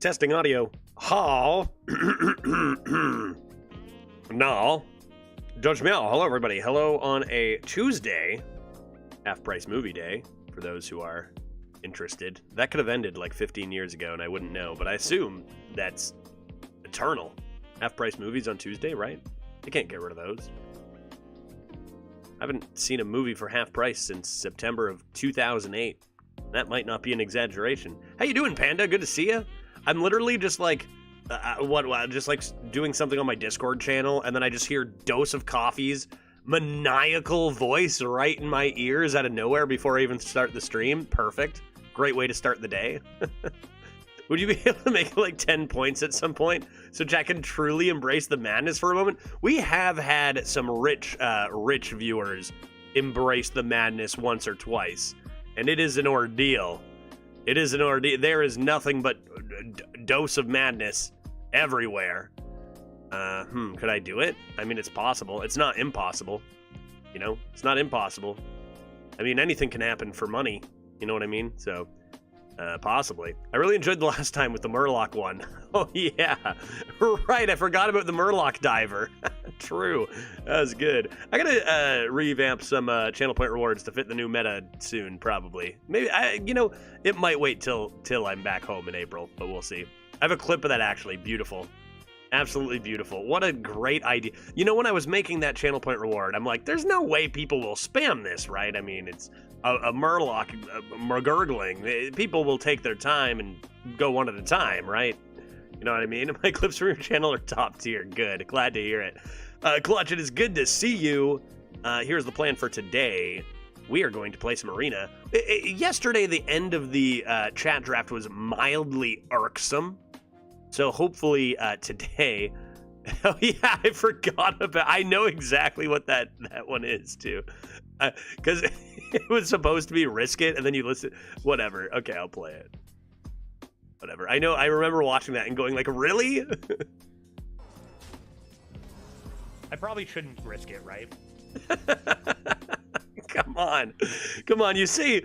Testing audio. How? No. Judge Meow. Hello, everybody. Hello on a Tuesday, half-price movie day, for those who are interested. That could have ended like 15 years ago, and I wouldn't know, but I assume that's eternal. Half-price movies on Tuesday, right? They can't get rid of those. I haven't seen a movie for half price since September of 2008. That might not be an exaggeration. How you doing, Panda? Good to see you. I'm literally just like, just like doing something on my Discord channel, and then I just hear Dose of Coffee's maniacal voice right in my ears out of nowhere before I even start the stream. Perfect. Great way to start the day. Would you be able to make like 10 points at some point so Jack can truly embrace the madness for a moment? We have had some rich viewers embrace the madness once or twice, and it is an ordeal. It is an ordeal. There is nothing but dose of madness everywhere. Could I do it? I mean, it's possible. It's not impossible. You know, it's not impossible. I mean, anything can happen for money. You know what I mean? So, possibly. I really enjoyed the last time with the Murloc one. Oh, yeah. Right, I forgot about the Murloc diver. True. That was good. I gotta revamp some channel point rewards to fit the new meta soon, probably. Maybe, it might wait till I'm back home in April, but we'll see. I have a clip of that, actually. Beautiful. Absolutely beautiful. What a great idea. You know, when I was making that channel point reward, I'm like, there's no way people will spam this, right? I mean, it's a Murloc, gurgling. People will take their time and go one at a time, right? You know what I mean? My clips from your channel are top tier. Good. Glad to hear it. Clutch, it is good to see you. Here's the plan for today. We are going to play some Arena. Yesterday, the end of the chat draft was mildly irksome. So hopefully today... Oh yeah, I forgot about... I know exactly what that one is, too. Because it was supposed to be Risk It, and then you listen... Whatever. Okay, I'll play it. Whatever. I know, I remember watching that and going like, really? I probably shouldn't risk it, right? Come on. Come on, you say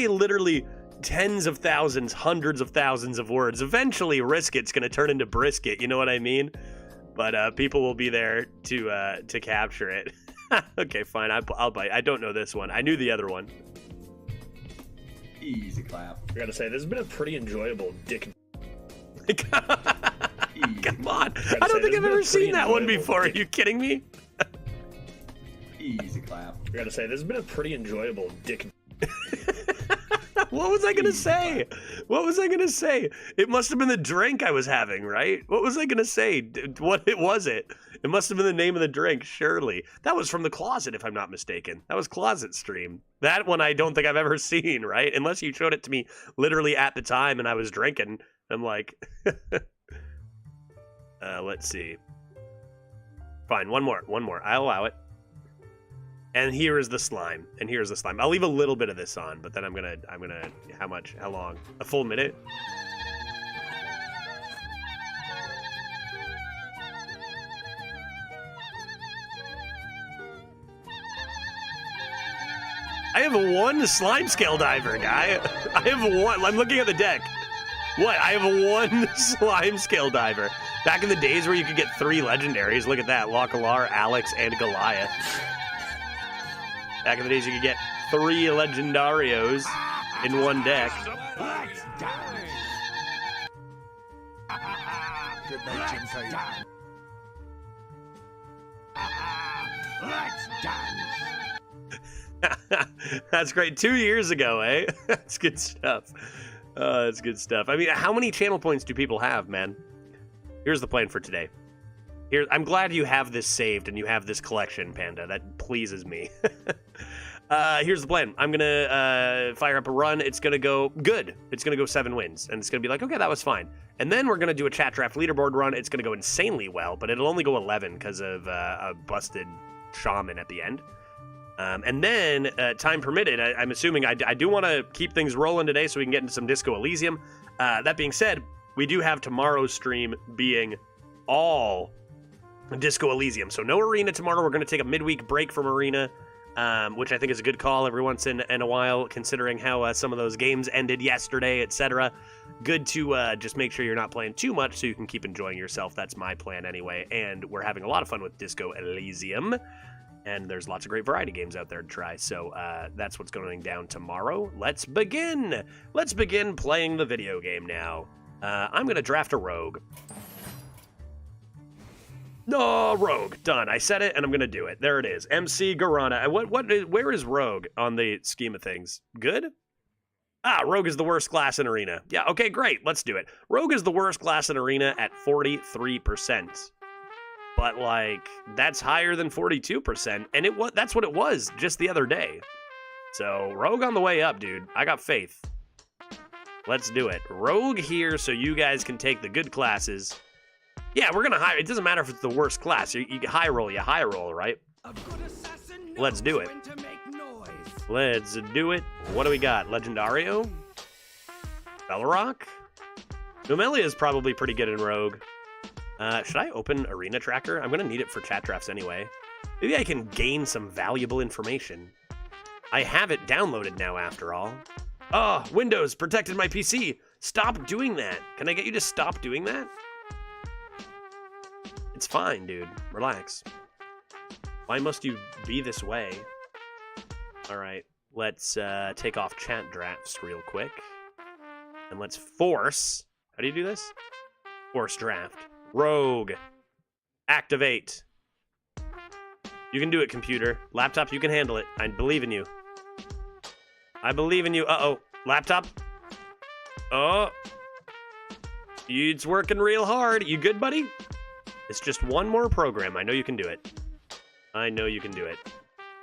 literally tens of thousands, hundreds of thousands of words. Eventually, Risk It's going to turn into Brisket, you know what I mean? But people will be there to capture it. Okay, fine, I'll bite. I don't know this one. I knew the other one. Easy clap. I gotta say, this has been a pretty enjoyable dick. Come on. I don't think I've ever seen that one before. Are you kidding me? Easy clap. I gotta say, this has been a pretty enjoyable dick. What was I gonna say? What was I gonna say? It must have been the drink I was having, right? What was I gonna say? What was it? It must have been the name of the drink, surely. That was from the closet, if I'm not mistaken. That was Closet Stream. That one I don't think I've ever seen, right? Unless you showed it to me literally at the time and I was drinking. I'm like... let's see. Fine, one more. I'll allow it. And here is the slime. And here's the slime. I'll leave a little bit of this on, but then I'm gonna, how long? A full minute? I have one slime scale diver, guy. I have one. I'm looking at the deck. What? I have one slime scale diver. Back in the days where you could get 3 legendaries. Look at that. Lockelar, Alex, and Goliath. Back in the days you could get 3 legendarios in one deck. Good night, Jim Kite. Let's dance. That's great. 2 years ago, eh? That's good stuff. That's good stuff. I mean, how many channel points do people have, man? Here's the plan for today. I'm glad you have this saved and you have this collection, Panda. That pleases me. Here's the plan. I'm gonna fire up a run. It's gonna go good. It's gonna go 7 wins, and it's gonna be like, okay, that was fine. And then we're gonna do a chat draft leaderboard run. It's gonna go insanely well, but it'll only go 11 because of a busted shaman at the end. And then, time permitted, I'm assuming I do want to keep things rolling today so we can get into some Disco Elysium. That being said, we do have tomorrow's stream being all Disco Elysium. So no Arena tomorrow. We're going to take a midweek break from Arena, which I think is a good call every once in a while, considering how some of those games ended yesterday, etc. Good to just make sure you're not playing too much so you can keep enjoying yourself. That's my plan anyway. And we're having a lot of fun with Disco Elysium. And there's lots of great variety games out there to try. So that's what's going down tomorrow. Let's begin. Let's begin playing the video game now. I'm going to draft a rogue. No, rogue. Done. I said it, and I'm going to do it. There it is. MC Garana. Where is rogue on the scheme of things? Good? Ah, rogue is the worst class in Arena. Yeah, okay, great. Let's do it. Rogue is the worst class in Arena at 43%. But, like, that's higher than 42%, and that's what it was just the other day. So, Rogue on the way up, dude. I got faith. Let's do it. Rogue here so you guys can take the good classes. Yeah, we're gonna high. It doesn't matter if it's the worst class. You high roll, right? Let's do it. Let's do it. What do we got? Legendario? Belrock? Nomelia is probably pretty good in Rogue. Should I open Arena Tracker? I'm going to need it for chat drafts anyway. Maybe I can gain some valuable information. I have it downloaded now, after all. Oh, Windows protected my PC. Stop doing that. Can I get you to stop doing that? It's fine, dude. Relax. Why must you be this way? All right, let's take off chat drafts real quick. And let's force... How do you do this? Force draft. Rogue. Activate. You can do it, computer. Laptop, you can handle it. I believe in you. I believe in you. Uh-oh. Laptop. Oh. It's working real hard. You good, buddy? It's just one more program. I know you can do it. I know you can do it.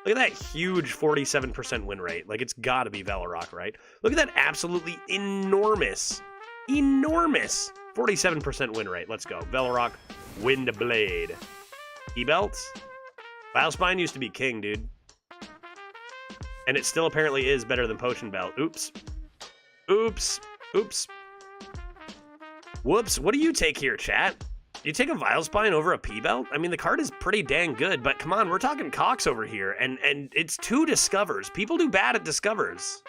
Look at that huge 47% win rate. Like, it's gotta be Velorock, right? Look at that absolutely enormous 47% win rate. Let's go. Velorock, Windblade. E-Belt? Vilespine used to be king, dude. And it still apparently is better than Potion Belt. Oops. Oops. Oops. Whoops. What do you take here, chat? You take a Vilespine over a P-Belt? I mean, the card is pretty dang good, but come on, we're talking Cox over here, and it's 2 Discovers. People do bad at Discovers.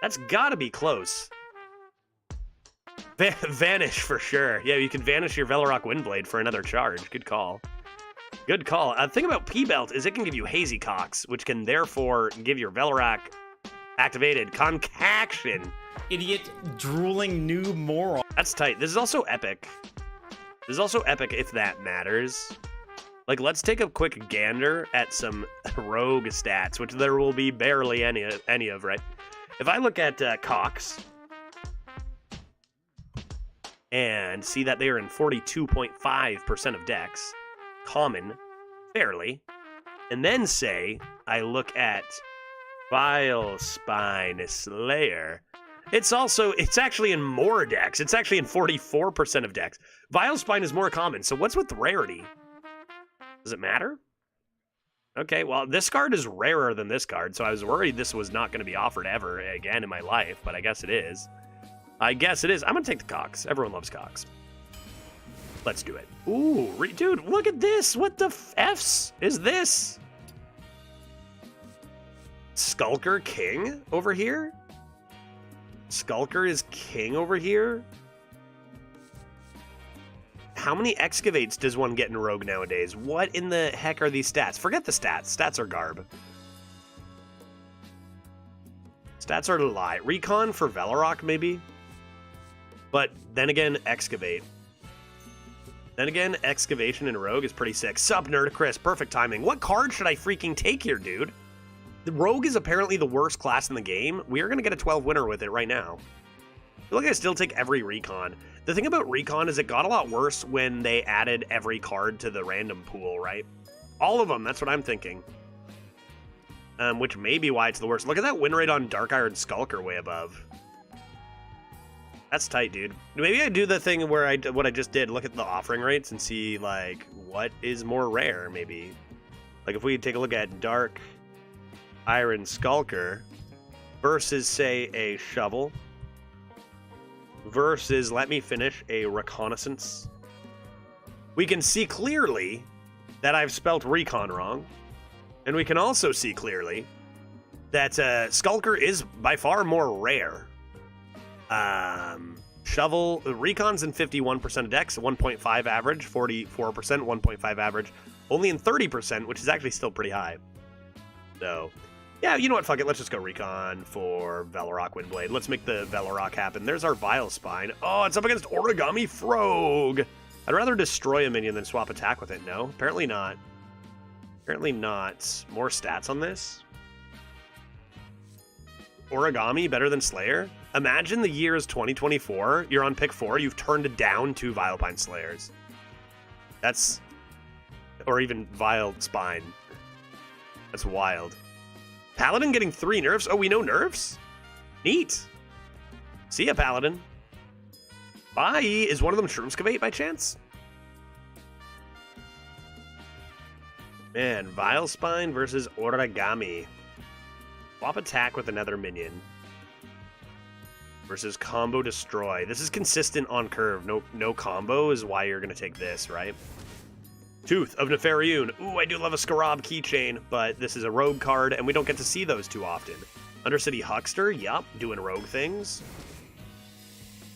That's gotta be close. Vanish for sure. Yeah, you can vanish your Velorock Windblade for another charge. Good call. Good call. The thing about P-Belt is it can give you Hazy Cox, which can therefore give your Velorock activated Concaction. Idiot, drooling new moron. That's tight. This is also epic. This is also epic if that matters. Like, let's take a quick gander at some rogue stats, which there will be barely any of, right? If I look at Cox and see that they are in 42.5% of decks, common, fairly, and then say I look at Vilespine Slayer, it's actually in more decks. It's actually in 44% of decks. Vilespine is more common, so what's with rarity? Does it matter? Okay, well, this card is rarer than this card, so I was worried this was not going to be offered ever again in my life, but I guess it is. I'm going to take the Cox. Everyone loves Cox. Let's do it. Ooh, dude, look at this. What the F's is this? Skulker King over here? Skulker is king over here? How many excavates does one get in Rogue nowadays? What in the heck are these stats? Forget the stats. Stats are garb. Stats are to lie. Recon for Velorok, maybe? But then again, excavate. Then again, excavation in Rogue is pretty sick. Sup, Nerdchris. Perfect timing. What card should I freaking take here, dude? The Rogue is apparently the worst class in the game. We are going to get a 12 winner with it right now. I feel like I still take every Recon. The thing about Recon is it got a lot worse when they added every card to the random pool, right? All of them, that's what I'm thinking. Which may be why it's the worst. Look at that win rate on Dark Iron Skulker way above. That's tight, dude. Maybe I do the thing where what I just did, look at the offering rates and see, like, what is more rare, maybe. Like, if we take a look at Dark Iron Skulker versus, say, a Shovel versus, let me finish, a Reconnaissance. We can see clearly that I've spelt Recon wrong. And we can also see clearly that Skulker is by far more rare. Shovel, Recon's in 51% of decks, 1.5 average, 44%, 1.5 average, only in 30%, which is actually still pretty high. So, yeah, you know what, fuck it, let's just go Recon for Velorok Windblade. Let's make the Velorok happen. There's our Vile Spine. Oh, it's up against Origami Frog. I'd rather destroy a minion than swap attack with it, no? Apparently not. Apparently not. More stats on this? Origami better than Slayer? Imagine the year is 2024, you're on pick 4, you've turned down 2 Vilepine Slayers. That's... or even Vile Spine. That's wild. Paladin getting 3 nerfs? Oh, we know nerfs? Neat. See ya, Paladin. Bye. Is one of them Shroomskavate by chance? Man, Vile Spine versus Origami. Swap attack with another minion. Versus combo destroy. This is consistent on curve. No combo is why you're going to take this, right? Tooth of Nefariun. Ooh, I do love a Scarab keychain, but this is a rogue card, and we don't get to see those too often. Undercity Huckster, yup, doing rogue things.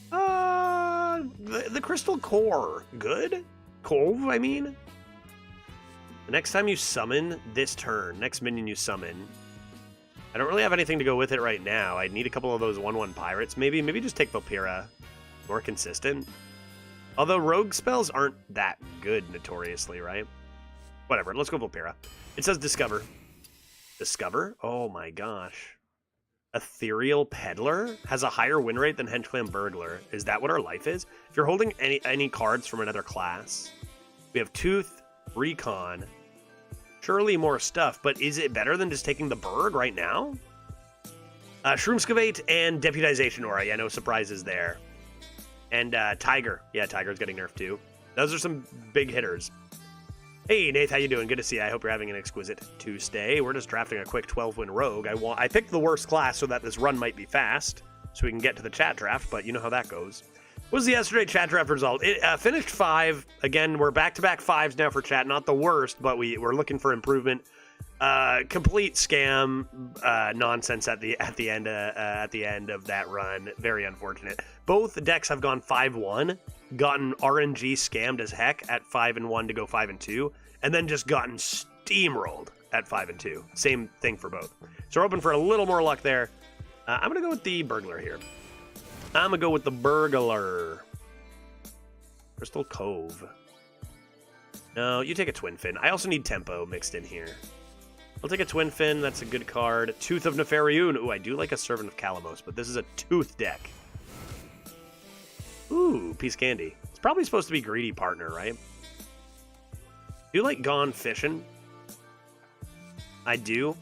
The Crystal Core, good? Cove, I mean? The next time you summon this turn, next minion you summon, I don't really have anything to go with it right now. I need a couple of those 1/1 pirates. Maybe just take Vampira. More consistent. Although rogue spells aren't that good, notoriously, right? Whatever, let's go Vampira. It says Discover. Discover? Oh my gosh. Ethereal Peddler has a higher win rate than Henchclan Burglar. Is that what our life is? If you're holding any cards from another class, we have Tooth, Recon, surely more stuff, but is it better than just taking the Berg right now? Shroomskavate and Deputization Aura. Yeah, no surprises there. And Tiger. Yeah, Tiger's getting nerfed too. Those are some big hitters. Hey, Nath, how you doing? Good to see you. I hope you're having an exquisite Tuesday. We're just drafting a quick 12-win rogue. I picked the worst class so that this run might be fast, so we can get to the chat draft, but you know how that goes. What was the yesterday chat draft result? It finished 5. Again, we're back-to-back 5s now for chat. Not the worst, but we're looking for improvement. Complete scam nonsense at the end of that run. Very unfortunate. Both decks have gone 5-1, gotten RNG scammed as heck at 5-1 to go 5-2, and then just gotten steamrolled at 5-2. Same thing for both. So we're hoping for a little more luck there. I'm gonna go with the Burglar here. I'm gonna go with the Burglar. Crystal Cove. No, you take a Twin Fin. I also need Tempo mixed in here. I'll take a Twin Fin. That's a good card. Tooth of Nefariun. Ooh, I do like a Servant of Kalamos, but this is a Tooth deck. Ooh, Peace Candy. It's probably supposed to be Greedy Partner, right? Do you like Gone Fishing? I do.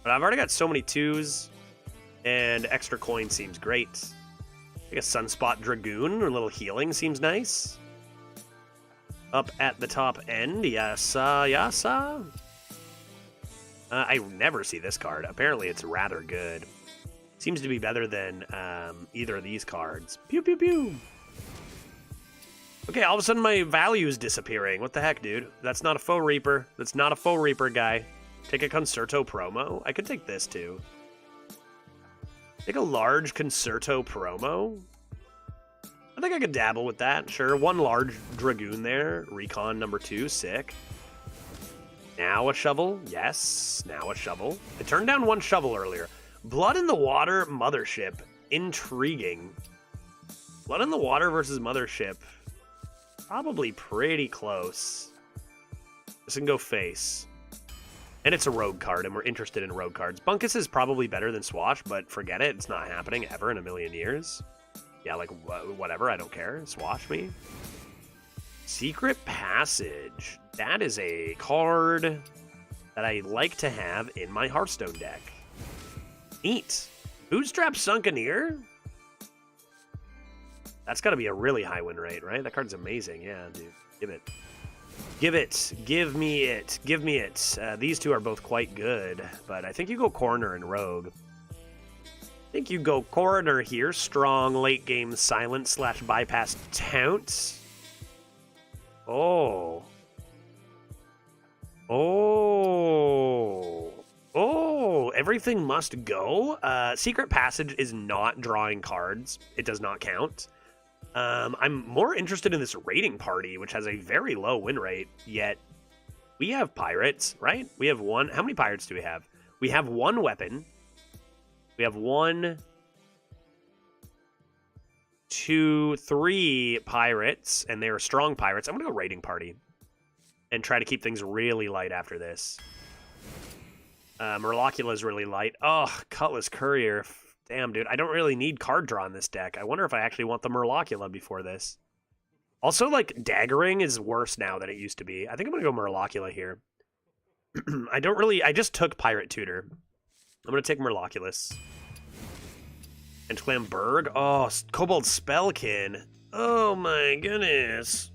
But I've already got so many 2s. And extra coin seems great. Like a Sunspot Dragoon or a little healing seems nice. Up at the top end, yasa, yasa. I never see this card. Apparently it's rather good. Seems to be better than either of these cards. Pew, pew, pew. Okay, all of a sudden my value is disappearing. What the heck, dude? That's not a faux Reaper. That's not a faux Reaper, guy. Take a Concerto promo? I could take this, too. Take a large Concerto promo? I think I could dabble with that. Sure, one large Dragoon there. Recon number 2, sick. Now a shovel? Yes, now a shovel. I turned down one shovel earlier. Blood in the Water, Mothership. Intriguing. Blood in the Water versus Mothership. Probably pretty close. This can go face. And it's a rogue card, and we're interested in rogue cards. Bunkus is probably better than Swash, but forget it. It's not happening ever in a million years. Yeah, like, whatever. I don't care. Swash me. Secret Passage. That is a card that I like to have in my Hearthstone deck. Neat. Bootstrap Sunkeneer? That's got to be a really high win rate, right? That card's amazing. Yeah, dude. Give it. Give it. Give me it. Give me it. These two are both quite good, but I think you go corner and rogue. I think you go corner here. Strong late game silent / bypass taunt. Oh. Oh. Oh. Everything must go. Secret Passage is not drawing cards. It does not count. I'm more interested in this raiding party, which has a very low win rate, yet we have pirates, right? We have one. How many pirates do we have? We have one weapon. We have 1, 2, 3 pirates, and they are strong pirates. I'm going to go raiding party and try to keep things really light after this. Murlocula is really light. Oh, Cutlass Courier. Damn, dude, I don't really need card draw in this deck. I wonder if I actually want the Murlocula before this. Also, like, daggering is worse now than it used to be. I think I'm going to go Murlocula here. I just took Pirate Tutor. I'm going to take Murloculus. And Clamberg. Oh, Kobold Spellkin. Oh my goodness.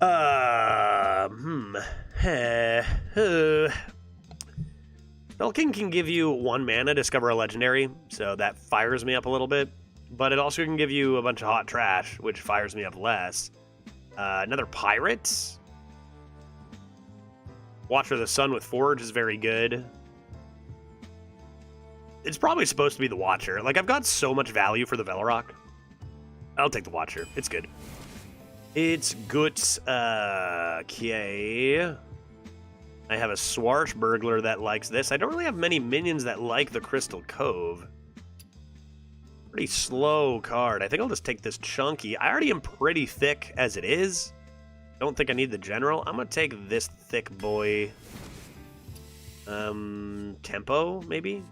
Spellkin can give you 1 mana, discover a legendary, so that fires me up a little bit. But it also can give you a bunch of hot trash, which fires me up less. Another pirate. Watcher of the Sun with Forge is very good. It's probably supposed to be the Watcher. Like, I've got so much value for the Velorock. I'll take the Watcher. It's good. It's good. Okay. I have a Swarsh Burglar that likes this. I don't really have many minions that like the Crystal Cove. Pretty slow card. I think I'll just take this Chunky. I already am pretty thick as it is. Don't think I need the General. I'm going to take this thick boy. Tempo, maybe?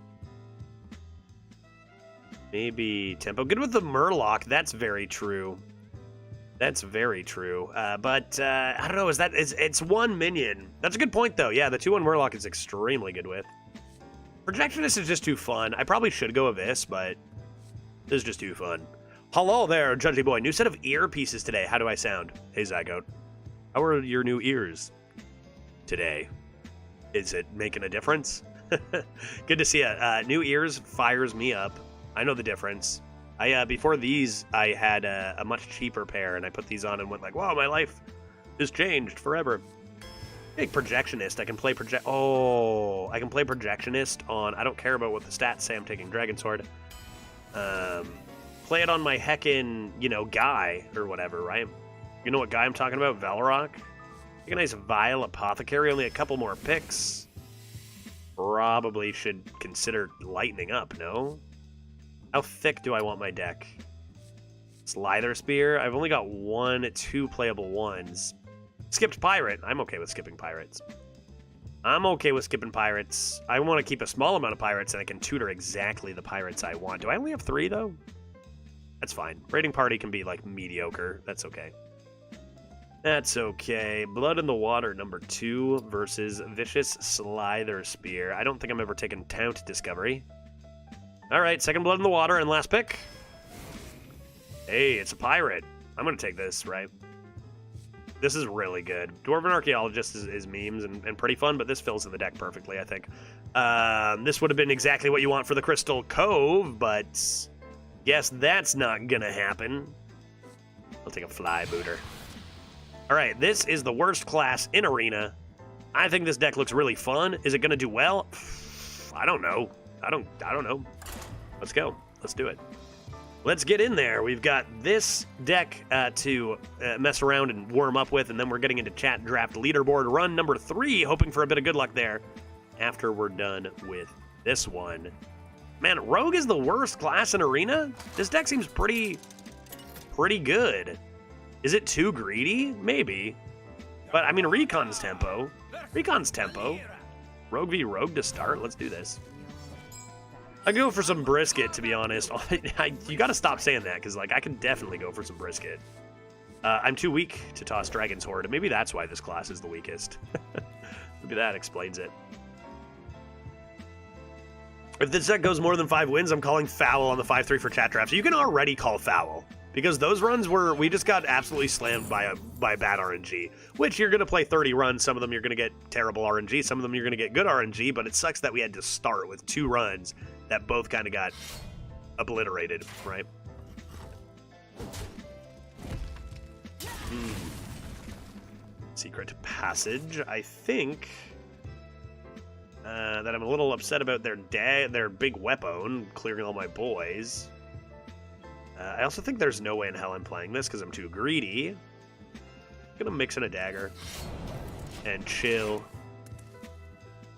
Maybe Tempo. Good with the Murloc. That's very true. That's very true. But I don't know. It's 1 minion. That's a good point, though. Yeah, the 2/1 Murloc is extremely good with. Projectionist is just too fun. I probably should go Abyss, but this is just too fun. Hello there, Judgy Boy. New set of earpieces today. How do I sound? Hey, Zygote. How are your new ears today? Is it making a difference? Good to see you. New ears fires me up. I know the difference. Before these, I had a much cheaper pair, and I put these on and went like, wow, my life has changed forever. Big Projectionist. I can play I can play Projectionist on, I don't care about what the stats say, I'm taking Dragon Sword. Play it on my heckin', guy, or whatever, right? You know what guy I'm talking about? Valorock? Take a nice Vile Apothecary, only a couple more picks. Probably should consider lightening up, no? How thick do I want my deck? Slither Spear. I've only got 2 playable ones. Skipped Pirate. I'm okay with skipping Pirates. I'm okay with skipping Pirates. I want to keep a small amount of Pirates, and I can tutor exactly the Pirates I want. Do I only have 3, though? That's fine. Raiding Party can be, like, mediocre. That's okay. That's okay. Blood in the Water, number 2 versus Vicious Slither Spear. I don't think I'm ever taking Taunt Discovery. All right, second Blood in the Water and last pick. Hey, it's a pirate. I'm going to take this, right? This is really good. Dwarven Archaeologist is memes and pretty fun, but this fills in the deck perfectly, I think. This would have been exactly what you want for the Crystal Cove, but guess that's not gonna happen. I'll take a Fly Booter. All right, this is the worst class in Arena. I think this deck looks really fun. Is it gonna do well? I don't know. I don't know. Let's go. Let's do it. Let's get in there. We've got this deck to mess around and warm up with, and then we're getting into chat draft leaderboard run number 3, hoping for a bit of good luck there after we're done with this one. Man, Rogue is the worst class in Arena? This deck seems pretty good. Is it too greedy? Maybe. But, I mean, Recon's tempo. Recon's tempo. Rogue v. Rogue to start. Let's do this. I go for some brisket, to be honest. You gotta stop saying that, because like I can definitely go for some brisket. I'm too weak to toss Dragon's Horde. Maybe that's why this class is the weakest. Maybe that explains it. If this deck goes more than 5 wins, I'm calling foul on the 5-3 for chat drafts. You can already call foul, because those runs we just got absolutely slammed by bad RNG. Which you're gonna play 30 runs. Some of them you're gonna get terrible RNG. Some of them you're gonna get good RNG. But it sucks that we had to start with 2 runs that both kind of got obliterated, right? Secret Passage. I think that I'm a little upset about their big weapon clearing all my boys. I also think there's no way in hell I'm playing this because I'm too greedy. I'm gonna mix in a dagger and chill.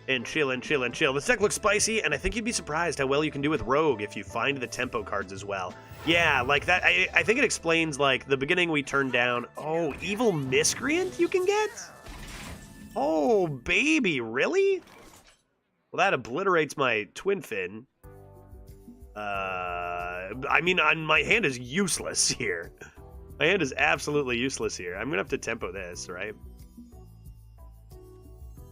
And chill and chill and chill. This deck looks spicy, and I think you'd be surprised how well you can do with Rogue if you find the tempo cards as well. Yeah, like that. I think it explains, like, the beginning we turned down. Oh, Evil Miscreant you can get? Oh, baby, really? Well, that obliterates my Twin Fin. I mean, my hand is useless here. My hand is absolutely useless here. I'm gonna have to tempo this, right?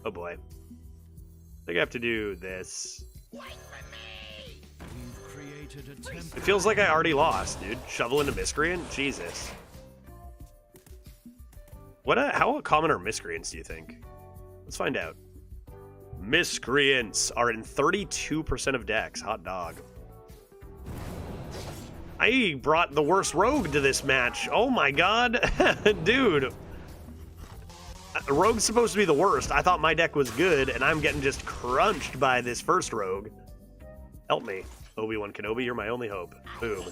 Oh, boy. I think I have to do this. It feels like I already lost, dude. Shovel into Miscreant? Jesus. How common are Miscreants, do you think? Let's find out. Miscreants are in 32% of decks. Hot dog. I brought the worst Rogue to this match. Oh my god. Dude. Rogue's supposed to be the worst. I thought my deck was good, and I'm getting just crunched by this first Rogue. Help me. Obi-Wan Kenobi, you're my only hope. Boom.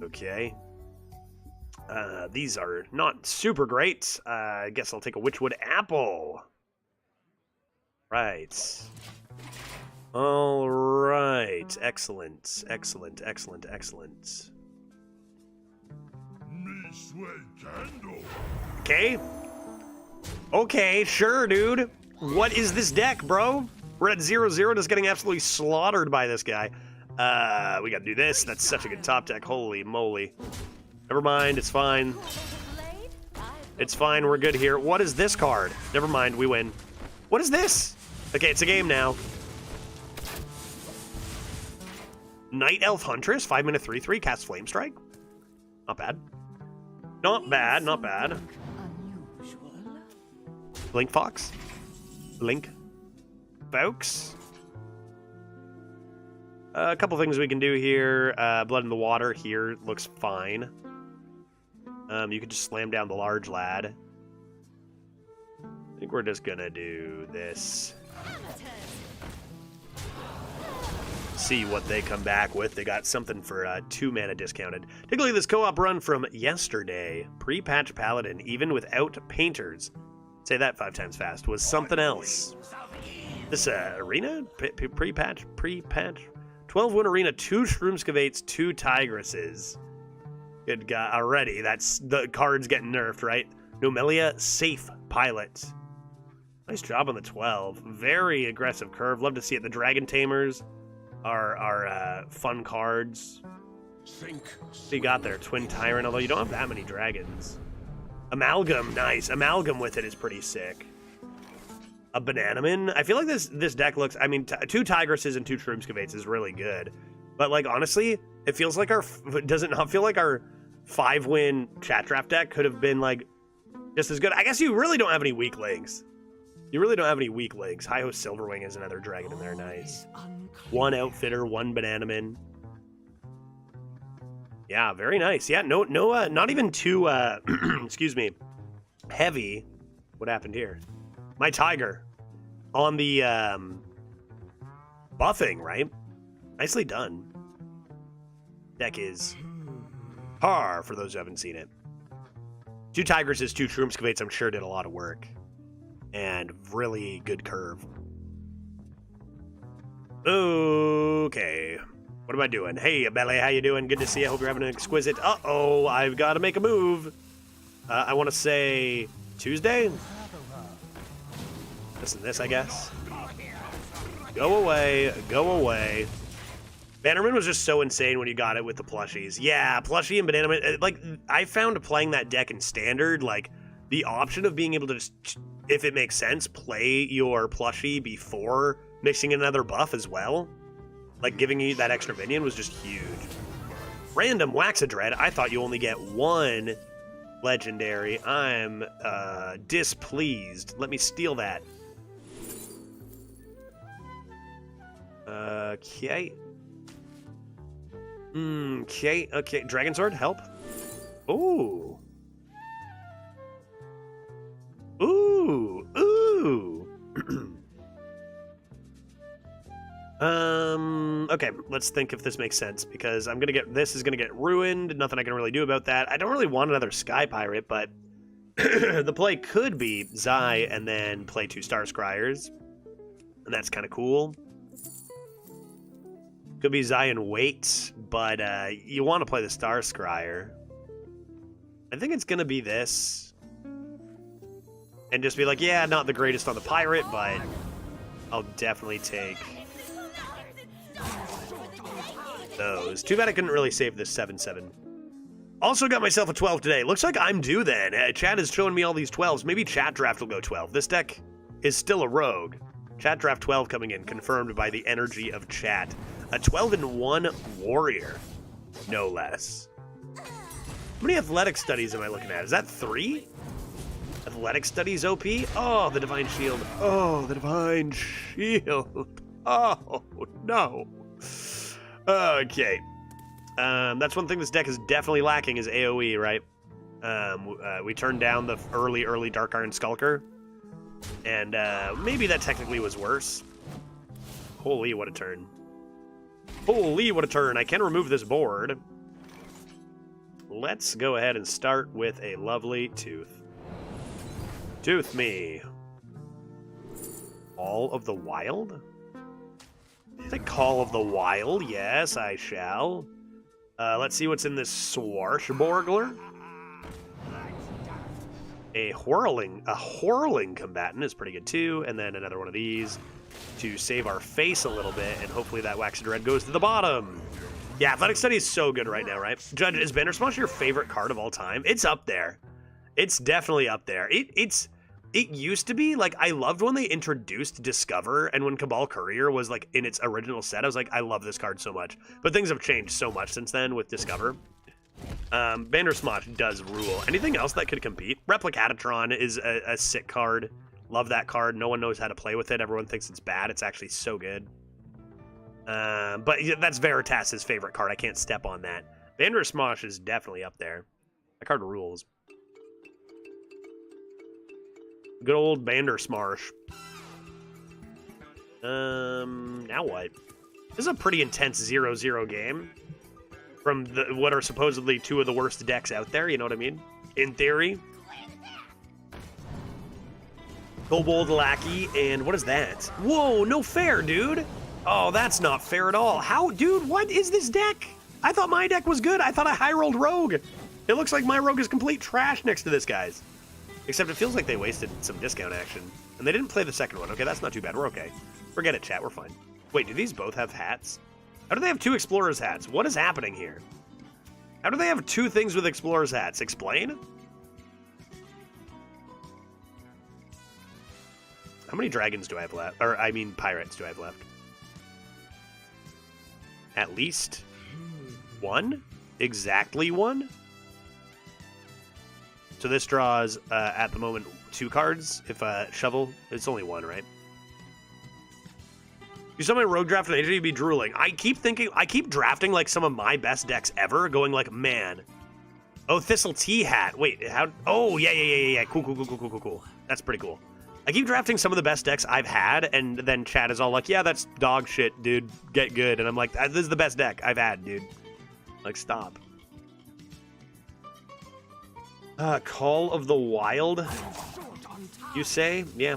Okay. These are not super great. I guess I'll take a Witchwood Apple. Right. All right. Excellent. Excellent. Excellent. Excellent. Okay. Okay, sure, dude. What is this deck, bro? We're at 0-0, just getting absolutely slaughtered by this guy. We gotta do this. That's such a good top deck. Holy moly. Never mind, it's fine. It's fine, we're good here. What is this card? Never mind, we win. What is this? Okay, it's a game now. Night Elf Huntress, 5-mana 3/3, casts Flame Strike. Not bad. Not bad, not bad. Blink Fox. Blink. Folks. A couple things we can do here. Blood in the Water here looks fine. You could just slam down the large lad. I think we're just gonna do this. See what they come back with. They got something for 2 mana discounted. Take a look at this co-op run from yesterday. Pre-patch Paladin, even without painters. Say that 5 times fast. Was something else. This arena? Pre-patch? 12-win arena, 2 Shroomskavates, 2 Tigresses. Good guy. Already, that's the cards getting nerfed, right? Nomelia, safe pilot. Nice job on the 12. Very aggressive curve. Love to see it. The Dragon Tamers are fun cards. What you got there? Twin Tyrant, although you don't have that many dragons. Amalgam, nice. Amalgam with it is pretty sick. A Bananaman. I feel like this deck looks, I mean, 2 Tigresses and 2 Shroomskavates is really good. But, like, honestly, it feels like does it not feel like our 5-win chat draft deck could have been like just as good. I guess you really don't have any weak links. You really don't have any weak links. High Host Silverwing is another dragon in there. Nice. 1 outfitter, 1 bananaman. Yeah, very nice. Yeah, no, not even too, excuse me, heavy. What happened here? My tiger on the buffing, right? Nicely done. Deck is par for those who haven't seen it. 2 tigers, 2 Shroom Excavates, I'm sure did a lot of work. And really good curve. Okay. What am I doing? Hey, Belly, how you doing? Good to see you. Hope you're having an exquisite... Uh-oh, I've got to make a move. I want to say Tuesday? Listen to this, I guess. Go away. Go away. Bannerman was just so insane when you got it with the plushies. Yeah, plushie and Bananaman. Like, I found playing that deck in Standard, like, the option of being able to just, if it makes sense, play your plushie before mixing in another buff as well. Like, giving you that extra minion was just huge. Random Waxadread. I thought you only get 1 legendary. I'm displeased. Let me steal that. Okay. Okay. Dragon Sword, help. Ooh. Ooh. Ooh. Okay, let's think if this makes sense, because this is gonna get ruined. Nothing I can really do about that. I don't really want another Sky Pirate, but the play could be Zai and then play 2 Star Scryers. And that's kind of cool. Could be Zai and wait, but you want to play the Star Scryer. I think it's gonna be this. And just be like, yeah, not the greatest on the pirate, but I'll definitely take those. Too bad I couldn't really save this 7/7. Also got myself a 12 today. Looks like I'm due then. Chat is showing me all these 12s. Maybe Chat Draft will go 12. This deck is still a rogue. Chat Draft 12 coming in, confirmed by the energy of chat. A 12-1 warrior, no less. How many athletic studies am I looking at? Is that 3? Athletic studies OP? Oh, the Divine Shield. Oh, the Divine Shield. Oh, no. Okay. That's one thing this deck is definitely lacking is AoE, right? We turned down the early Dark Iron Skulker. And maybe that technically was worse. Holy, what a turn. Holy, what a turn. I can remove this board. Let's go ahead and start with a lovely Tooth. Tooth me. Call of the Wild? The Call of the Wild? Yes, I shall. Let's see what's in this Swashborgler. A whirling combatant is pretty good too, and then another one of these to save our face a little bit, and hopefully that Waxadread goes to the bottom. Yeah, Athletic Study is so good right now, right? Judge, is Bandersmash your favorite card of all time? It's up there. It's definitely up there. It used to be, like, I loved when they introduced Discover, and when Cabal Courier was, like, in its original set, I was like, I love this card so much. But things have changed so much since then with Discover. Bandersmash does rule. Anything else that could compete? Replicatatron is a sick card. Love that card. No one knows how to play with it. Everyone thinks it's bad. It's actually so good. But that's Veritas' favorite card. I can't step on that. Bandersmash is definitely up there. That card rules. Good old Bandersmarsh. Now what? This is a pretty intense 0-0 game. From what are supposedly 2 of the worst decks out there, you know what I mean? In theory. Kobold Lackey, and what is that? Whoa, no fair, dude! Oh, that's not fair at all. How, dude, what is this deck? I thought my deck was good. I thought I high-rolled Rogue. It looks like my Rogue is complete trash next to this guy's. Except it feels like they wasted some discount action. And they didn't play the second one. Okay, that's not too bad. We're okay. Forget it, chat. We're fine. Wait, do these both have hats? How do they have 2 Explorer's hats? What is happening here? How do they have 2 things with Explorer's hats? Explain? How many dragons do I have left? Or, I mean, pirates do I have left? At least 1? Exactly 1? So this draws, at the moment, 2 cards. If Shovel, it's only 1, right? You saw my rogue draft and you'd be drooling. I keep drafting like some of my best decks ever, going like, man. Oh, Thistle Tea Hat. Wait, how? Oh, yeah. Cool. That's pretty cool. I keep drafting some of the best decks I've had, and then chat is all like, yeah, that's dog shit, dude. Get good. And I'm like, this is the best deck I've had, dude. Like, stop. Call of the Wild, you say? Yeah.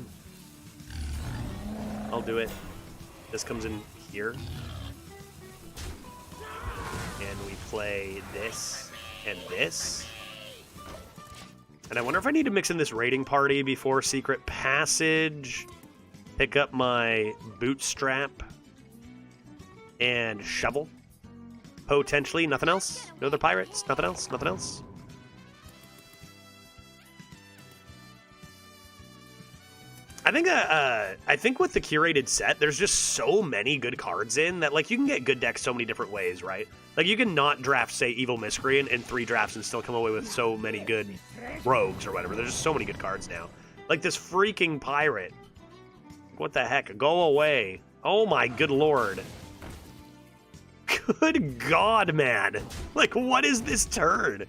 I'll do it. This comes in here. And we play this and this. And I wonder if I need to mix in this raiding party before Secret Passage. Pick up my Bootstrap. And Shovel. Potentially. Nothing else? No other pirates? Nothing else? Nothing else? I think with the curated set, there's just so many good cards in that, like, you can get good decks so many different ways, right? Like, you can not draft, say, Evil Miscreant in 3 drafts and still come away with so many good rogues or whatever. There's just so many good cards now. Like this freaking pirate. What the heck? Go away. Oh my good lord. Good god, man. Like, what is this turn?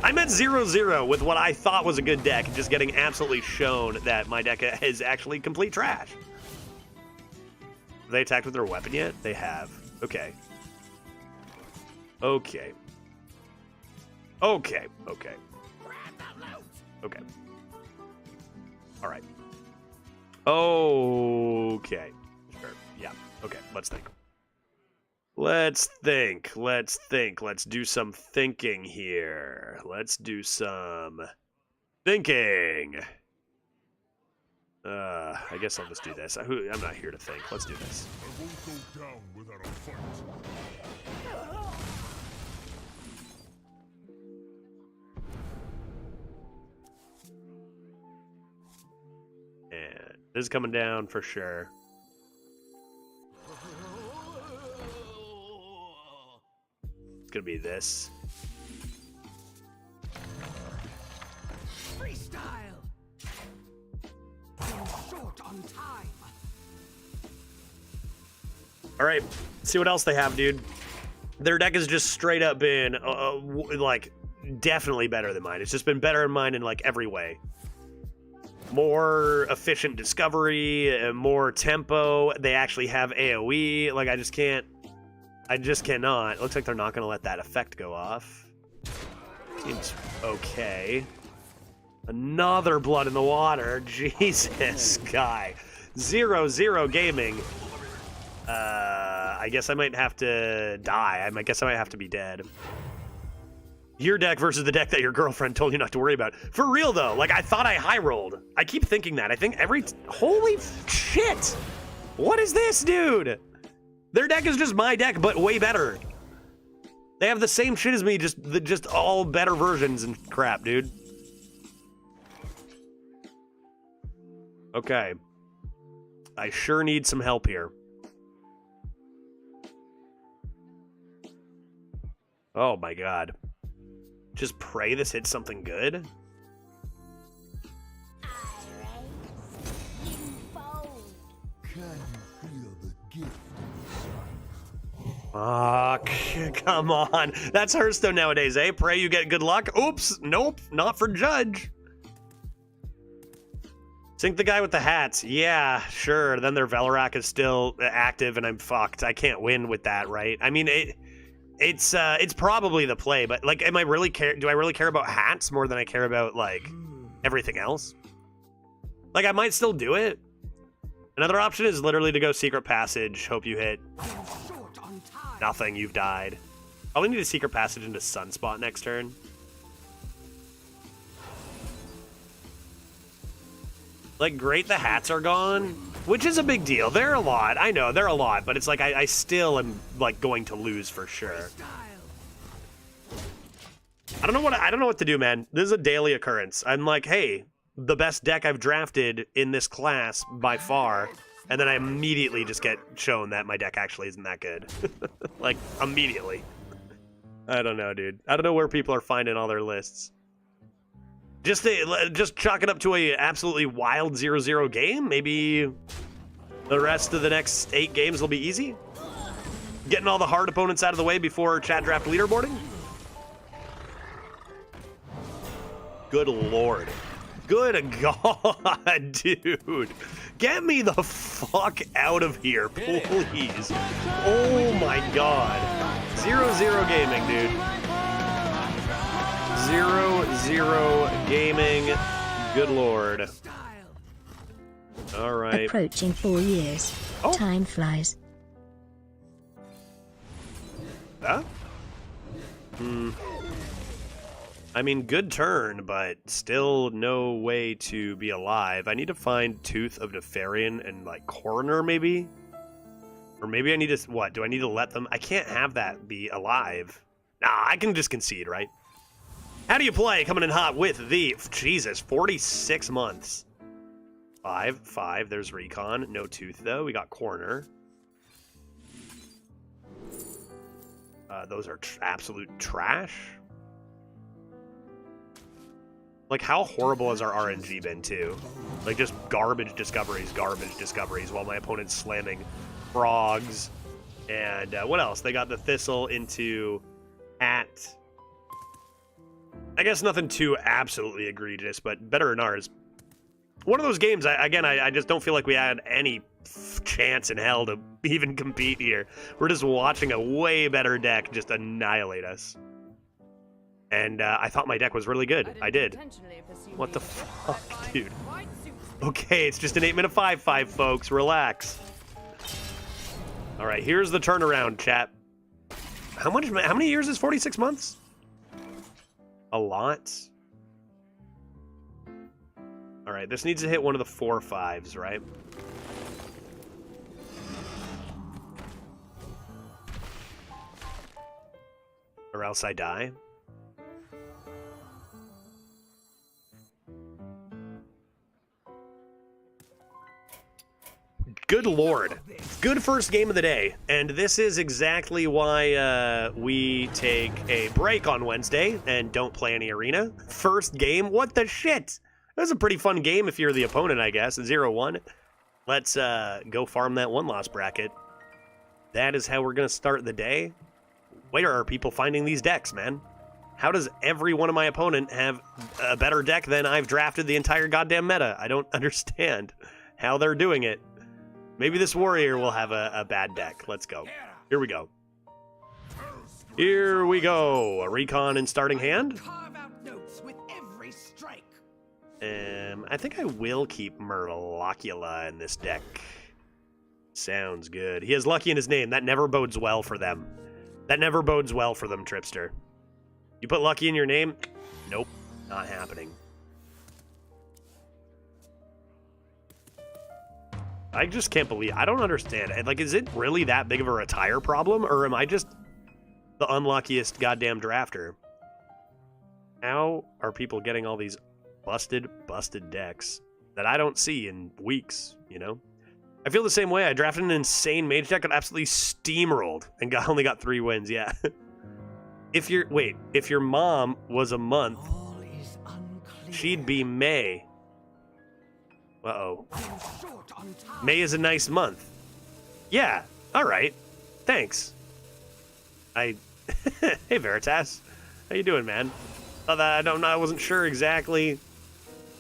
I'm at 0-0 with what I thought was a good deck, just getting absolutely shown that my deck is actually complete trash. Have they attacked with their weapon yet? They have. Okay. Okay. Okay. All right. Okay. Sure. Yeah. Okay. Let's think. Let's do some thinking here. Let's do some thinking. I guess I'll just do this. I'm not here to think. Let's do this. I won't go down without a fight. And this is coming down for sure. It's gonna be this. Freestyle. Short on time. All right, see what else they have, dude. Their deck has just straight up been like definitely better than mine. It's just been better than mine in like every way. More efficient discovery, more tempo. They actually have AoE. Like, I just cannot. It looks like they're not going to let that effect go off. Seems okay. Another blood in the water. Jesus, guy. 0-0 gaming. I guess I might have to die. I guess I might have to be dead. Your deck versus the deck that your girlfriend told you not to worry about. For real, though. Like, I thought I high-rolled. I keep thinking that. I think holy shit! What is this, dude? Their deck is just my deck, but way better. They have the same shit as me, just all better versions and crap, dude. Okay. I sure need some help here. Oh my god. Just pray this hits something good? Come on. That's Hearthstone nowadays, eh? Pray you get good luck. Oops. Nope. Not for Judge. Sink the guy with the hats. Yeah, sure. Then their Velarak is still active and I'm fucked. I can't win with that, right? I mean, it's probably the play, but like, do I really care about hats more than I care about like everything else? Like, I might still do it. Another option is literally to go Secret Passage. Hope you hit. Nothing. You've died. Probably need a Secret Passage into Sunspot next turn. Like, great, the hats are gone, which is a big deal. They're a lot. I know they're a lot, but it's like I still am like going to lose for sure. I don't know what to do, man. This is a daily occurrence. I'm like, hey, the best deck I've drafted in this class by far, and then I immediately just get shown that my deck actually isn't that good. Like, immediately. I don't know, dude. I don't know where people are finding all their lists. Just chalk it up to a absolutely wild 0-0 game. Maybe the rest of the next 8 games will be easy. Getting all the hard opponents out of the way before chat draft leaderboarding. Good lord. Good God, dude. Get me the fuck out of here, please. Oh my God. 0-0 gaming, dude. 0-0 gaming. Good lord. All right. Approaching 4 years. Oh. Time flies. Huh? I mean, good turn, but still no way to be alive. I need to find Tooth of Nefarian and, like, Coroner, maybe? Or maybe I need to... What? Do I need to let them... I can't have that be alive. Nah, I can just concede, right? How do you play? Coming in hot with the... Jesus, 46 months. 5. There's Recon. No Tooth, though. We got Coroner. Those are absolute trash. Like, how horrible has our RNG been, too? Like, just garbage discoveries, while my opponent's slamming frogs. And what else? They got the Thistle into at... I guess nothing too absolutely egregious, but better than ours. One of those games, I just don't feel like we had any chance in hell to even compete here. We're just watching a way better deck just annihilate us. And I thought my deck was really good. I did. What the fuck, dude? Okay, it's just an 8-minute 5/5, folks. Relax. All right, here's the turnaround, chat. How many years is 46 months? A lot. All right, this needs to hit one of the 4/5s, right? Or else I die. Good lord. Good first game of the day. And this is exactly why we take a break on Wednesday and don't play any arena. First game? What the shit? That was a pretty fun game if you're the opponent, I guess. 0-1. Let's go farm that 1-loss bracket. That is how we're going to start the day. Where are people finding these decks, man? How does every one of my opponent have a better deck than I've drafted the entire goddamn meta? I don't understand how they're doing it. Maybe this warrior will have a bad deck. Let's go. Here we go. Here we go. A recon in starting hand. I think I will keep Murlocula in this deck. Sounds good. He has Lucky in his name. That never bodes well for them. That never bodes well for them, Tripster. You put Lucky in your name? Nope. Not happening. I just can't believe... I don't understand. Like, is it really that big of a retire problem? Or am I just the unluckiest goddamn drafter? How are people getting all these busted decks that I don't see in weeks, you know? I feel the same way. I drafted an insane mage deck and absolutely steamrolled and only got 3 wins, yeah. If your mom was a month, she'd be May. Uh-oh. May is a nice month. Yeah, all right. Thanks. Hey, Veritas. How you doing, man? I wasn't sure exactly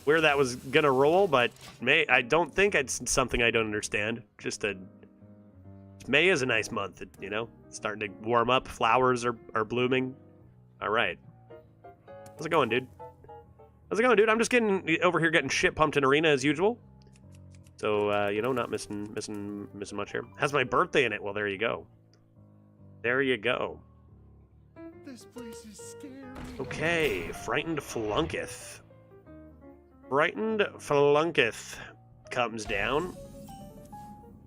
where that was gonna roll, but I don't think it's something I don't understand. May is a nice month, you know? It's starting to warm up. Flowers are blooming. All right. How's it going, dude? How's it going, dude? I'm just getting over here getting shit pumped in arena as usual. So, you know, not missing much here. Has my birthday in it. Well, there you go. There you go. This place is scary. Okay, Frightened Flunketh. Frightened Flunketh comes down.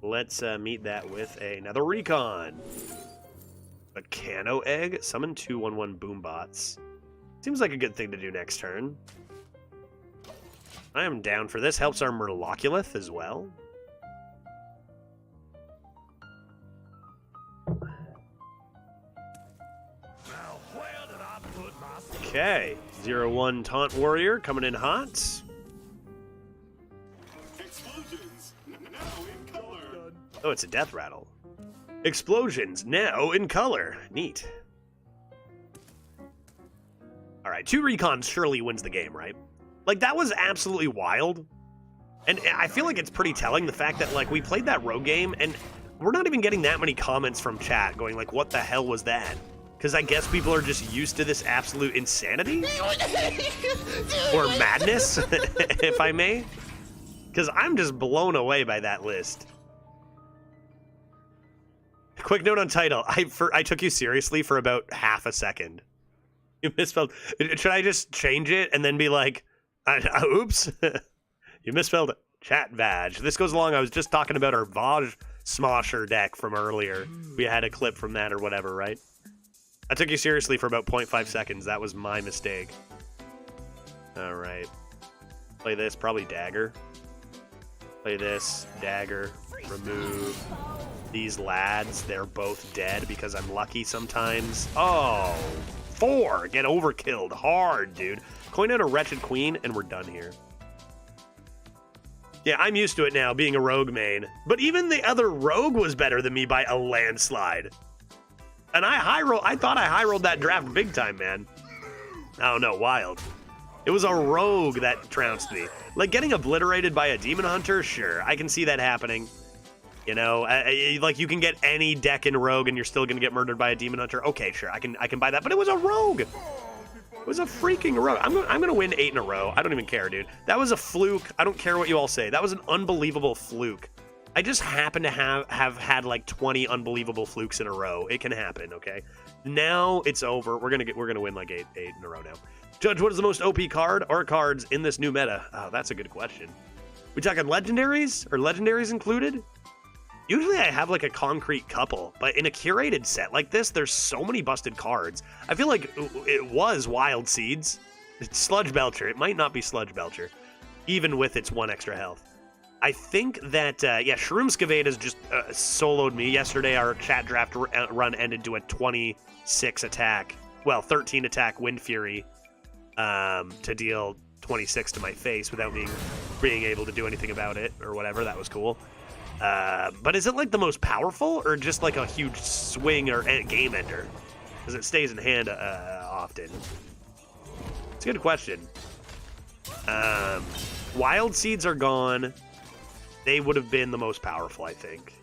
Let's meet that with another recon. A Cuno egg. Summon 2/1/1 boombots. Seems like a good thing to do next turn. I am down for this. Helps our Murloculith as well. Okay. 0-1 Taunt Warrior coming in hot. Explosions now in color. Oh, it's a death rattle. Explosions now in color. Neat. All right, 2 recons surely wins the game, right? Like, that was absolutely wild. And I feel like it's pretty telling, the fact that, like, we played that rogue game, and we're not even getting that many comments from chat going, like, what the hell was that? Because I guess people are just used to this absolute insanity? Or madness, if I may? Because I'm just blown away by that list. Quick note on title. I took you seriously for about half a second. You misspelled. Should I just change it and then be like, oops? You misspelled chat badge. This goes along. I was just talking about our Vaj Smosher deck from earlier. We had a clip from that or whatever, right? I took you seriously for about 0.5 seconds. That was my mistake. All right. Play this. Probably dagger. Play this. Dagger. Remove. These lads, they're both dead because I'm lucky sometimes. Oh, 4. Get overkilled hard, dude. Coin out a Wretched Queen, and we're done here. Yeah, I'm used to it now, being a rogue main. But even the other rogue was better than me by a landslide. And I thought I high rolled that draft big time, man. I don't know, wild. It was a rogue that trounced me. Like, getting obliterated by a demon hunter, sure, I can see that happening. You know, like, you can get any deck in rogue and you're still gonna get murdered by a demon hunter. Okay, sure, I can buy that. But it was a rogue. It was a freaking rogue. I'm gonna win 8 in a row. I don't even care, dude. That was a fluke. I don't care what you all say. That was an unbelievable fluke. I just happen to have had like 20 unbelievable flukes in a row. It can happen, okay? Now it's over. We're gonna win like 8 in a row now. Judge, what is the most OP card or cards in this new meta? Oh, that's a good question. We talking legendaries or legendaries included? Usually I have like a concrete couple, but in a curated set like this, there's so many busted cards. I feel like it was Wild Seeds. It's Sludge Belcher. It might not be Sludge Belcher, even with its 1 extra health. I think that, yeah, Shroomskavade has just soloed me. Yesterday, our chat draft run ended to a 26 attack, well, 13 attack Wind Fury to deal 26 to my face without being able to do anything about it or whatever. That was cool. But is it like the most powerful or just like a huge swing or game ender? Because it stays in hand often. It's a good question. Wild Seeds are gone. They would have been the most powerful, I think.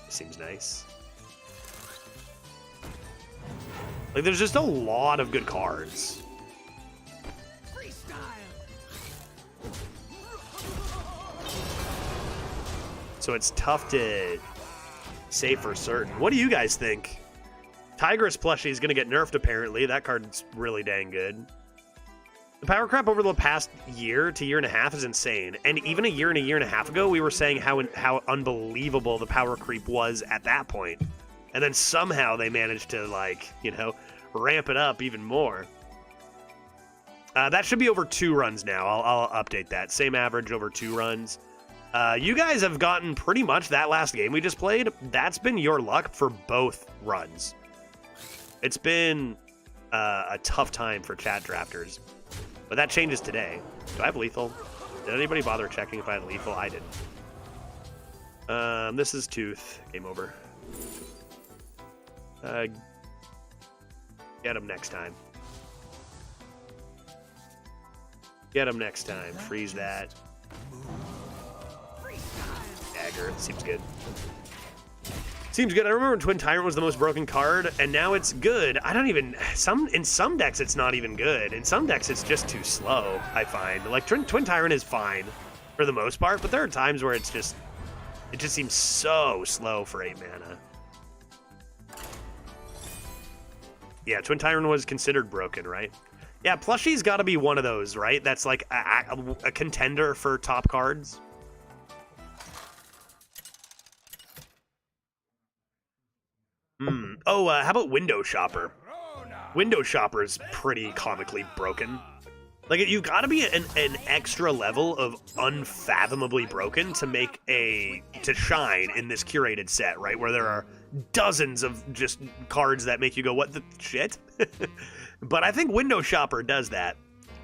Seems nice. Like, there's just a lot of good cards. So it's tough to say for certain. What do you guys think? Tigress plushie is going to get nerfed, apparently. That card's really dang good. The power crap over the past year to year and a half is insane. And even a year and a half ago, we were saying how unbelievable the power creep was at that point. And then somehow they managed to, like, you know, ramp it up even more. That should be over 2 runs now. I'll update that. Same average over 2 runs. You guys have gotten pretty much that last game we just played. That's been your luck for both runs. It's been a tough time for chat drafters. But that changes today. Do I have lethal? Did anybody bother checking if I had lethal? I didn't. This is Tooth. Game over. Get him next time. Get him next time. Freeze that. Dagger. Seems good. Seems good. I remember when Twin Tyrant was the most broken card, and now it's good. I don't even... In some decks, it's not even good. In some decks, it's just too slow, I find. Like, Twin Tyrant is fine for the most part, but there are times where it's just... It just seems so slow for 8 mana. Yeah, Twin Tyrant was considered broken, right? Yeah, Plushie's got to be one of those, right? That's like a contender for top cards. Oh, how about Window Shopper? Window Shopper is pretty comically broken. Like, you've got to be an extra level of unfathomably broken to shine in this curated set, right? Where there are dozens of just cards that make you go, what the shit? But I think Window Shopper does that.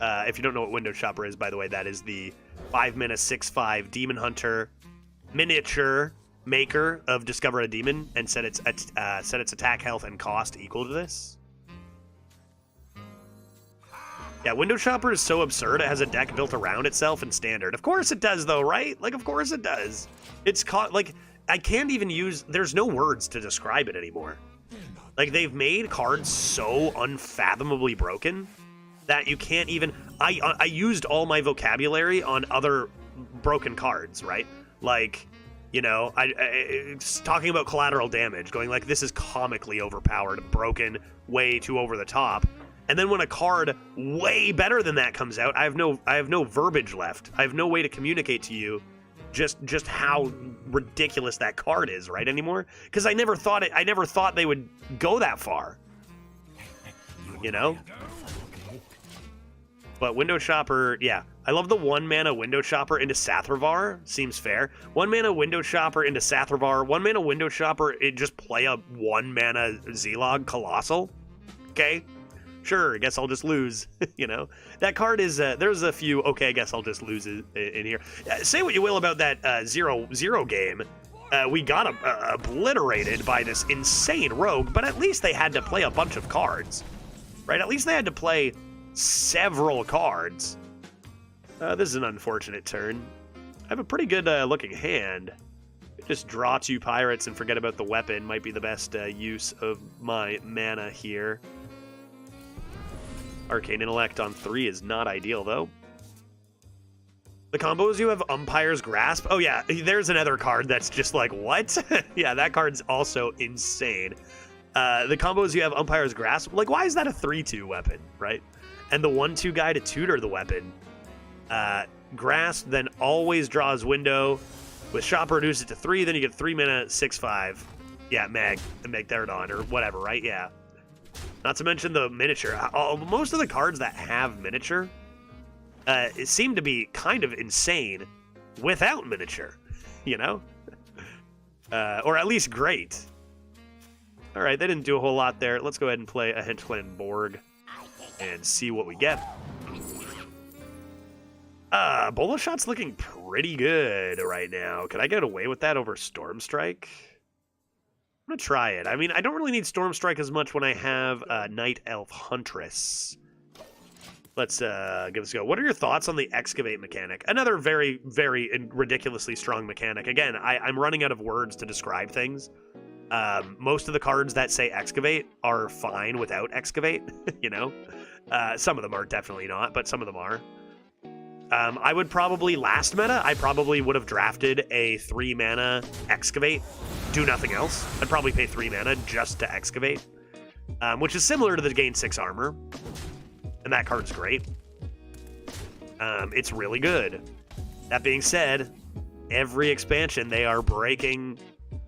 If you don't know what Window Shopper is, by the way, that is the 5-mana 6/5 Demon Hunter miniature maker of Discover a Demon and set its attack, health, and cost equal to this. Yeah, Window Shopper is so absurd. It has a deck built around itself in Standard. Of course it does, though, right? Like, of course it does. It's like, I can't even use... There's no words to describe it anymore. Like, they've made cards so unfathomably broken that you can't even... I used all my vocabulary on other broken cards, right? Like, you know, I talking about collateral damage, going like, this is comically overpowered, broken, way too over the top. And then when a card way better than that comes out, I have no verbiage left. I have no way to communicate to you just how ridiculous that card is, right, anymore? Because I never thought they would go that far. You know? But Window Shopper, yeah. I love the 1-mana Window Shopper into Sathravar. Seems fair. 1-mana Window Shopper into Sathravar. 1-mana Window Shopper, it just play a 1-mana Zilog Colossal. Okay? Sure, I guess I'll just lose, you know? That card is, there's a few, okay, I guess I'll just lose in here. Say what you will about that 0-0 game. We got obliterated by this insane rogue, but at least they had to play a bunch of cards, right? At least they had to play several cards. This is an unfortunate turn. I have a pretty good looking hand. Just draw 2 pirates and forget about the weapon might be the best use of my mana here. Arcane Intellect on 3 is not ideal, though. The combos you have Umpire's Grasp. Oh, yeah, there's another card that's just like, what? Yeah, that card's also insane. The combos you have Umpire's Grasp. Like, why is that a 3-2 weapon, right? And the 1-2 guy to tutor the weapon. Grasp then always draws Window. With Shopper, reduce it to 3, then you get 3-mana 6/5. Yeah, Magtheridon or whatever, right? Yeah. Not to mention the miniature. Most of the cards that have miniature seem to be kind of insane without miniature, you know? Or at least great. All right, they didn't do a whole lot there. Let's go ahead and play a Henchclan Borg and see what we get. Bolo Shot's looking pretty good right now. Could I get away with that over Stormstrike? I'm gonna try it. I mean, I don't really need Stormstrike as much when I have Night Elf Huntress. Let's give this a go. What are your thoughts on the Excavate mechanic? Another very, very ridiculously strong mechanic. Again, I'm running out of words to describe things. Most of the cards that say Excavate are fine without Excavate, you know? Some of them are definitely not, but some of them are. I would probably, last meta, I probably would have drafted a 3-mana Excavate, do nothing else. I'd probably pay 3 mana just to Excavate, which is similar to the gain 6 armor, and that card's great. It's really good. That being said, every expansion, they are breaking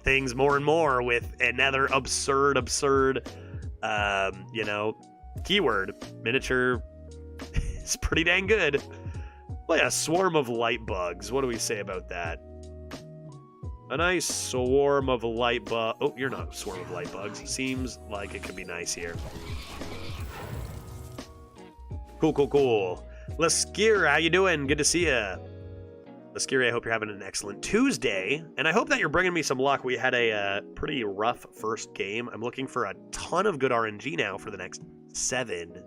things more and more with another absurd, you know, keyword. Miniature is pretty dang good. Play a swarm of light bugs. What do we say about that? A nice swarm of light bug. Oh, you're not a swarm of light bugs. Seems like it could be nice here. Cool. Laskir, how you doing? Good to see ya. Laskir, I hope you're having an excellent Tuesday, and I hope that you're bringing me some luck. We had a pretty rough first game. I'm looking for a ton of good RNG now for the next 7.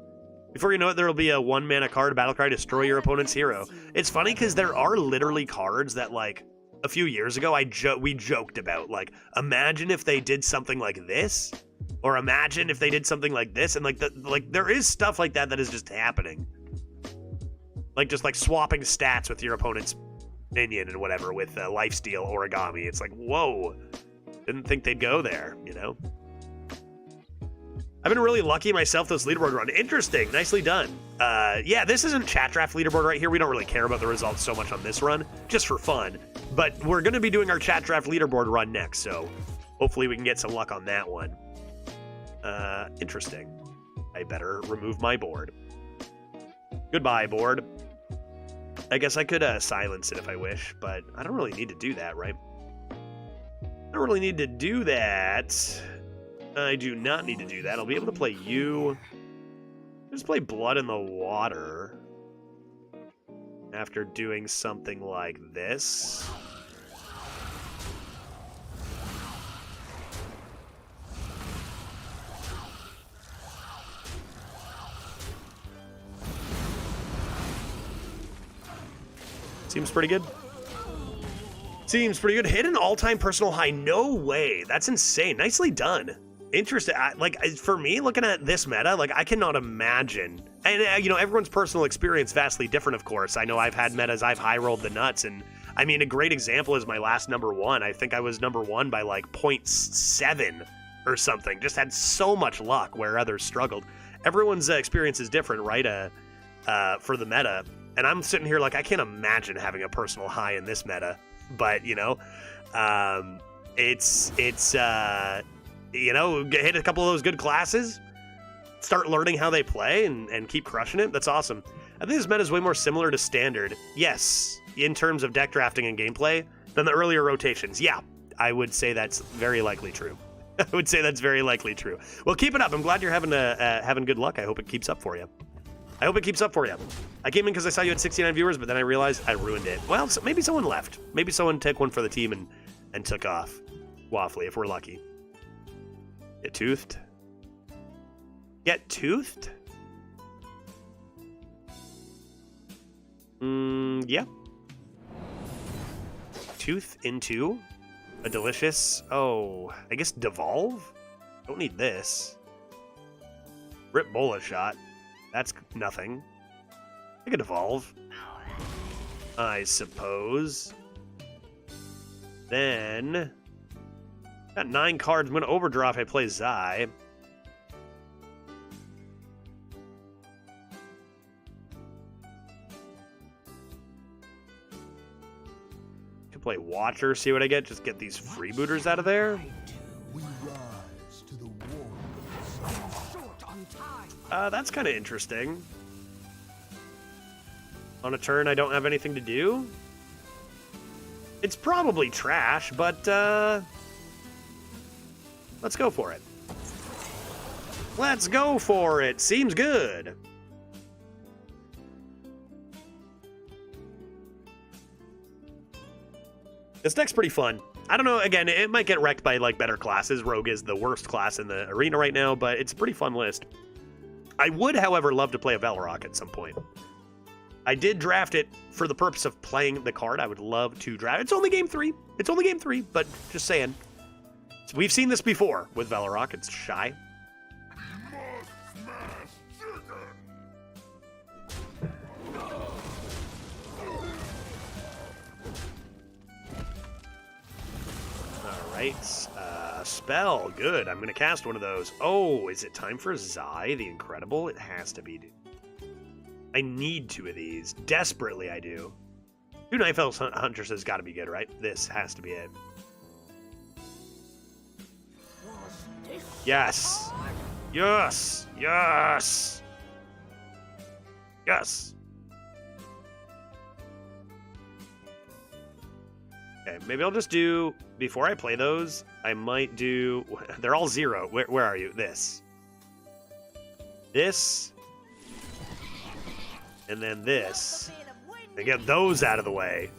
Before you know it, there will be a 1-mana card, Battlecry, destroy your opponent's hero. It's funny because there are literally cards that, like, a few years ago we joked about. Like, imagine if they did something like this, or imagine if they did something like this, and like there is stuff like that is just happening. Like just like swapping stats with your opponent's minion and whatever with lifesteal origami. It's like, whoa, didn't think they'd go there, you know? I've been really lucky myself this leaderboard run. Interesting. Nicely done. Yeah, this isn't chat draft leaderboard right here. We don't really care about the results so much on this run, just for fun. But we're going to be doing our chat draft leaderboard run next, so hopefully we can get some luck on that one. Interesting. I better remove my board. Goodbye, board. I guess I could silence it if I wish, but I don't really need to do that, right? I don't really need to do that. I do not need to do that. I'll be able to play you. Just play Blood in the Water. After doing something like this. Seems pretty good. Seems pretty good. Hit an all-time personal high. No way. That's insane. Nicely done. Interesting. For me, looking at this meta, like, I cannot imagine. And, you know, everyone's personal experience vastly different, of course. I know I've had metas, I've high-rolled the nuts, and, I mean, a great example is my last #1. I think I was #1 by, like, 0.7 or something. Just had so much luck where others struggled. Everyone's experience is different, right, for the meta. And I'm sitting here like, I can't imagine having a personal high in this meta. But, you know, it's you know, hit a couple of those good classes, start learning how they play, and keep crushing it. That's awesome. I think this meta is way more similar to Standard. Yes, in terms of deck drafting and gameplay, than the earlier rotations. Yeah, I would say that's very likely true. I would say that's very likely true. Well, keep it up. I'm glad you're having good luck. I hope it keeps up for you. I hope it keeps up for you. I came in because I saw you had 69 viewers, but then I realized I ruined it. Well, so maybe someone left. Maybe someone took one for the team and took off. Waffly, if we're lucky. Get toothed? Get toothed? Yeah. Tooth into a delicious... Oh, I guess devolve? Don't need this. Rip Bola shot. That's nothing. I could evolve. I suppose. Then... Got 9 cards. I'm going to overdraw if I play Zai. Could play Watcher, see what I get. Just get these freebooters out of there. That's kind of interesting. On a turn I don't have anything to do. It's probably trash, but let's go for it. Let's go for it. Seems good. This deck's pretty fun. I don't know, again, it might get wrecked by like better classes. Rogue is the worst class in the arena right now, but it's a pretty fun list. I would, however, love to play a Valorok at some point. I did draft it for the purpose of playing the card. I would love to draft. It's only game 3. It's only game 3, but just saying. We've seen this before with Valorok. It's shy. Alright, spell, good. I'm going to cast one of those. Oh, is it time for Zai, the Incredible? It has to be. I need 2 of these. Desperately, I do. 2 Knife Elf Hunters has got to be good, right? This has to be it. Yes! Yes! Yes! Yes! Okay, maybe I'll just do... Before I play those, I might do... They're all 0. Where are you? This. This. And then this. And get those out of the way.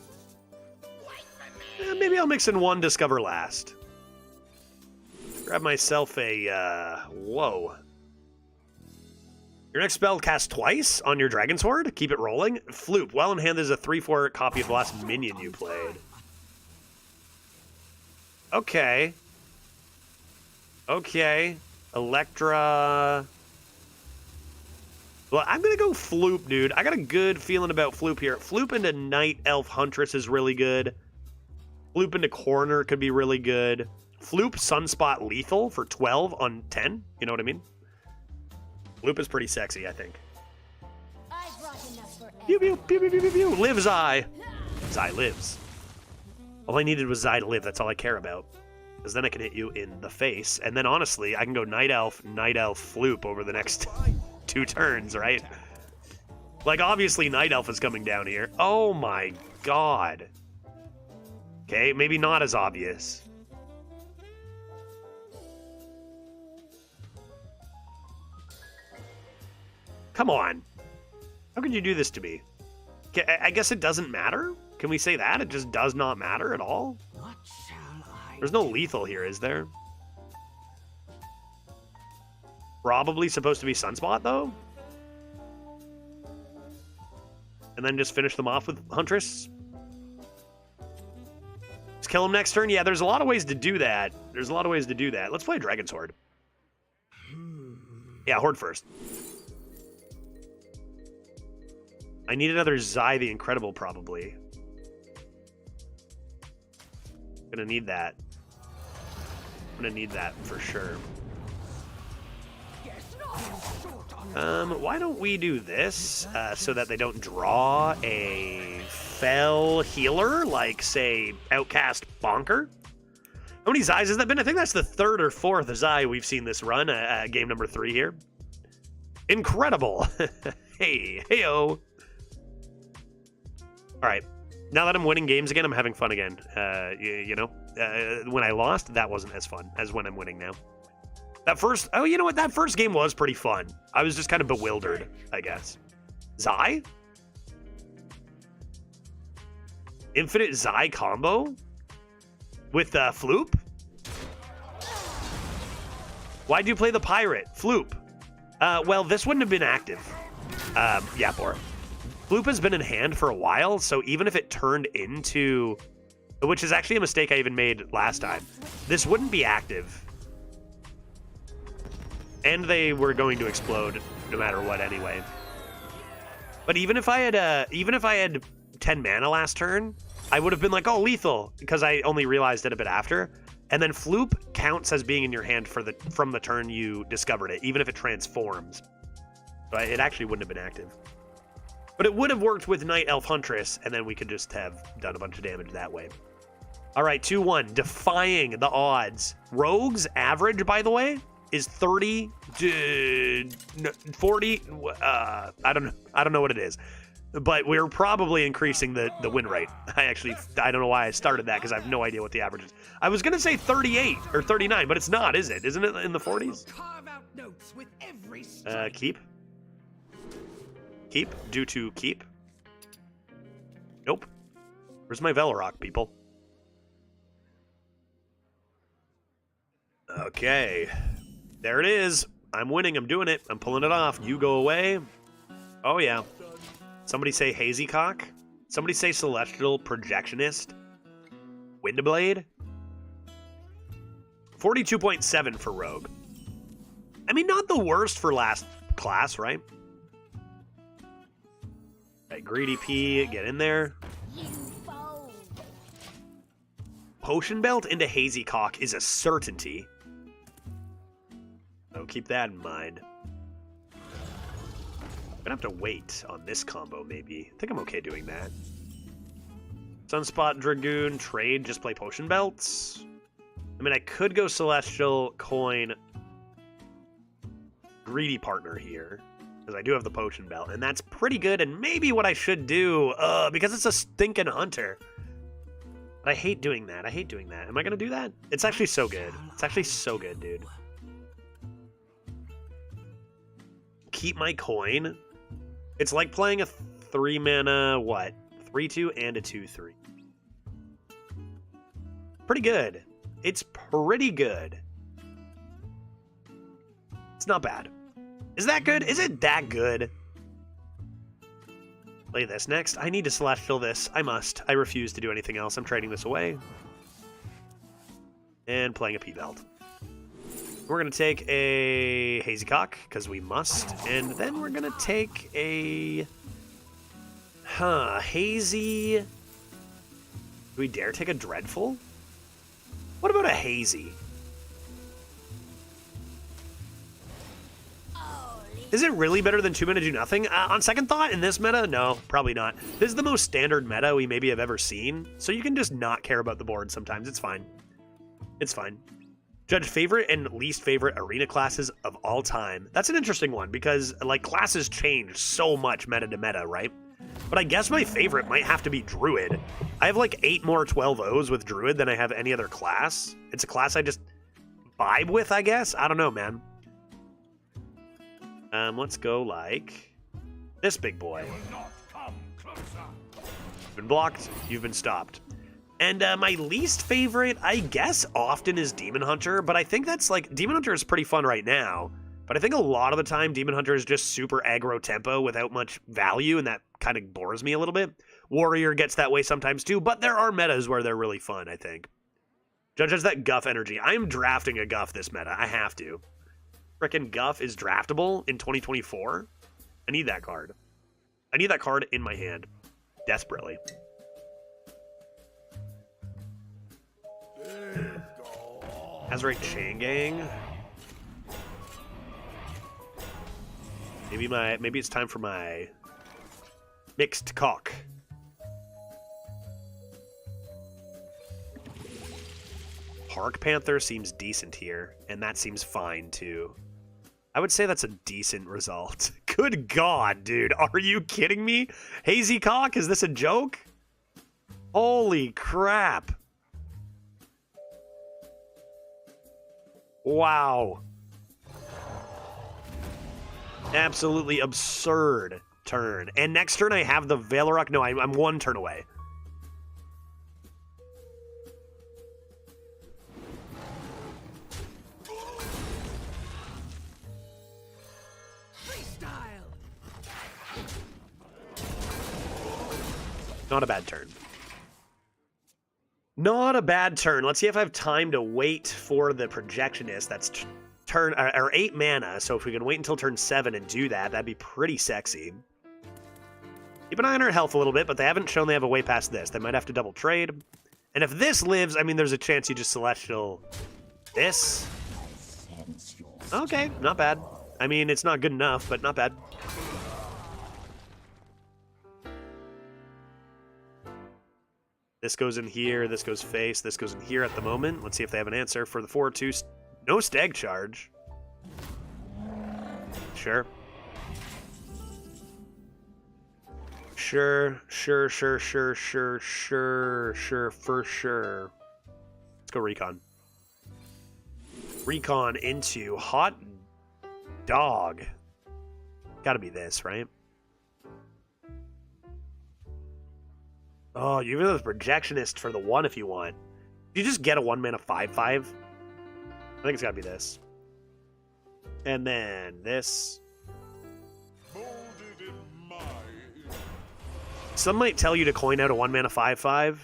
Maybe I'll mix in 1 Discover last. Grab myself a... Whoa. Your next spell cast twice on your Dragon Sword. Keep it rolling. Floop. Well in hand, there's a 3/4 copy of the last minion you played. Okay. Okay. Electra. Well, I'm going to go Floop, dude. I got a good feeling about Floop here. Floop into Night Elf Huntress is really good. Floop into Corner could be really good. Floop Sunspot Lethal for 12 on 10. You know what I mean? Floop is pretty sexy, I think. Pew, pew, pew, pew, pew, pew, pew. Live, Zai. Zai lives. All I needed was Zai to live. That's all I care about. Because then I can hit you in the face. And then, honestly, I can go Night Elf, Floop over the next 2 turns, right? Like, obviously Night Elf is coming down here. Oh my god. Okay, maybe not as obvious. Come on. How could you do this to me? Okay, I guess it doesn't matter? Can we say that? It just does not matter at all? There's no lethal here, is there? Probably supposed to be Sunspot, though? And then just finish them off with Huntress? Just kill him next turn? Yeah, there's a lot of ways to do that. There's a lot of ways to do that. Let's play Dragon Sword. Yeah, Horde first. I need another Zai the Incredible, probably. Gonna need that. I'm gonna need that for sure. Why don't we do this so that they don't draw a Fel healer, like, say, Outcast Bonker? How many Zais has that been? I think that's the third or fourth Zai we've seen this run, game number 3 here. Incredible! Hey-o! Alright, now that I'm winning games again, I'm having fun again. You know, when I lost, that wasn't as fun as when I'm winning now. That first... Oh, you know what? That first game was pretty fun. I was just kind of bewildered, I guess. Zai? Infinite Zai combo? With Floop? Why'd you play the Pirate? Floop. Well, this wouldn't have been active. Yapor. Floop has been in hand for a while, so even if it turned into... Which is actually a mistake I even made last time. This wouldn't be active. And they were going to explode no matter what anyway. But even if I had 10 mana last turn, I would have been like, oh, lethal, because I only realized it a bit after. And then Floop counts as being in your hand from the turn you discovered it, even if it transforms. So it actually wouldn't have been active. But it would have worked with Night Elf Huntress, and then we could just have done a bunch of damage that way. All right, 2-1, defying the odds. Rogue's average, by the way, is 30 to 40. I don't know what it is, but we're probably increasing the win rate. I don't know why I started that because I have no idea what the average is. I was gonna say 38 or 39, but it's not, is it? Isn't it in the 40s? Keep due to keep. Nope. Where's my Velorock, people? Okay. There it is. I'm winning. I'm doing it. I'm pulling it off. You go away. Oh, yeah. Somebody say Hazy Cock. Somebody say Celestial Projectionist. Windblade. 42.7 for Rogue. I mean, not the worst for last class, right? Right, Greedy P, get in there. Potion Belt into Hazy Cock is a certainty. So keep that in mind. I'm gonna have to wait on this combo, maybe. I think I'm okay doing that. Sunspot Dragoon, trade, just play Potion Belts. I mean, I could go Celestial, Coin, Greedy Partner here, because I do have the Potion Belt, and that's pretty good, and maybe what I should do, because it's a stinking Hunter. But I hate doing that. I hate doing that. Am I gonna do that? It's actually so good. It's actually so good, dude. Keep my coin. It's like playing a 3-mana, what? 3-2 and a 2-3. Pretty good. It's pretty good. It's not bad. Is that good? Is it that good? Play this next. I need to Celestial this. I must. I refuse to do anything else. I'm trading this away. And playing a P-Belt. We're going to take a Hazy Cock, because we must. And then we're going to take a... Hazy... Do we dare take a Dreadful? What about a Hazy? Is it really better than 2 mana do nothing? On second thought, in this meta, no, probably not. This is the most standard meta we maybe have ever seen, so you can just not care about the board sometimes. It's fine. It's fine. Judge favorite and least favorite arena classes of all time. That's an interesting one because, like, classes change so much meta to meta, right? But I guess my favorite might have to be Druid. I have like 8 more 12-0s with Druid than I have any other class. It's a class I just vibe with, I guess. I don't know, man. Let's go like this big boy. You've been blocked. You've been stopped. And my least favorite, I guess, often is Demon Hunter. But I think that's like, Demon Hunter is pretty fun right now. But I think a lot of the time, Demon Hunter is just super aggro tempo without much value, and that kind of bores me a little bit. Warrior gets that way sometimes too, but there are metas where they're really fun, I think. Judge has that Guff energy. I'm drafting a Guff this meta. I have to. Frickin' Guff is draftable in 2024. I need that card. I need that card in my hand. Desperately. Azurite Chain Gang. Maybe it's time for my mixed cock. Park Panther seems decent here, and that seems fine too. I would say that's a decent result. Good God, dude. Are you kidding me? Hazy Cock, is this a joke? Holy crap. Wow. Absolutely absurd turn. And next turn I have the Valorok. No, I'm 1 turn away. Not a bad turn. Not a bad turn. Let's see if I have time to wait for the Projectionist. That's turn or 8 mana. So if we can wait until turn 7 and do that, that'd be pretty sexy. Keep an eye on our health a little bit, but they haven't shown they have a way past this. They might have to double trade. And if this lives, I mean, there's a chance you just Celestial this. Okay, not bad. I mean, it's not good enough, but not bad. This goes in here, this goes face, this goes in here at the moment. Let's see if they have an answer for the 4-2. No Stag Charge. Sure. Sure, for sure. Let's go Recon. Recon into Hot Dog. Gotta be this, right? Oh, you even have the Projectionist for the 1 if you want. You just get a 1-mana 5/5. I think it's gotta be this. And then this. Some might tell you to coin out a 1-mana 5/5.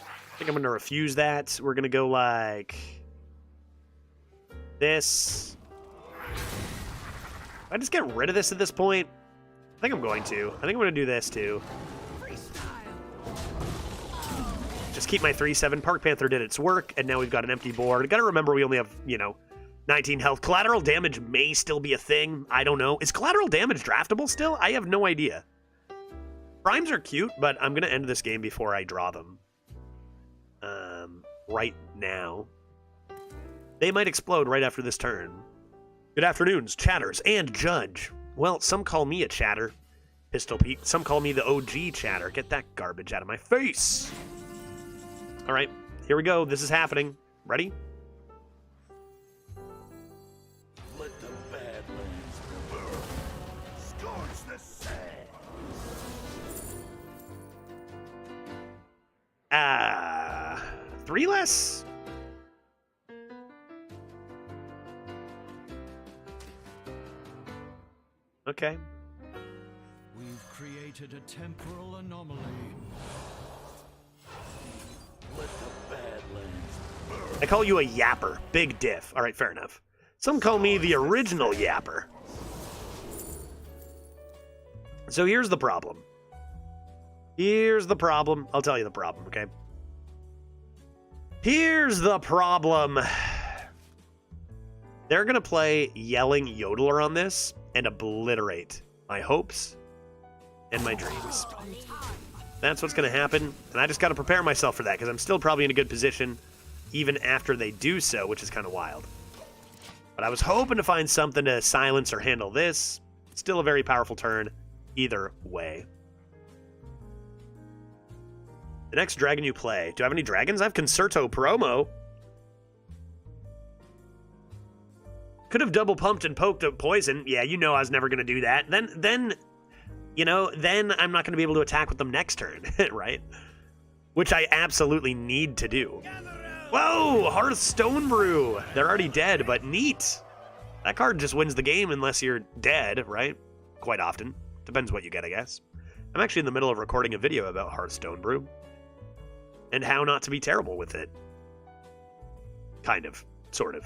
I think I'm gonna refuse that. We're gonna go like this. I just get rid of this at this point. I think I'm going to. I think I'm gonna do this too. Just keep my 3/7. Park Panther did its work, and now we've got an empty board. Gotta remember we only have, 19 health. Collateral damage may still be a thing. I don't know. Is collateral damage draftable still? I have no idea. Primes are cute, but I'm gonna end this game before I draw them. Right now. They might explode right after this turn. Good afternoons, chatters, and Judge. Well, some call me a chatter. Pistol Pete. Some call me the OG chatter. Get that garbage out of my face. All right, here we go. This is happening. Ready? Let the Badlands burn. Scorch the sand. 3 less? Okay. We've created a temporal anomaly. Let the Badlands burn. I call you a yapper. Big diff. All right, fair enough. Some call me the original yapper. So here's the problem. Here's the problem. I'll tell you the problem, okay? Here's the problem. They're going to play Yelling Yodeler on this and obliterate my hopes and my dreams. That's what's going to happen, and I just got to prepare myself for that because I'm still probably in a good position. even after they do so, which is kind of wild. But I was hoping to find something to silence or handle this. Still a very powerful turn, either way. The next dragon you play. Do I have any dragons? I have Concerto Promo. Could have double pumped and poked a poison. Yeah, you know I was never going to do that. Then, you know, then I'm not going to be able to attack with them next turn, right? Which I absolutely need to do. Whoa, Hearthstone Brew. They're already dead, but neat. That card just wins the game unless you're dead, right? Quite often. Depends what you get, I guess. I'm actually in the middle of recording a video about Hearthstone Brew. And how not to be terrible with it. Kind of. Sort of.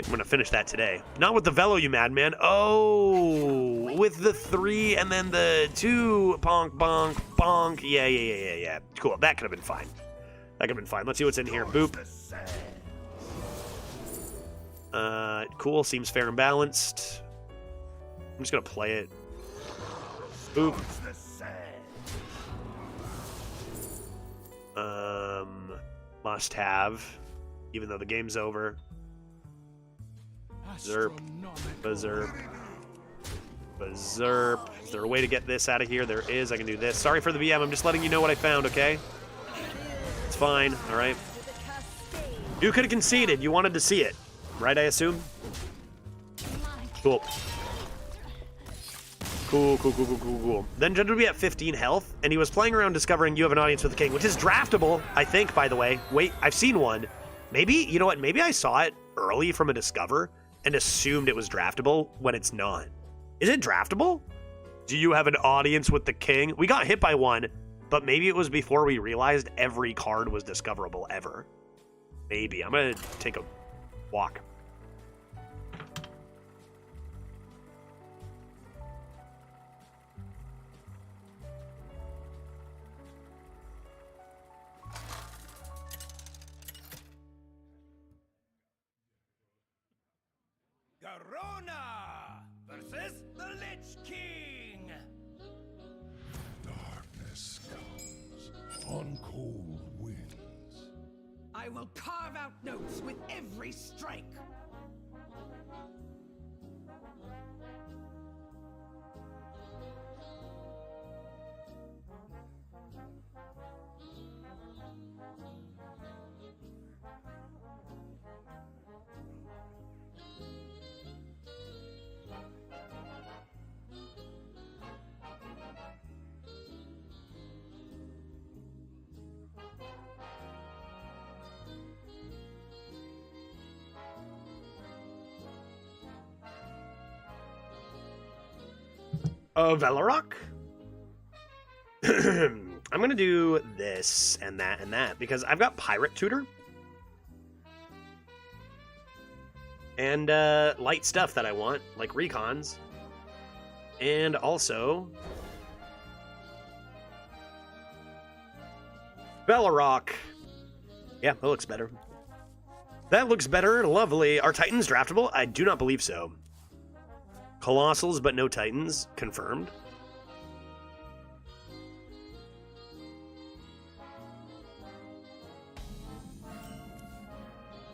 I'm going to finish that today. Not with the Velo, you madman. Oh, with the 3 and then the 2. Bonk, bonk, bonk. Yeah. Cool. That could have been fine. That could have been fine. Let's see what's in here. Boop. Cool. Seems fair and balanced. I'm just going to play it. Boop. Must have. Even though the game's over. Zerp. Berserp. Berserp. Is there a way to get this out of here? There is. I can do this. Sorry for the BM. I'm just letting you know what I found, okay? It's fine. All right. You could have conceded. You wanted to see it. Right, I assume? Cool. Cool. Then Jund would be at 15 health, and he was playing around discovering you have an audience with the king, which is draftable, I think, by the way. Wait, I've seen one. Maybe, you know what? Maybe I saw it early from a discover and assumed it was draftable when it's not. Is it draftable? Do you have an audience with the king? We got hit by one, but maybe it was before we realized every card was discoverable ever. Maybe. I'm going to take a walk. Corona versus the Lich King. Darkness comes on cold winds. I will carve out notes with every strike. Velarok? I'm going to do this and that because I've got Pirate Tutor. And light stuff that I want, like recons. And also Velarok. Yeah, that looks better. That looks better. Lovely. Are Titans draftable? I do not believe so. Colossals, but no Titans. Confirmed.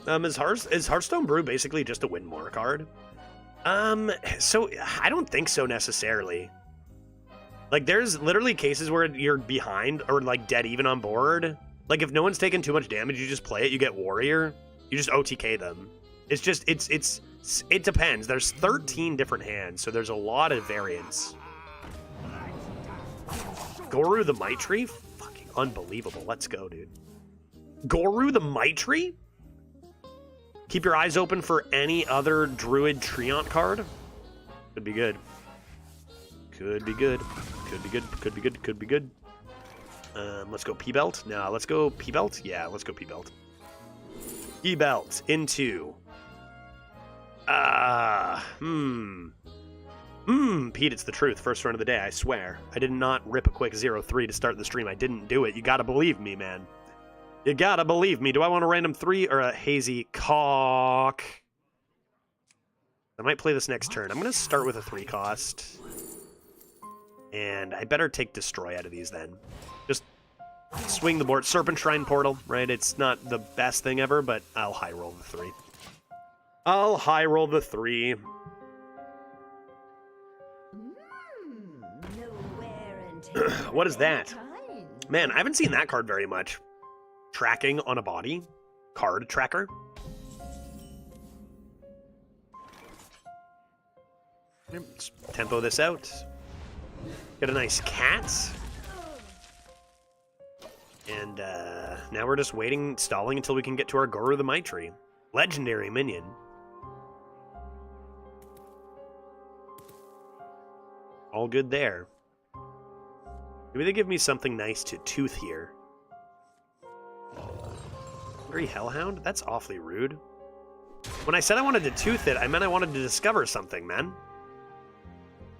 Is Hearthstone Brew basically just a win more card? So I don't think so necessarily. Like, there's literally cases where you're behind or like dead even on board. Like, if no one's taking too much damage, you just play it. You get Warrior. You just OTK them. It's just it depends. There's 13 different hands, so there's a lot of variance. Goru the Maitri? Fucking unbelievable. Let's go, dude. Goru the Maitri? Keep your eyes open for any other Druid Treant card. Could be good. Could be good. Could be good. Could be good. Could be good. Let's go P-Belt. No, let's go P-Belt. Yeah, let's go P-Belt. P-Belt into... Pete, it's the truth. First run of the day, I swear. I did not rip a quick 0-3 to start the stream. I didn't do it. You gotta believe me, man. You gotta believe me. Do I want a random 3 or a hazy cock? I might play this next turn. I'm gonna start with a 3 cost. And I better take Destroy out of these then. Just swing the board. Serpent Shrine Portal, right? It's not the best thing ever, but I'll high roll the 3. I'll high roll the 3. What is that? Man, I haven't seen that card very much. Tracking on a body. Card tracker. Let's tempo this out. Get a nice cat. And now we're just waiting, stalling until we can get to our Guru the Maitri. Legendary minion. All good there. Maybe they give me something nice to tooth here. Hungry Hellhound? That's awfully rude. When I said I wanted to tooth it, I meant I wanted to discover something, man.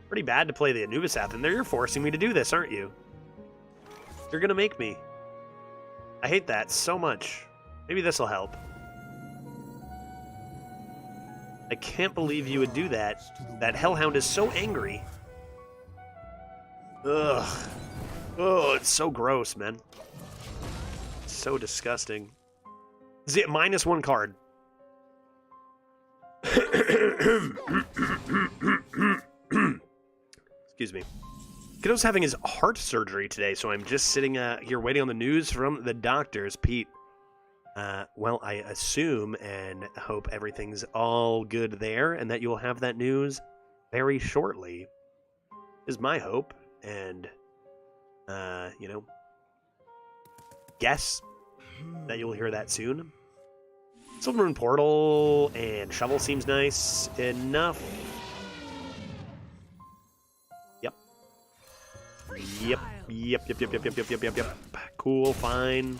Pretty bad to play the Anubis Ath in there. You're forcing me to do this, aren't you? You're gonna make me. I hate that so much. Maybe this'll help. I can't believe you would do that. That Hellhound is so angry. Ugh. Oh, it's so gross, man. It's so disgusting. Is it -1 card? Excuse me. Kiddo's having his heart surgery today, so I'm just sitting here waiting on the news from the doctors. Pete, well, I assume and hope everything's all good there and that you'll have that news very shortly, is my hope. And, you know, guess that you'll hear that soon. Silver Moon Portal and Shovel seems nice enough. Yep. Cool, fine.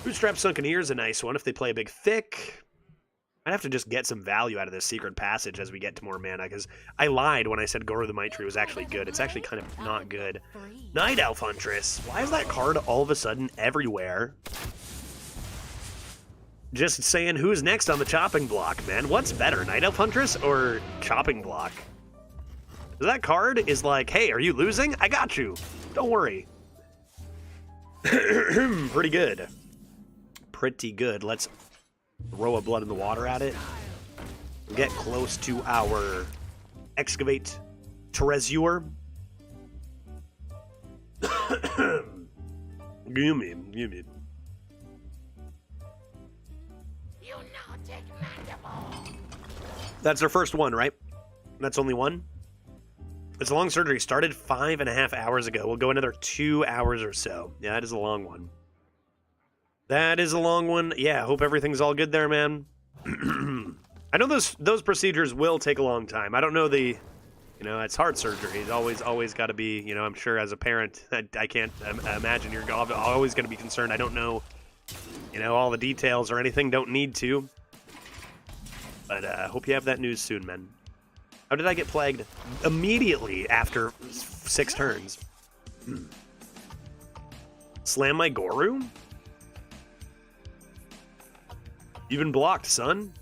Bootstrap Sunken Ear is a nice one if they play a big thick. I'd have to just get some value out of this secret passage as we get to more mana, because I lied when I said Goro the Maitri was actually good. It's actually kind of not good. Night Elf Huntress. Why is that card all of a sudden everywhere? Just saying, who's next on the chopping block, man? What's better, Night Elf Huntress or chopping block? That card is like, hey, are you losing? I got you. Don't worry. Pretty good. Pretty good. Let's throw a Blood in the Water at it. Get close to our Excavate Treasure. Gimme. That's our first one, right? That's only one? It's a long surgery. Started 5.5 hours ago. We'll go another 2 hours or so. Yeah, that is a long one. That is a long one. Yeah, hope everything's all good there, man. I know those procedures will take a long time. I don't know the... You know, it's heart surgery. It's always got to be... You know, I'm sure as a parent, I can't imagine you're always going to be concerned. I don't know, you know, all the details or anything. Don't need to. But I hope you have that news soon, man. How did I get plagued? Immediately after 6 turns. Slam my Goru? You've been blocked, son.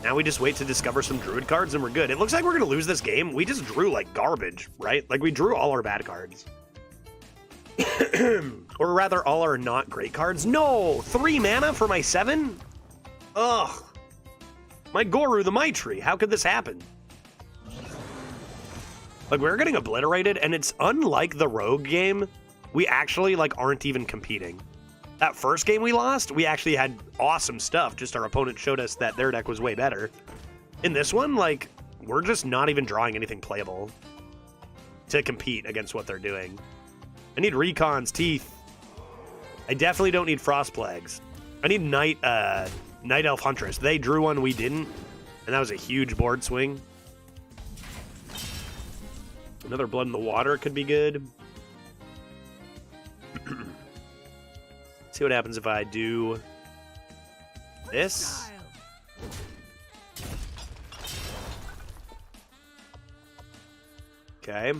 Now we just wait to discover some Druid cards and we're good. It looks like we're going to lose this game. We just drew like garbage, right? Like we drew all our bad cards. Or rather, all our not great cards. No! 3 mana for my 7? Ugh. My Guru the Maitri. How could this happen? Like, we're getting obliterated, and it's unlike the Rogue game. We actually, like, aren't even competing. That first game we lost, we actually had awesome stuff. Just our opponent showed us that their deck was way better. In this one, like, we're just not even drawing anything playable to compete against what they're doing. I need Recon's Teeth. I definitely don't need Frost Plagues. I need Night Elf Huntress. They drew one, we didn't. And that was a huge board swing. Another Blood in the Water could be good. See what happens if I do this. Okay.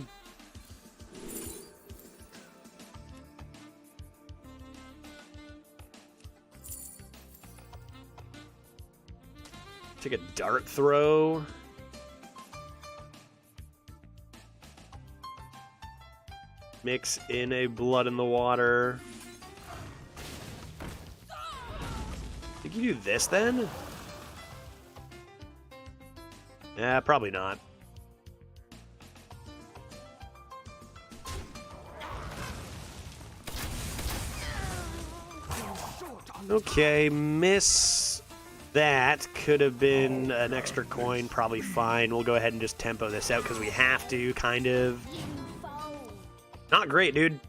Take a dart throw. Mix in a blood in the water. Think you do this then? Yeah, probably not. Okay, miss. That could have been an extra coin, probably fine. We'll go ahead and just tempo this out because we have to, kind of. Not great, dude.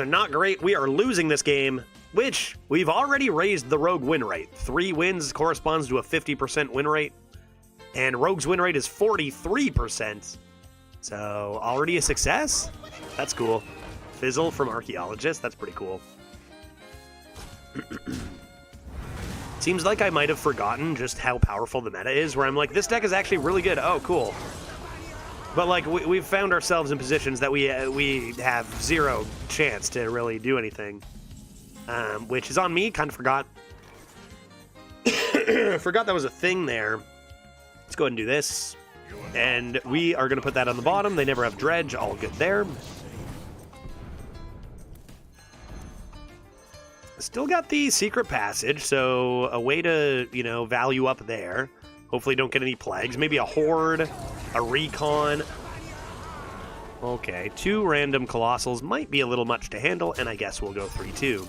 Not great. We are losing this game, which we've already raised the rogue win rate. 3 wins corresponds to a 50% win rate, and rogue's win rate is 43%. So already a success? That's cool. Fizzle from Archaeologist, that's pretty cool. Seems like I might have forgotten just how powerful the meta is, where I'm like, this deck is actually really good. Oh, cool. But like, we've found ourselves in positions that we have zero chance to really do anything, which is on me. Kind of forgot. Forgot that was a thing there. Let's go ahead and do this, and we are going to put that on the bottom. They never have dredge. All good there. Still got the secret passage, so a way to, you know, value up there. Hopefully don't get any plagues. Maybe a horde, a recon. Okay, 2 random colossals might be a little much to handle, and I guess we'll go 3-2.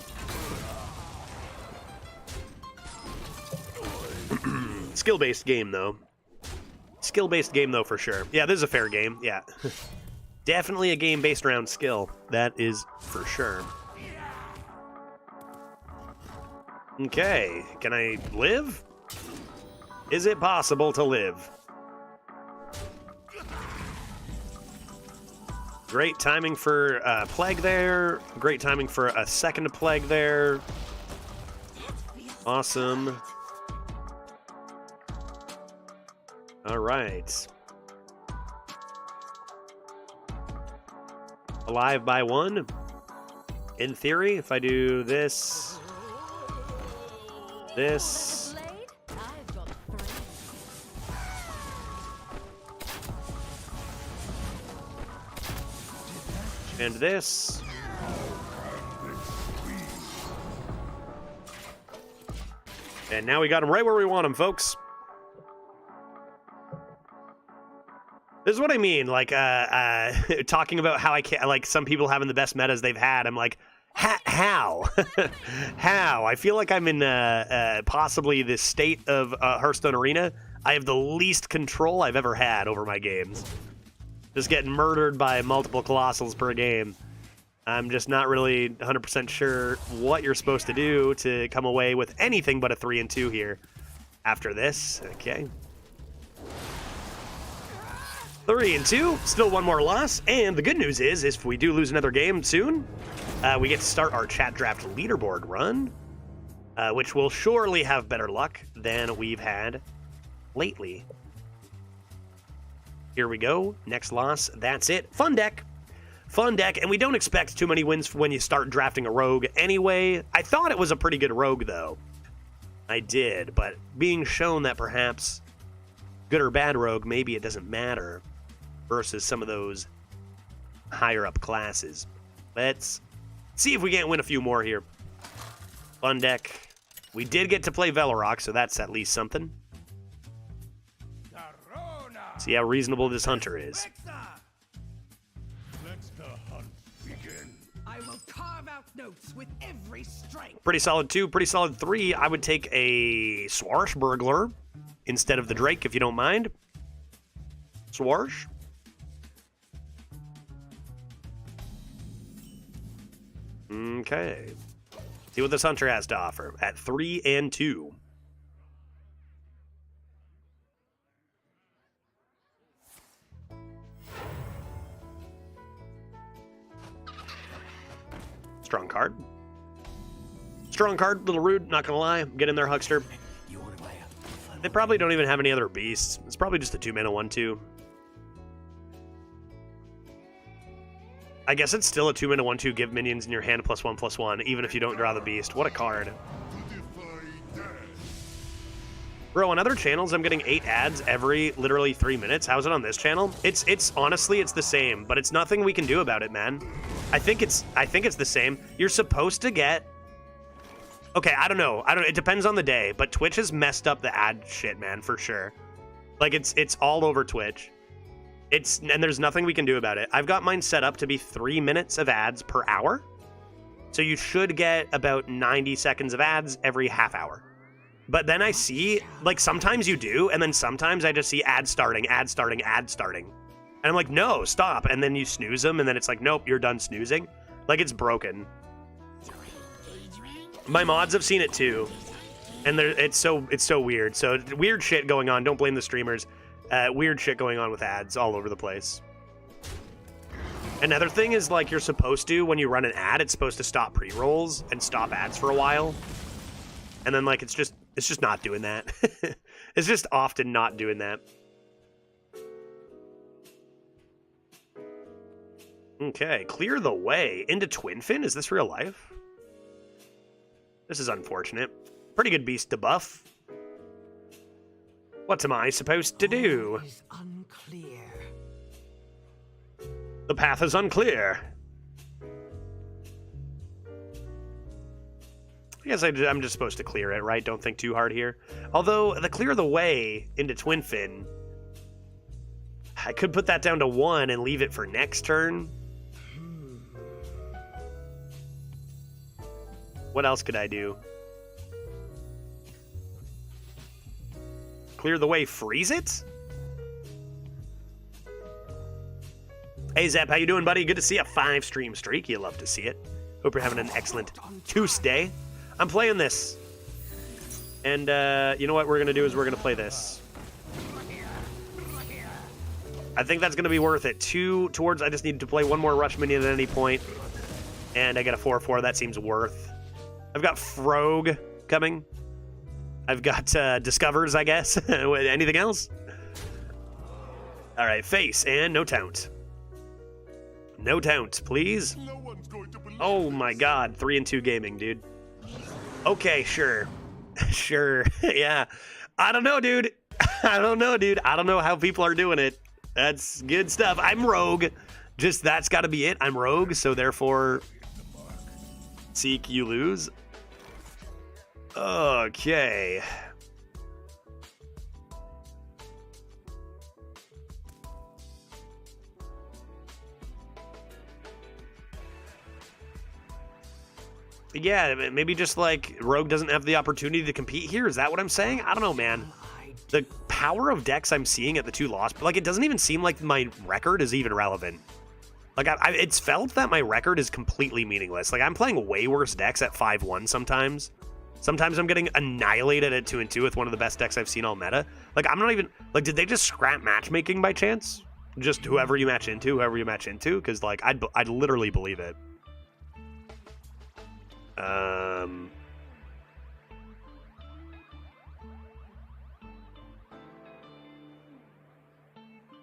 Skill-based game, though. Skill-based game, though, for sure. Yeah, this is a fair game, yeah. Definitely a game based around skill. That is for sure. Okay, can I live? Is it possible to live? Great timing for plague there. Great timing for a second plague there. Awesome. All right. Alive by 1. In theory, if I do this... This. And this. And now we got him right where we want him, folks. This is what I mean, like, talking about how I can't, like, some people having the best metas they've had. I'm like, how? How? I feel like I'm in possibly the state of Hearthstone Arena. I have the least control I've ever had over my games. Just getting murdered by multiple colossals per game. I'm just not really 100% sure what you're supposed to do to come away with anything but a 3-2 here. After this, okay. 3-2, still 1 more loss, and the good news is if we do lose another game soon, we get to start our chat draft leaderboard run, which will surely have better luck than we've had lately. Here we go, next loss, that's it. Fun deck, and we don't expect too many wins when you start drafting a rogue anyway. I thought it was a pretty good rogue, though. I did, but being shown that perhaps good or bad rogue, maybe it doesn't matter versus some of those higher up classes. Let's see if we can't win a few more here. Fun deck. We did get to play Velorok, so that's at least something. See how reasonable this hunter is. Let the hunt begin. I will carve out notes with every strike. Pretty solid 2, pretty solid 3. I would take a Swarsh Burglar instead of the Drake, if you don't mind. Swarsh. Okay. See what this hunter has to offer at 3-2. Strong card. Strong card, little rude, not gonna lie. Get in there, Huckster. They probably don't even have any other beasts. It's probably just a 2-mana 1/2. I guess it's still a 2-mana 1/2. Give minions in your hand +1/+1, even if you don't draw the beast. What a card. Bro, on other channels, I'm getting 8 ads every literally 3 minutes. How's it on this channel? It's honestly, it's the same, but it's nothing we can do about it, man. I think it's the same. You're supposed to get... Okay, I don't know. It depends on the day, but Twitch has messed up the ad shit, man, for sure. Like, it's all over Twitch. And there's nothing we can do about it. I've got mine set up to be 3 minutes of ads per hour. So you should get about 90 seconds of ads every half hour. But then I see, like, sometimes you do, and then sometimes I just see ad starting. And I'm like, no, stop. And then you snooze them, and then it's like, nope, you're done snoozing. Like, it's broken. My mods have seen it too. And it's so weird. So weird shit going on. Don't blame the streamers. Weird shit going on with ads all over the place. Another thing is, like, you're supposed to, when you run an ad, it's supposed to stop pre-rolls and stop ads for a while. And then, like, it's just not doing that. It's just often not doing that. Okay, clear the way. Into Twinfin? Is this real life? This is unfortunate. Pretty good beast to buff. What am I supposed to do? Is unclear. The path is unclear. I guess I'm just supposed to clear it, right? Don't think too hard here. Although, the clear the way into Twinfin, I could put that down to 1 and leave it for next turn. What else could I do? Clear the way, freeze it? Hey Zep, how you doing, buddy? Good to see a 5-stream streak. You love to see it. Hope you're having an excellent Tuesday. I'm playing this. And you know what we're going to do is we're going to play this. I think that's going to be worth it. 2 towards, I just need to play 1 more rush minion at any point. And I get a 4/4, that seems worth. I've got Frog coming. I've got Discovers, I guess. Anything else? All right, face and no taunt. No taunt, please. Oh my god, 3 and 2 gaming, dude. Okay, sure. Sure, yeah. I don't know, dude. I don't know how people are doing it. That's good stuff. I'm rogue. Just, that's got to be it. I'm rogue, so therefore, seek, you lose. Okay. Yeah, maybe just like Rogue doesn't have the opportunity to compete here. Is that what I'm saying? I don't know, man. The power of decks I'm seeing at the 2 loss, but like it doesn't even seem like my record is even relevant. Like it's felt that my record is completely meaningless. Like I'm playing way worse decks at 5-1 sometimes. Sometimes I'm getting annihilated at 2 and 2 with one of the best decks I've seen all meta. Like I'm not even like, did they just scrap matchmaking by chance? Just whoever you match into, because like I'd literally believe it.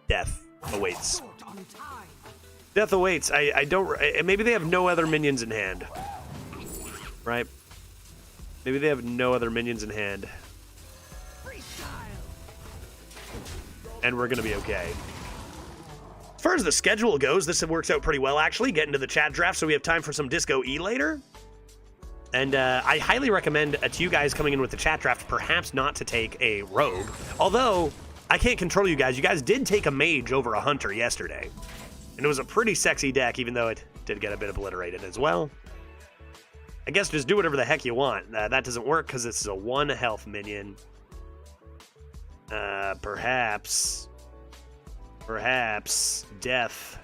Death awaits. Death awaits. I don't. Maybe they have no other minions in hand. Right? Maybe they have no other minions in hand. And we're gonna be okay. As far as the schedule goes, this works out pretty well, actually. Get into the chat draft so we have time for some Disco E later. And I highly recommend to you guys coming in with the chat draft, perhaps not to take a rogue. Although, I can't control you guys. You guys did take a mage over a hunter yesterday. And it was a pretty sexy deck, even though it did get a bit obliterated as well. I guess just do whatever the heck you want. That doesn't work because this is a 1 health minion. Perhaps death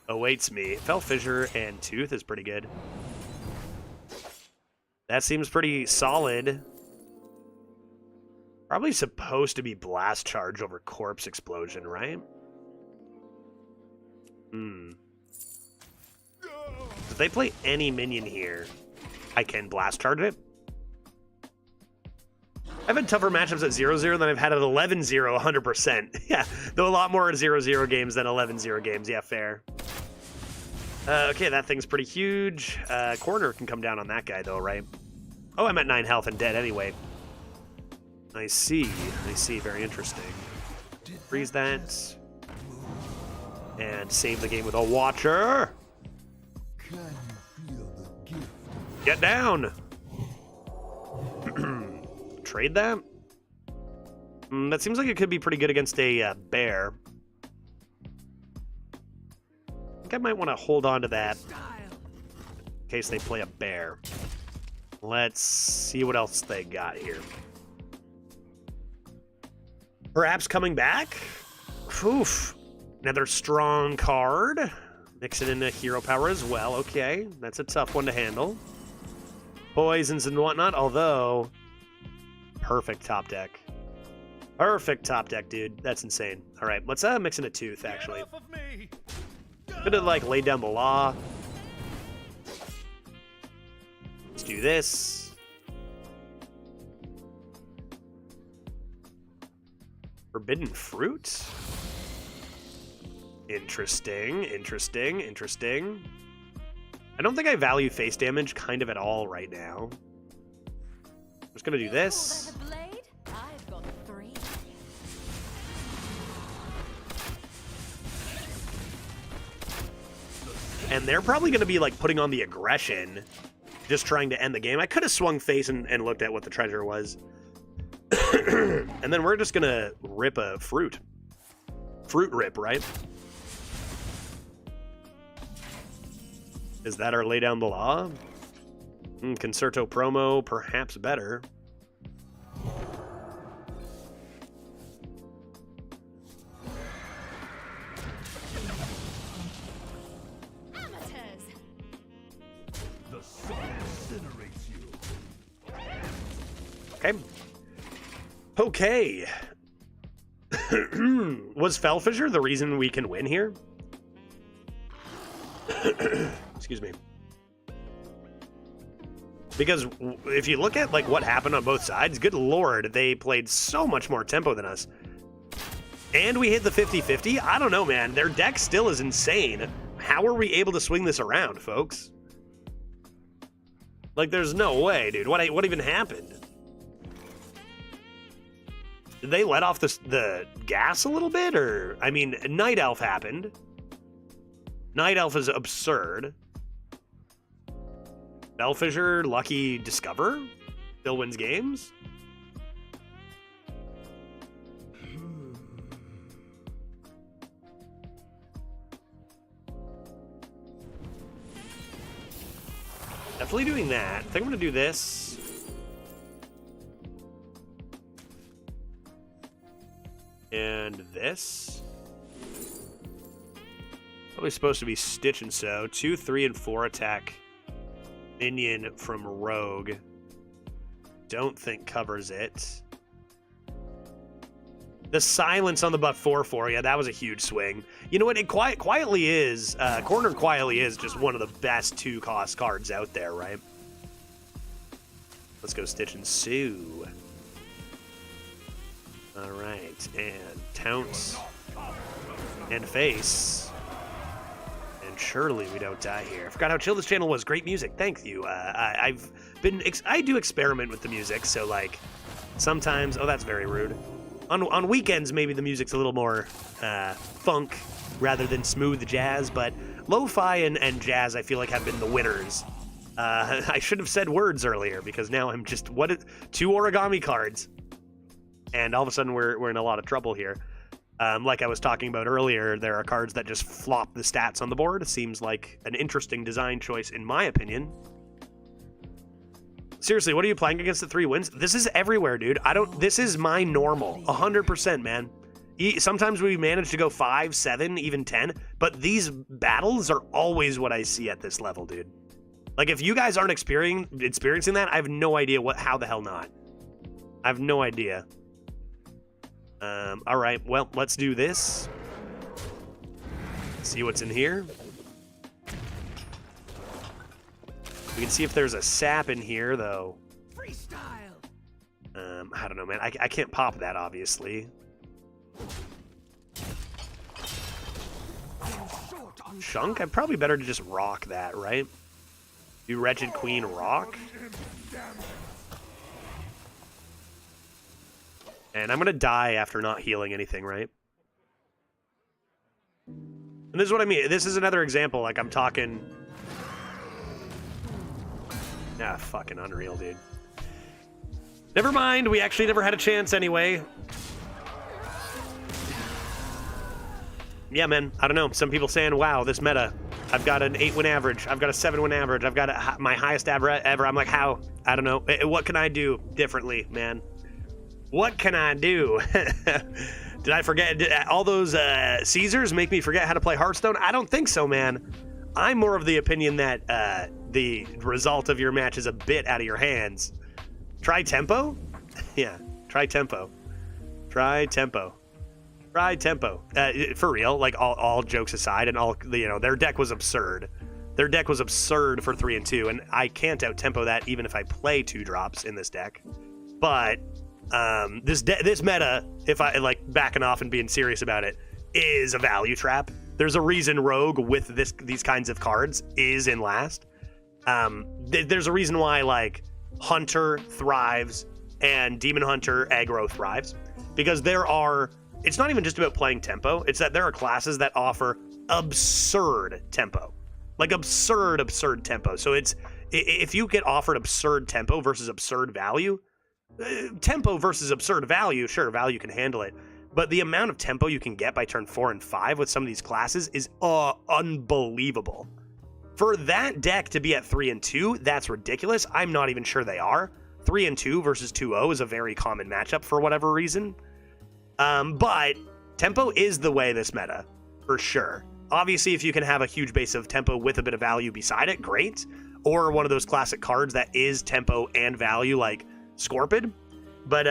awaits me. Fell Fissure and Tooth is pretty good. That seems pretty solid. Probably supposed to be Blast Charge over Corpse Explosion, right? If they play any minion here, I can Blast Charge it. I've had tougher matchups at 0-0 than I've had at 11-0, 100%. Yeah, though a lot more at 0-0 games than 11-0 games. Yeah, fair. Okay, that thing's pretty huge. Corner can come down on that guy, though, right? Oh, I'm at 9 health and dead anyway. I see. Very interesting. Freeze that. And save the game with a Watcher. Get down. Trade that? That seems like it could be pretty good against a bear. I think I might want to hold on to that in case they play a bear. Let's see what else they got here. Perhaps coming back? Oof. Another strong card. Mix it into hero power as well. Okay, that's a tough one to handle. Poisons and whatnot, although... Perfect top deck. Perfect top deck, dude. That's insane. All right, let's mix in a tooth, actually. Gonna, like, lay down the law. Let's do this. Forbidden fruit? Interesting. I don't think I value face damage kind of at all right now. I'm just gonna do this. And they're probably gonna be like putting on the aggression, just trying to end the game. I could have swung face and looked at what the treasure was. And then we're just gonna rip a fruit. Fruit rip, right? Is that our lay down the law? Concerto promo, perhaps better. The sun incinerates you. Okay. Okay. Was Fellfisher the reason we can win here? Excuse me. Because if you look at like what happened on both sides, good lord, they played so much more tempo than us. And we hit the 50-50? I don't know, man. Their deck still is insane. How are we able to swing this around, folks? Like, there's no way, dude. What even happened? Did they let off the gas a little bit? Or, I mean, Night Elf happened. Night Elf is absurd. Fellfisher, lucky discover? Still wins games? Definitely doing that. I think I'm going to do this. And this. Probably supposed to be Stitch and Sew. 2, 3, and 4 attack. Minion from Rogue. Don't think covers it. The silence on the buff 4/4. Yeah, that was a huge swing. You know what? It quietly is. Corner quietly is just one of the best 2-cost cards out there, right? Let's go Stitch and Sew. All right, and Tounce and Face. And surely we don't die here. I forgot how chill this channel was. Great music. Thank you. I do experiment with the music, so like sometimes. Oh, that's very rude. On weekends, maybe the music's a little more funk rather than smooth jazz, but lo-fi and jazz, I feel like, have been the winners. I should have said words earlier, because now I'm just... 2 origami cards. And all of a sudden, we're in a lot of trouble here. Like I was talking about earlier, there are cards that just flop the stats on the board. It seems like an interesting design choice, in my opinion. Seriously, what are you playing against the 3 wins? This is everywhere, dude. This is my normal. 100%, man. Sometimes we manage to go 5, 7, even 10, but these battles are always what I see at this level, dude. Like, if you guys aren't experiencing that, I have no idea how the hell not. I have no idea. All right, well, let's do this. See what's in here. We can see if there's a sap in here, though. Freestyle. I don't know, man. I can't pop that, obviously. Shunk? I'd probably better to just rock that, right? Do Wretched Queen rock? And I'm going to die after not healing anything, right? And this is what I mean. This is another example. Like, I'm talking... Ah, fucking unreal, dude. Never mind. We actually never had a chance anyway. Yeah, man. I don't know. Some people saying, wow, this meta. I've got an 8-win average. I've got a 7-win average. I've got my highest average ever. I'm like, how? I don't know. What can I do differently, man? What can I do? Did I forget? All those Caesars make me forget how to play Hearthstone? I don't think so, man. I'm more of the opinion that the result of your match is a bit out of your hands. Try tempo? Yeah, try tempo. Try tempo. Try tempo. For real, like all jokes aside, and all, you know, their deck was absurd. Their deck was absurd for 3 and 2, and I can't out tempo that even if I play 2 drops in this deck. But this meta, if I like backing off and being serious about it, is a value trap. There's a reason Rogue with these kinds of cards is in last. There's a reason why like Hunter thrives and Demon Hunter aggro thrives, because it's not even just about playing tempo, it's that there are classes that offer absurd tempo. Like absurd tempo. So if you get offered absurd tempo versus absurd value, tempo versus absurd value, sure, value can handle it. But the amount of tempo you can get by turn 4 and 5 with some of these classes is unbelievable. For that deck to be at 3 and 2, that's ridiculous. I'm not even sure they are. 3 and 2 versus 2-0 is a very common matchup for whatever reason. But tempo is the way this meta, for sure. Obviously, if you can have a huge base of tempo with a bit of value beside it, great. Or one of those classic cards that is tempo and value, like Scorpid. But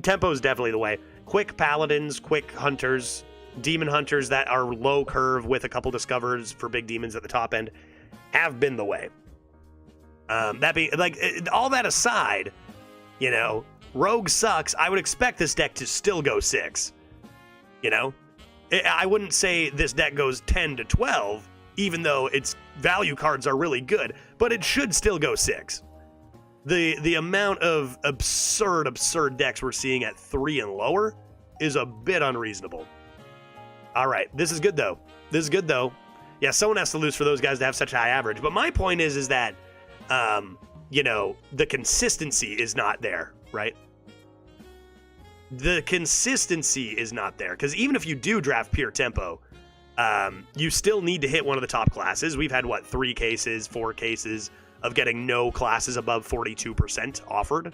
tempo is definitely the way. Quick Paladins, quick Hunters, Demon Hunters that are low curve with a couple Discovers for big demons at the top end have been the way. That being, like, all that aside, you know, Rogue sucks. I would expect this deck to still go 6. You know? I wouldn't say this deck goes 10 to 12, even though its value cards are really good, but it should still go 6. The amount of absurd decks we're seeing at 3 and lower is a bit unreasonable. All right, this is good though. Yeah, someone has to lose for those guys to have such a high average. But my point is that, you know, the consistency is not there, right? The consistency is not there, because even if you do draft pure tempo, you still need to hit one of the top classes. We've had, 3 cases, 4 cases of getting no classes above 42% offered.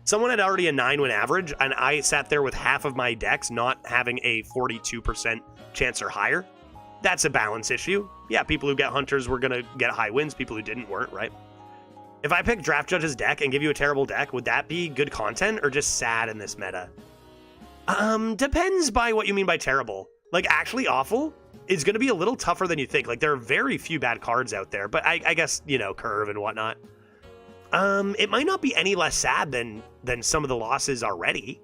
Someone had already a 9-win average, and I sat there with half of my decks not having a 42% chance or higher. That's a balance issue. Yeah, people who get Hunters were going to get high wins. People who didn't weren't, right? If I pick Draft Judge's deck and give you a terrible deck, would that be good content or just sad in this meta? Depends by what you mean by terrible. Like, actually awful is going to be a little tougher than you think. Like, there are very few bad cards out there, but I guess, you know, curve and whatnot. It might not be any less sad than some of the losses already.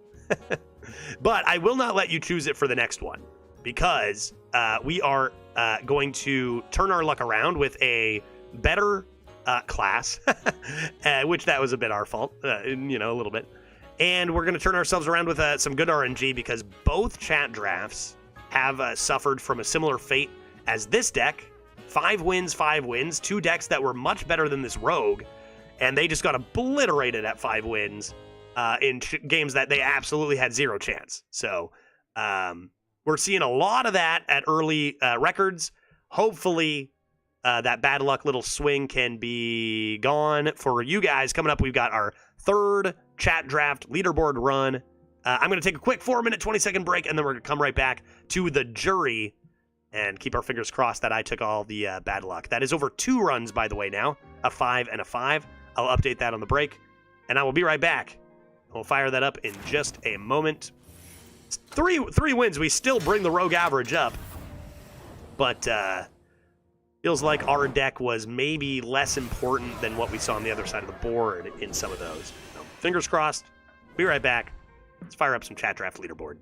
But I will not let you choose it for the next one, because we are going to turn our luck around with a better class, which that was a bit our fault, you know, a little bit. And we're going to turn ourselves around with some good RNG, because both chat drafts have suffered from a similar fate as this deck. 5 wins, 2 decks that were much better than this Rogue, and they just got obliterated at 5 wins in games that they absolutely had 0 chance. So we're seeing a lot of that at early records. Hopefully that bad luck little swing can be gone for you guys. Coming up, we've got our 3rd chat draft leaderboard run. I'm going to take a quick 4-minute, 20-second break, and then we're going to come right back to the jury and keep our fingers crossed that I took all the bad luck. That is over 2 runs, by the way, now. A 5 and a 5. I'll update that on the break, and I will be right back. We'll fire that up in just a moment. 3 wins. We still bring the Rogue average up, but feels like our deck was maybe less important than what we saw on the other side of the board in some of those. So, fingers crossed. Be right back. Let's fire up some chat draft leaderboard.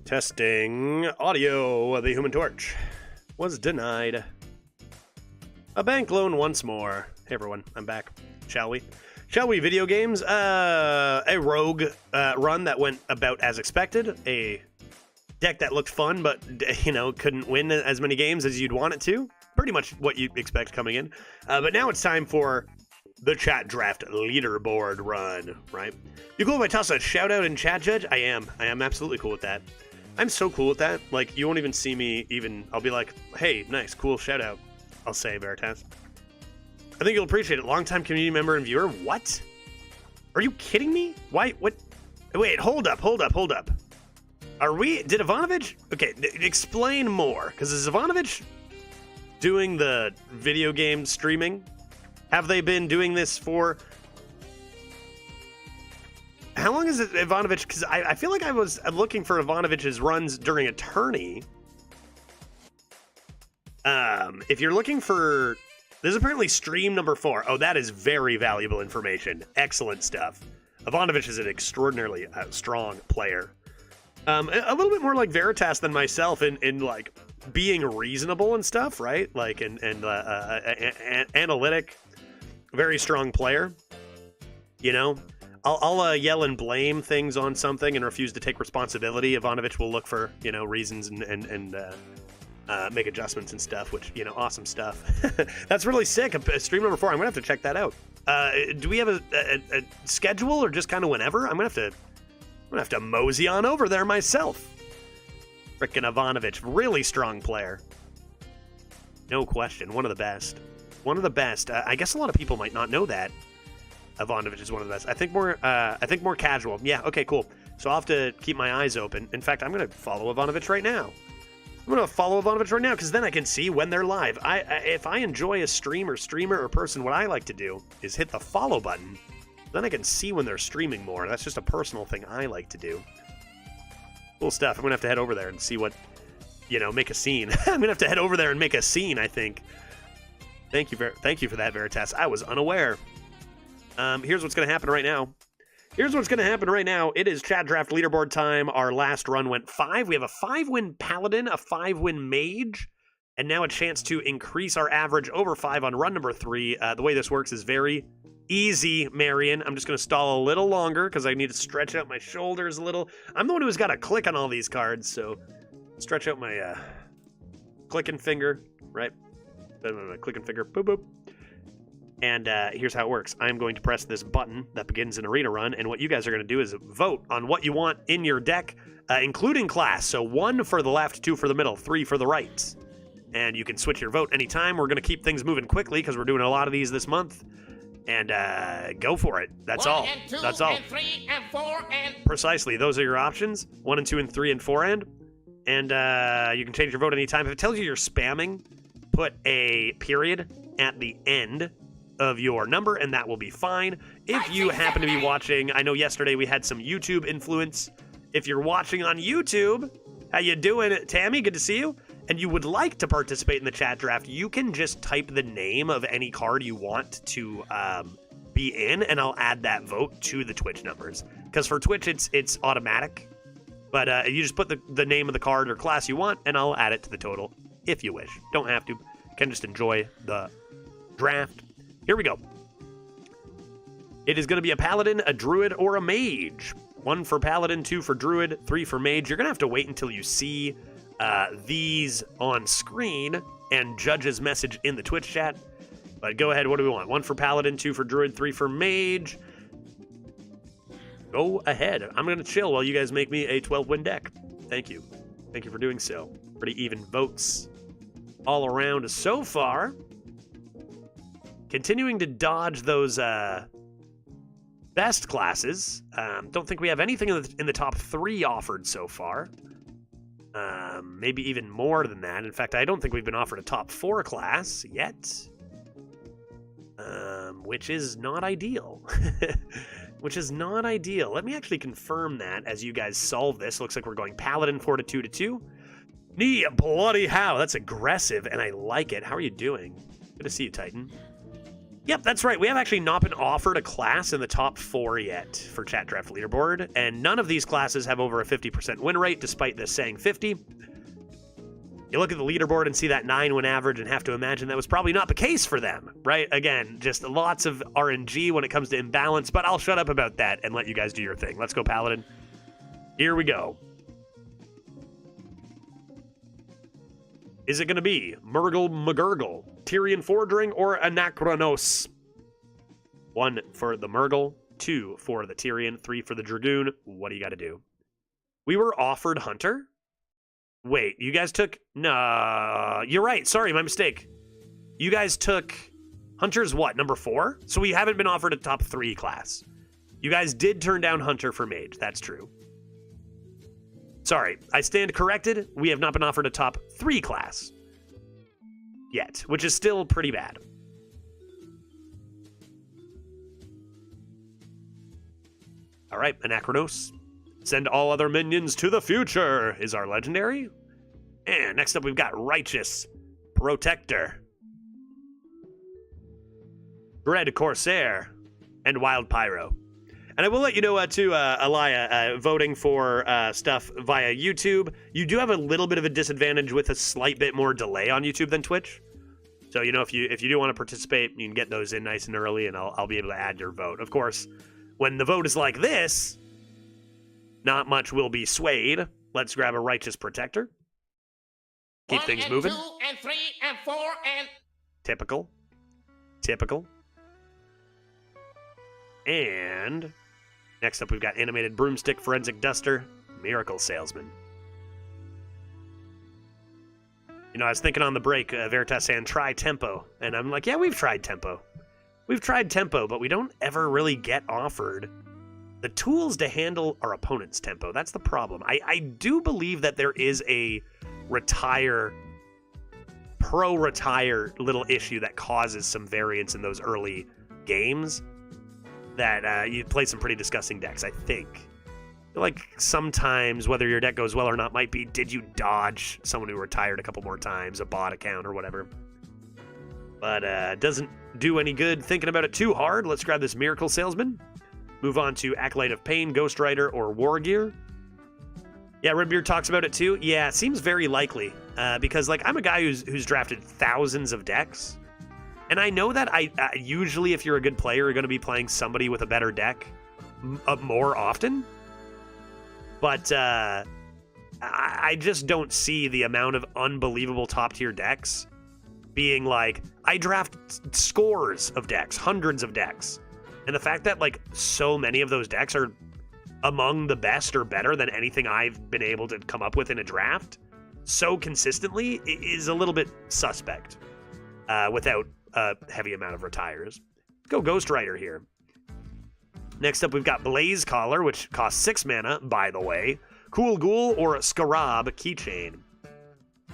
Testing audio. The Human Torch was denied. A bank loan once more. Hey everyone, I'm back. Shall we? Shall we? Video games. A rogue run that went about as expected. A deck that looked fun, but couldn't win as many games as you'd want it to. Pretty much what you'd expect coming in. But now it's time for the chat draft leaderboard run. Right? You cool if I toss a shout out in chat, Judge? I am absolutely cool with that. I'm so cool with that. Like, you won't even see me I'll be like, hey, nice, cool, shout out. I'll say, Veritas. I think you'll appreciate it. Longtime community member and viewer. What? Are you kidding me? Why? What? Wait, hold up. Did Ivanovich? Okay, explain more. Because is Ivanovich doing the video game streaming? Have they been doing this for... How long is it Ivanovich? Because I feel like I was looking for Ivanovich's runs during a tourney. If you're looking for... This is apparently stream number 4. Oh, that is very valuable information. Excellent stuff. Ivanovich is an extraordinarily strong player. A little bit more like Veritas than myself in like being reasonable and stuff, right? Like and analytic, very strong player. You know, I'll yell and blame things on something and refuse to take responsibility. Ivanovich will look for reasons and make adjustments and stuff, which awesome stuff. That's really sick. Stream number 4. I'm gonna have to check that out. Do we have a schedule or just kind of whenever? I'm gonna have to mosey on over there myself. Frickin' Ivanovich, really strong player. No question, one of the best. One of the best. I guess a lot of people might not know that Ivanovich is one of the best. I think more casual. Yeah. Okay. Cool. So I'll have to keep my eyes open. In fact, I'm gonna follow Ivanovich right now. Because then I can see when they're live. If I enjoy a streamer or person, what I like to do is hit the follow button. Then I can see when they're streaming more. That's just a personal thing I like to do. Cool stuff. I'm going to have to head over there and see what, make a scene. I'm going to have to head over there and make a scene, I think. Thank you for that, Veritas. I was unaware. Here's what's going to happen right now. It is chat draft leaderboard time. Our last run went 5. We have a 5-win paladin, a 5-win mage, and now a chance to increase our average over 5 on run number 3. The way this works is very easy, Marion. I'm just going to stall a little longer because I need to stretch out my shoulders a little. I'm the one who's got to click on all these cards, so stretch out my clicking finger, right? Clicking finger, boop, boop. And here's how it works. I'm going to press this button that begins an arena run, and what you guys are going to do is vote on what you want in your deck, including class. So 1 for the left, 2 for the middle, 3 for the right. And you can switch your vote anytime. We're going to keep things moving quickly because we're doing a lot of these this month. And go for it. That's all. And 2 That's all. and 3 and 4 and... Precisely. Those are your options. 1 and 2 and 3 and 4 and. And you can change your vote anytime. If it tells you you're spamming, put a period at the end of your number, and that will be fine. If you happen to be watching, I know yesterday we had some YouTube influence. If you're watching on YouTube, how you doing, Tammy? Good to see you. And you would like to participate in the chat draft, you can just type the name of any card you want to be in, and I'll add that vote to the Twitch numbers. Because for Twitch, it's automatic. But you just put the name of the card or class you want, and I'll add it to the total if you wish. Don't have to. Can just enjoy the draft. Here we go. It is going to be a paladin, a druid, or a mage. 1 for paladin, 2 for druid, 3 for mage. You're going to have to wait until you see these on screen and Judge's message in the Twitch chat. But go ahead, what do we want? 1 for paladin, 2 for druid, 3 for mage. Go ahead. I'm going to chill while you guys make me a 12-win deck. Thank you. Thank you for doing so. Pretty even votes all around so far. Continuing to dodge those best classes. Don't think we have anything in the top 3 offered so far. Maybe even more than that. In fact, I don't think we've been offered a top 4 class yet. Which is not ideal. Which is not ideal. Let me actually confirm that as you guys solve this. Looks like we're going Paladin 4-2-2. Nee, bloody how. That's aggressive, and I like it. How are you doing? Good to see you, Titan. Yep, that's right. We have actually not been offered a class in the top 4 yet for Chat Draft Leaderboard, and none of these classes have over a 50% win rate, despite this saying 50. You look at the leaderboard and see that 9-win average and have to imagine that was probably not the case for them, right? Again, just lots of RNG when it comes to imbalance, but I'll shut up about that and let you guys do your thing. Let's go, Paladin. Here we go. Is it going to be Murgle McGurgle, Tyrion Fordring, or Anachronos? 1 for the Murgle, 2 for the Tyrion, 3 for the Dragoon. What do you got to do? We were offered Hunter? Wait, you guys took... No, you're right. Sorry, my mistake. You guys took... Hunter's what, number 4? So we haven't been offered a top 3 class. You guys did turn down Hunter for Mage. That's true. Sorry, I stand corrected. We have not been offered a top 3 class yet, which is still pretty bad. All right, Anachronos. Send all other minions to the future is our legendary. And next up, we've got Righteous Protector, Dread Corsair, and Wild Pyro. And I will let you know, too, Alaya, voting for stuff via YouTube, you do have a little bit of a disadvantage with a slight bit more delay on YouTube than Twitch. So, you know, if you do want to participate, you can get those in nice and early, and I'll be able to add your vote. Of course, when the vote is like this, not much will be swayed. Let's grab a Righteous Protector. Keep things moving. 1 and 2 and 3 and 4 and... Typical. Typical. And next up, we've got Animated Broomstick, Forensic Duster, Miracle Salesman. You know, I was thinking on the break, Veritas saying, try Tempo. And I'm like, yeah, we've tried Tempo. We've tried Tempo, but we don't ever really get offered the tools to handle our opponent's tempo. That's the problem. I do believe that there is a pro-retire little issue that causes some variance in those early games. That you play some pretty disgusting decks, I think. Like, sometimes, whether your deck goes well or not, might be, did you dodge someone who retired a couple more times, a bot account or whatever. But doesn't do any good thinking about it too hard. Let's grab this Miracle Salesman. Move on to Acolyte of Pain, Ghost Rider, or War Gear. Yeah, Redbeard talks about it too. Yeah, it seems very likely. because like I'm a guy who's drafted thousands of decks, and I know that I usually, if you're a good player, you're going to be playing somebody with a better deck more often. But I just don't see the amount of unbelievable top tier decks being like, I draft scores of decks, hundreds of decks. And the fact that like so many of those decks are among the best or better than anything I've been able to come up with in a draft so consistently is a little bit suspect without a heavy amount of retires. Let's go Ghost Rider here. Next up, we've got Blaze Collar, which costs 6 mana, by the way. Cool Ghoul or Scarab Keychain.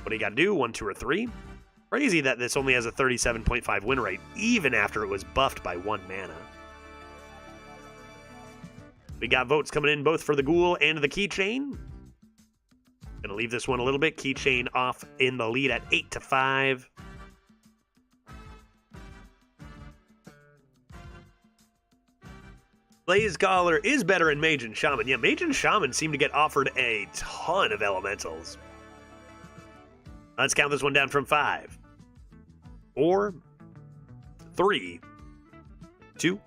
What do you got to do? 1, 2, or 3? Crazy that this only has a 37.5 win rate, even after it was buffed by 1 mana. We got votes coming in both for the Ghoul and the Keychain. Gonna leave this one a little bit. Keychain off in the lead at 8-5. Blaze Collar is better in Mage and Shaman. Yeah, Mage and Shaman seem to get offered a ton of elementals. Let's count this one down from 5, 4, 3, 2,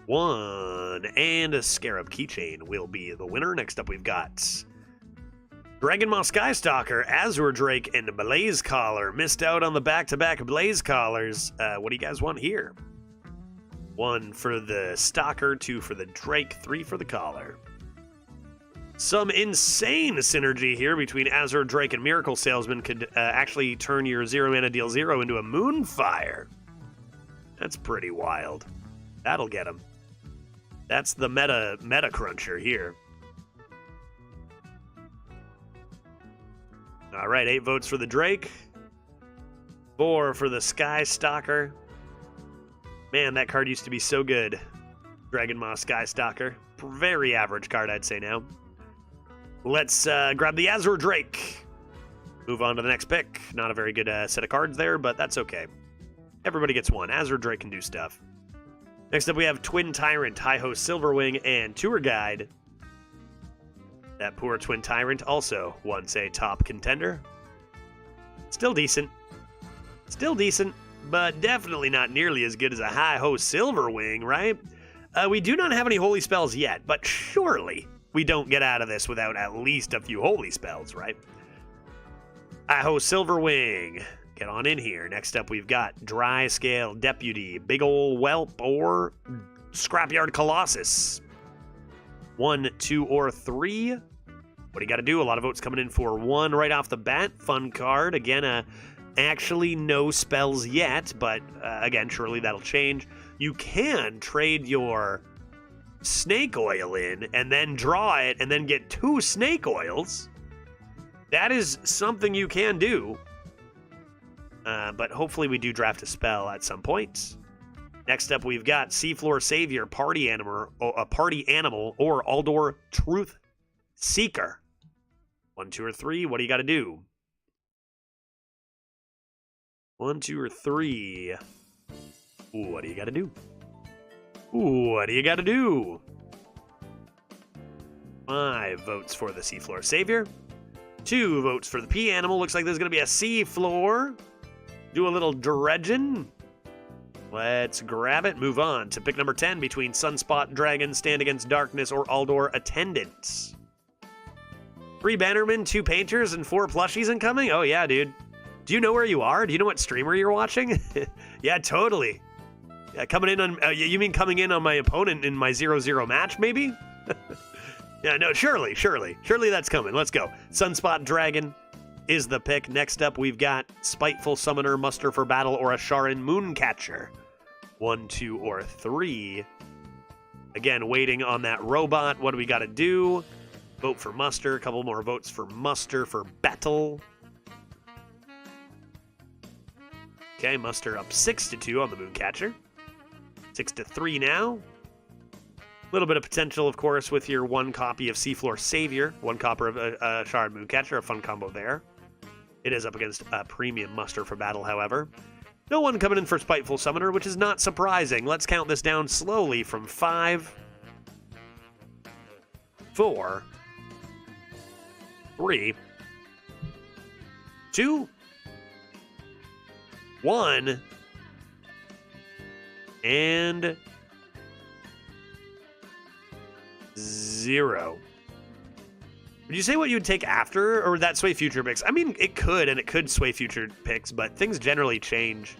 1. And a Scarab Keychain will be the winner. Next up, we've got Dragon Maw Skystalker, Azure Drake, and Blaze Collar. Missed out on the back-to-back Blaze Collars. What do you guys want here? 1 for the Stalker, 2 for the Drake, 3 for the Collar. Some insane synergy here between Azure Drake and Miracle Salesman could actually turn your 0 mana deal 0 into a Moonfire. That's pretty wild. That'll get him. That's the meta cruncher here. All right, 8 votes for the Drake, 4 for the Sky Stalker. Man, that card used to be so good. Dragon Maw Sky Stalker. Very average card, I'd say now. Let's grab the Azure Drake. Move on to the next pick. Not a very good set of cards there, but that's okay. Everybody gets one. Azure Drake can do stuff. Next up, we have Twin Tyrant, Hi-Ho Silverwing, and Tour Guide. That poor Twin Tyrant also once a top contender. Still decent. Still decent, but definitely not nearly as good as a Hi-Ho Silverwing, right? We do not have any holy spells yet, but surely we don't get out of this without at least a few holy spells, right? Hi-Ho Silverwing. Get on in here. Next up, we've got Dry Scale Deputy, Big Ol' Whelp, or Scrapyard Colossus. 1, 2, or 3. What do you got to do? A lot of votes coming in for 1 right off the bat. Fun card. Again, actually no spells yet, but again, surely that'll change. You can trade your Snake Oil in and then draw it and then get 2 Snake Oils. That is something you can do. But hopefully we do draft a spell at some point. Next up, we've got Seafloor Savior, Party Animal, or Aldor Truth Seeker. 1, 2, or 3. What do you got to do? 1, 2, or 3. What do you got to do? What do you got to do? 5 votes for the Seafloor Savior. 2 votes for the Pea Animal. Looks like there's going to be a Seafloor. Do a little dredging. Let's grab it. Move on to pick number 10 between Sunspot Dragon, Stand Against Darkness, or Aldor Attendant. 3 Bannermen, 2 Painters, and 4 Plushies incoming? Oh, yeah, dude. Do you know where you are? Do you know what streamer you're watching? Yeah, totally. Yeah, coming in on... you mean coming in on my opponent in my 0-0 match, maybe? Yeah, no, surely. Surely that's coming. Let's go. Sunspot Dragon is the pick. Next up, we've got Spiteful Summoner, Muster for Battle, or Asharan Mooncatcher. 1, 2, or 3. Again, waiting on that robot. What do we got to do? Vote for Muster. A couple more votes for Muster for Battle. Okay, Muster up 6-2 on the Mooncatcher. 6-3 now. A little bit of potential, of course, with your 1 copy of Seafloor Savior. 1 copper of Shard Mooncatcher, a fun combo there. It is up against a premium Muster for Battle, however. No one coming in for Spiteful Summoner, which is not surprising. Let's count this down slowly from 5, 4, 3, 2, 1, and 0. Would you say what you would take after, or would that sway future picks? I mean, it could, and it could sway future picks, but things generally change.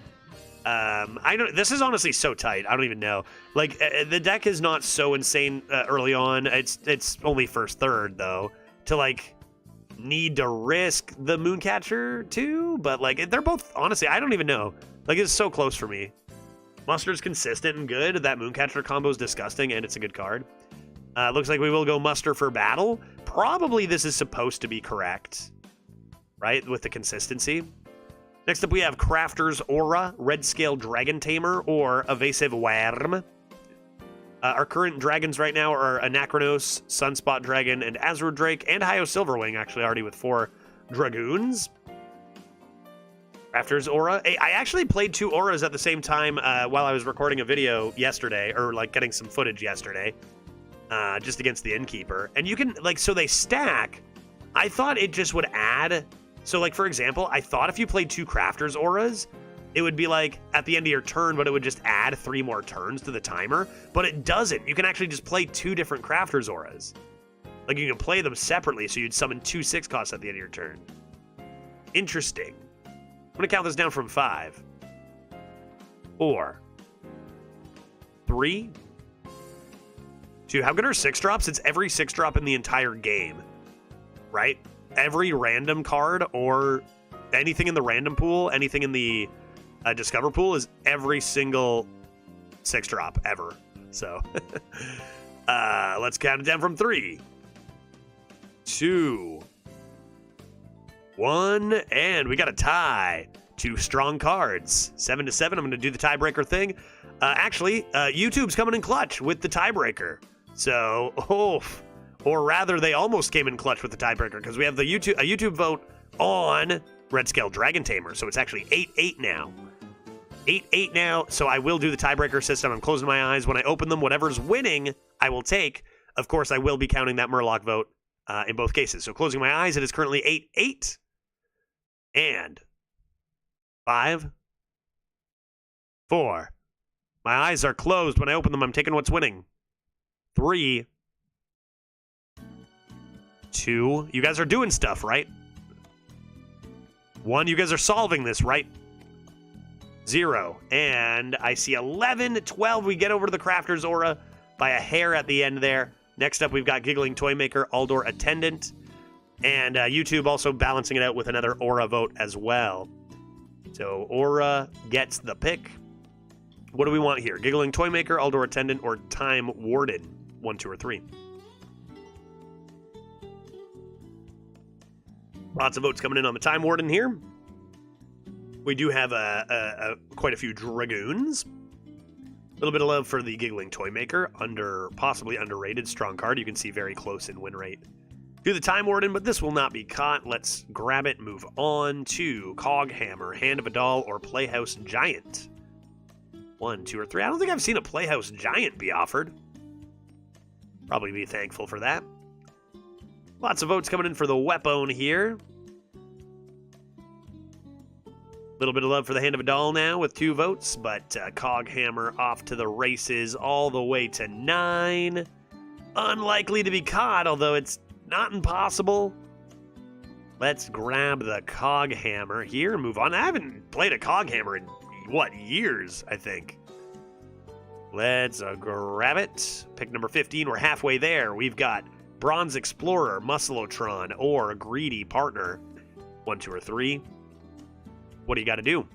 I don't. This is honestly so tight. I don't even know. Like the deck is not so insane early on. It's only first third though to like need to risk the Mooncatcher too. But like they're both honestly. I don't even know. Like it's so close for me. Mustard's consistent and good. That Mooncatcher combo is disgusting, and it's a good card. Looks like we will go Muster for battle. Probably this is supposed to be correct, right? With the consistency. Next up, we have Crafter's Aura, Red Scale Dragon Tamer, or Evasive Worm. Our current dragons right now are Anachronos, Sunspot Dragon, and Azure Drake, and Hyo Silverwing, actually already with 4 Dragoons. Crafter's Aura. I actually played 2 Auras at the same time while I was recording a video yesterday, or like getting some footage yesterday, just against the Innkeeper. And you can, like, so they stack. I thought it just would add... So, like, for example, I thought if you played 2 Crafter's Auras, it would be, like, at the end of your turn, but it would just add 3 more turns to the timer. But it doesn't. You can actually just play 2 different Crafter's Auras. Like, you can play them separately, so you'd summon 2 6 costs at the end of your turn. Interesting. I'm going to count this down from 5. 4. 3. 2. How good are 6 drops? It's every 6 drop in the entire game, right? Every random card or anything in the random pool, anything in the discover pool is every single 6 drop ever. So let's count it down from 3, 2, 1, and we got a tie. 2 strong cards, 7-7. I'm going to do the tiebreaker thing. Actually, YouTube's coming in clutch with the tiebreaker. So, or rather, they almost came in clutch with the tiebreaker because we have a YouTube vote on Red Scale Dragon Tamer. So it's actually 8-8 now. 8-8 now. So I will do the tiebreaker system. I'm closing my eyes. When I open them, whatever's winning, I will take. Of course, I will be counting that Murloc vote in both cases. So closing my eyes, it is currently 8-8. And 5, 4. My eyes are closed. When I open them, I'm taking what's winning. 3, 2. You guys are doing stuff, right? 1. You guys are solving this, right? 0. And I see 11, 12. We get over to the Crafter's Aura by a hair at the end there. Next up, we've got Giggling Toymaker, Aldor Attendant. And YouTube also balancing it out with another Aura vote as well. So Aura gets the pick. What do we want here? Giggling Toymaker, Aldor Attendant, or Time Warden? 1, 2, or 3. Lots of votes coming in on the Time Warden here. We do have quite a few Dragoons. A little bit of love for the Giggling Toymaker, possibly underrated, strong card. You can see very close in win rate. Do the Time Warden, but this will not be caught. Let's grab it, move on to Coghammer, Hand of a Doll, or Playhouse Giant. 1, 2, or 3. I don't think I've seen a Playhouse Giant be offered. Probably be thankful for that. Lots of votes coming in for the Weapon here. A little bit of love for the Hand of a Doll now with 2 votes, but Coghammer off to the races all the way to 9. Unlikely to be caught, although it's not impossible. Let's grab the Coghammer here and move on. I haven't played a Coghammer in, what, years, I think. Let's grab it. Pick number 15. We're halfway there. We've got Bronze Explorer, Musclotron, or Greedy Partner. 1, 2, or 3. What do you got to do?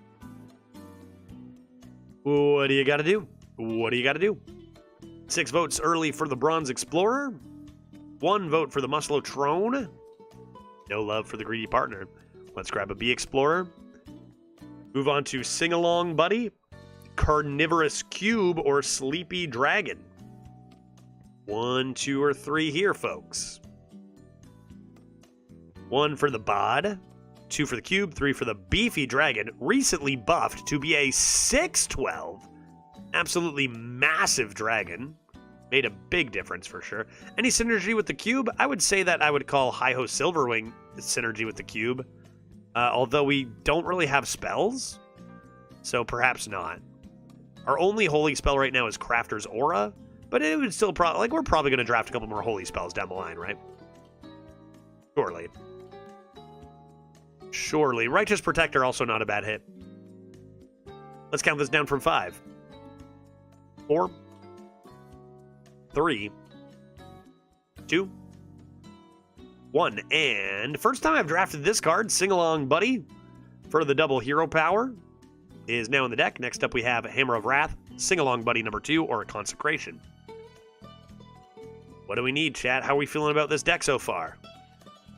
What do you got to do? What do you got to do? 6 votes early for the Bronze Explorer. 1 vote for the Musclotron. No love for the Greedy Partner. Let's grab a Bee Explorer. Move on to Sing Along Buddy, Carnivorous Cube, or Sleepy Dragon. 1, 2, or 3 here, folks. 1 for the Bod, 2 for the Cube, 3 for the Beefy Dragon, recently buffed to be a 6/12. Absolutely massive dragon. Made a big difference for sure. Any synergy with the Cube? I would say that I would call Hyo Silverwing synergy with the Cube. Although we don't really have spells, so perhaps not. Our only holy spell right now is Crafter's Aura, but it would still probably, like, we're probably going to draft a couple more holy spells down the line, right? Surely. Surely. Righteous Protector, also not a bad hit. Let's count this down from 5. 4. 3. 2. 1. And first time I've drafted this card, Sing Along Buddy, for the double hero power, is now in the deck. Next up we have Hammer of Wrath, Sing Along Buddy number 2, or a Consecration. What do we need, chat? How are we feeling about this deck so far?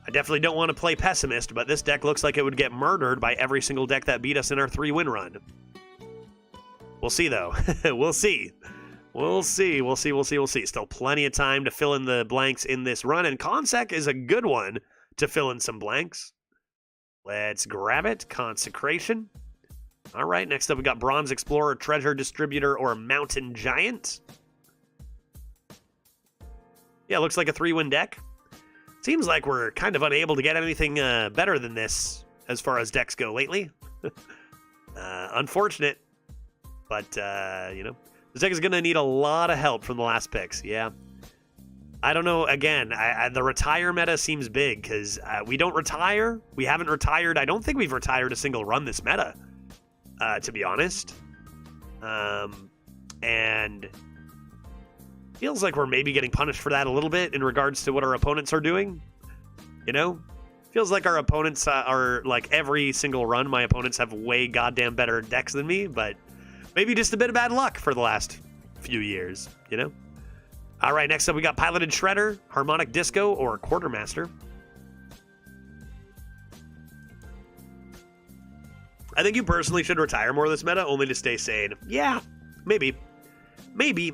I definitely don't want to play pessimist, but this deck looks like it would get murdered by every single deck that beat us in our 3-win run. We'll see, though. We'll see. We'll see. Still plenty of time to fill in the blanks in this run, and Consec is a good one to fill in some blanks. Let's grab it. Consecration. All right, next up we got Bronze Explorer, Treasure Distributor, or Mountain Giant. Yeah, looks like a 3-win deck. Seems like we're kind of unable to get anything better than this as far as decks go lately. Unfortunate, but, you know, this deck is going to need a lot of help from the last picks, yeah. I don't know, again, the retire meta seems big, because we don't retire. We haven't retired. I don't think we've retired a single run this meta, to be honest. And feels like we're maybe getting punished for that a little bit in regards to what our opponents are doing. You know? Feels like our opponents are, like, every single run, my opponents have way goddamn better decks than me, but maybe just a bit of bad luck for the last few years, you know? All right, next up we got Piloted Shredder, Harmonic Disco, or Quartermaster. I think you personally should retire more of this meta, only to stay sane. Yeah, maybe. Maybe.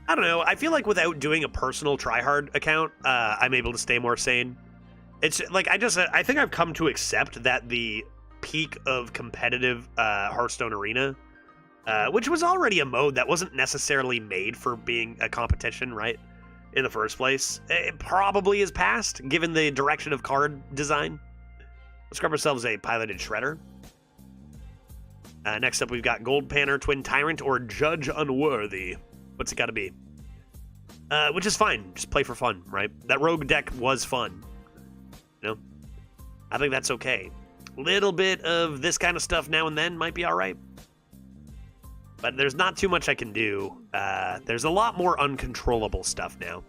I don't know. I feel like without doing a personal tryhard account, I'm able to stay more sane. It's like, I think I've come to accept that the peak of competitive Hearthstone Arena, which was already a mode that wasn't necessarily made for being a competition, right, in the first place, it probably is past, given the direction of card design. Let's grab ourselves a Piloted Shredder. Next up, we've got Gold Panner, Twin Tyrant, or Judge Unworthy. What's it got to be? Which is fine. Just play for fun, right? That rogue deck was fun. You know? I think that's okay. Little bit of this kind of stuff now and then might be all right. But there's not too much I can do. There's a lot more uncontrollable stuff now.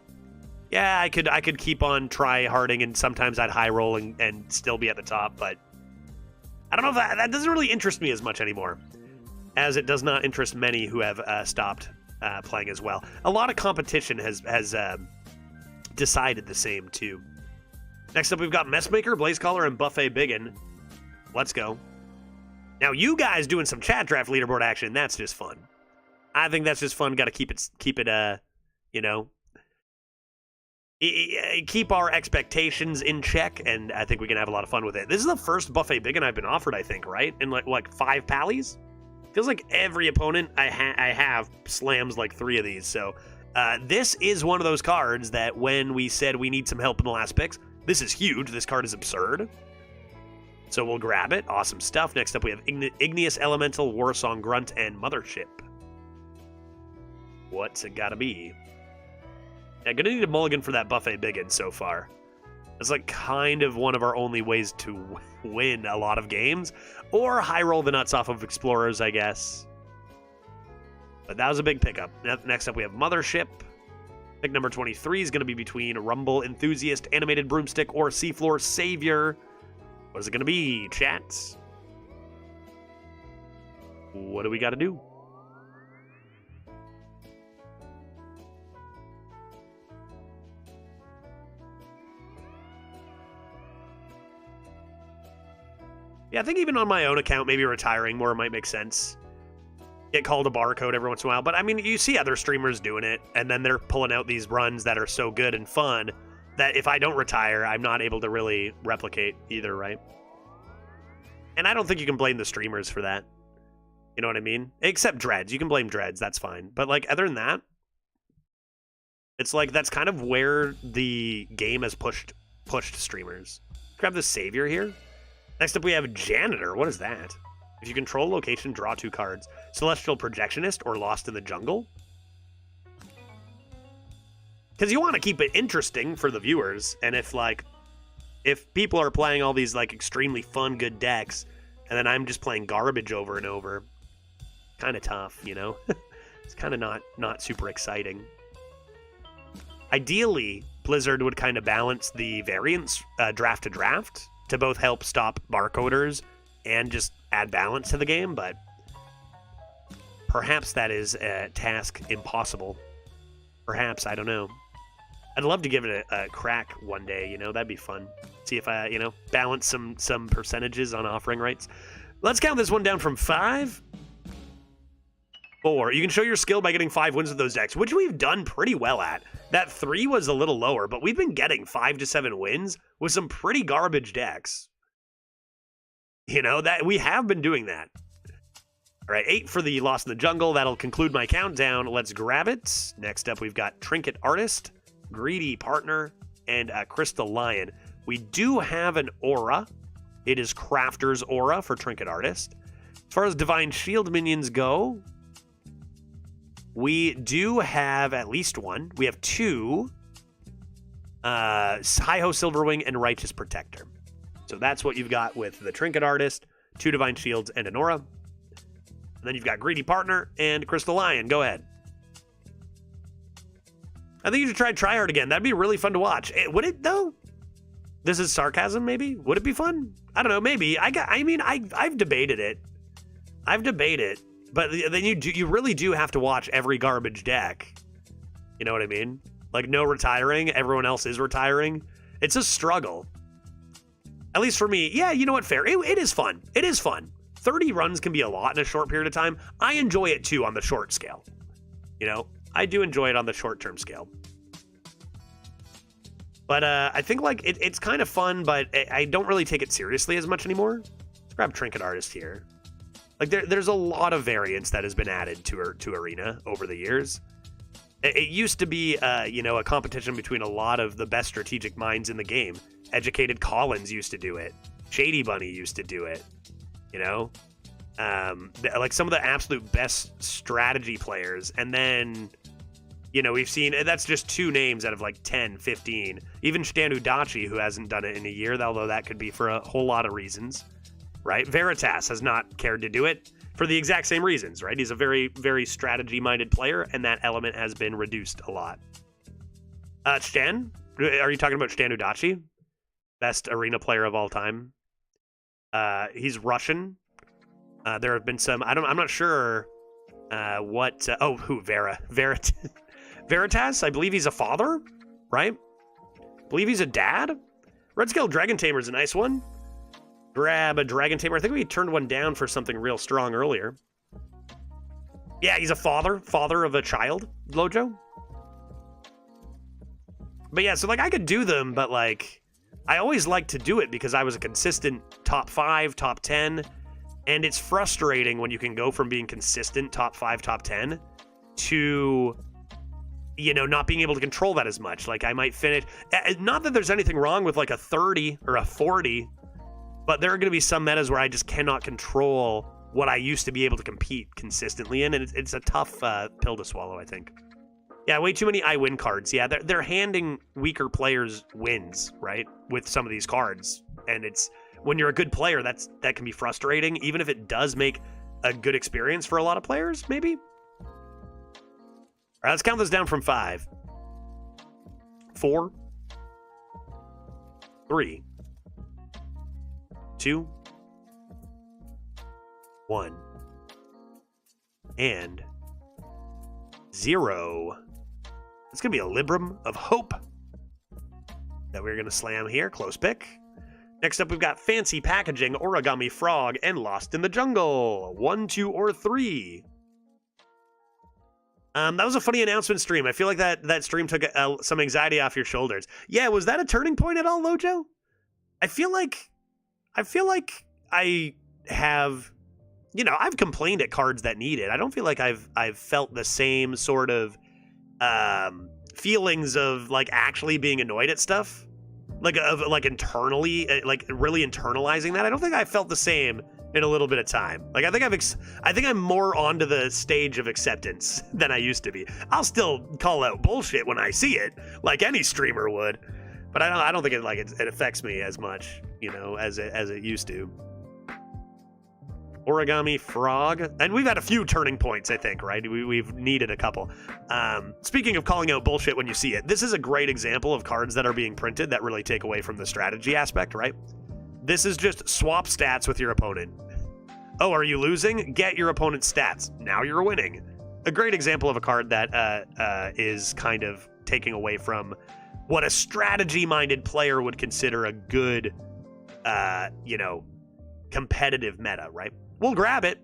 Yeah, I could keep on try-harding, and sometimes I'd high roll and still be at the top, but I don't know if that doesn't really interest me as much anymore, as it does not interest many who have stopped playing as well. A lot of competition has decided the same, too. Next up, we've got Messmaker, Blazecaller, and Buffet Biggin. Let's go. Now, you guys doing some chat draft leaderboard action, that's just fun. I think that's just fun. Got to keep it, you know, keep our expectations in check, and I think we can have a lot of fun with it. This is the first Buffet Biggin I've been offered, I think, right? In like 5 pallies? Feels like every opponent I have slams like 3 of these. So this is one of those cards that when we said we need some help in the last picks, this is huge. This card is absurd. So we'll grab it. Awesome stuff. Next up, we have Igneous Elemental, Warsong Grunt, and Mothership. What's it gotta be? Yeah, gonna need a mulligan for that Buffet Biggin so far. It's like kind of one of our only ways to win a lot of games. Or high roll the nuts off of Explorers, I guess. But that was a big pickup. Next up, we have Mothership. Pick number 23 is going to be between Rumble Enthusiast, Animated Broomstick, or Seafloor Savior. What is it going to be, chats? What do we got to do? Yeah, I think even on my own account, maybe retiring more might make sense. Get called a barcode every once in a while. But, I mean, you see other streamers doing it, and then they're pulling out these runs that are so good and fun that if I don't retire, I'm not able to really replicate either, right? And I don't think you can blame the streamers for that. You know what I mean? Except Dreads. You can blame Dreads. That's fine. But, like, other than that, it's like that's kind of where the game has pushed streamers. Grab the Savior here. Next up, we have Janitor. What is that? If you control location, draw 2 cards. Celestial Projectionist or Lost in the Jungle. Because you want to keep it interesting for the viewers. And if people are playing all these like extremely fun, good decks, and then I'm just playing garbage over and over, kind of tough, you know? It's kind of not super exciting. Ideally, Blizzard would kind of balance the variance draft to draft to both help stop barcoders and just add balance to the game, but perhaps that is a task impossible. Perhaps, I don't know. I'd love to give it a crack one day, you know, that'd be fun. See if I, you know, balance some percentages on offering rights. Let's count this one down from 5. 4. You can show your skill by getting 5 wins with those decks, which we've done pretty well at. That 3 was a little lower, but we've been getting 5 to 7 wins with some pretty garbage decks. You know, that we have been doing that. All right, 8 for the Lost in the Jungle. That'll conclude my countdown. Let's grab it. Next up, we've got Trinket Artist, Greedy Partner, and Crystal Lion. We do have an aura. It is Crafter's Aura for Trinket Artist. As far as Divine Shield minions go, we do have at least one. We have 2. Hi-Ho Silverwing and Righteous Protector. So that's what you've got with the Trinket Artist, 2 Divine Shields, and an Aura. And then you've got Greedy Partner and Crystal Lion. Go ahead. I think you should try Tryhard again. That'd be really fun to watch. Would it, though? This is sarcasm, maybe? Would it be fun? I don't know, maybe. I've debated it. But then you really do have to watch every garbage deck. You know what I mean? Like, no retiring. Everyone else is retiring. It's a struggle. At least for me. Yeah, you know what? Fair. It is fun. It is fun. 30 runs can be a lot in a short period of time. I enjoy it, too, on the short scale. You know? I do enjoy it on the short-term scale. But I think, like, it's kind of fun, but I don't really take it seriously as much anymore. Let's grab Trinket Artist here. Like, there's a lot of variance that has been added to Arena over the years. It used to be, you know, a competition between a lot of the best strategic minds in the game. Educated Collins used to do it. Shady Bunny used to do it. You know? Like, some of the absolute best strategy players. And then, you know, we've seen, that's just 2 names out of, like, 10, 15. Even Stan Udachi, who hasn't done it in a year, although that could be for a whole lot of reasons. Right? Veritas has not cared to do it for the exact same reasons, right? He's a very, very strategy-minded player, and that element has been reduced a lot. Stan? Are you talking about Stan Udachi? Best arena player of all time. He's Russian. There have been some, I'm not sure what, Veritas? I believe he's a father, right? I believe he's a dad? Red Scale Dragon Tamer is a nice one. Grab a Dragon Tamer. I think we turned one down for something real strong earlier. Yeah, he's a father of a child, Lojo. But yeah, so like I could do them, but like I always liked to do it because I was a consistent top 5, top 10, and it's frustrating when you can go from being consistent top 5, top 10 to, you know, not being able to control that as much. Like I might finish, not that there's anything wrong with like a 30 or a 40, but there are going to be some metas where I just cannot control what I used to be able to compete consistently in, and it's a tough pill to swallow, I think. Yeah, way too many I win cards. Yeah, they're handing weaker players wins, right, with some of these cards. And it's, when you're a good player, that can be frustrating, even if it does make a good experience for a lot of players, maybe? All right, let's count this down from 5. 4. 3. 2, 1, and 0. It's going to be a Librum of Hope that we're going to slam here. Close pick. Next up, we've got Fancy Packaging, Origami Frog, and Lost in the Jungle. 1, 2, or 3. That was a funny announcement stream. I feel like that stream took some anxiety off your shoulders. Yeah, was that a turning point at all, Lojo? I feel like I have, you know, I've complained at cards that need it. I don't feel like I've felt the same sort of feelings of like actually being annoyed at stuff like internally, like really internalizing that. I don't think I felt the same in a little bit of time. Like I think I'm more onto the stage of acceptance than I used to be. I'll still call out bullshit when I see it, like any streamer would, but I don't think it affects me as much, you know, as it used to. Origami Frog, and we've had a few turning points, I think, right? We've needed a couple. Speaking of calling out bullshit when you see it, this is a great example of cards that are being printed that really take away from the strategy aspect, right? This is just swap stats with your opponent. Oh, are you losing? Get your opponent's stats. Now you're winning. A great example of a card that is kind of taking away from what a strategy-minded player would consider a good, you know, competitive meta, right? We'll grab it.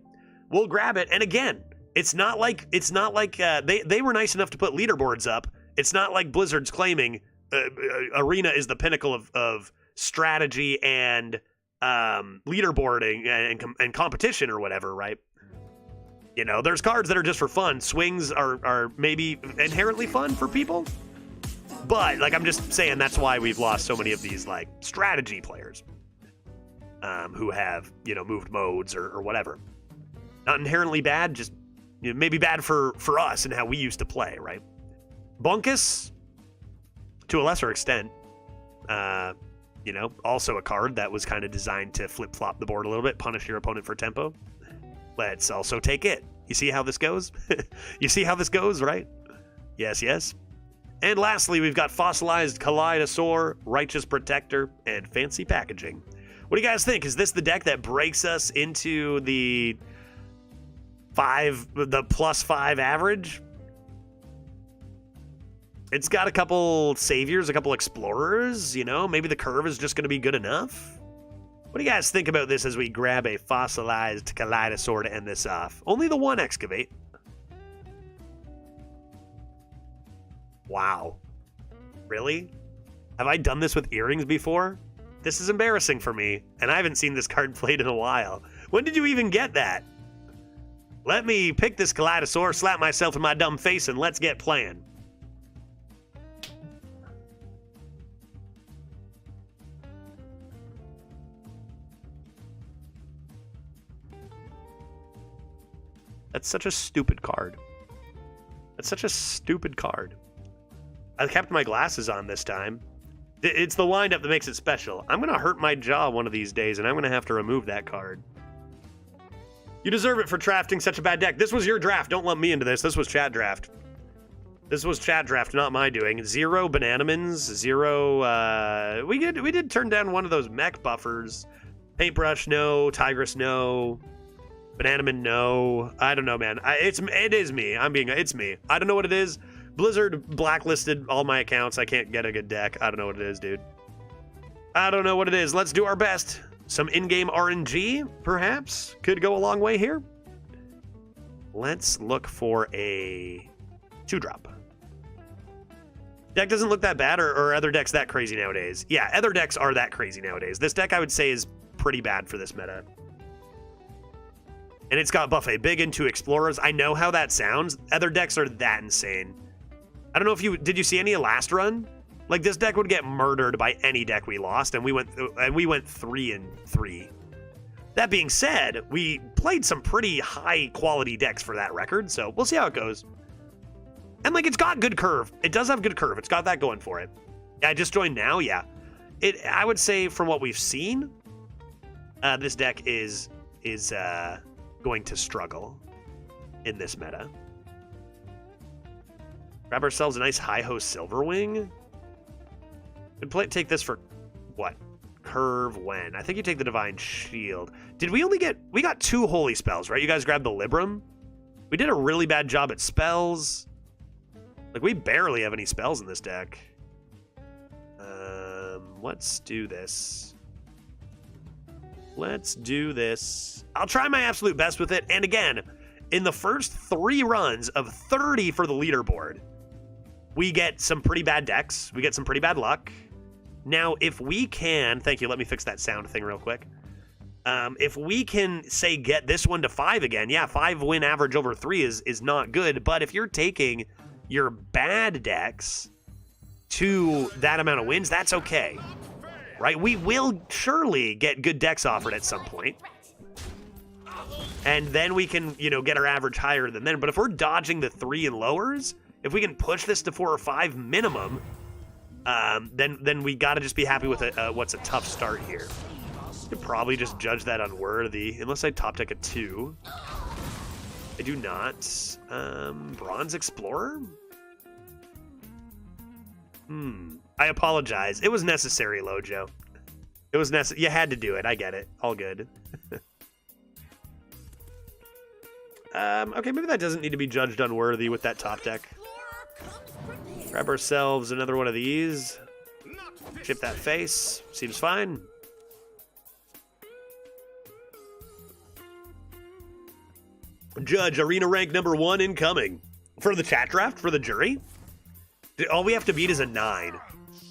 We'll grab it. And again, it's not like they were nice enough to put leaderboards up. It's not like Blizzard's claiming Arena is the pinnacle of strategy and leaderboarding and competition or whatever, right? You know, there's cards that are just for fun. Swings are maybe inherently fun for people, but like I'm just saying that's why we've lost so many of these like strategy players who have, you know, moved modes or whatever. Not inherently bad, just, you know, maybe bad for us and how we used to play, right? Bunkus, to a lesser extent, you know, also a card that was kind of designed to flip-flop the board a little bit, punish your opponent for tempo. Let's also take it. You see how this goes? You see how this goes, right? Yes, yes. And lastly, we've got Fossilized Kaleidosaur, Righteous Protector, and Fancy Packaging. What do you guys think? Is this the deck that breaks us into the +5 average? It's got a couple saviors, a couple explorers, you know, maybe the curve is just going to be good enough. What do you guys think about this as we grab a Fossilized Kaleidosaur to end this off? Only the one excavate. Wow. Really? Have I done this with earrings before? This is embarrassing for me, and I haven't seen this card played in a while. When did you even get that? Let me pick this Kaleidosaur, slap myself in my dumb face, and let's get playing. That's such a stupid card. That's such a stupid card. I kept my glasses on this time. It's the windup that makes it special. I'm going to hurt my jaw one of these days, and I'm going to have to remove that card. You deserve it for drafting such a bad deck. This was your draft. Don't lump me into this. This was chat draft. This was chat draft, not my doing. 0 Bananamans, 0... We did turn down one of those mech buffers. Paintbrush, no. Tigress, no. Bananaman, no. I don't know, man. It is me. It's me. I don't know what it is. Blizzard blacklisted all my accounts. I can't get a good deck. I don't know what it is, dude. I don't know what it is. Let's do our best. Some in-game RNG, perhaps, could go a long way here. Let's look for a 2-drop. Deck doesn't look that bad, or are other decks that crazy nowadays? Yeah, other decks are that crazy nowadays. This deck, I would say, is pretty bad for this meta. And it's got Buffet Big into Explorers. I know how that sounds. Other decks are that insane. I don't know if did you see any of last run? Like, this deck would get murdered by any deck we lost, and we went 3-3. That being said, we played some pretty high quality decks for that record, so we'll see how it goes. And like, it's got good curve. It does have good curve. It's got that going for it. I just joined now, yeah. I would say from what we've seen, this deck is going to struggle in this meta. Grab ourselves a nice Hi-Ho Silverwing. Could take this for what? Curve when? I think you take the Divine Shield. Did we only get... We got 2 holy spells, right? You guys grabbed the Libram. We did a really bad job at spells. Like, we barely have any spells in this deck. Let's do this. Let's do this. I'll try my absolute best with it. And again, in the first 3 runs of 30 for the leaderboard, we get some pretty bad decks. We get some pretty bad luck. Now, if we can... Thank you. Let me fix that sound thing real quick. If we can, say, get this one to 5 again, yeah, 5 win average over 3 is not good. But if you're taking your bad decks to that amount of wins, that's okay. right? We will surely get good decks offered at some point. And then we can, you know, get our average higher than then. But if we're dodging the 3 and lowers, if we can push this to 4 or 5 minimum, then we got to just be happy with what's a tough start here. Could probably just judge that unworthy, unless I top deck a 2. I do not. Bronze Explorer? I apologize. It was necessary, Lojo. It was necessary. You had to do it. I get it. All good. Okay, maybe that doesn't need to be judged unworthy with that top deck. Grab ourselves another one of these. Chip that face. Seems fine. Judge, arena rank number 1 incoming. For the chat draft? For the jury? All we have to beat is a 9.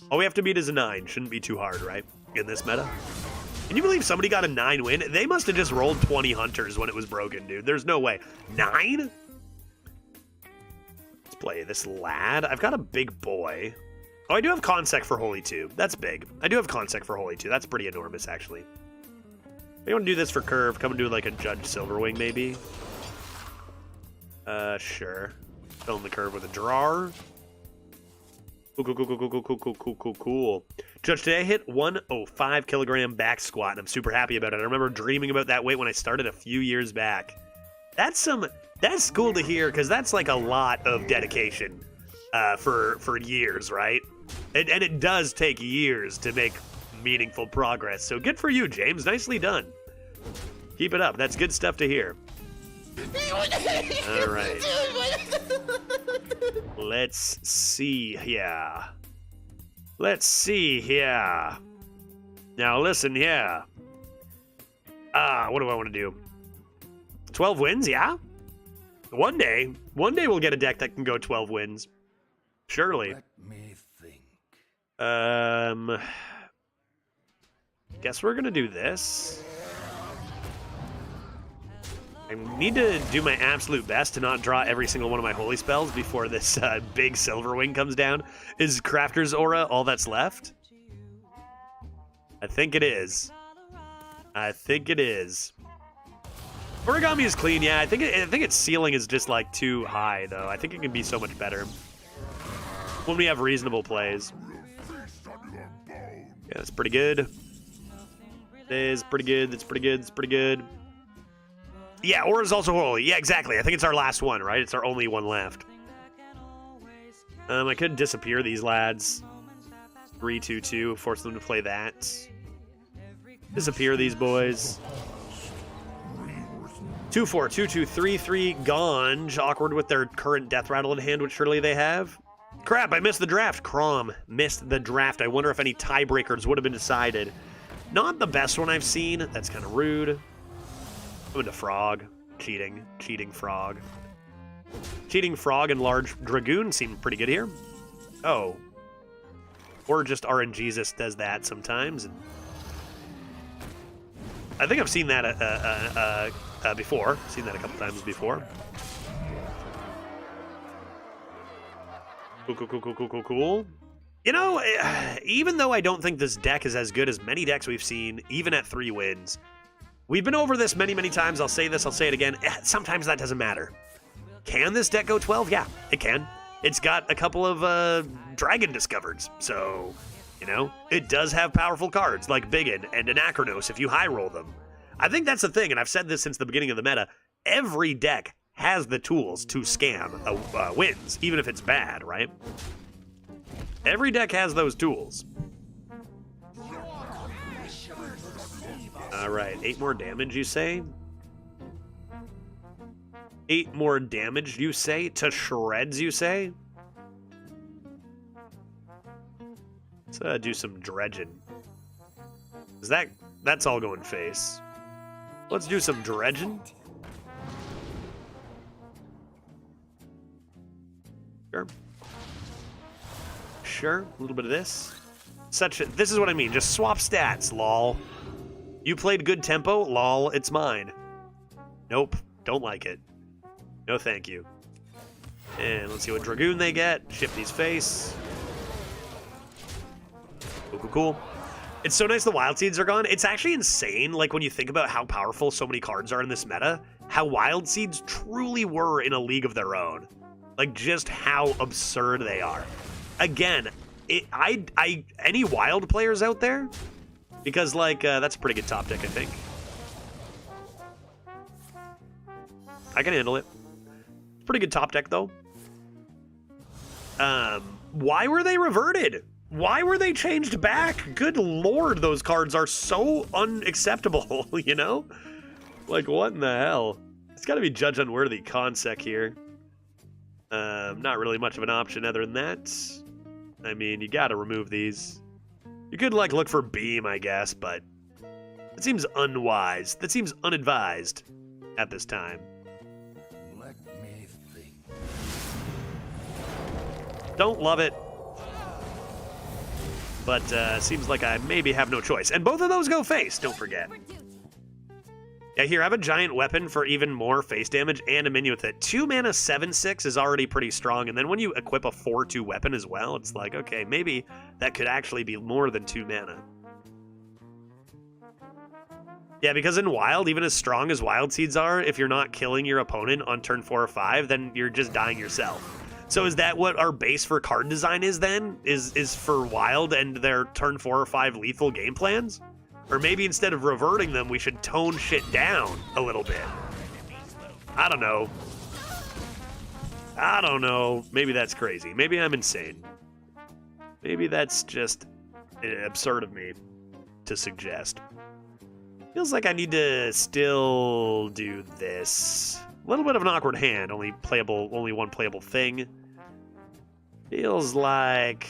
All we have to beat is a 9. Shouldn't be too hard, right? In this meta. Can you believe somebody got a 9 win? They must have just rolled 20 hunters when it was broken, dude. There's no way. 9? Let's play this lad. I've got a big boy. Oh, I do have Consec for Holy 2. That's big. I do have Consec for Holy 2. That's pretty enormous, actually. You want to do this for Curve? Come and do like a Judge Silverwing, maybe? Sure. Fill in the Curve with a drawer. Cool. Judge, today I hit 105 kilogram back squat, and I'm super happy about it. I remember dreaming about that weight when I started a few years back. That's cool to hear, because that's like a lot of dedication for years, right? And it does take years to make meaningful progress. So good for you, James. Nicely done. Keep it up. That's good stuff to hear. All right. Let's see here. Now listen here. What do I want to do? 12 wins, yeah? One day we'll get a deck that can go 12 wins. Surely. Let me think. Guess we're gonna do this. I need to do my absolute best to not draw every single one of my holy spells before this big Silverwing comes down. Is Crafter's Aura all that's left? I think it is. Origami is clean, yeah. I think its ceiling is just like too high, though. I think it can be so much better when we have reasonable plays. Yeah, that's pretty good. It's pretty good. Yeah, Aura's also holy. Yeah, exactly. I think it's our last one, right? It's our only one left. I could disappear these lads. 3-2-2, force them to play that. Disappear these boys. 2-4, 2-2, 3-3, Ganj. Awkward with their current death rattle in hand, which surely they have. Crap, I missed the draft. Crom missed the draft. I wonder if any tiebreakers would have been decided. Not the best one I've seen. That's kind of rude. I'm into Frog. Cheating Frog. Cheating Frog and Large Dragoon seem pretty good here. Oh. Or just RNGesus does that sometimes. I think I've seen that before. Seen that a couple times before. Cool. You know, even though I don't think this deck is as good as many decks we've seen, even at 3 wins, we've been over this many, many times. I'll say this, I'll say it again. Sometimes that doesn't matter. Can this deck go 12? Yeah, it can. It's got a couple of Dragon Discovereds, so, you know, it does have powerful cards like Biggin and Anachronos if you high roll them. I think that's the thing, and I've said this since the beginning of the meta. Every deck has the tools to scam wins, even if it's bad, right? Every deck has those tools. All right, 8 more damage, you say? 8 more damage, you say? To shreds, you say? Let's do some dredging. That's all going face. Let's do some dredging. Sure, a little bit of this. This is what I mean, just swap stats, lol. You played good tempo, lol, it's mine. Nope, don't like it. No thank you. And let's see what Dragoon they get. Shift these face. Cool. It's so nice the Wild Seeds are gone. It's actually insane, like, when you think about how powerful so many cards are in this meta, how Wild Seeds truly were in a league of their own. Like, just how absurd they are. Again, any Wild players out there? Because, like, that's a pretty good top deck, I think. I can handle it. Pretty good top deck, though. Why were they reverted? Why were they changed back? Good lord, those cards are so unacceptable, you know? Like, what in the hell? It's got to be judge unworthy consec here. Not really much of an option other than that. I mean, you got to remove these. You could, like, look for beam, I guess, but it seems unwise. That seems unadvised at this time. Let me think. Don't love it. But seems like I maybe have no choice. And both of those go face, don't forget. Yeah, here, I have a giant weapon for even more face damage and a minion with it. 2 mana 7/6 is already pretty strong, and then when you equip a 4/2 weapon as well, it's like, okay, maybe that could actually be more than 2 mana. Yeah, because in Wild, even as strong as Wild Seeds are, if you're not killing your opponent on turn 4 or 5, then you're just dying yourself. So is that what our base for card design is then? Is for Wild and their turn 4 or 5 lethal game plans? Or maybe instead of reverting them, we should tone shit down a little bit. I don't know. I don't know. Maybe that's crazy. Maybe I'm insane. Maybe that's just absurd of me to suggest. Feels like I need to still do this. A little bit of an awkward hand, only one playable thing. Feels like,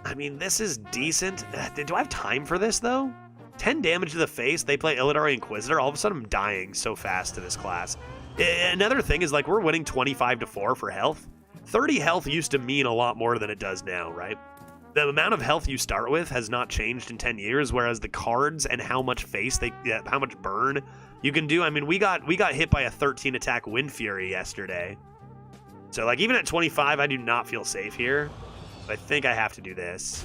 I mean, this is decent. Do I have time for this though? 10 damage to the face, they play Illidari Inquisitor, all of a sudden I'm dying so fast to this class. Another thing is, like, we're winning 25-4 for health. 30 health used to mean a lot more than it does now, right? The amount of health you start with has not changed in 10 years, whereas the cards and how much face how much burn you can do. I mean, we got hit by a 13 attack Wind Fury yesterday. So, like, even at 25, I do not feel safe here. But I think I have to do this.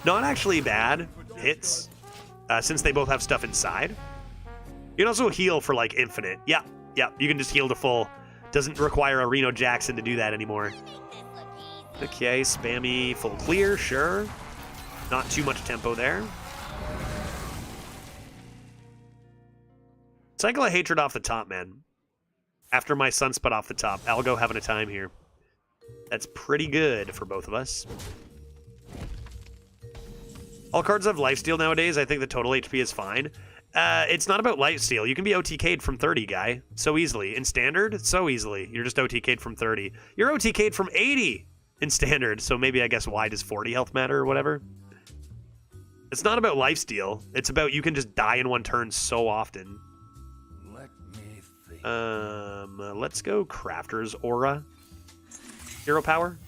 Not actually bad hits, since they both have stuff inside. You can also heal for, like, infinite. Yeah, you can just heal to full. Doesn't require a Reno Jackson to do that anymore. Okay, spammy full clear, sure. Not too much tempo there. Cycle of Hatred off the top, man. After my Sunspot off the top, Algo having a time here. That's pretty good for both of us. All cards have lifesteal nowadays. I think the total HP is fine. It's not about lifesteal. You can be OTK'd from 30, guy. So easily. In Standard, so easily. You're just OTK'd from 30. You're OTK'd from 80 in Standard. So maybe, I guess, why does 40 health matter or whatever? It's not about lifesteal. It's about you can just die in one turn so often. Let me think. Let's go Crafter's Aura. Hero Power.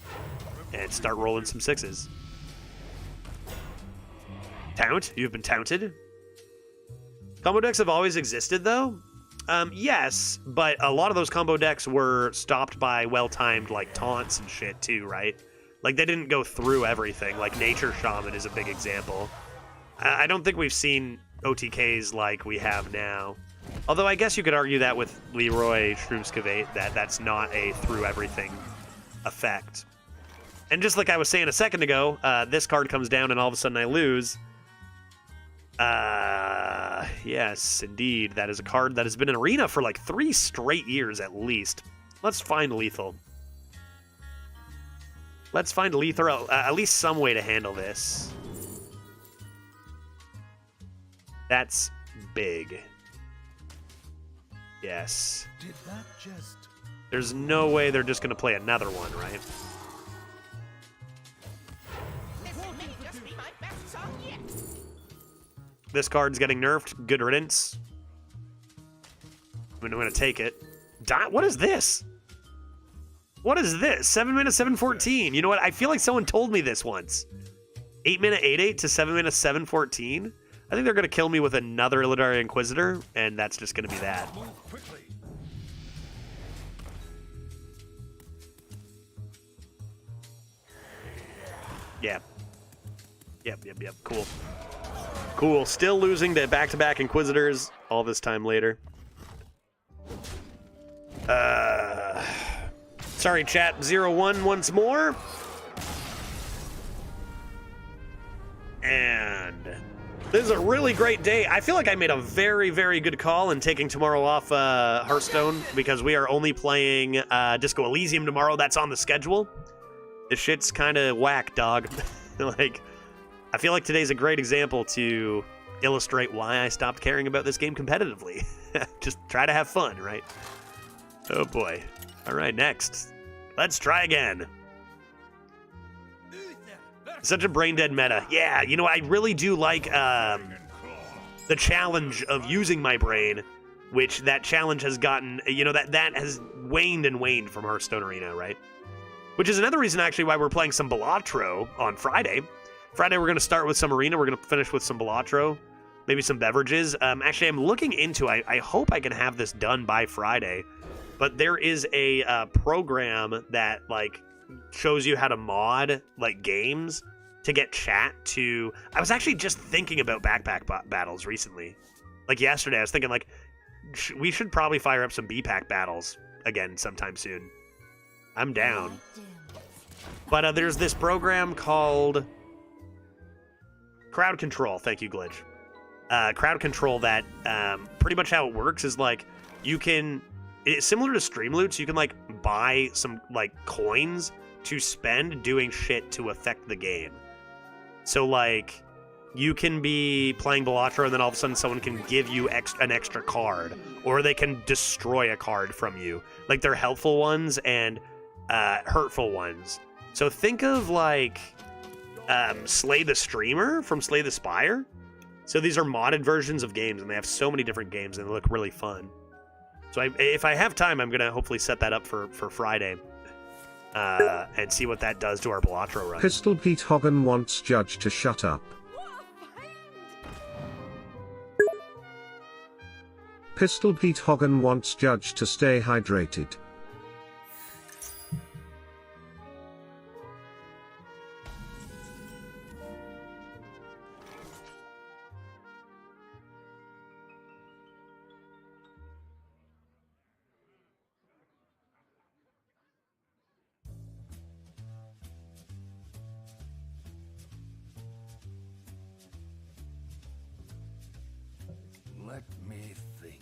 And start rolling some 6s. Taunt? You've been taunted? Combo decks have always existed, though? Yes, but a lot of those combo decks were stopped by well-timed, like, taunts and shit, too, right? Like, they didn't go through everything. Like, Nature Shaman is a big example. I don't think we've seen OTKs like we have now. Although I guess you could argue that with Leroy Shroomskavate, that's not a through-everything effect. And just like I was saying a second ago, this card comes down and all of a sudden I lose. Yes, indeed. That is a card that has been in Arena for like 3 straight years at least. Let's find Lethal. Let's find Lethal, at least some way to handle this. That's big. Yes. Did that just... There's no way they're just going to play another one, right? This may just be my best song yet. This card's getting nerfed. Good riddance. I'm going to take it. What is this? What is this? 7 mana, 7/14. You know what? I feel like someone told me this once. 8 mana, 8/8 to 7 mana, 7/14. I think they're going to kill me with another Illidari Inquisitor, and that's just going to be that. Yeah. Yep. Cool. Cool. Still losing to back-to-back Inquisitors all this time later. Sorry, chat. 0-1 once more. And this is a really great day. I feel like I made a very, very good call in taking tomorrow off Hearthstone because we are only playing Disco Elysium tomorrow. That's on the schedule. This shit's kind of whack, dog. Like, I feel like today's a great example to illustrate why I stopped caring about this game competitively. Just try to have fun, right? Oh boy. All right, next. Let's try again. Such a brain-dead meta. Yeah, you know, I really do like the challenge of using my brain, which that challenge has gotten, you know, that has waned and waned from Hearthstone Arena, right? Which is another reason, actually, why we're playing some Balatro on Friday. Friday, we're going to start with some Arena. We're going to finish with some Balatro, maybe some beverages. Actually, I'm looking into, I hope I can have this done by Friday, but there is a program that, like, shows you how to mod, like, games to get chat to... I was actually just thinking about backpack battles recently. Like, yesterday, I was thinking, like, we should probably fire up some BPAC battles again sometime soon. I'm down. But there's this program called Crowd Control. Thank you, Glitch. Crowd Control that pretty much how it works is, like, you can... It's similar to Streamloots. You can, like, buy some, like, coins to spend doing shit to affect the game. So, like, you can be playing Balatro and then all of a sudden someone can give you an extra card. Or they can destroy a card from you. Like, they're helpful ones and hurtful ones. So think of, like, Slay the Streamer from Slay the Spire. So these are modded versions of games, and they have so many different games, and they look really fun. So if I have time, I'm going to hopefully set that up for Friday. And see what that does to our Balatro run. Pistol Pete Hogan wants Judge to shut up. Pistol Pete Hogan wants Judge to stay hydrated. Let me think.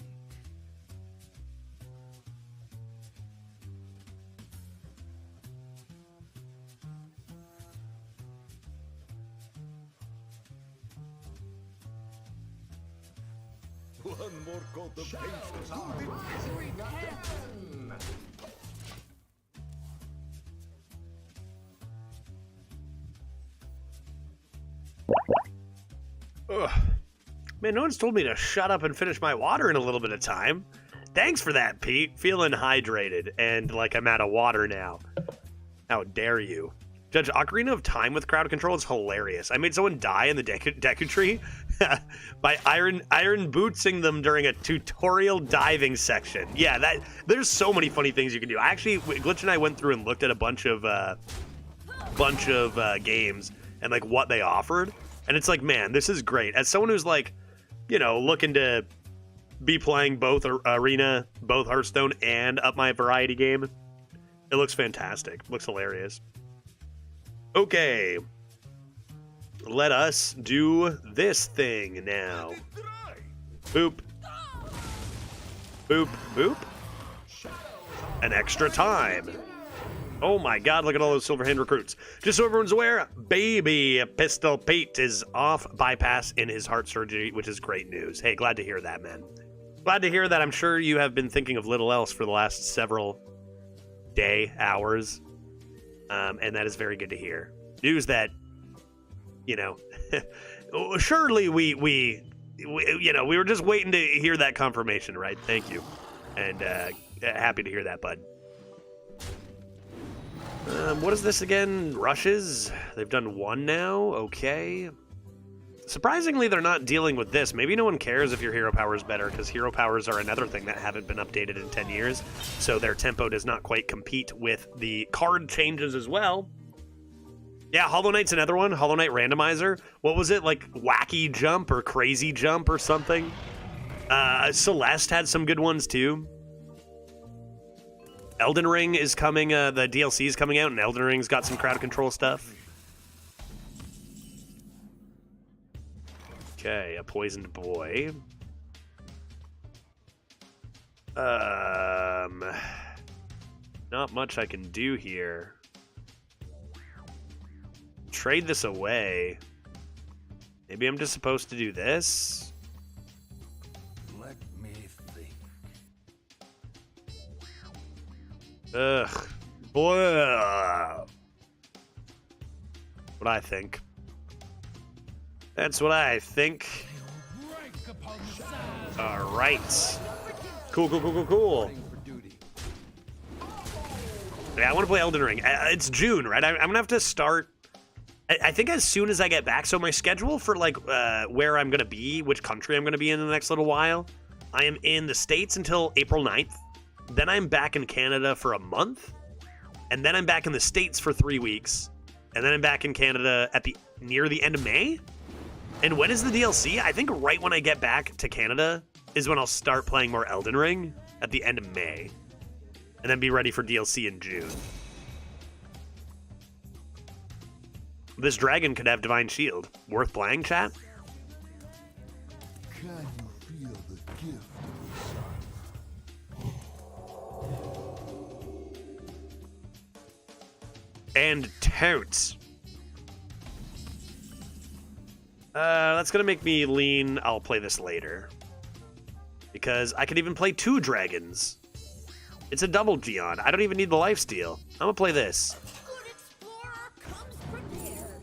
One more coat of paint. Ugh. Man, no one's told me to shut up and finish my water in a little bit of time. Thanks for that, Pete. Feeling hydrated and like I'm out of water now. How dare you. Judge, Ocarina of Time with crowd control is hilarious. I made someone die in the Deku Tree by iron bootsing them during a tutorial diving section. Yeah, there's so many funny things you can do. Actually, Glitch and I went through and looked at a bunch of games and like what they offered. And it's like, man, this is great. As someone who's like, you know, looking to be playing both Arena, both Hearthstone, and up my variety game, it looks fantastic. It looks hilarious. Okay. Let us do this thing now. Boop. Boop, boop. An extra time. Oh my god, look at all those Silverhand recruits. Just so everyone's aware, baby Pistol Pete is off bypass in his heart surgery, which is great news. Hey, glad to hear that, man. Glad to hear that. I'm sure you have been thinking of little else for the last several hours. And that is very good to hear. News that, you know, surely we were just waiting to hear that confirmation, right? Thank you. And happy to hear that, bud. What is this again? Rushes? They've done one now? Okay. Surprisingly, they're not dealing with this. Maybe no one cares if your hero power is better, because hero powers are another thing that haven't been updated in 10 years, so their tempo does not quite compete with the card changes as well. Yeah, Hollow Knight's another one. Hollow Knight Randomizer. What was it, like Wacky Jump or Crazy Jump or something? Celeste had some good ones too. Elden Ring is coming, the DLC is coming out, and Elden Ring's got some crowd control stuff. Okay, a poisoned boy. Not much I can do here. Trade this away. Maybe I'm just supposed to do this? Let me think. Ugh. Blah. What I think. That's what I think. Alright. Cool. Yeah, I want to play Elden Ring. It's June, right? I'm gonna have to start. I think as soon as I get back. So my schedule for like where I'm gonna be, which country I'm gonna be in the next little while. I am in the States until April 9th. Then I'm back in Canada for a month, and then I'm back in the States for 3 weeks, and then I'm back in Canada at near the end of May. And when is the DLC? I think right when I get back to Canada is when I'll start playing more Elden Ring at the end of May. And then be ready for DLC in June. This dragon could have Divine Shield. Worth playing, chat? Can you feel the gift of And totes. That's gonna make me lean. I'll play this later. Because I could even play 2 dragons. It's a double Geon. I don't even need the lifesteal. I'm gonna play this. Good explorer comes prepared.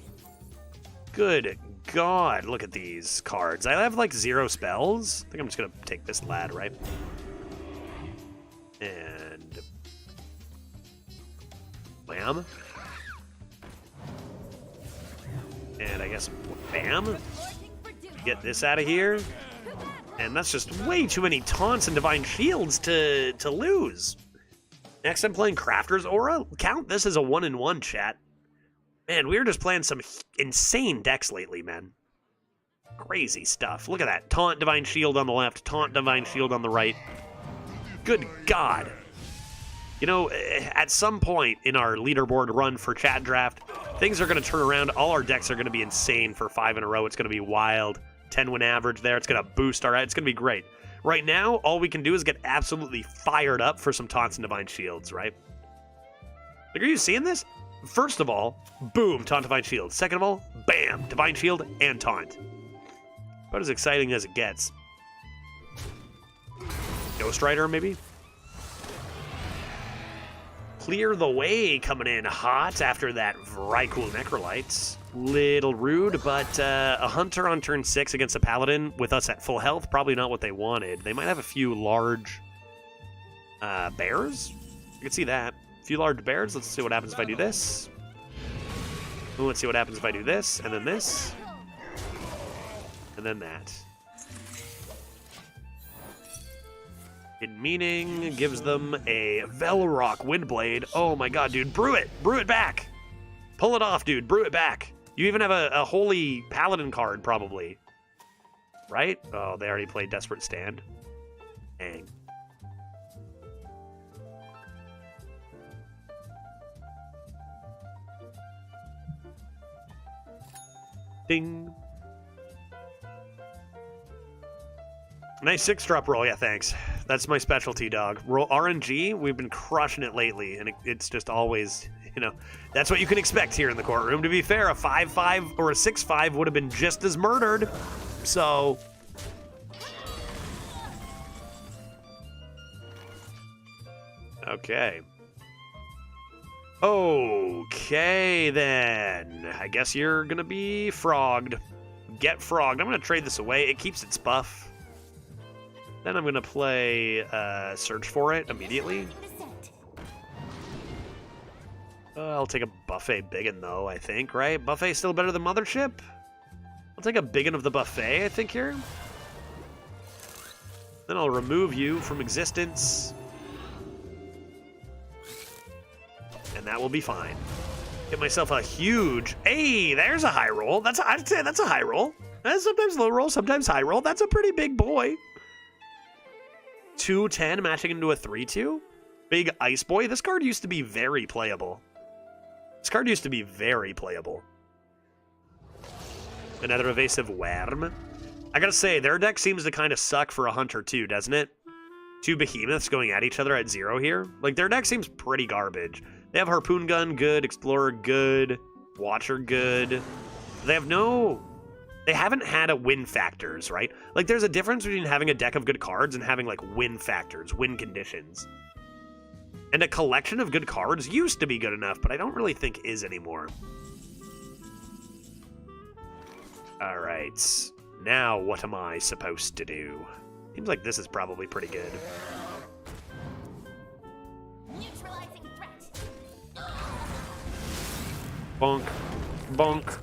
Good God, look at these cards. I have like 0 spells. I think I'm just gonna take this lad, right? And bam. And I guess bam. Get this out of here. And that's just way too many taunts and divine shields to lose. Next, I'm playing Crafter's Aura. Count this as a 1-in-1, chat. Man, we're just playing some insane decks lately, man. Crazy stuff. Look at that. Taunt, divine shield on the left. Taunt, divine shield on the right. Good God. You know, at some point in our leaderboard run for Chat Draft, things are going to turn around. All our decks are going to be insane for 5 in a row. It's going to be wild. 10-win average there. It's going to boost our... It's going to be great. Right now, all we can do is get absolutely fired up for some taunts and divine shields, right? Like, are you seeing this? First of all, boom, taunt, divine shield. Second of all, bam, divine shield and taunt. About as exciting as it gets. Ghost Rider, maybe? Clear the way coming in hot after that very cool Necrolytes. Little rude, but a Hunter on turn 6 against a Paladin with us at full health, probably not what they wanted. They might have a few large bears. You can see that. A few large bears. Let's see what happens if I do this. Ooh, let's see what happens if I do this, and then this. And then that. Hidden Meaning gives them a Velrock Windblade. Oh my god, dude. Brew it! Brew it back! Pull it off, dude. Brew it back. You even have a Holy Paladin card, probably. Right? Oh, they already played Desperate Stand. Dang. Ding. Nice 6-drop roll. Yeah, thanks. That's my specialty, dog. Roll RNG, we've been crushing it lately, and it's just always, you know, that's what you can expect here in the courtroom. To be fair, a 5-5 or a 6-5 would have been just as murdered. So... Okay. Okay, then. I guess you're gonna be frogged. Get frogged. I'm gonna trade this away. It keeps its buff. Then I'm gonna play Search for It immediately. I'll take a Buffet Biggin though, I think, right? Buffet still better than Mothership? I'll take a Biggin of the Buffet, I think, here. Then I'll remove you from existence. And that will be fine. Get myself a huge... Hey, there's a high roll. I'd say that's a high roll. That's sometimes low roll, sometimes high roll. That's a pretty big boy. 2/10 matching into a 3/2. Big Ice Boy. This card used to be very playable. Another Evasive Worm. I gotta say, their deck seems to kind of suck for a Hunter too, doesn't it? 2 behemoths going at each other at 0 here. Like, their deck seems pretty garbage. They have Harpoon Gun, good. Explorer, good. Watcher, good. They haven't had a win factors, right? Like, there's a difference between having a deck of good cards and having, like, win factors, win conditions. And a collection of good cards used to be good enough, but I don't really think is anymore. All right. Now what am I supposed to do? Seems like this is probably pretty good. Neutralizing threat. Bonk. Bonk.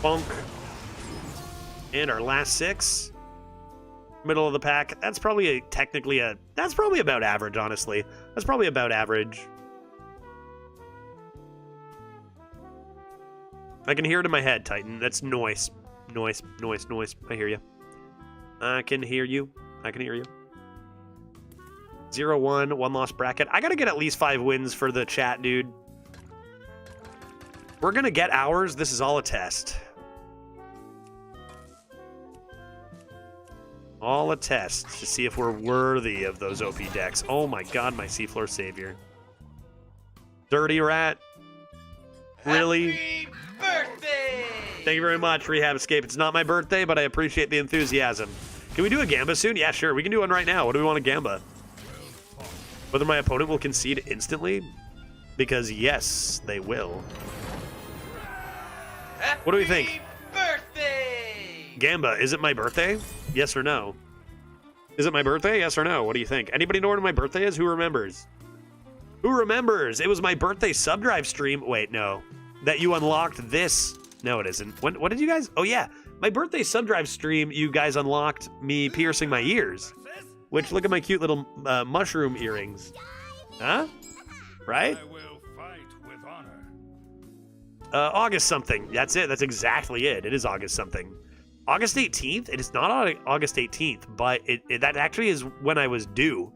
Bonk. And our last 6. Middle of the pack. That's probably that's probably about average, honestly. That's probably about average. I can hear it in my head, Titan. That's noise. Noise. I hear you. I can hear you. 0-1, 1 loss bracket. I gotta get at least 5 wins for the chat, dude. We're gonna get ours. This is all a test. All a test to see if we're worthy of those OP decks. Oh my god, my Seafloor Savior. Dirty Rat. Really? Happy birthday! Thank you very much, Rehab Escape. It's not my birthday, but I appreciate the enthusiasm. Can we do a Gamba soon? Yeah, sure. We can do one right now. What do we want to Gamba? Whether my opponent will concede instantly? Because yes, they will. What do we think? Birthday! Gamba, is it my birthday? Yes or no? Is it my birthday? Yes or no? What do you think? Anybody know when my birthday is? Who remembers? Who remembers? It was my birthday subdrive stream. Wait, no. That you unlocked this. No, it isn't. What did you guys? Oh, yeah. My birthday subdrive stream, you guys unlocked me piercing my ears. Which, look at my cute little mushroom earrings. Huh? Right? I will fight with honor. August something. That's it. That's exactly it. It is August something. August 18th? It is not August 18th, but that actually is when I was due.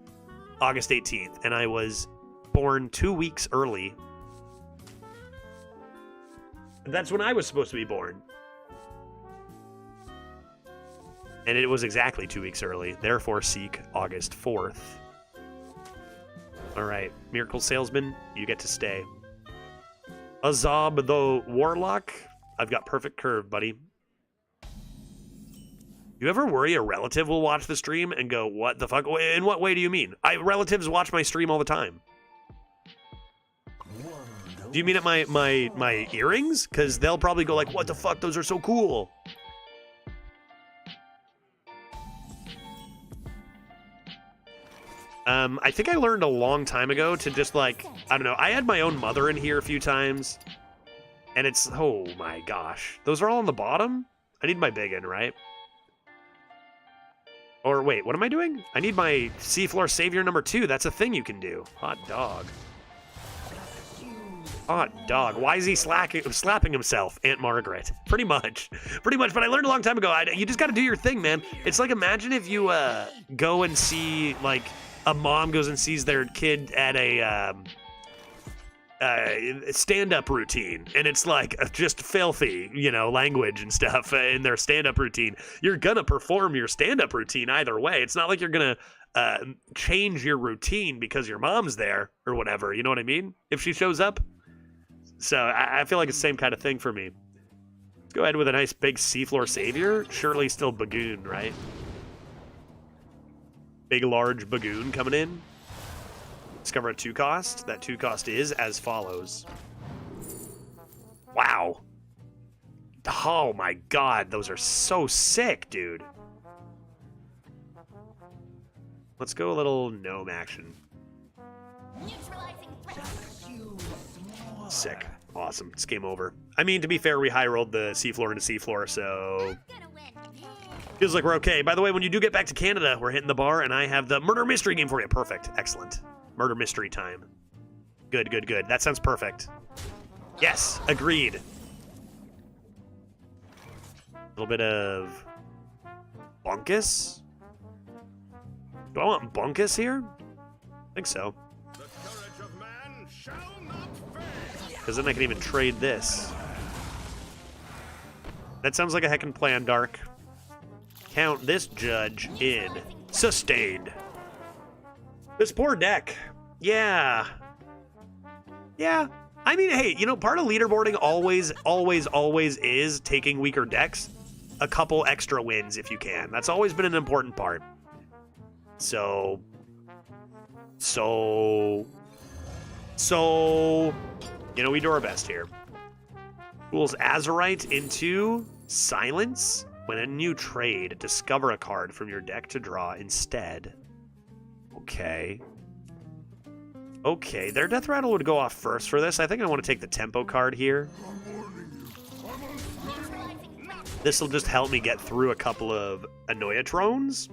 August 18th. And I was born 2 weeks early. That's when I was supposed to be born. And it was exactly 2 weeks early. Therefore, seek August 4th. All right. Miracle Salesman, you get to stay. Azab the Warlock, I've got perfect curve, buddy. You ever worry a relative will watch the stream and go, what the fuck? In what way do you mean? Relatives watch my stream all the time. Do you mean at my earrings? Because they'll probably go like, what the fuck? Those are so cool. I think I learned a long time ago to just like, I don't know. I had my own mother in here a few times. And it's, oh my gosh. Those are all on the bottom? I need my big in, right? Or wait, what am I doing? I need my Seafloor Savior number 2. That's a thing you can do. Hot dog. Hot dog. Why is he slapping himself? Aunt Margaret. Pretty much. Pretty much. But I learned a long time ago. You just got to do your thing, man. It's like, imagine if you go and see, like, a mom goes and sees their kid at a stand-up routine, and it's like just filthy, you know, language and stuff in their stand-up routine. You're gonna perform your stand-up routine either way. It's not like you're gonna change your routine because your mom's there or whatever. You know what I mean? If she shows up. So I feel like it's the same kind of thing for me. Let's go ahead with a nice big Seafloor Savior. Surely still Bagoon, right? Big, large Bagoon coming in. Discover a 2 cost. That 2 cost is as follows. Wow. Oh my god, those are so sick, dude. Let's go a little gnome action. Sick. Awesome. It's game over. I mean, to be fair, we high rolled the Seafloor into Seafloor, so feels like we're okay. By the way, when you do get back to Canada, we're hitting the bar, and I have the murder mystery game for you. Perfect. Excellent. Murder mystery time. Good, good, good. That sounds perfect. Yes, agreed. A little bit of Bunkus. Do I want Bunkus here? I think so. The courage of man shall not fail. Because then I can even trade this. That sounds like a heckin' plan, Dark. Count this judge in. Sustained. This poor deck. Yeah. Yeah. I mean, hey, you know, part of leaderboarding always is taking weaker decks. A couple extra wins if you can. That's always been an important part. So, you know, we do our best here. Rules Azurite into Silence. When a new trade, discover a card from your deck to draw instead. Okay. Okay, their Death Rattle would go off first for this. I think I want to take the Tempo card here. This will just help me get through a couple of Annoyatrones.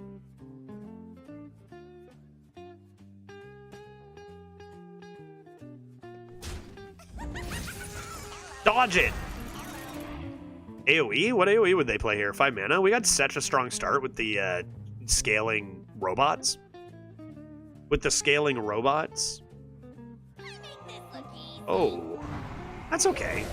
Dodge it! AoE? What AoE would they play here? 5 mana? We got such a strong start with the scaling robots. With the scaling robots. Oh. That's okay.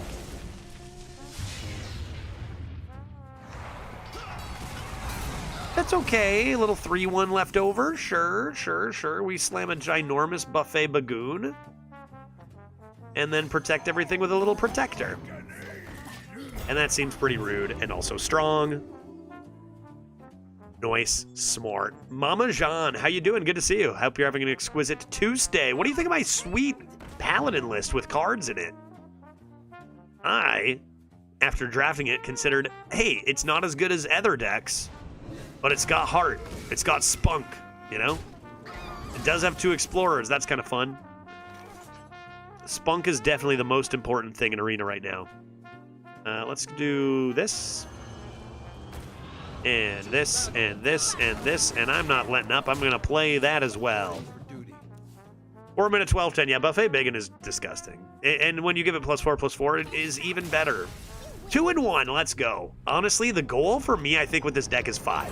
That's okay. A little 3-1 left over. Sure. We slam a ginormous buffet bagoon. And then protect everything with a little protector. And that seems pretty rude and also strong. Nice, smart. Mama Jean, how you doing? Good to see you. Hope you're having an exquisite Tuesday. What do you think of my sweet Paladin list with cards in it? I, after drafting it, considered, hey, it's not as good as other decks, but it's got heart. It's got spunk, you know? It does have 2 explorers. That's kind of fun. Spunk is definitely the most important thing in Arena right now. Let's do this. And this, and this, and this, and I'm not letting up. I'm going to play that as well. 4 minute 12-10. Yeah, Buffet Bacon is disgusting. And when you give it +4/+4, it is even better. 2-1, let's go. Honestly, the goal for me, I think, with this deck is 5.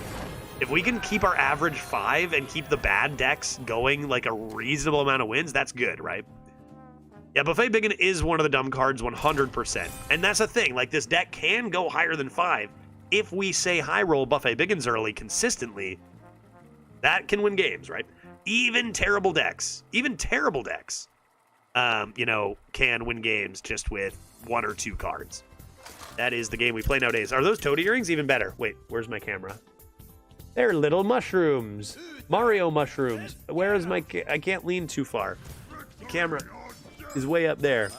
If we can keep our average 5 and keep the bad decks going like a reasonable amount of wins, that's good, right? Yeah, Buffet Bacon is one of the dumb cards 100%. And that's the thing, like this deck can go higher than 5. If we say high roll Buffet Biggins early consistently, that can win games, right? Even terrible decks, you know, can win games just with 1 or 2 cards. That is the game we play nowadays. Are those toady earrings? Even better. Wait, where's my camera? They're little mushrooms. Mario mushrooms. Where is my... I can't lean too far. The camera is way up there.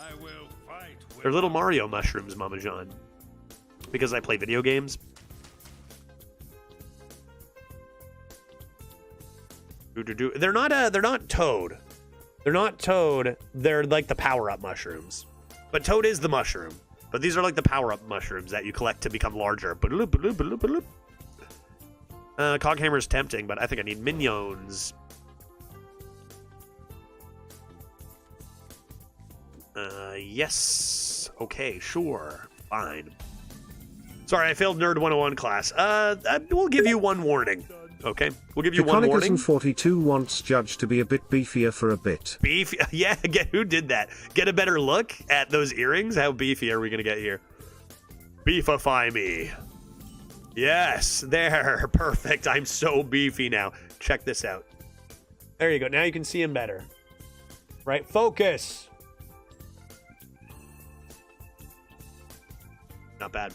They're little Mario mushrooms, Mama Jean. Because I play video games. They're not Toad. They're not Toad. They're like the power-up mushrooms. But Toad is the mushroom. But these are like the power-up mushrooms that you collect to become larger. Coghammer is tempting, but I think I need minions. Yes. Okay, sure. Fine. Sorry, I failed Nerd 101 class. We'll give you one warning. Okay? We'll give you one warning. 42 wants Judge to be a bit beefier for a bit. Beefy? Yeah, who did that? Get a better look at those earrings? How beefy are we going to get here? Beefify me. Yes, there. Perfect. I'm so beefy now. Check this out. There you go. Now you can see him better. Right? Focus. Not bad.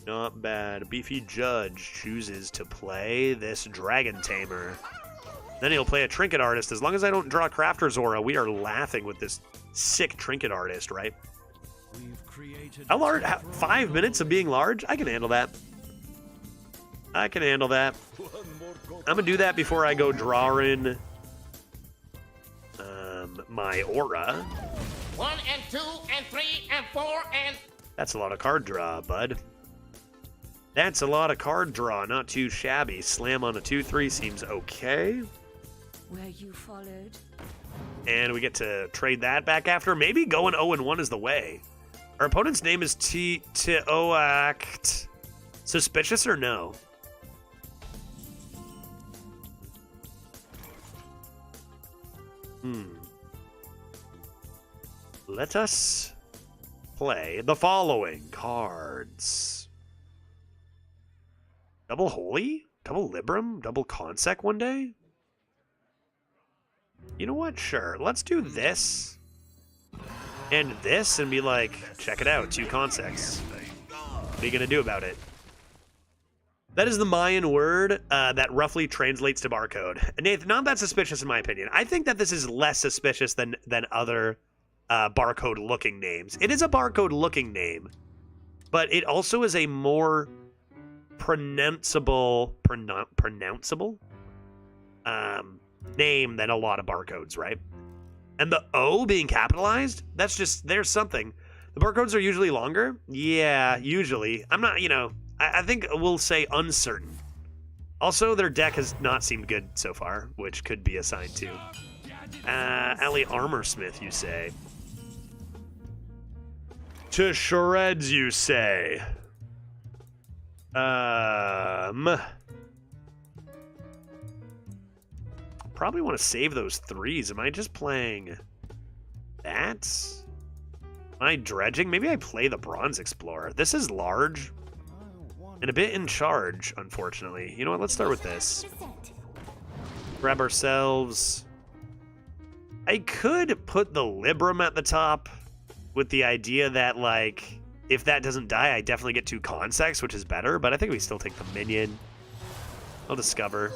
Not bad. Beefy Judge chooses to play this Dragon Tamer. Then he'll play a Trinket Artist. As long as I don't draw Crafter's Aura, we are laughing with this sick Trinket Artist, right? How large? 5 minutes of being large? I can handle that. I can handle that. I'm going to do that before I go drawing my Aura. 1 and 2 and 3 and 4 and... That's a lot of card draw, bud. That's a lot of card draw. Not too shabby. Slam on a 2-3 seems okay. where you followed. And we get to trade that back after. Maybe going 0-1 is the way. Our opponent's name is Teoact. Suspicious or no? Let us play the following cards. Double Holy? Double Libram? Double Consec one day? You know what? Sure. Let's do this. And this and be like, check it out, 2 Consecs. What are you going to do about it? That is the Mayan word that roughly translates to barcode. Nathan, not that suspicious in my opinion. I think that this is less suspicious than other barcode-looking names. It is a barcode-looking name, but it also is a more pronounceable name than a lot of barcodes, right? And the O being capitalized, that's just, there's something. The barcodes are usually longer. Yeah, usually. I'm not, I think we'll say uncertain. Also, their deck has not seemed good so far, which could be a sign too. Alley Armorsmith, you say? To shreds, you say? Probably want to save those 3s. Am I just playing that? Am I dredging? Maybe I play the Bronze Explorer. This is large and a bit in charge, unfortunately. You know what? Let's start with this. Grab ourselves. I could put the Libram at the top with the idea that, like, if that doesn't die, I definitely get 2 Consecs, which is better, but I think we still take the minion. I'll discover.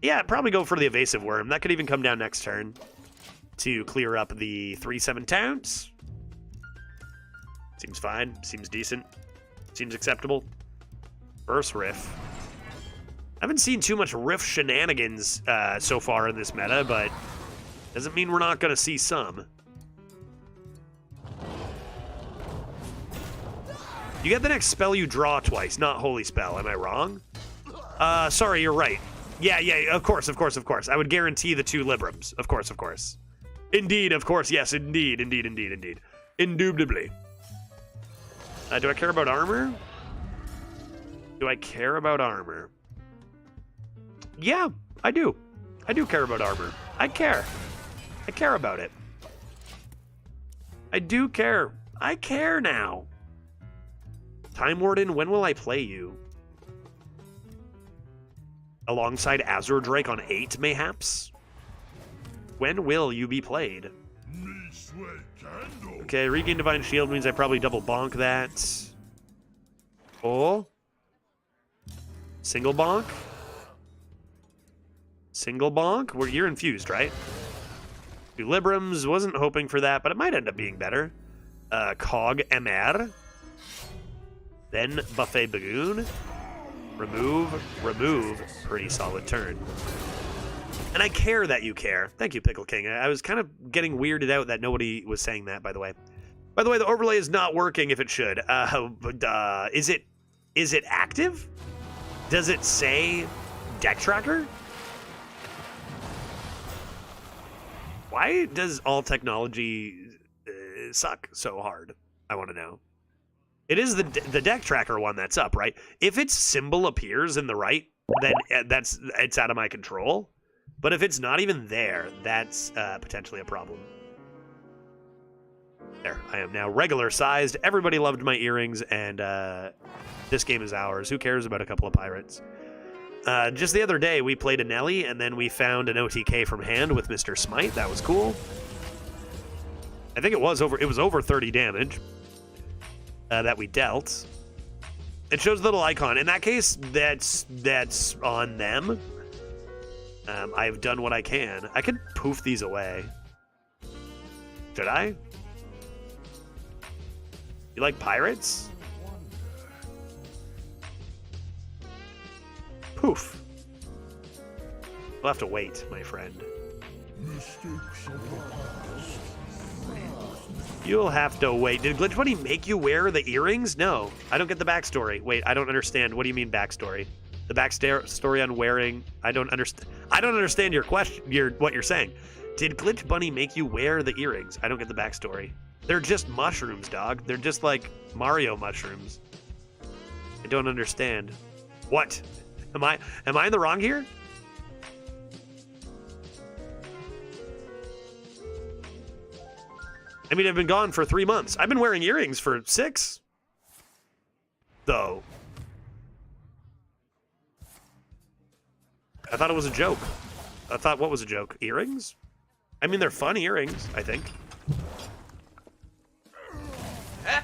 Yeah, probably go for the Evasive Worm. That could even come down next turn to clear up the 3/7 towns. Seems fine. Seems decent. Seems acceptable. Burst Riff. I haven't seen too much Riff shenanigans so far in this meta, but doesn't mean we're not going to see some. You get the next spell you draw twice, not Holy Spell. Am I wrong? Sorry, you're right. Yeah, of course. I would guarantee the 2 Librams. Of course. Indeed, of course, yes, indeed. Indubitably. Do I care about armor? Yeah, I do. I do care about armor. I care about it. I do care. I care now. Time Warden, when will I play you? Alongside Azure Drake on 8, mayhaps? When will you be played? Okay, Regain Divine Shield means I probably double bonk that. Oh. Single bonk? You're infused, right? 2 Librams, wasn't hoping for that, but it might end up being better. Cog MR. Then Buffet Bagoon. Remove. Pretty solid turn. And I care that you care. Thank you, Pickle King. I was kind of getting weirded out that nobody was saying that, by the way. By the way, the overlay is not working if it should. Is it active? Does it say Deck Tracker? Why does all technology suck so hard? I want to know. It is the Deck Tracker one that's up, right? If its symbol appears in the right, then it's out of my control. But if it's not even there, that's potentially a problem. There, I am now regular sized. Everybody loved my earrings, and this game is ours. Who cares about a couple of pirates? Just the other day, we played a Nelly, and then we found an OTK from hand with Mr. Smite. That was cool. I think it was over 30 damage that we dealt. It shows a little icon. In that case, that's on them. I've done what I can. I could poof these away. Should I? You like pirates? Poof. We'll have to wait, my friend. You'll have to wait. Did Glitch Buddy make you wear the earrings? No. I don't get the backstory. Wait, I don't understand. What do you mean backstory? The backstory on wearing. I don't understand your question. What you're saying. Did Glitch Bunny make you wear the earrings? I don't get the backstory. They're just mushrooms, dog. They're just like Mario mushrooms. I don't understand. What? Am I in the wrong here? I mean, I've been gone for 3 months. I've been wearing earrings for 6. Though. I thought it was a joke. I thought, what was a joke? Earrings? I mean, they're fun earrings, I think.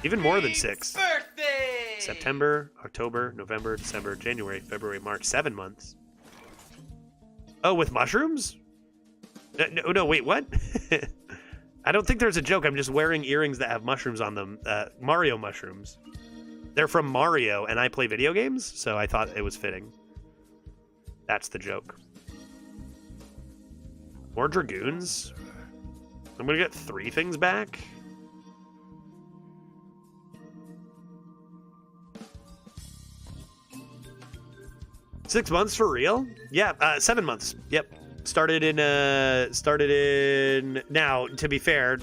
Even more than 6. Birthday! September, October, November, December, January, February, March. 7 months. Oh, with mushrooms? No, wait, what? I don't think there's a joke. I'm just wearing earrings that have mushrooms on them. Mario mushrooms. They're from Mario, and I play video games, so I thought it was fitting. That's the joke. More Dragoons? I'm gonna get 3 things back? Six months for real? Yeah, 7 months. Yep. Started in now, to be fair,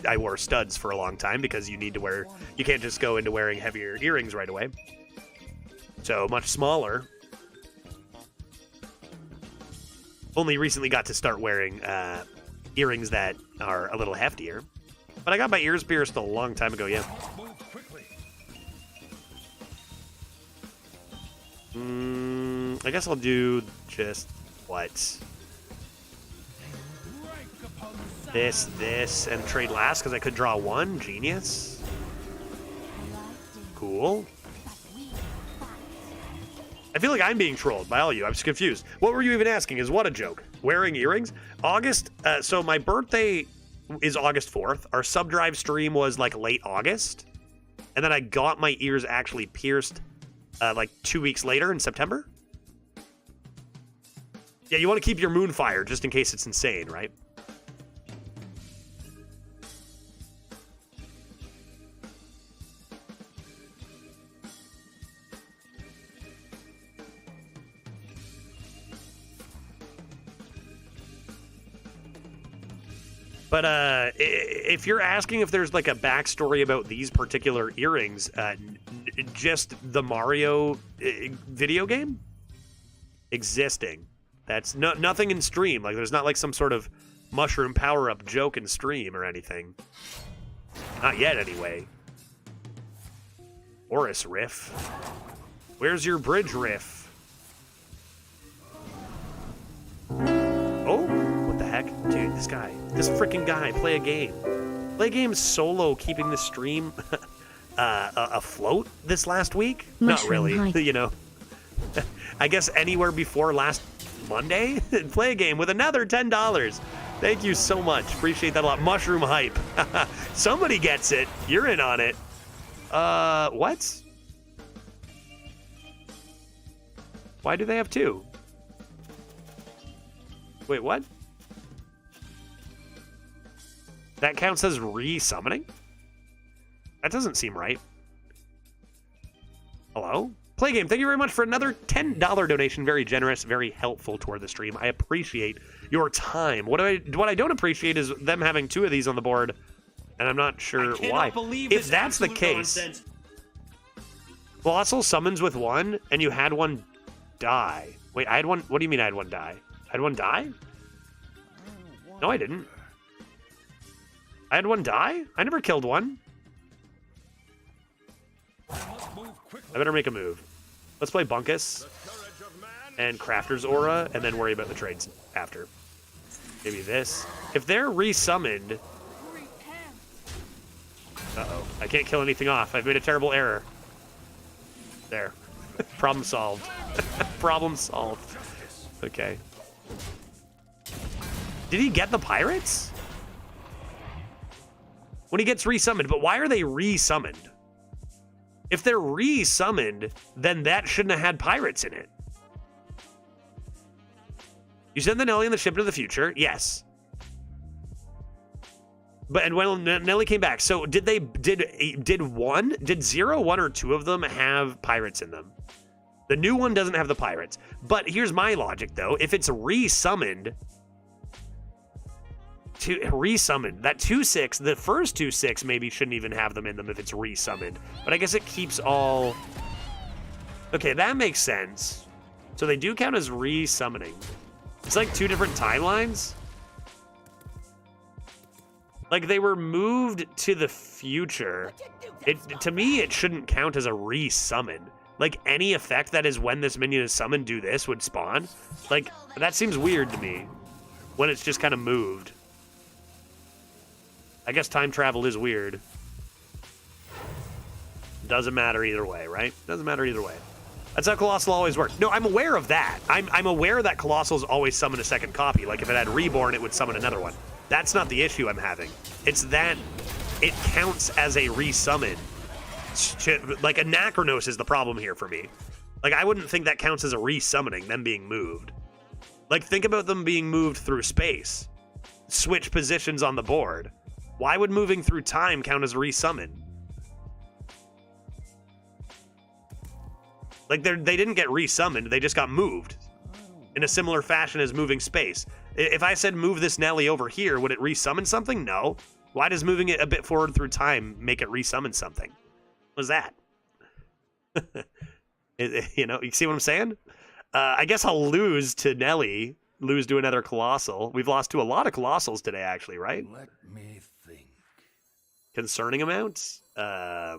I wore studs for a long time because you can't just go into wearing heavier earrings right away. So much smaller. Only recently got to start wearing earrings that are a little heftier. But I got my ears pierced a long time ago, yeah. I guess I'll do just what? This, and trade last because I could draw 1. Genius. Cool. I feel like I'm being trolled by all of you. I'm just confused. What were you even asking? Is what a joke? Wearing earrings? August. So my birthday is August 4th. Our sub-drive stream was like late August. And then I got my ears actually pierced like 2 weeks later in September. Yeah, you want to keep your Moonfire just in case it's insane, right? But if you're asking if there's like a backstory about these particular earrings, just the Mario video game existing. That's nothing in stream. Like there's not like some sort of mushroom power-up joke in stream or anything. Not yet, anyway. Horus riff. Where's your bridge riff? Oh. Dude, this freaking guy, play a game. Play a game solo, keeping the stream afloat this last week? Mushroom Not really, hype. you know. I guess anywhere before last Monday? Play a game with another $10. Thank you so much. Appreciate that a lot. Mushroom hype. Somebody gets it. You're in on it. What? Why do they have 2? Wait, what? That counts as re-summoning? That doesn't seem right. Hello? Play game, thank you very much for another $10 donation. Very generous, very helpful toward the stream. I appreciate your time. What I don't appreciate is them having 2 of these on the board, and I'm not sure why. If that's the case, Colossal summons with 1, and you had 1 die. Wait, I had 1. What do you mean I had 1 die? I had 1 die? No, I didn't. I had 1 die? I never killed 1. I better make a move. Let's play Bunkus and Crafter's Aura, and then worry about the trades after. Maybe this. If they're resummoned... Uh-oh. I can't kill anything off. I've made a terrible error. There. Problem solved. Problem solved. Okay. Did he get the pirates? When he gets resummoned, but why are they resummoned? If they're resummoned, then that shouldn't have had pirates in it. You send the Nelly and the ship into the future, yes. But and when Nelly came back, so did 0, 1, or 2 of them have pirates in them? The new one doesn't have the pirates. But here's my logic, though. If it's resummoned, that 2/6, the first 2/6 maybe shouldn't even have them in them if it's resummoned. But I guess it keeps all... Okay, that makes sense. So they do count as resummoning. It's like 2 different timelines. Like they were moved to the future. To me, it shouldn't count as a resummon. Like any effect that is when this minion is summoned, do this would spawn. Like that seems weird to me when it's just kind of moved. I guess time travel is weird. Doesn't matter either way, right? Doesn't matter either way. That's how Colossal always worked. No, I'm aware of that. I'm aware that Colossal's always summon a second copy. Like if it had Reborn, it would summon another one. That's not the issue I'm having. It's that it counts as a resummon. Like Anachronos is the problem here for me. Like I wouldn't think that counts as a resummoning, them being moved. Like think about them being moved through space. Switch positions on the board. Why would moving through time count as resummon? Like they didn't get resummoned, they just got moved. In a similar fashion as moving space. If I said move this Nelly over here, would it resummon something? No. Why does moving it a bit forward through time make it resummon something? What was that? You know, you see what I'm saying? I guess I'll lose to Nelly, lose to another Colossal. We've lost to a lot of Colossals today, actually, right? Let me think. Concerning amounts? I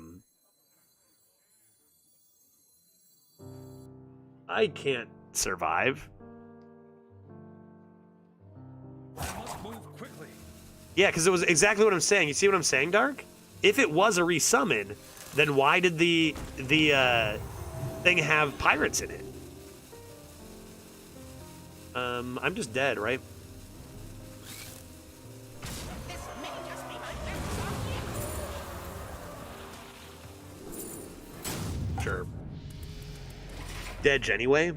can't survive. Must move quickly. Yeah, because it was exactly what I'm saying. You see what I'm saying, Dark? If it was a resummon, then why did the thing have pirates in it? I'm just dead, right? This may just be my best song yet. Sure. Dead anyway.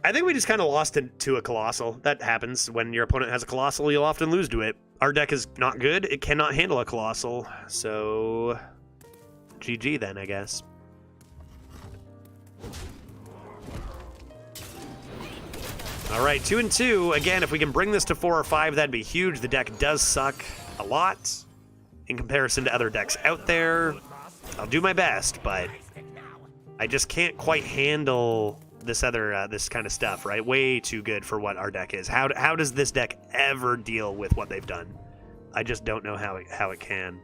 I think we just kind of lost to a Colossal. That happens when your opponent has a Colossal. You'll often lose to it. Our deck is not good. It cannot handle a Colossal. So, GG then, I guess. All right, 2-2. Again, if we can bring this to 4 or 5, that'd be huge. The deck does suck a lot in comparison to other decks out there. I'll do my best, but I just can't quite handle this other this kind of stuff, right? Way too good for what our deck is. How does this deck ever deal with what they've done? I just don't know how it can.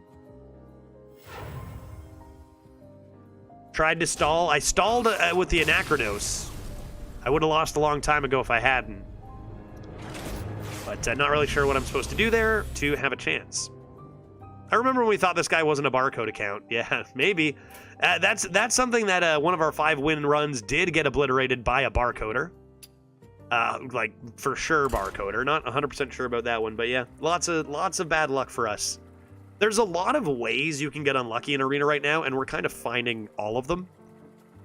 Tried to stall. I stalled with the Anachronos. I would have lost a long time ago if I hadn't. But not really sure what I'm supposed to do there to have a chance. I remember when we thought this guy wasn't a barcode account. Yeah, maybe. That's something that one of our 5-win runs did get obliterated by a barcoder. Like, for sure barcoder. Not 100% sure about that one, but yeah. Lots of bad luck for us. There's a lot of ways you can get unlucky in Arena right now, and we're kind of finding all of them.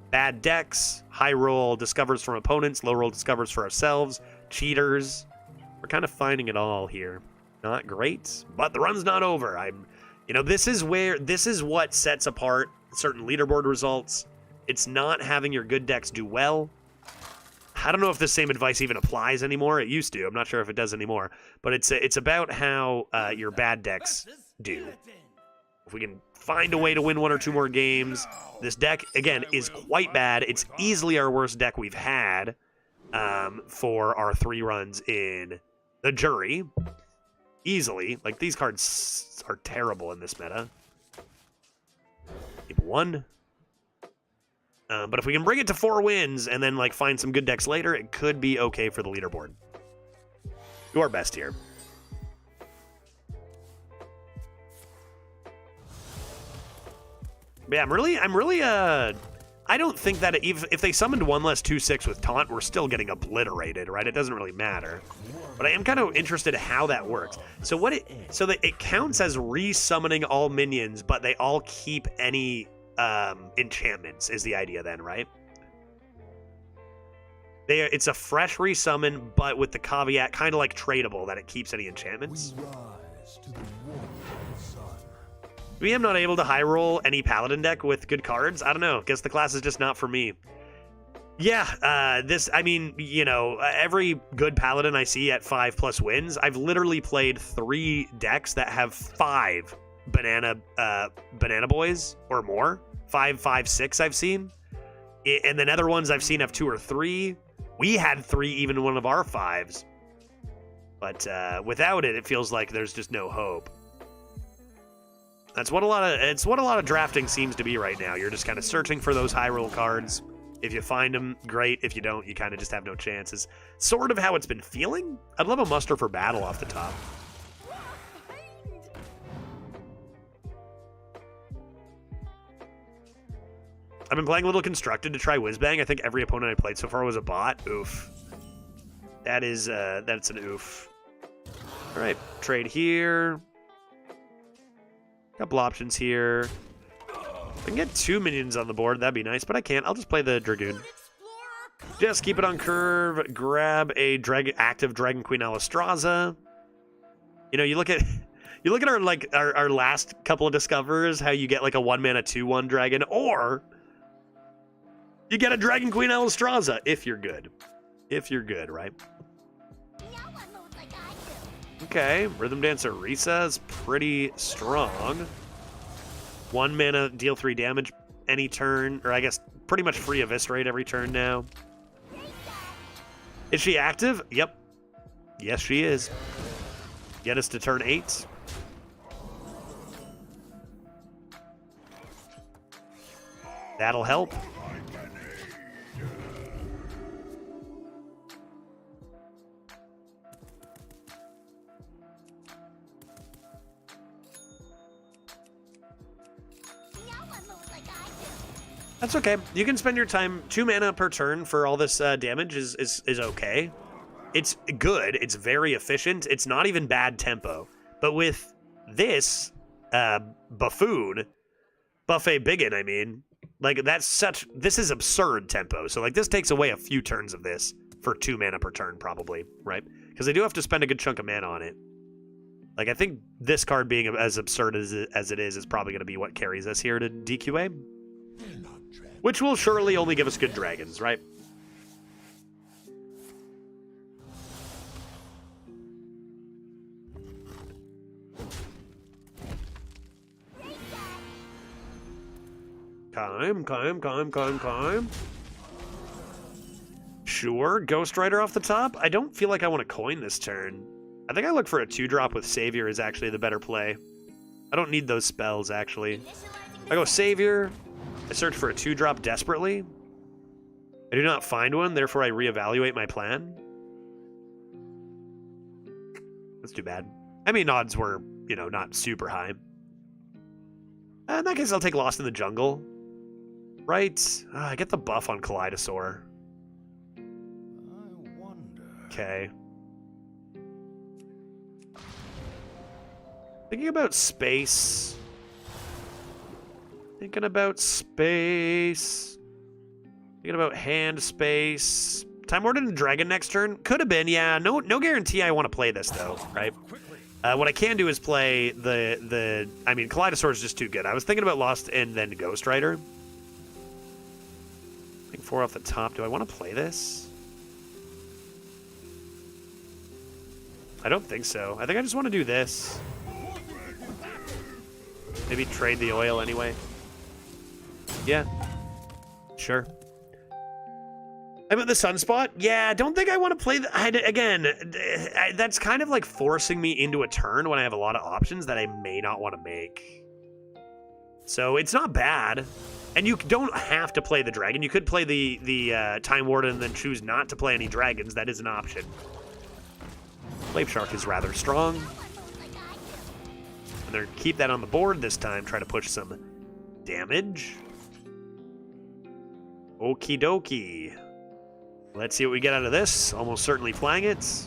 Bad decks, high roll discovers from opponents, low roll discovers for ourselves, cheaters. We're kind of finding it all here. Not great, but the run's not over. This is what sets apart certain leaderboard results. It's not having your good decks do well. I don't know if this same advice even applies anymore. It used to. I'm not sure if it does anymore. But it's about how your bad decks do. If we can find a way to win 1 or 2 more games, this deck, again, is quite bad. It's easily our worst deck we've had for our 3 runs in the jury. Easily. Like, these cards are terrible in this meta. Keep 1. But if we can bring it to 4 wins and then, like, find some good decks later, it could be okay for the leaderboard. Do our best here. But yeah, I'm really, I don't think that if they summoned 1 less 2/6 with Taunt, we're still getting obliterated, right? It doesn't really matter. But I am kind of interested in how that works. So that it counts as resummoning all minions, but they all keep any enchantments is the idea then, right? It's a fresh resummon, but with the caveat, kind of like tradable, that it keeps any enchantments. Maybe I'm not able to high roll any paladin deck with good cards. I don't know. Guess the class is just not for me. Yeah, I mean, you know, every good paladin I see at 5+ wins, I've literally played 3 decks that have 5 banana boys or more. 5, 5, 6 I've seen. And then other ones I've seen have 2 or 3. We had 3 even in one of our 5s. But without it, it feels like there's just no hope. It's what a lot of drafting seems to be right now. You're just kind of searching for those high roll cards. If you find them, great. If you don't, you kind of just have no chances. Sort of how it's been feeling. I'd love a muster for battle off the top. I've been playing a little constructed to try Whizbang. I think every opponent I played so far was a bot. Oof. That's an oof. All right, trade here. Couple options here. If I can get 2 minions on the board, that'd be nice, but I can't. I'll just play the Dragoon. Just keep it on curve. Grab a active Dragon Queen Alistraza. You know, you look at our last couple of discoverers, how you get like a 1-mana 2/1 dragon, or you get a Dragon Queen Alistraza if you're good. If you're good, right? Okay, Rhythm Dancer Risa is pretty strong. 1 mana, deal 3 damage any turn, or I guess pretty much free eviscerate every turn now. Is she active? Yep. Yes, she is. Get us to turn 8. That'll help. That's okay. You can spend your time 2 mana per turn for all this damage is okay. It's good. It's very efficient. It's not even bad tempo. But with this buffoon, Buffet Biggin, I mean, like this is absurd tempo. So like this takes away a few turns of this for 2 mana per turn probably, right? Because they do have to spend a good chunk of mana on it. Like I think this card being as absurd as it is probably going to be what carries us here to DQA. Which will surely only give us good dragons, right? Climb. Sure, Ghost Rider off the top. I don't feel like I want to coin this turn. I think I look for a 2-drop with Savior is actually the better play. I don't need those spells, actually. I go Savior. I search for a 2-drop desperately. I do not find one, therefore I reevaluate my plan. That's too bad. I mean, odds were, you know, not super high. In that case, I'll take Lost in the Jungle. Right. I get the buff on Kaleidosaur. I wonder. Okay. Thinking about space. Thinking about hand space. Time Warden and Dragon next turn? Could have been, yeah. No guarantee I want to play this, though, right? What I can do is play I mean, Kaleidosaur is just too good. I was thinking about Lost and then Ghost Rider. I think 4 off the top. Do I want to play this? I don't think so. I think I just want to do this. Maybe trade the oil anyway. Yeah. Sure. I'm at the Sunspot? Yeah, I don't think I want to play that's kind of like forcing me into a turn when I have a lot of options that I may not want to make. So it's not bad. And you don't have to play the dragon. You could play the Time Warden and then choose not to play any dragons. That is an option. Flame Shark is rather strong. And they're keep that on the board this time. Try to push some damage. Okie dokie. Let's see what we get out of this. Almost certainly playing it.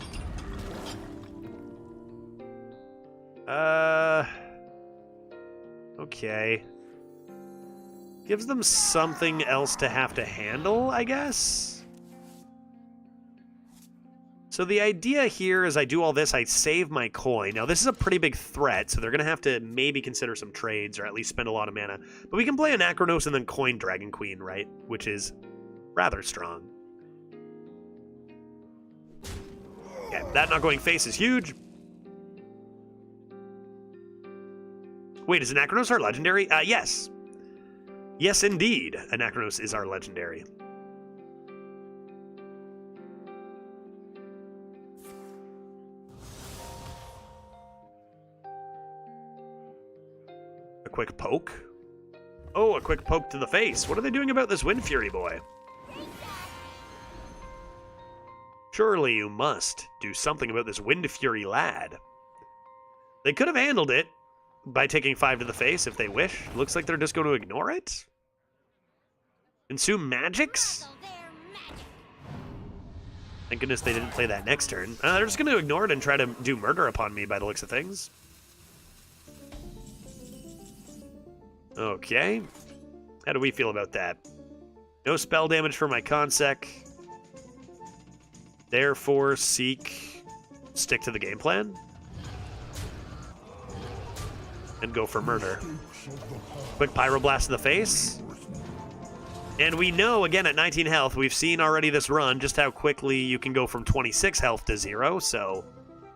Okay. Gives them something else to have to handle, I guess. So the idea here is I do all this, I save my coin. Now, this is a pretty big threat, so they're going to have to maybe consider some trades or at least spend a lot of mana. But we can play Anachronos and then coin Dragon Queen, right? Which is rather strong. Yeah, that not going face is huge. Wait, is Anachronos our legendary? Yes. Yes, indeed. Anachronos is our legendary. A quick poke. Oh, a quick poke to the face. What are they doing about this Wind Fury boy? Surely you must do something about this Wind Fury lad. They could have handled it by taking 5 to the face if they wish. Looks like they're just going to ignore it. Consume magics? Thank goodness they didn't play that next turn. They're just going to ignore it and try to do murder upon me by the looks of things. Okay. How do we feel about that? No spell damage for my Consec. Therefore, stick to the game plan. And go for murder. Quick Pyroblast in the face. And we know, again, at 19 health, we've seen already this run just how quickly you can go from 26 health to 0, so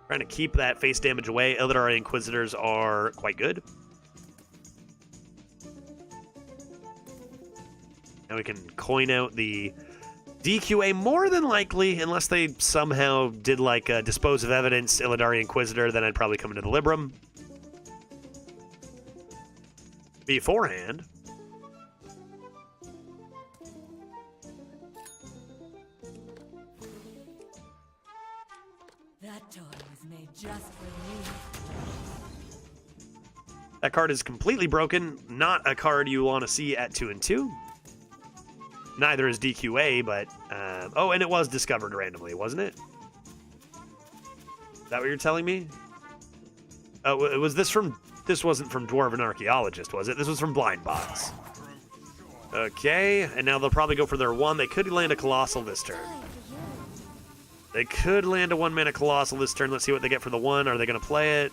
trying to keep that face damage away. Eldari Inquisitors are quite good. Now we can coin out the DQA more than likely, unless they somehow did like a Dispose of Evidence Illidari Inquisitor, then I'd probably come into the Libram. Beforehand. That toy was made just for me. That card is completely broken. Not a card you want to see at 2 and 2. Neither is DQA, but... oh, and it was discovered randomly, wasn't it? Is that what you're telling me? Oh, was this from... This wasn't from Dwarven Archaeologist, was it? This was from Blind Box. Okay, and now they'll probably go for their 1. They could land a Colossal this turn. They could land a 1-mana Colossal this turn. Let's see what they get for the 1. Are they going to play it?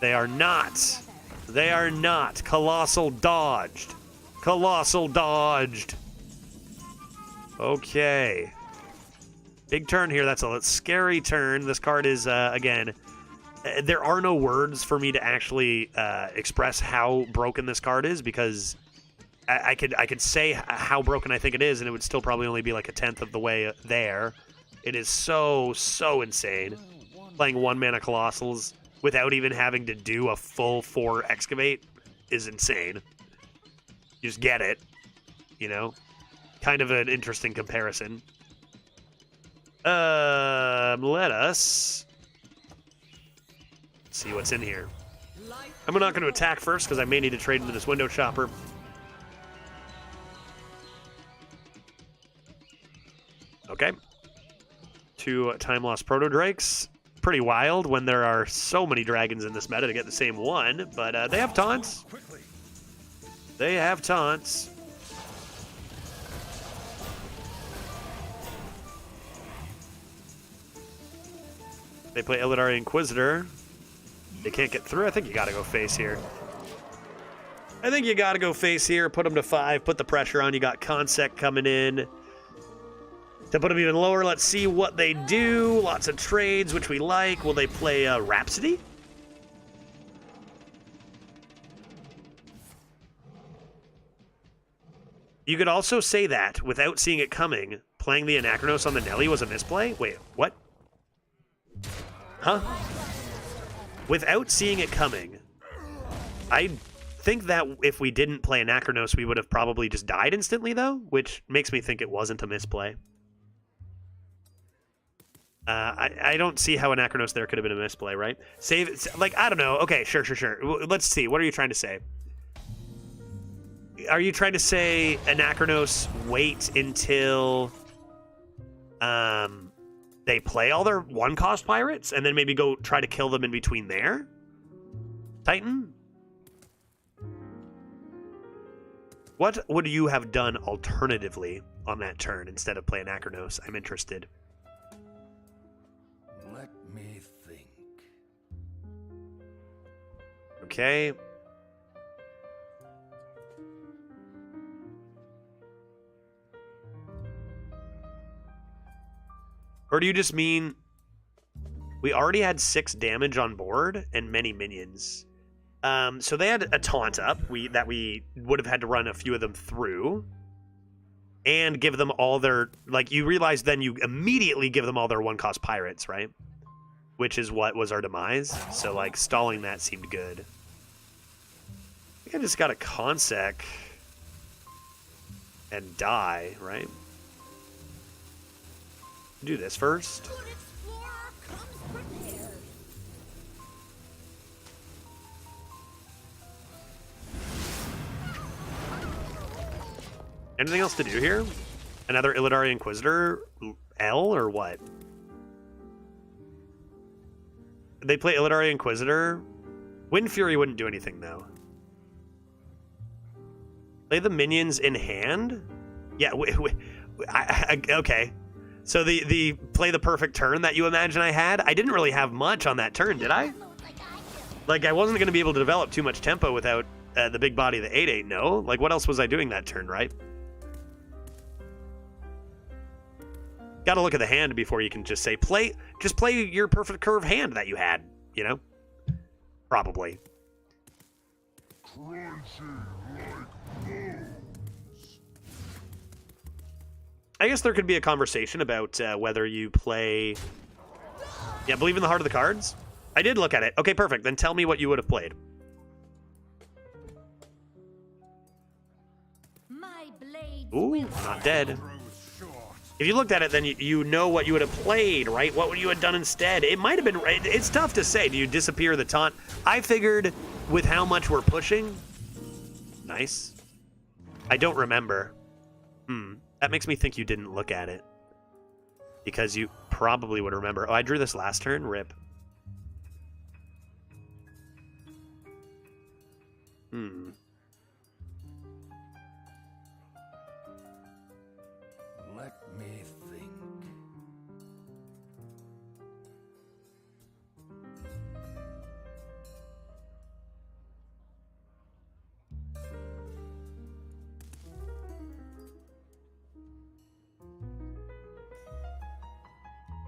They are not. They are not. Colossal dodged. Colossal dodged. Okay. Big turn here. That's a scary turn. This card is, again... There are no words for me to actually express how broken this card is, because I could say how broken I think it is, and it would still probably only be like a 10th of the way there. It is so insane. Playing 1-mana Colossals without even having to do a full 4 Excavate is insane. You just get it, you know? Kind of an interesting comparison. Let us... see what's in here. I'm not going to attack first because I may need to trade into this window chopper. Okay. 2 Time Lost Proto Drakes. Pretty wild when there are so many dragons in this meta to get the same one, but they have taunts. They have taunts. They play Illidari Inquisitor. They can't get through. I think you got to go face here. I think you got to go face here. Put them to 5. Put the pressure on. You got Consec coming in. To put them even lower, let's see what they do. Lots of trades, which we like. Will they play Rhapsody? You could also say that, without seeing it coming, playing the Anachronos on the Nelly was a misplay? Wait, what? Huh? Without seeing it coming, I think that if we didn't play Anachronos, we would have probably just died instantly, though, which makes me think it wasn't a misplay. I don't see how Anachronos there could have been a misplay, right? Save, like, I don't know. Okay, sure. Let's see. What are you trying to say? Are you trying to say Anachronos wait until they play all their 1-cost pirates and then maybe go try to kill them in between there? Titan? What would you have done alternatively on that turn instead of play Anachronos? I'm interested. Okay. Or do you just mean we already had 6 damage on board and many minions? So they had a taunt up that we would have had to run a few of them through and give them all their, like, you realize then you immediately give them all their 1-cost pirates, right? Which is what was our demise. So, like, stalling that seemed good. I think I just got a consec and die, right? Do this first. Anything else to do here? Another Illidari Inquisitor L or what? They play Illidari Inquisitor. Wind Fury wouldn't do anything though. Play the minions in hand? Yeah, okay. So the play the perfect turn that you imagine I had? I didn't really have much on that turn, did I? Like, I wasn't going to be able to develop too much tempo without the big body of the 8/8, no? Like, what else was I doing that turn, right? Gotta look at the hand before you can just say, just play your perfect curve hand that you had, you know? Probably. I guess there could be a conversation about whether you play... Yeah, Believe in the Heart of the Cards? I did look at it. Okay, perfect. Then tell me what you would have played. Ooh, not dead. If you looked at it, then you know what you would have played, right? What would you have done instead? It might have been... It's tough to say. Do you disappear the taunt? I figured with how much we're pushing... Nice. I don't remember. That makes me think you didn't look at it. Because you probably would remember. Oh, I drew this last turn? Rip. Let me think.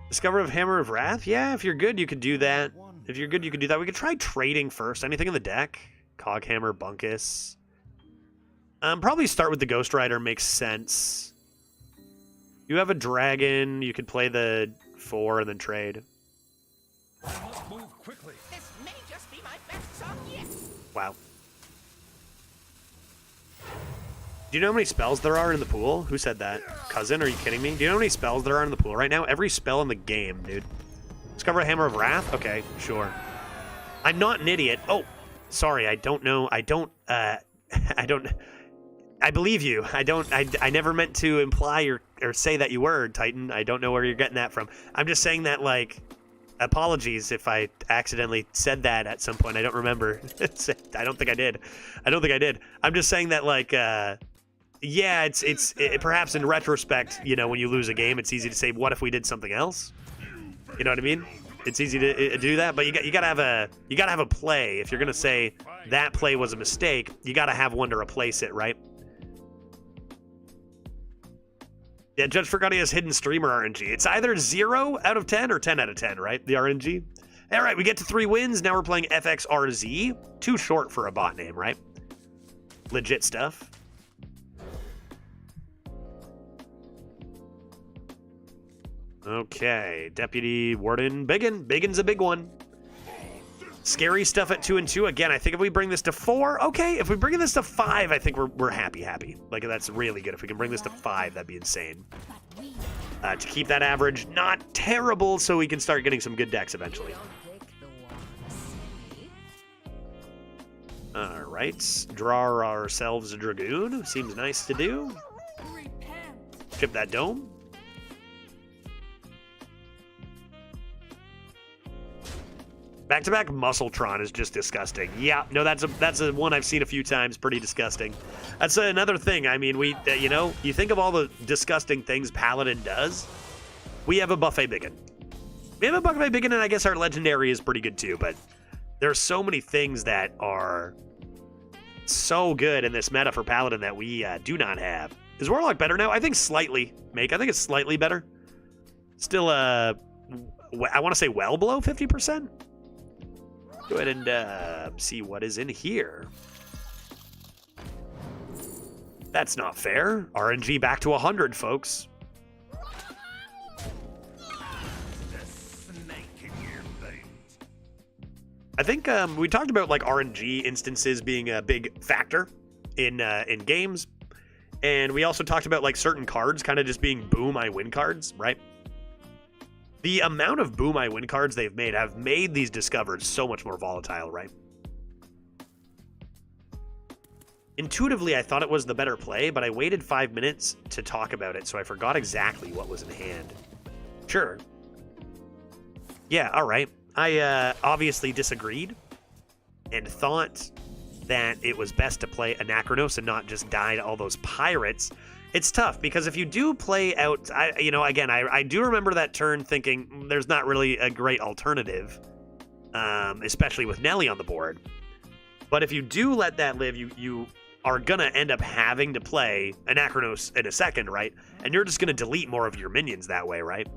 Discover of Hammer of Wrath? Yeah, if you're good, you could do that. If you're good, you could do that. We could try trading first. Anything in the deck? Coghammer, Bunkus. Probably start with the Ghost Rider. Makes sense. You have a dragon. You could play the 4 and then trade. Move quickly. This may just be my best song yet. Wow. Do you know how many spells there are in the pool? Who said that? Cousin, are you kidding me? Do you know how many spells there are in the pool right now? Every spell in the game, dude. Discover a Hammer of Wrath? Okay, sure. I'm not an idiot. Oh, sorry, I don't know. I believe you. I never meant to imply or say that you were, Titan. I don't know where you're getting that from. I'm just saying that, like, apologies if I accidentally said that at some point. I don't remember. I don't think I did. I'm just saying that, like, yeah, it's perhaps in retrospect, you know, when you lose a game, it's easy to say, what if we did something else? You know what I mean? It's easy to do that, but you gotta have a play. If you're gonna say that play was a mistake, you gotta have one to replace it, right? Yeah, Judge Forgotti has hidden streamer RNG. It's either 0 out of 10 or 10 out of 10, right? The RNG. All right, we get to 3 wins. Now we're playing FXRZ. Too short for a bot name, right? Legit stuff. Okay, Deputy Warden Biggin. Biggin's a big one. Scary stuff at 2 and 2. Again, I think if we bring this to 4, okay. If we bring this to 5, I think we're happy. Like, that's really good. If we can bring this to 5, that'd be insane. To keep that average not terrible, so we can start getting some good decks eventually. All right, draw ourselves a Dragoon. Seems nice to do. Chip that dome. Back-to-back Muscletron is just disgusting. Yeah, no, that's a one I've seen a few times. Pretty disgusting. That's another thing. I mean, you know, you think of all the disgusting things Paladin does. We have a Buffet Biggin. We have a Buffet Biggin, and I guess our Legendary is pretty good too. But There's so many things that are so good in this meta for Paladin that we do not have. Is Warlock better now? I think slightly. I think it's slightly better. Still, I want to say well below 50%. Go ahead and see what is in here. That's not fair. RNG back to 100, folks. I think we talked about like RNG instances being a big factor in games, and we also talked about like certain cards kind of just being boom I win cards, right? The amount of boom I win cards they've made have made these discovered so much more volatile, right? Intuitively, I thought it was the better play, but I waited 5 minutes to talk about it, so I forgot exactly what was in hand. Sure. Yeah, all right. I obviously disagreed and thought that it was best to play Anachronos and not just die to all those pirates. It's tough because if you do play out, I do remember that turn thinking there's not really a great alternative, especially with Nelly on the board. But if you do let that live, you are going to end up having to play Anachronos in a second, right? And you're just going to delete more of your minions that way, right?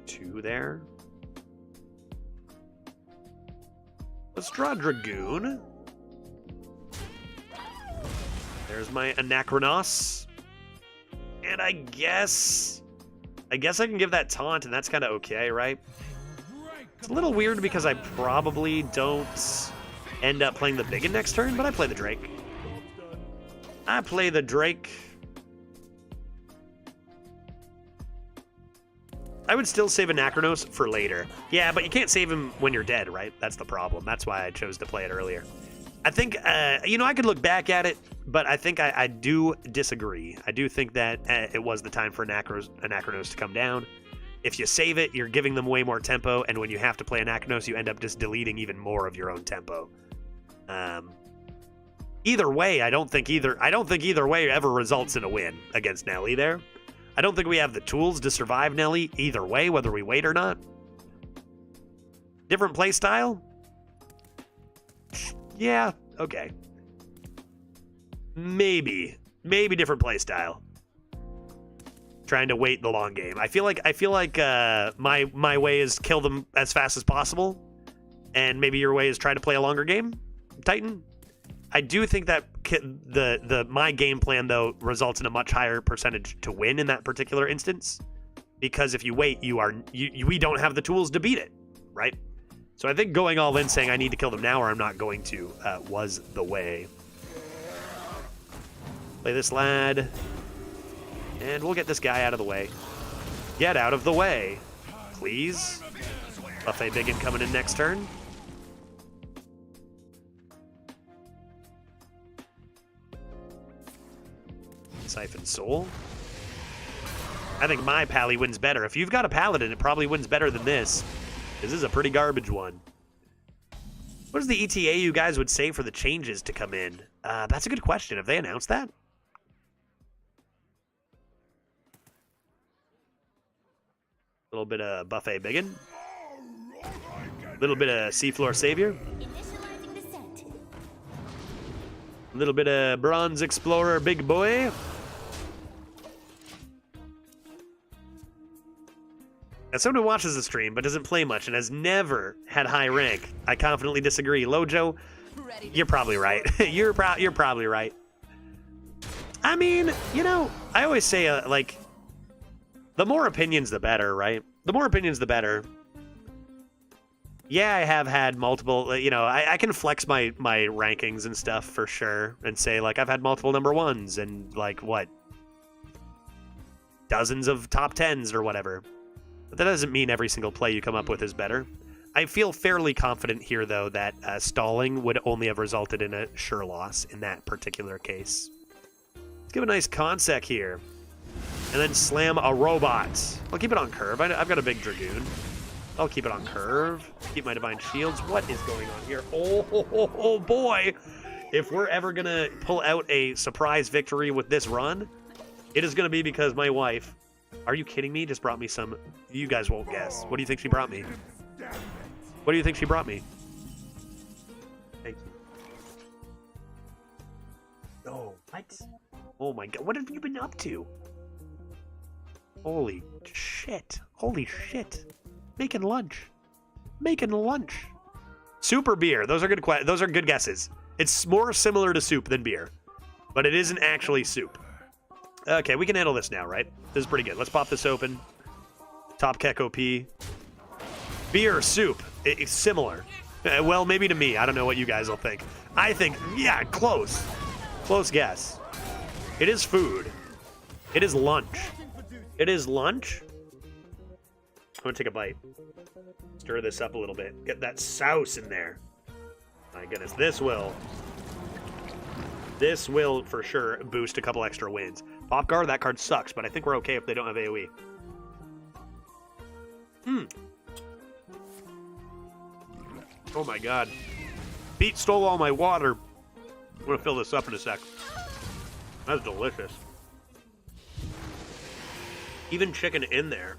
Two there. Let's draw Dragoon. There's my Anachronos. And I guess I can give that taunt, and that's kind of okay, right? It's a little weird because I probably don't end up playing the Biggin next turn, but I play the Drake. I play the Drake. I would still save Anachronos for later. Yeah, but you can't save him when you're dead, right? That's the problem. That's why I chose to play it earlier. I think, I could look back at it, but I think I do disagree. I do think that it was the time for Anachronos to come down. If you save it, you're giving them way more tempo, and when you have to play Anachronos, you end up just deleting even more of your own tempo. Either way, I don't think either way ever results in a win against Nelly there. I don't think we have the tools to survive Nelly either way, whether we wait or not. Different play style? Yeah, okay. Maybe different play style. Trying to wait the long game. I feel like my way is kill them as fast as possible, and maybe your way is try to play a longer game, Titan. I do think that my game plan though results in a much higher percentage to win in that particular instance, because if you wait, we don't have the tools to beat it, right? So I think going all in, saying I need to kill them now or I'm not going to, was the way. Play this lad, and we'll get this guy out of the way. Get out of the way, please. Buffet Biggin coming in next turn. Siphon Soul. I think my Pally wins better. If you've got a Paladin, it probably wins better than this. This is a pretty garbage one. What is the ETA you guys would say for the changes to come in? That's a good question. Have they announced that? A little bit of Buffet Biggin. A little bit of Seafloor Savior. A little bit of Bronze Explorer Big Boy. As someone who watches the stream but doesn't play much and has never had high rank, I confidently disagree. Lojo, you're probably right. You're probably right. I mean, I always say, the more opinions, the better, right? The more opinions, the better. Yeah, I have had multiple, I can flex my rankings and stuff for sure and say, I've had multiple number ones and, dozens of top 10s or whatever. But that doesn't mean every single play you come up with is better. I feel fairly confident here, though, that stalling would only have resulted in a sure loss in that particular case. Let's give a nice consec here. And then slam a robot. I'll keep it on curve. I've got a big Dragoon. I'll keep it on curve. Keep my Divine Shields. What is going on here? Oh boy. If we're ever going to pull out a surprise victory with this run, it is going to be because my wife Are you kidding me? Just brought me some... You guys won't guess. What do you think she brought me? What do you think she brought me? Thank you. Oh, what? Oh my god. What have you been up to? Holy shit. Holy shit. Making lunch. Making lunch. Soup or beer? Those are good guesses. It's more similar to soup than beer. But it isn't actually soup. Okay, we can handle this now, right? This is pretty good. Let's pop this open. Top Keko P. Beer, soup. It's similar. Well, maybe to me. I don't know what you guys will think. I think, yeah, close. Close guess. It is food. It is lunch. It is lunch. I'm gonna take a bite. Stir this up a little bit. Get that sauce in there. My goodness, this will for sure boost a couple extra wins. Pop guard, that card sucks, but I think we're okay if they don't have AoE. Oh my god. Pete stole all my water. I'm gonna fill this up in a sec. That's delicious. Even chicken in there.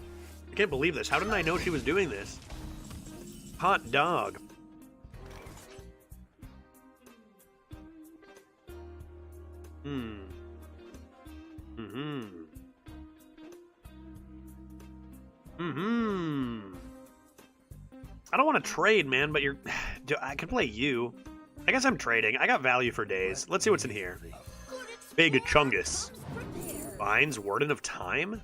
I can't believe this. How didn't I know she was doing this? Hot dog. I don't want to trade, man, but I could play you. I guess I'm trading. I got value for days. Let's see what's in here. Big Chungus. Vines, Warden of Time?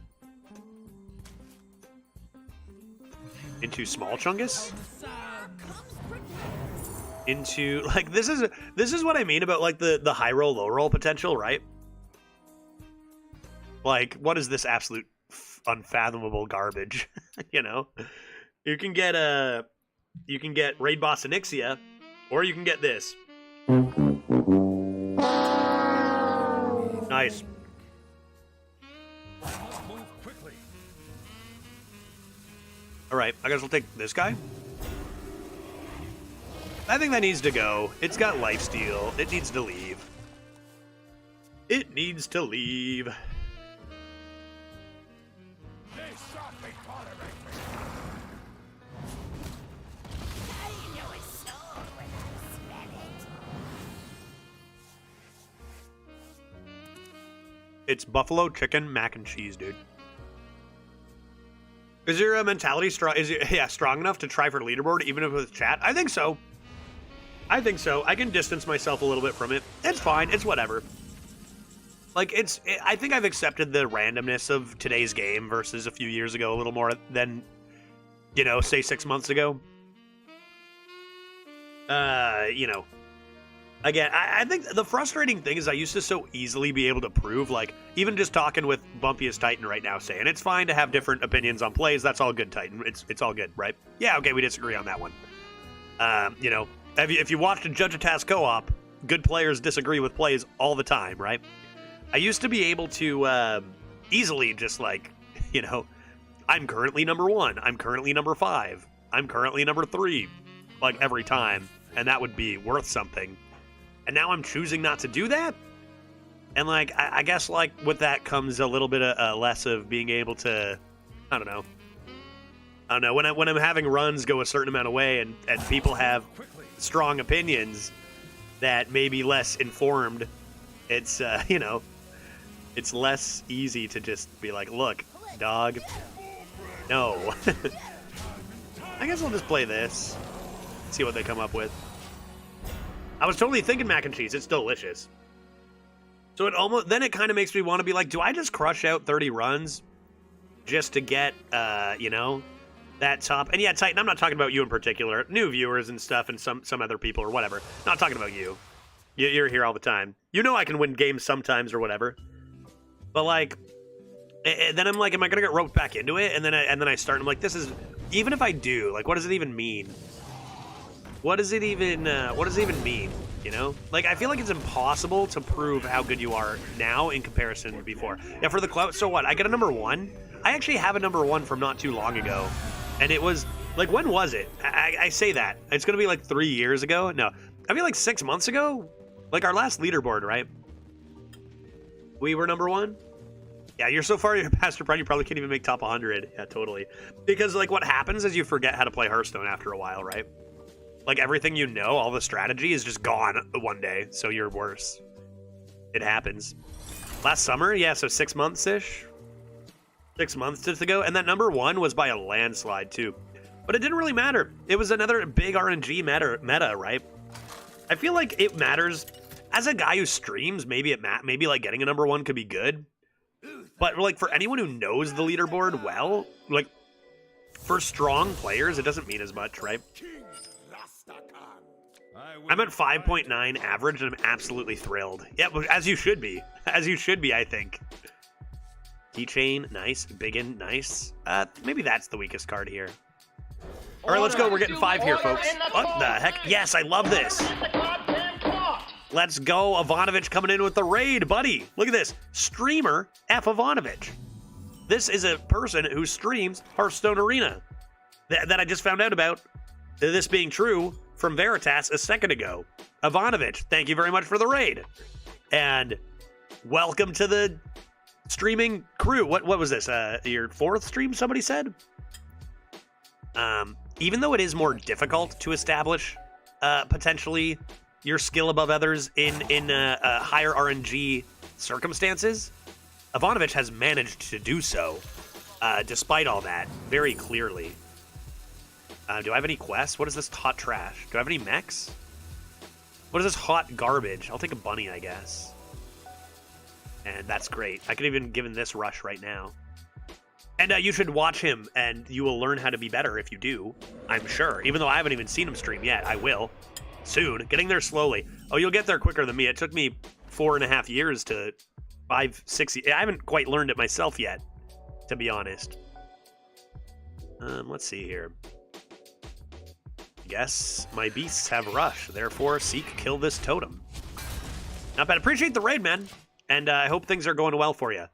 Into Small Chungus? Into, like, this is what I mean about, like, the high roll, low roll potential, right? Like, what is this absolute unfathomable garbage? You know? You can get Raid Boss Onyxia, or you can get this. Nice. Alright, I guess we'll take this guy. I think that needs to go. It's got lifesteal. It needs to leave. It needs to leave. It's buffalo chicken mac and cheese, dude. Is your mentality strong? Strong enough to try for leaderboard even if with chat? I think so. I think so. I can distance myself a little bit from it. It's fine. It's whatever. Like I think I've accepted the randomness of today's game versus a few years ago a little more than, you know, say 6 months ago. You know. Again, I think the frustrating thing is I used to so easily be able to prove, like, even just talking with Bumpiest Titan right now, saying it's fine to have different opinions on plays. That's all good, Titan. It's all good, right? Yeah, okay, we disagree on that one. You know, if you watched a Judge a Task co-op, good players disagree with plays all the time, right? I used to be able to easily just, like, you know, I'm currently number 1. I'm currently number 5. I'm currently number 3, like, every time. And that would be worth something. And now I'm choosing not to do that. And, like, I guess, like, with that comes a little bit of less of being able to, I don't know. When I'm having runs go a certain amount of way and people have strong opinions that may be less informed, it's, you know, it's less easy to just be like, look, dog, no. I guess I'll just play this, see what they come up with. I was totally thinking mac and cheese. It's delicious. So then it kind of makes me want to be like, do I just crush out 30 runs just to get, you know, that top? And yeah, Titan, I'm not talking about you in particular. New viewers and stuff and some other people or whatever. Not talking about you. You're here all the time. You know I can win games sometimes or whatever. But, like, then I'm like, am I going to get roped back into it? And then I start, and I'm like, this is, even if I do, like, what does it even mean? What does it even mean, you know? Like, I feel like it's impossible to prove how good you are now in comparison to before. Yeah, for the clout, so what? I get a number 1? I actually have a number 1 from not too long ago. And it was, like, when was it? I say that. It's going to be, like, 3 years ago? No. I mean, like, 6 months ago? Like, our last leaderboard, right? We were number 1? Yeah, you're so far past your prime, you probably can't even make top 100. Yeah, totally. Because, like, what happens is you forget how to play Hearthstone after a while, right? Like, everything you know, all the strategy is just gone one day, so you're worse. It happens. Last summer, yeah, so 6 months-ish. 6 months to go, and that number 1 was by a landslide, too. But it didn't really matter. It was another big RNG meta, right? I feel like it matters. As a guy who streams, maybe maybe like getting a number 1 could be good. But like for anyone who knows the leaderboard well, like for strong players, it doesn't mean as much, right? I'm at 5.9 average, and I'm absolutely thrilled. Yeah, but as you should be. As you should be, I think. Keychain, nice. Biggin, nice. Maybe that's the weakest card here. All right, let's go. We're getting 5 here, folks. What the heck? Yes, I love this. Let's go. Ivanovich coming in with the raid, buddy. Look at this. Streamer F. Ivanovich. This is a person who streams Hearthstone Arena that I just found out about. This being true from Veritas a second ago. Ivanovich, thank you very much for the raid. And welcome to the streaming crew. What was this? Your 4th stream, somebody said? Even though it is more difficult to establish potentially your skill above others in higher RNG circumstances, Ivanovich has managed to do so, despite all that, very clearly. Do I have any quests? What is this hot trash? Do I have any mechs? What is this hot garbage? I'll take a bunny, I guess. And that's great. I could even give him this rush right now. And you should watch him, and you will learn how to be better if you do, I'm sure. Even though I haven't even seen him stream yet, I will. Soon. Getting there slowly. Oh, you'll get there quicker than me. It took me 4.5 years to 5, 6 years. I haven't quite learned it myself yet, to be honest. Let's see here. Yes, my beasts have rush. Therefore, seek, kill this totem. Not bad. Appreciate the raid, man. And I hope things are going well for you.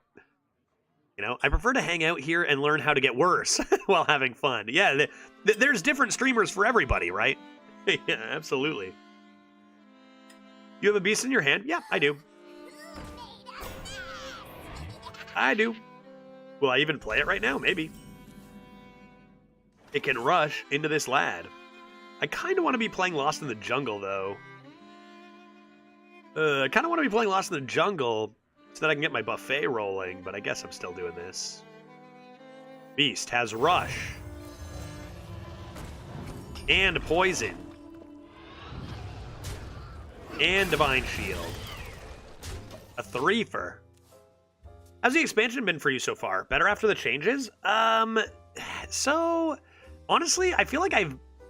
You know, I prefer to hang out here and learn how to get worse while having fun. Yeah, there's different streamers for everybody, right? Yeah, absolutely. You have a beast in your hand? Yeah, I do. I do. Will I even play it right now? Maybe. It can rush into this lad. I kind of want to be playing Lost in the Jungle, though. I kind of want to be playing Lost in the Jungle so that I can get my buffet rolling, but I guess I'm still doing this. Beast has rush. And poison. And divine shield. A 3-fer. How's the expansion been for you so far? Better after the changes? So honestly, I feel like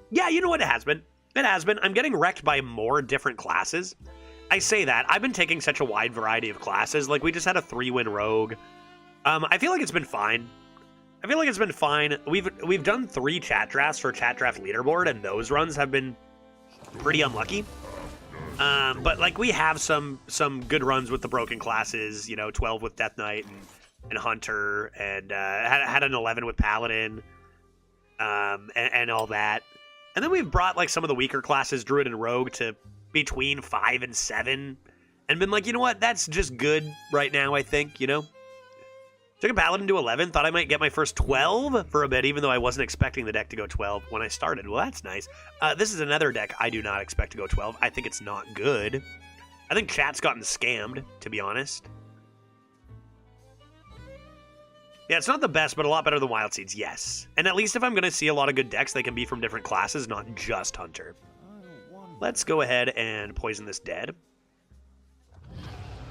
yeah, you know what, it has been. It has been. I'm getting wrecked by more different classes. I say that. I've been taking such a wide variety of classes. Like, we just had a 3-win rogue. I feel like it's been fine. I feel like it's been fine. We've done 3 chat drafts for chat draft leaderboard, and those runs have been pretty unlucky. But like, we have some good runs with the broken classes. You know, 12 with Death Knight and Hunter, and had an 11 with Paladin, and all that. And then we've brought like some of the weaker classes, Druid and Rogue, to between 5 and 7, and been like, you know what, that's just good right now, I think, you know? Took a Paladin to 11, thought I might get my first 12 for a bit, even though I wasn't expecting the deck to go 12 when I started. Well, that's nice. This is another deck I do not expect to go 12. I think it's not good. I think chat's gotten scammed, to be honest. Yeah, it's not the best, but a lot better than Wild Seeds, yes. And at least if I'm going to see a lot of good decks, they can be from different classes, not just Hunter. Let's go ahead and poison this dead.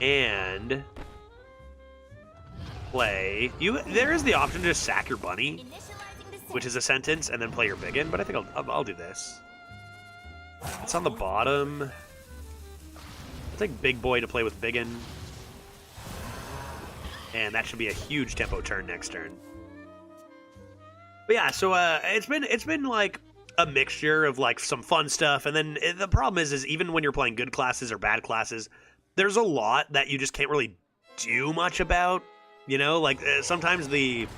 And play. There is the option to just sack your bunny, which is a sentence, and then play your Biggin, but I think I'll do this. It's on the bottom. I'll take Big Boy to play with Biggin. And that should be a huge tempo turn next turn. But yeah, so it's been like a mixture of like some fun stuff, and then the problem is even when you're playing good classes or bad classes, there's a lot that you just can't really do much about. You know, like sometimes the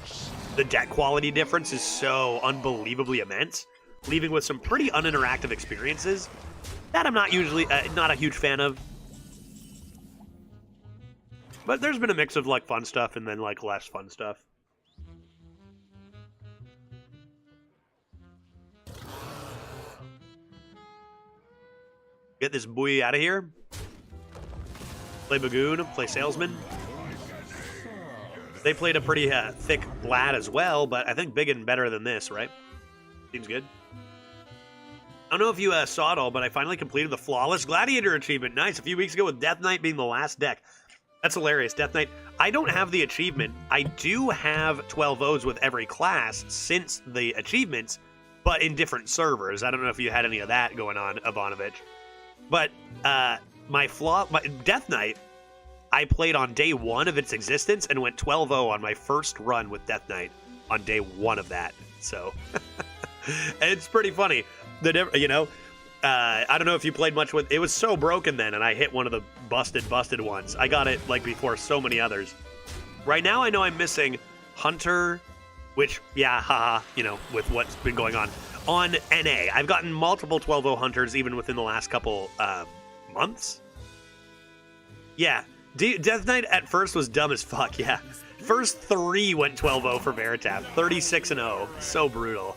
deck quality difference is so unbelievably immense, leaving with some pretty uninteractive experiences that I'm not usually not a huge fan of. But there's been a mix of like fun stuff and then like less fun stuff. Get this boy out of here. Play Bagoon, play Salesman. They played a pretty thick lad as well, but I think Biggin better than this, right? Seems good. I don't know if you saw it all, but I finally completed the Flawless Gladiator achievement. Nice, a few weeks ago with Death Knight being the last deck. That's hilarious, Death Knight. I don't have the achievement. I do have 12 O's with every class since the achievements, but in different servers. I don't know if you had any of that going on, Ivanovich. But my Death Knight, I played on day 1 of its existence and went 12-0 on my first run with Death Knight on day 1 of that. So it's pretty funny. I don't know if you played much with it. Was so broken then, and I hit one of the busted ones. I got it like before so many others. Right now, I know I'm missing Hunter, which with what's been going on NA. I've gotten multiple 12-0 Hunters even within the last couple months. Yeah, Death Knight at first was dumb as fuck. Yeah, first 3 went 12-0 for Veritab, 36-0. So brutal.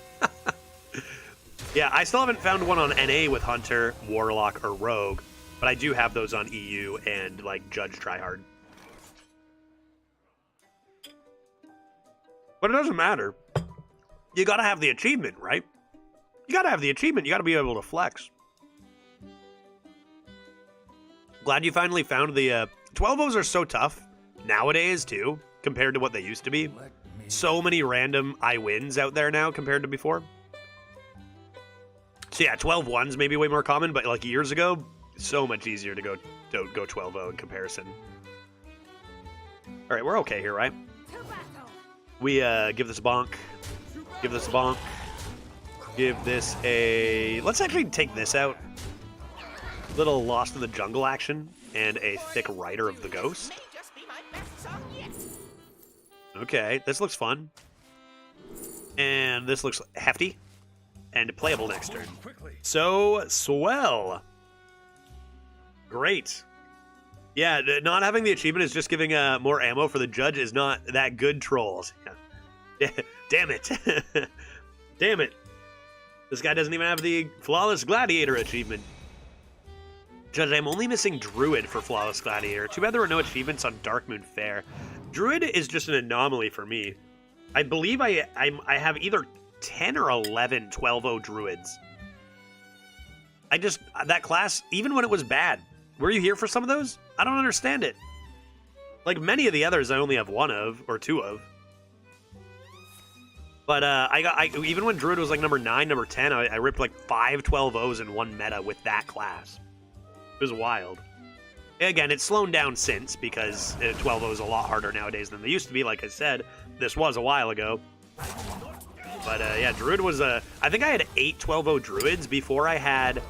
Yeah, I still haven't found one on NA with Hunter, Warlock, or Rogue, but I do have those on EU and, like, Judge Tryhard. But it doesn't matter. You gotta have the achievement, right? You gotta have the achievement. You gotta be able to flex. Glad you finally found the... 12-0s are so tough nowadays, too, compared to what they used to be. So many random I-wins out there now compared to before. So yeah, 12-1's maybe way more common, but like years ago, so much easier to go 12-0 in comparison. All right, we're okay here, right? We give this a bonk. Give this a bonk. Give this a... Let's actually take this out. Little Lost in the Jungle action and a thick Rider of the Ghost. Okay, this looks fun. And this looks hefty. And playable next turn. So, swell. Great. Yeah, not having the achievement is just giving more ammo for the judge is not that good, trolls. Yeah. Damn it. Damn it. This guy doesn't even have the Flawless Gladiator achievement. Judge, I'm only missing Druid for Flawless Gladiator. Too bad there were no achievements on Darkmoon Fair. Druid is just an anomaly for me. I believe I have either 10 or 11 12-0 Druids. That class, even when it was bad, were you here for some of those? I don't understand it. Like many of the others, I only have 1 of, or 2 of. But even when Druid was like number 9, number 10, I ripped like 5 12-0s in one meta with that class. It was wild. Again, it's slowed down since, because 12-0 is a lot harder nowadays than they used to be. Like I said, this was a while ago. But yeah, Druid was I think I had 8 12-0 Druids before I had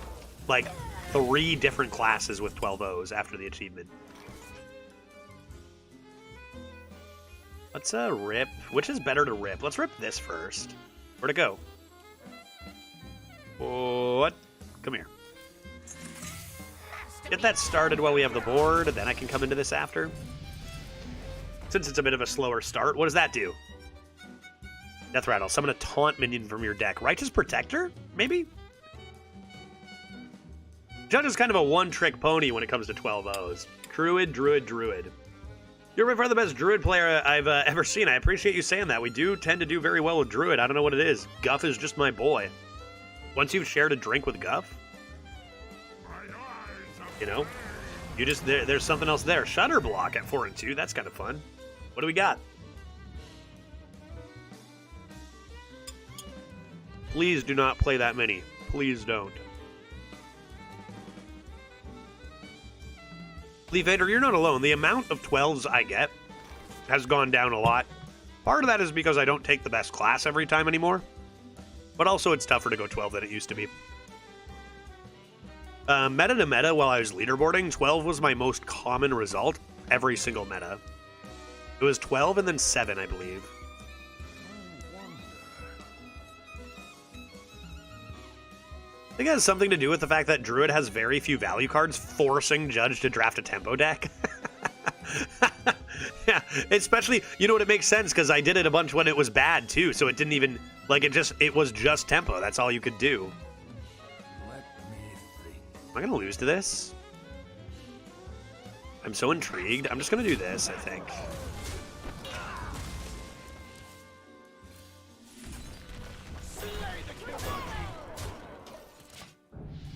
like 3 different classes with 12-0s after the achievement. Let's rip. Which is better to rip? Let's rip this first. Where'd it go? What? Come here. Get that started while we have the board, then I can come into this after. Since it's a bit of a slower start, what does that do? Death Rattle. Summon a taunt minion from your deck. Righteous Protector? Maybe? Judge is kind of a one-trick pony when it comes to 12-0s. Druid, Druid, Druid. You're by far the best Druid player I've ever seen. I appreciate you saying that. We do tend to do very well with Druid. I don't know what it is. Guff is just my boy. Once you've shared a drink with Guff, you know, you just there's something else there. Shutter Block at 4 and 2. That's kind of fun. What do we got? Please do not play that many. Please don't. Leaf Vader, you're not alone. The amount of 12s I get has gone down a lot. Part of that is because I don't take the best class every time anymore. But also it's tougher to go 12 than it used to be. Meta to meta, while I was leaderboarding, 12 was my most common result every single meta. It was 12 and then 7, I believe. I think it has something to do with the fact that Druid has very few value cards, forcing Judge to draft a tempo deck. Yeah, especially, you know what, it makes sense because I did it a bunch when it was bad too, so it didn't even, like, it was just tempo. That's all you could do. Am I gonna lose to this? I'm so intrigued. I'm just gonna do this, I think.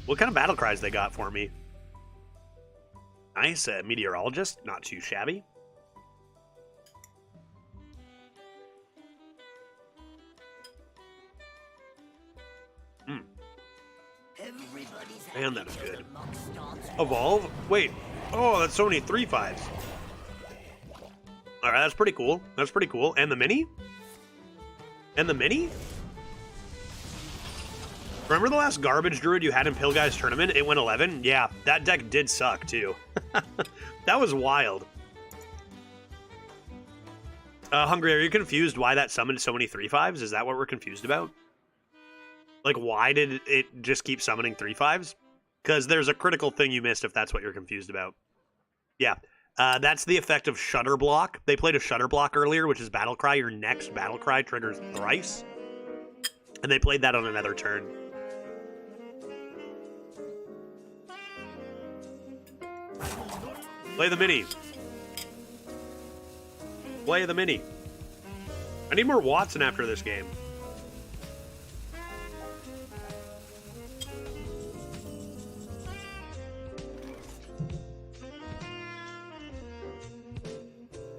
What kind of battle cries they got for me? Nice, meteorologist, not too shabby. Man, that is good. Evolve? Wait. Oh, that's so many 3/5s. Alright, that's pretty cool. That's pretty cool. And the mini? And the mini? Remember the last garbage druid you had in Pilguy's tournament? It went 11? Yeah, that deck did suck, too. That was wild. Hungry, are you confused why that summoned so many 3/5s? Is that what we're confused about? Like, why did it just keep summoning 3/5s? Because there's a critical thing you missed if that's what you're confused about. Yeah, that's the effect of Shutter Block. They played a Shutter Block earlier, which is Battle Cry. Your next Battle Cry triggers thrice. And they played that on another turn. Play the mini. Play the mini. I need more Watson after this game.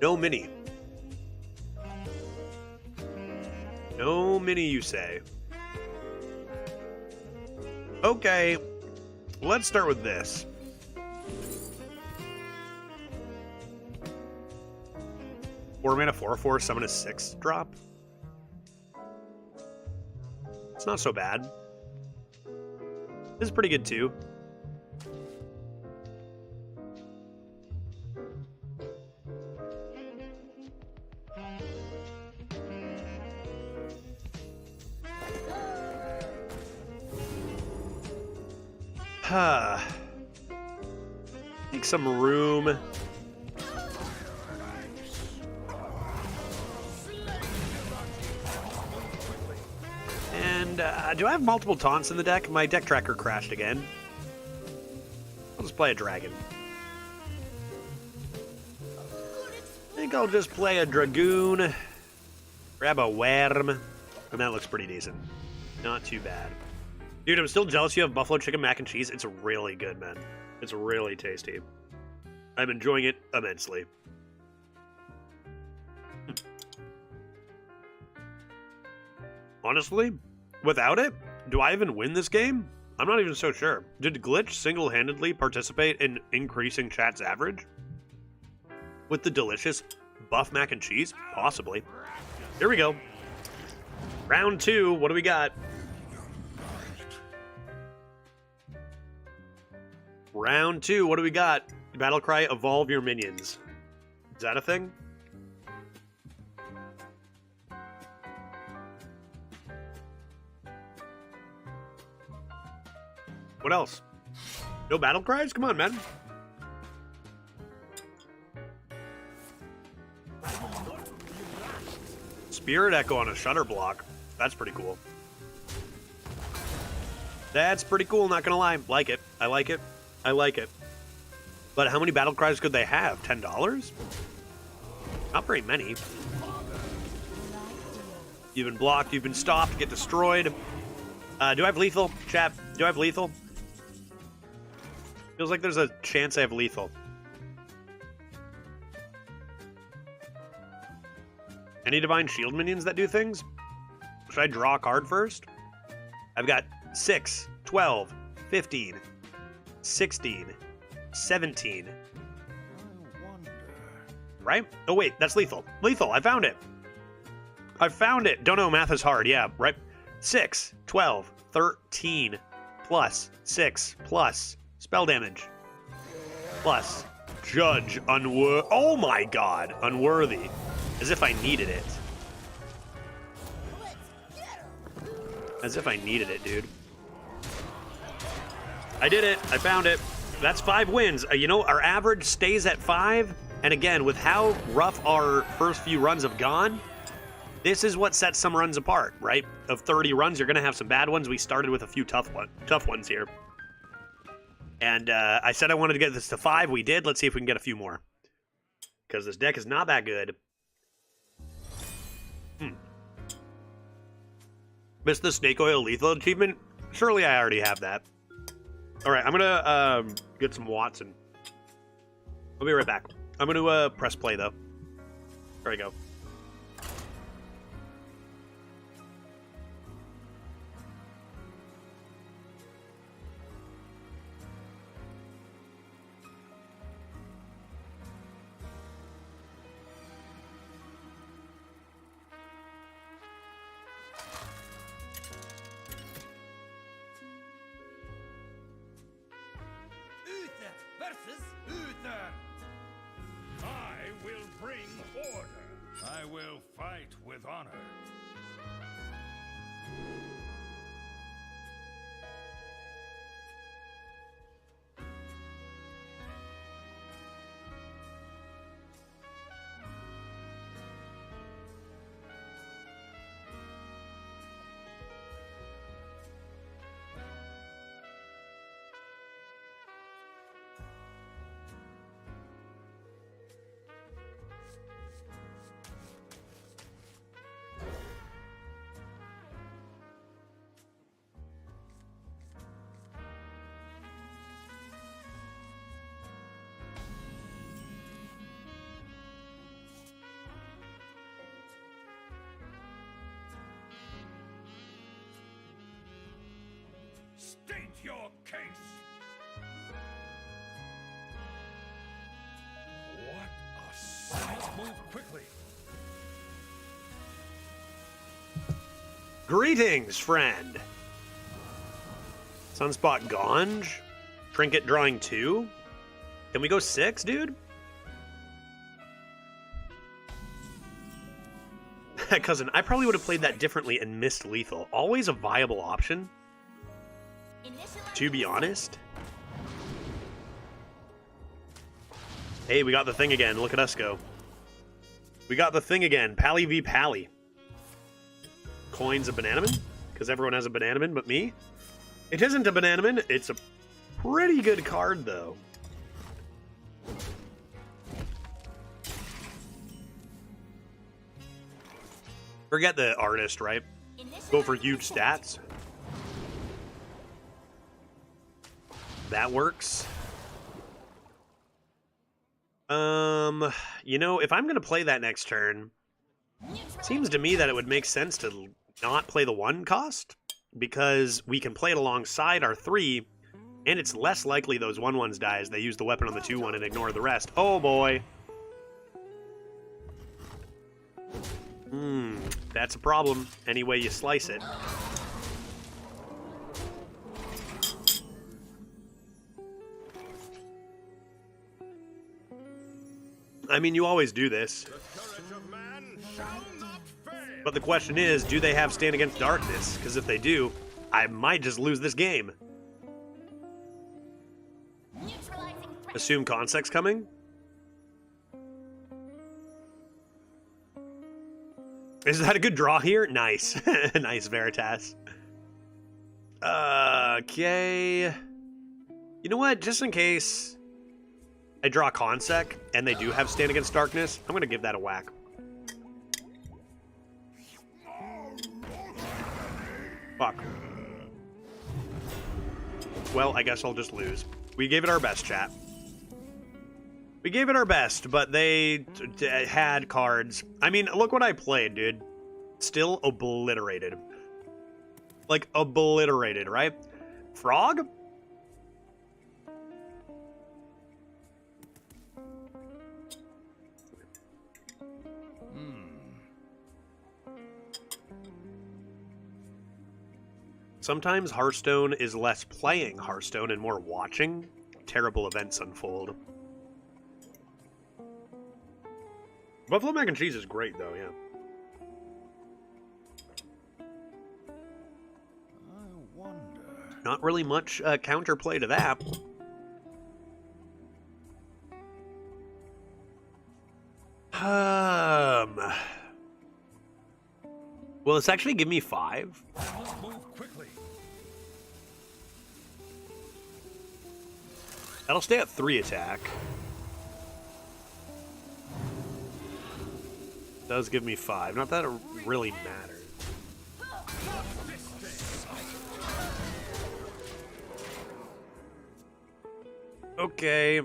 No mini. No mini, you say. Okay, let's start with this. Four mana, 4/4, summon a 6-drop. It's not so bad. This is pretty good too. Make some room. And do I have multiple taunts in the deck? My deck tracker crashed again. I'll just play a dragon. I think I'll just play a dragoon. Grab a worm. And that looks pretty decent. Not too bad. Dude, I'm still jealous you have buffalo chicken mac and cheese. It's really good, man. It's really tasty. I'm enjoying it immensely. Honestly, without it, do I even win this game? I'm not even so sure. Did Glitch single-handedly participate in increasing chat's average? With the delicious buff mac and cheese? Possibly. Here we go. Round 2, what do we got? Round 2, what do we got? Battle cry, evolve your minions. Is that a thing? What else? No battle cries? Come on, man. Spirit Echo on a Shutter Block. That's pretty cool. That's pretty cool, not gonna lie. Like it. I like it. I like it. But how many battle cries could they have? $10? Not very many. You've been blocked, you've been stopped, get destroyed. Do I have lethal? Chat, do I have lethal? Feels like there's a chance I have lethal. Any Divine Shield minions that do things? Should I draw a card first? I've got 6, 12, 15, 16, 17. Right? Oh wait, that's lethal. Lethal, I found it. I found it. Don't know, math is hard. Yeah, right. 6, 12, 13, plus 6, plus spell damage, plus judge unworthy. Oh my god, unworthy. As if I needed it. As if I needed it, dude. I did it. I found it. That's 5 wins. You know, our average stays at 5, And again, with how rough our first few runs have gone, this is what sets some runs apart, right? Of 30 runs, you're going to have some bad ones. We started with a few tough ones here. And I said I wanted to get this to 5. We did. Let's see if we can get a few more. Because this deck is not that good. Missed the snake oil lethal achievement? Surely I already have that. All right, I'm going to get some Watson. I'll be right back. I'm going to press play, though. There we go. Uther versus Uther. I will bring order. I will fight with honor. State your case. What a sight. Move quickly. Greetings, friend. Sunspot Ganj? Trinket drawing 2? Can we go 6, dude? Cousin, I probably would have played that differently and missed lethal. Always a viable option, to be honest. Hey, we got the thing again. Look at us go. We got the thing again. Pally v Pally. Coins a Bananaman? Because everyone has a Bananaman but me? It isn't a Bananaman. It's a pretty good card, though. Forget the artist, right? Go for huge stats. That works. You know, if I'm going to play that next turn, seems to me that it would make sense to not play the 1 cost, because we can play it alongside our 3, and it's less likely those 1/1s die as they use the weapon on the 2/1 and ignore the rest. Oh boy. That's a problem, any way you slice it. I mean, you always do this. The courage of man shall not fail. But the question is, do they have Stand Against Darkness? Because if they do, I might just lose this game. Assume Consec's coming? Is that a good draw here? Nice. Nice, Veritas. Okay. You know what? Just in case I draw Consec and they do have Stand Against Darkness, I'm going to give that a whack. Fuck. Well, I guess I'll just lose. We gave it our best, chat. We gave it our best, but they had cards. I mean, look what I played, dude. Still obliterated. Like, obliterated, right? Frog? Sometimes Hearthstone is less playing Hearthstone and more watching terrible events unfold. Buffalo mac and cheese is great, though, yeah. I wonder. Not really much counterplay to that. Will this actually give me 5? I must move quickly. That'll stay at 3 attack. Does give me 5. Not that it really matters. Okay.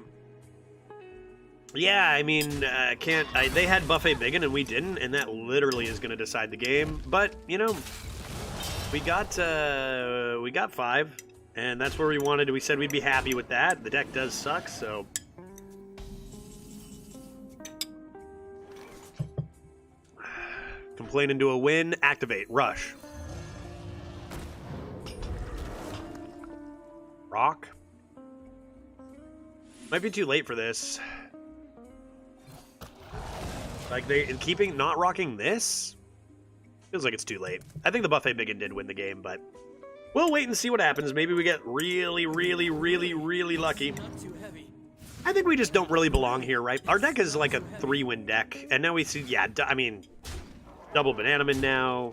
Yeah, I mean, they had Buffet Biggin and we didn't, and that literally is going to decide the game. But, you know, we got 5, and that's where we wanted. We said we'd be happy with that. The deck does suck, so... Complain into a win. Activate. Rush. Rock. Might be too late for this. Like, not rocking this? Feels like it's too late. I think the Buffet Biggin did win the game, but we'll wait and see what happens. Maybe we get really, really, really, really lucky. I think we just don't really belong here, right? Our deck is like a 3-win deck, and now we see, yeah, I mean... Double Banana Man now.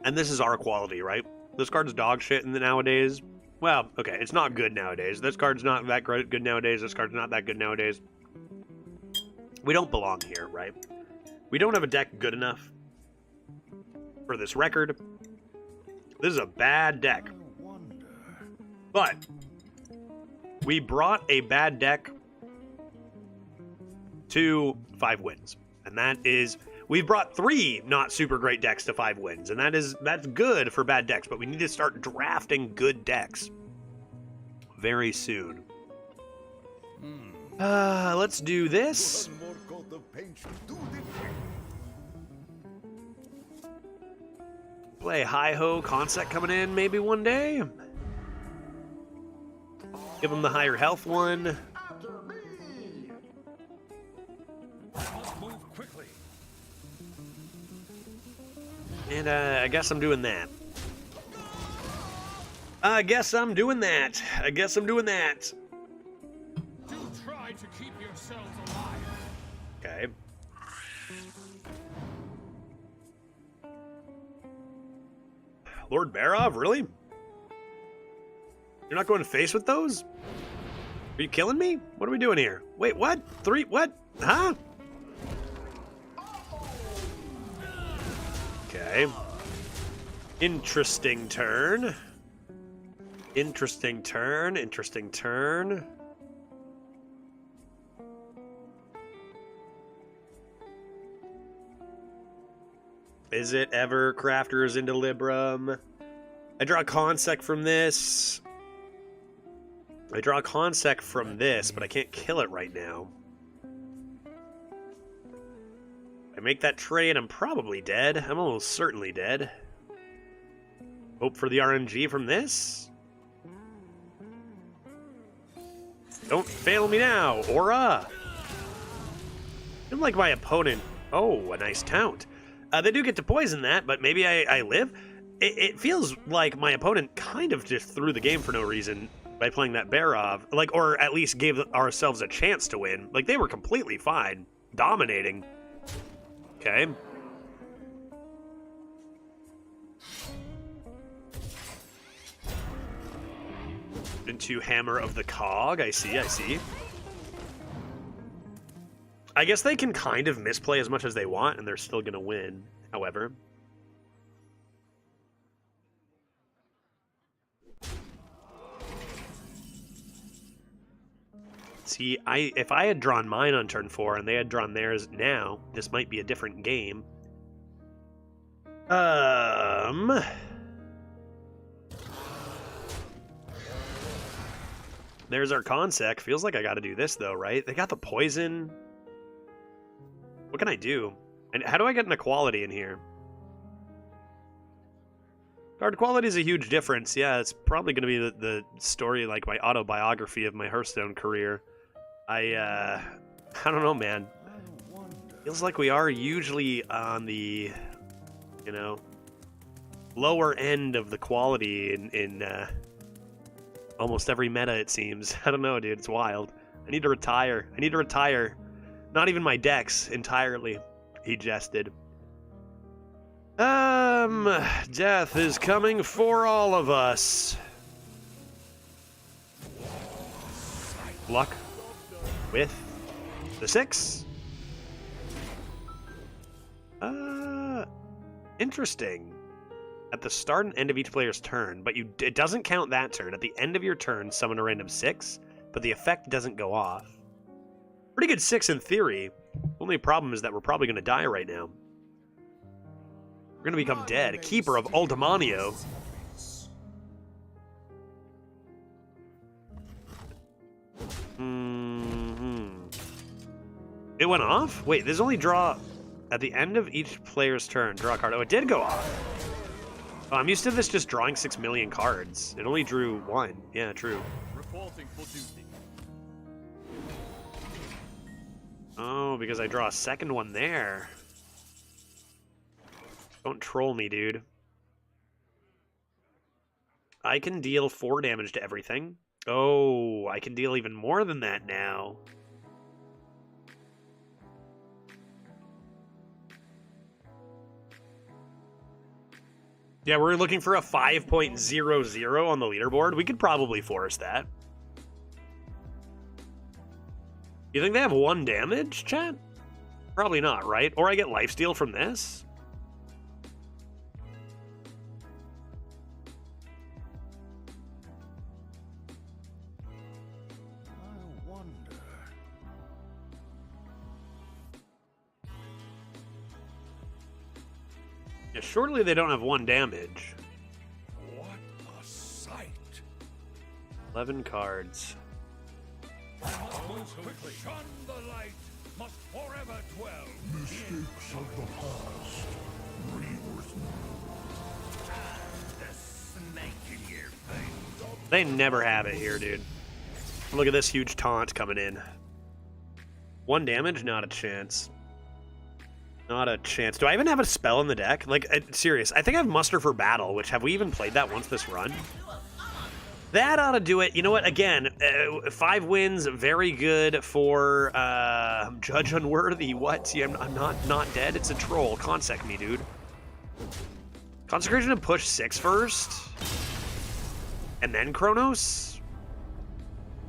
And this is our quality, right? This card's dog shit in the nowadays. Well, okay, it's not good nowadays. This card's not that good nowadays. This card's not that good nowadays. We don't belong here, right? We don't have a deck good enough for this record. This is a bad deck. But we brought a bad deck to 5 wins. And that is, we've brought 3 not super great decks to 5 wins. And that's good for bad decks, but we need to start drafting good decks very soon. Let's do this. Play Hi-Ho Concept coming in maybe one day. Give him the higher health one. And I guess I'm doing that. I guess I'm doing that. Do try to keep yourselves alive. Okay. Lord Barov, really? You're not going to face with those? Are you killing me? What are we doing here? Wait, what? 3? What? Huh? Okay. Interesting turn. Interesting turn. Is it ever Crafters into Libram? I draw Consec from this. But I can't kill it right now. I make that trade, I'm probably dead. I'm almost certainly dead. Hope for the RNG from this. Don't fail me now, Aura! I'm like my opponent. Oh, a nice taunt. They do get to poison that, but maybe I live? It feels like my opponent kind of just threw the game for no reason by playing that Barov. Like, or at least gave ourselves a chance to win. Like, they were completely fine. Dominating. Okay. Into Hammer of the Cog. I see. I guess they can kind of misplay as much as they want, and they're still going to win, however. See, if I had drawn mine on turn 4 and they had drawn theirs now, this might be a different game. There's our Consec. Feels like I gotta do this though, right? They got the poison. What can I do? And how do I get an equality in here? Card quality is a huge difference. Yeah, it's probably going to be the story, like my autobiography of my Hearthstone career. I don't know, man. Feels like we are usually on the, you know, lower end of the quality in almost every meta, it seems. I don't know, dude. It's wild. I need to retire. I need to retire. Not even my decks entirely, he jested. Death is coming for all of us. Luck with the 6. Interesting. At the start and end of each player's turn, but it doesn't count that turn. At the end of your turn, summon a random 6, but the effect doesn't go off. Pretty good 6 in theory. Only problem is that we're probably going to die right now. We're going to become dead. Keeper of Ultimanio. It went off? Wait, there's only draw at the end of each player's turn. Draw a card. Oh, it did go off. Oh, I'm used to this just drawing 6 million cards. It only drew 1. Yeah, true. Reporting for duty. Oh, because I draw a second one there. Don't troll me, dude. I can deal 4 damage to everything. Oh, I can deal even more than that now. Yeah, we're looking for a 5.00 on the leaderboard. We could probably force that. You think they have 1 damage, chat? Probably not, right? Or I get lifesteal from this? I wonder. Yeah, surely they don't have 1 damage. What a sight! 11 cards. Those who shun the light must forever dwell. Mistakes of the past. The snake in your face. They never have it here, dude. Look at this huge taunt coming in. 1 damage? Not a chance. Not a chance. Do I even have a spell in the deck? Like, serious. I think I have Muster for Battle, which have we even played that once this run? That ought to do it. You know what? Again, 5 wins, very good for Judge Unworthy. What? See, I'm not dead. It's a troll. Consec me, dude. Consecration and push 6 first, and then Kronos.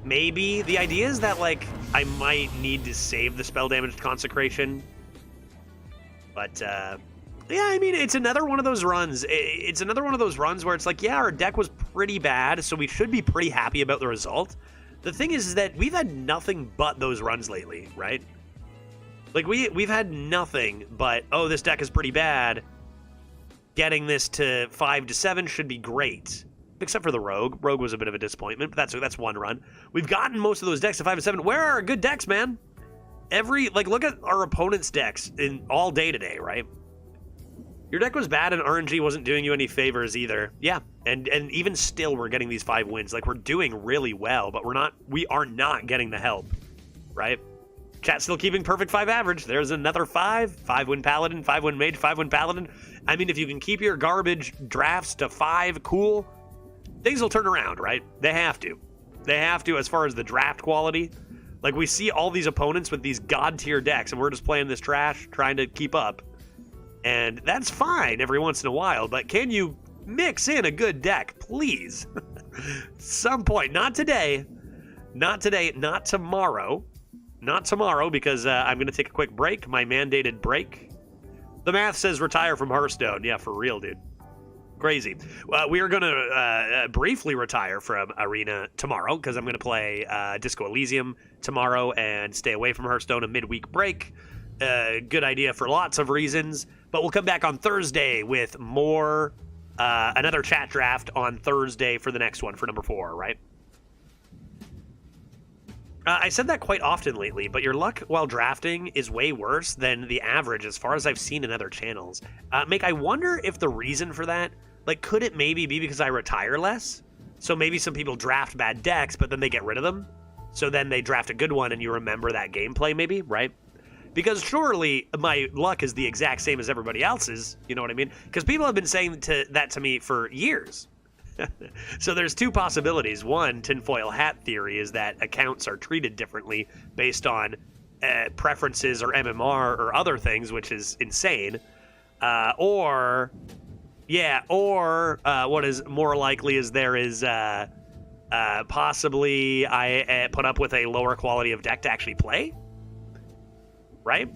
Maybe the idea is that like I might need to save the spell damaged Consecration. But, yeah, I mean, it's another one of those runs. It's another one of those runs where it's like, yeah, our deck was pretty bad, so we should be pretty happy about the result. The thing is that we've had nothing but those runs lately, right? Like, we've had nothing but, oh, this deck is pretty bad. Getting this to 5 to 7 should be great. Except for the Rogue. Rogue was a bit of a disappointment, but that's one run. We've gotten most of those decks to 5 to 7. Where are our good decks, man? Look at our opponent's decks in all day today, right? Your deck was bad and RNG wasn't doing you any favors either. Yeah, and even still we're getting these 5 wins. Like, we're doing really well, but we are not getting the help, right? Chat still keeping perfect 5 average. There's another 5. 5-win Paladin, 5-win Mage, 5-win Paladin. I mean, if you can keep your garbage drafts to 5, cool. Things will turn around, right? They have to. They have to as far as the draft quality. Like, we see all these opponents with these god-tier decks, and we're just playing this trash, trying to keep up. And that's fine every once in a while, but can you mix in a good deck, please? Some point. Not today. Not today. Not tomorrow. Not tomorrow, because I'm going to take a quick break, my mandated break. The math says retire from Hearthstone. Yeah, for real, dude. Crazy. We are going to briefly retire from Arena tomorrow, because I'm going to play Disco Elysium tomorrow and stay away from Hearthstone, a midweek break. Good idea for lots of reasons. But we'll come back on Thursday with more, another chat draft on Thursday for the next one, for number 4, right? I said that quite often lately, but your luck while drafting is way worse than the average as far as I've seen in other channels. Make, I wonder if the reason for that, like, could it maybe be because I retire less? So maybe some people draft bad decks, but then they get rid of them. So then they draft a good one and you remember that gameplay maybe, right? Because surely my luck is the exact same as everybody else's, you know what I mean? Because people have been saying that to me for years. So there's two possibilities. One, tinfoil hat theory, is that accounts are treated differently based on preferences or MMR or other things, which is insane. Or what is more likely is there is possibly I put up with a lower quality of deck to actually play, right?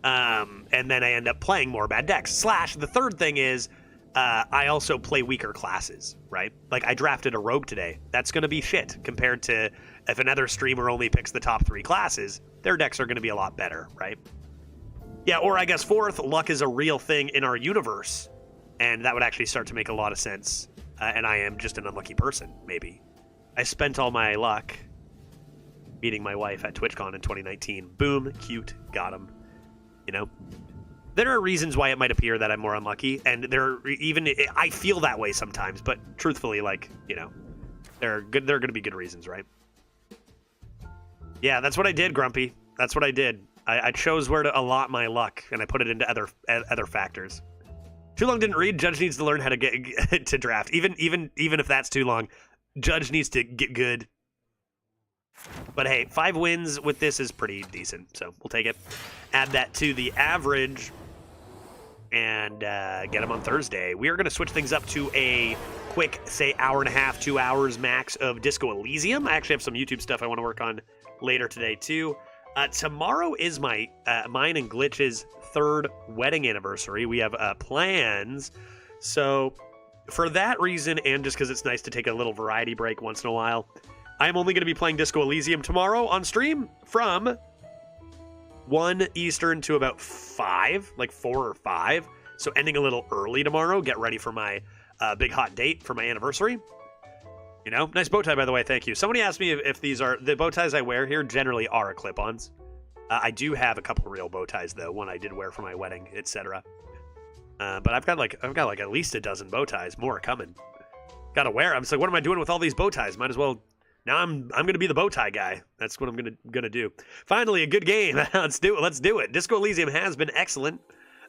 And then I end up playing more bad decks. Slash, the third thing is I also play weaker classes, right? Like, I drafted a rogue today. That's going to be shit compared to if another streamer only picks the top 3 classes. Their decks are going to be a lot better, right? Yeah, or I guess fourth, luck is a real thing in our universe, and that would actually start to make a lot of sense. And I am just an unlucky person, maybe. I spent all my luck meeting my wife at TwitchCon in 2019. Boom, cute, got him. You know? There are reasons why it might appear that I'm more unlucky, and I feel that way sometimes, but truthfully, like, you know, there are going to be good reasons, right? Yeah, that's what I did, Grumpy. That's what I did. I chose where to allot my luck, and I put it into other factors. Too long didn't read. Judge needs to learn how to get to draft. Even if that's too long, Judge needs to get good. But hey, 5 wins with this is pretty decent, so we'll take it. Add that to the average, and get him on Thursday. We are going to switch things up to a quick, say, hour and a half, 2 hours max of Disco Elysium. I actually have some YouTube stuff I want to work on later today, too. Tomorrow is mine and Glitch's 3rd wedding anniversary. We have plans. So for that reason, and just because it's nice to take a little variety break once in a while, I'm only going to be playing Disco Elysium tomorrow on stream from 1 Eastern to about 5, like 4 or 5. So ending a little early tomorrow. Get ready for my big hot date for my anniversary. You know, nice bow tie, by the way. Thank you. Somebody asked me if these are the bow ties I wear here. Generally, are clip-ons. I do have a couple real bow ties though. One I did wear for my wedding, etc. But I've got like at least a dozen bow ties. More are coming. Gotta wear. I'm just like, what am I doing with all these bow ties? Might as well. Now I'm gonna be the bow tie guy. That's what I'm gonna do. Finally, a good game. Let's do it. Disco Elysium has been excellent.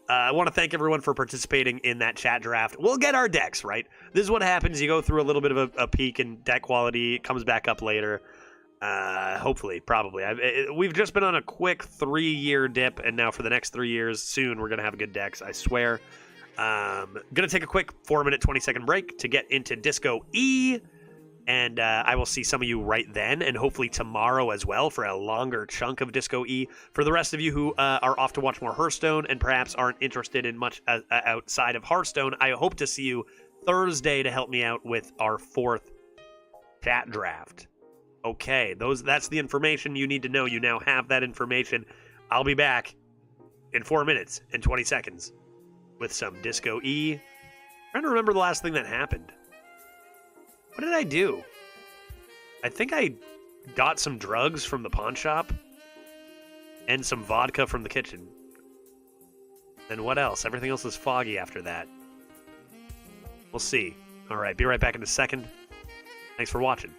I want to thank everyone for participating in that chat draft. We'll get our decks, right? This is what happens. You go through a little bit of a peak in deck quality. It comes back up later. Hopefully, probably. We've just been on a quick 3-year dip, and now for the next 3 years, soon, we're going to have good decks, I swear. Going to take a quick 4-minute, 20-second break to get into Disco E. And I will see some of you right then, and hopefully tomorrow as well for a longer chunk of Disco E. For the rest of you who are off to watch more Hearthstone and perhaps aren't interested in much outside of Hearthstone, I hope to see you Thursday to help me out with our 4th chat draft. Okay, that's the information you need to know. You now have that information. I'll be back in 4 minutes and 20 seconds with some Disco E. I'm trying to remember the last thing that happened. What did I do? I think I got some drugs from the pawn shop and some vodka from the kitchen. And what else? Everything else was foggy after that. We'll see. All right, be right back in a second. Thanks for watching.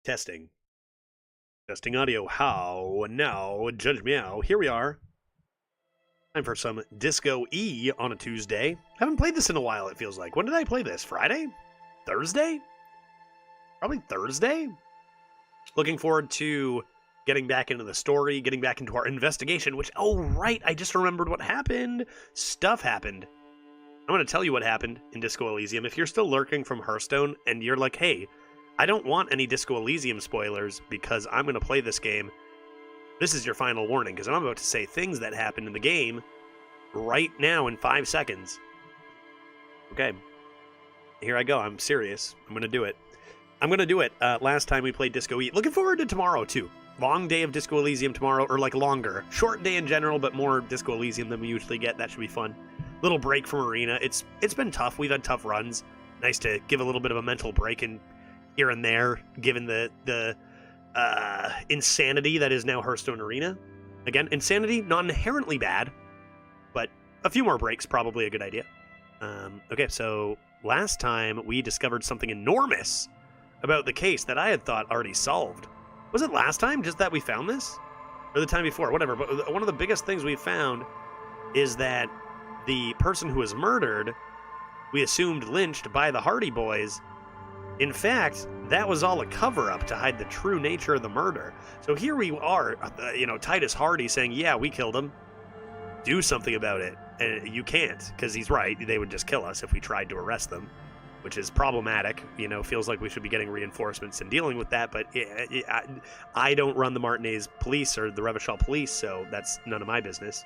Testing. Testing audio. How? Now, Judge Meow. Here we are. Time for some Disco E on a Tuesday. Haven't played this in a while, it feels like. When did I play this? Friday? Thursday? Probably Thursday? Looking forward to getting back into the story, getting back into our investigation, which, oh, right, I just remembered what happened. Stuff happened. I'm going to tell you what happened in Disco Elysium. If you're still lurking from Hearthstone and you're like, hey, I don't want any Disco Elysium spoilers because I'm going to play this game, this is your final warning, because I'm about to say things that happened in the game right now in 5 seconds. Okay. Here I go. I'm serious. I'm going to do it. I'm going to do it. Last time we played Disco E. Looking forward to tomorrow, too. Long day of Disco Elysium tomorrow, or like longer. Short day in general, but more Disco Elysium than we usually get. That should be fun. Little break from Arena. It's been tough. We've had tough runs. Nice to give a little bit of a mental break in here and there, given the insanity that is now Hearthstone Arena. Again, insanity, not inherently bad, but a few more breaks, probably a good idea. Okay, so last time we discovered something enormous about the case that I had thought already solved. Was it last time, just that we found this? Or the time before, whatever. But one of the biggest things we found is that the person who was murdered, we assumed lynched by the Hardy Boys. In fact, that was all a cover-up to hide the true nature of the murder. So here we are, Titus Hardy saying, yeah, we killed him. Do something about it. And you can't, because he's right. They would just kill us if we tried to arrest them, which is problematic. Feels like we should be getting reinforcements and dealing with that, but I don't run the Martinez police or the Revachol police, so that's none of my business.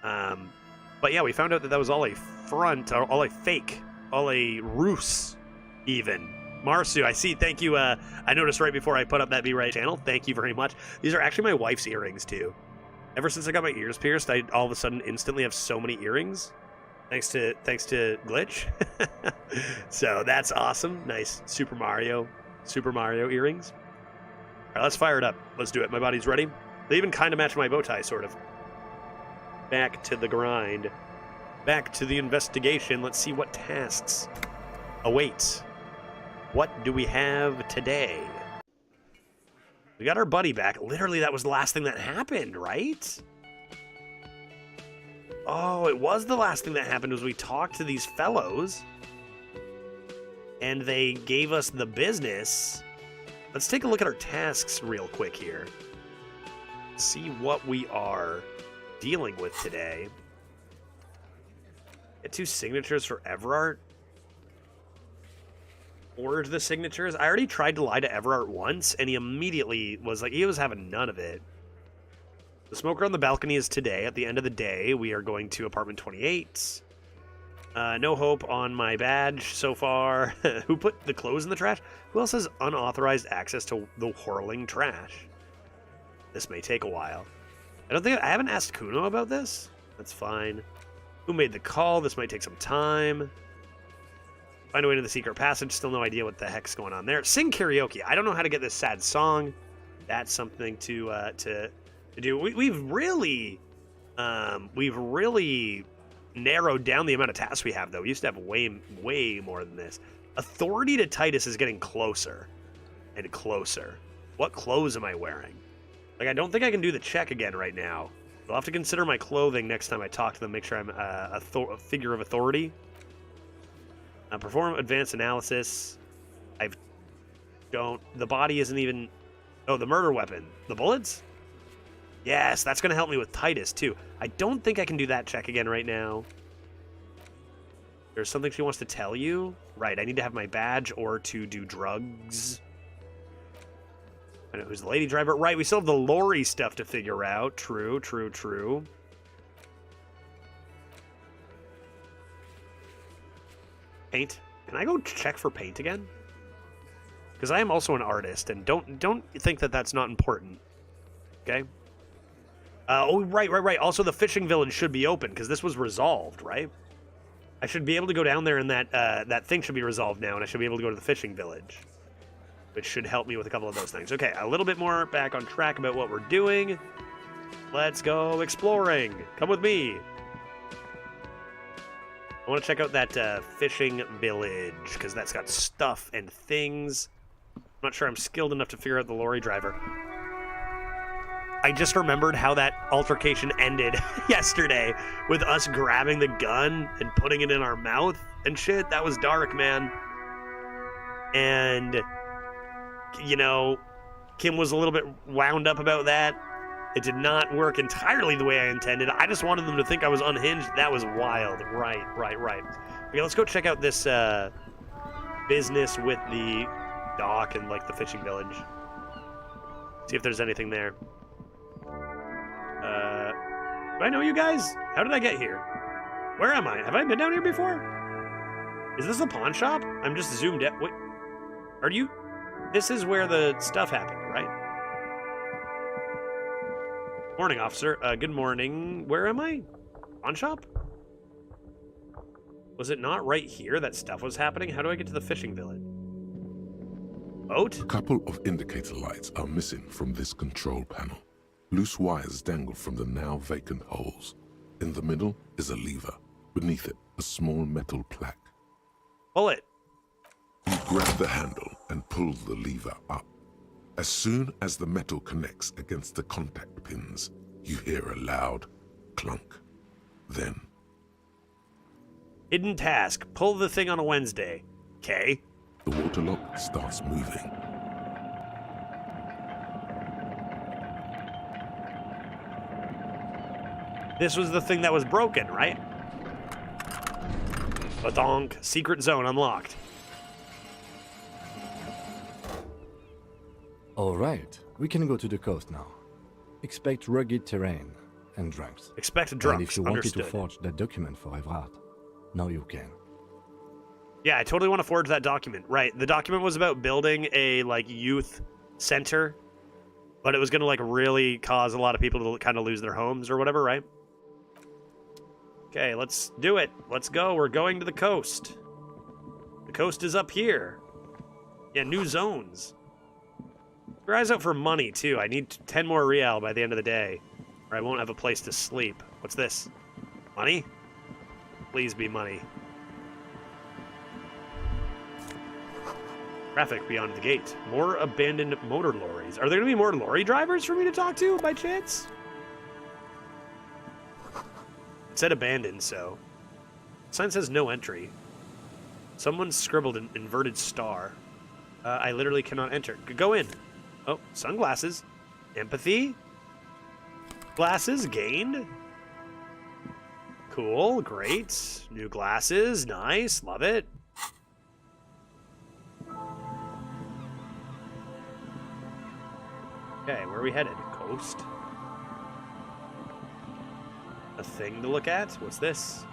But yeah, we found out that was all a front, or all a fake, all a ruse, even. Marsu, I see. Thank you. I noticed right before I put up that Be Right channel. Thank you very much. These are actually my wife's earrings, too. Ever since I got my ears pierced, I all of a sudden instantly have so many earrings. Thanks to Glitch. So that's awesome. Nice Super Mario earrings. All right, let's fire it up. Let's do it. My body's ready. They even kind of match my bow tie, sort of. Back to the grind. Back to the investigation. Let's see what tasks await. What do we have today? We got our buddy back. Literally, that was the last thing that happened, right? Oh, it was the last thing that happened was we talked to these fellows. And they gave us the business. Let's take a look at our tasks real quick here. See what we are dealing with today. Get 2 signatures for Everart. Forge the signatures. I already tried to lie to Everart once, and he immediately was like, he was having none of it. The smoker on the balcony is today. At the end of the day, we are going to apartment 28. No hope on my badge so far. Who put the clothes in the trash? Who else has unauthorized access to the whirling trash? This may take a while. I haven't asked Cuno about this. That's fine. Who made the call? This might take some time. Find a way to the secret passage. Still no idea what the heck's going on there. Sing karaoke. I don't know how to get this sad song. That's something to do. We've really narrowed down the amount of tasks we have, though. We used to have way more than this. Authority to Titus is getting closer and closer. What clothes am I wearing? Like, I don't think I can do the check again right now. I'll have to consider my clothing next time I talk to them. Make sure I'm a figure of authority. Perform advanced analysis. The body isn't even... Oh, the murder weapon. The bullets? Yes, that's going to help me with Titus, too. I don't think I can do that check again right now. There's something she wants to tell you? Right, I need to have my badge or to do drugs. I know who's the lady driver. Right, we still have the lorry stuff to figure out. True. Paint. Can I go check for paint again? Because I am also an artist, and don't think that that's not important. Okay? Oh, right. Also, the fishing village should be open, because this was resolved, right? I should be able to go down there, and that thing should be resolved now, and I should be able to go to the fishing village. Which should help me with a couple of those things. Okay, a little bit more back on track about what we're doing. Let's go exploring. Come with me. I want to check out that fishing village, because that's got stuff and things. not sure I'm skilled enough to figure out the lorry driver. I just remembered how that altercation ended yesterday with us grabbing the gun and putting it in our mouth and shit. That was dark, man. And, you know, Kim was a little bit wound up about that. It did not work entirely the way I intended. I just wanted them to think I was unhinged. That was wild. Right. Okay, let's go check out this business with the dock and, like, the fishing village. See if there's anything there. Do I know you guys? How did I get here? Where am I? Have I been down here before? Is this a pawn shop? I'm just zoomed out. Wait. Are you... This is where the stuff happened, right? Morning, officer. Good morning. Where am I? Pawn shop? Was it not right here that stuff was happening? How do I get to the fishing village? Boat? A couple of indicator lights are missing from this control panel. Loose wires dangle from the now vacant holes. In the middle is a lever. Beneath it, a small metal plaque. Pull it. You grab the handle and pull the lever up. As soon as the metal connects against the contact pins, you hear a loud clunk. Then... Hidden task. Pull the thing on a Wednesday. Okay. The water lock starts moving. This was the thing that was broken, right? Badonk. Secret zone unlocked. All right, we can go to the coast now. Expect rugged terrain and drunks. Expect drunks. And if you wanted Understood. to forge that document for Evrard, now you can. Yeah, I totally want to forge that document. Right. The document was about building a, like, youth center, but it was going to, like, really cause a lot of people to kind of lose their homes or whatever, right? Okay, let's do it. Let's go. We're going to the coast. The coast is up here. Yeah, new zones. Keep your eyes out for money, too. I need 10 more real by the end of the day, or I won't have a place to sleep. What's this? Money? Please be money. Traffic beyond the gate. More abandoned motor lorries. Are there going to be more lorry drivers for me to talk to, by chance? It said abandoned, so... Sign says no entry. Someone scribbled an inverted star. I literally cannot enter. Go in. Oh, sunglasses. Empathy. Glasses gained. Cool, great. New glasses, nice, love it. Okay, where are we headed? Coast. A thing to look at? What's this?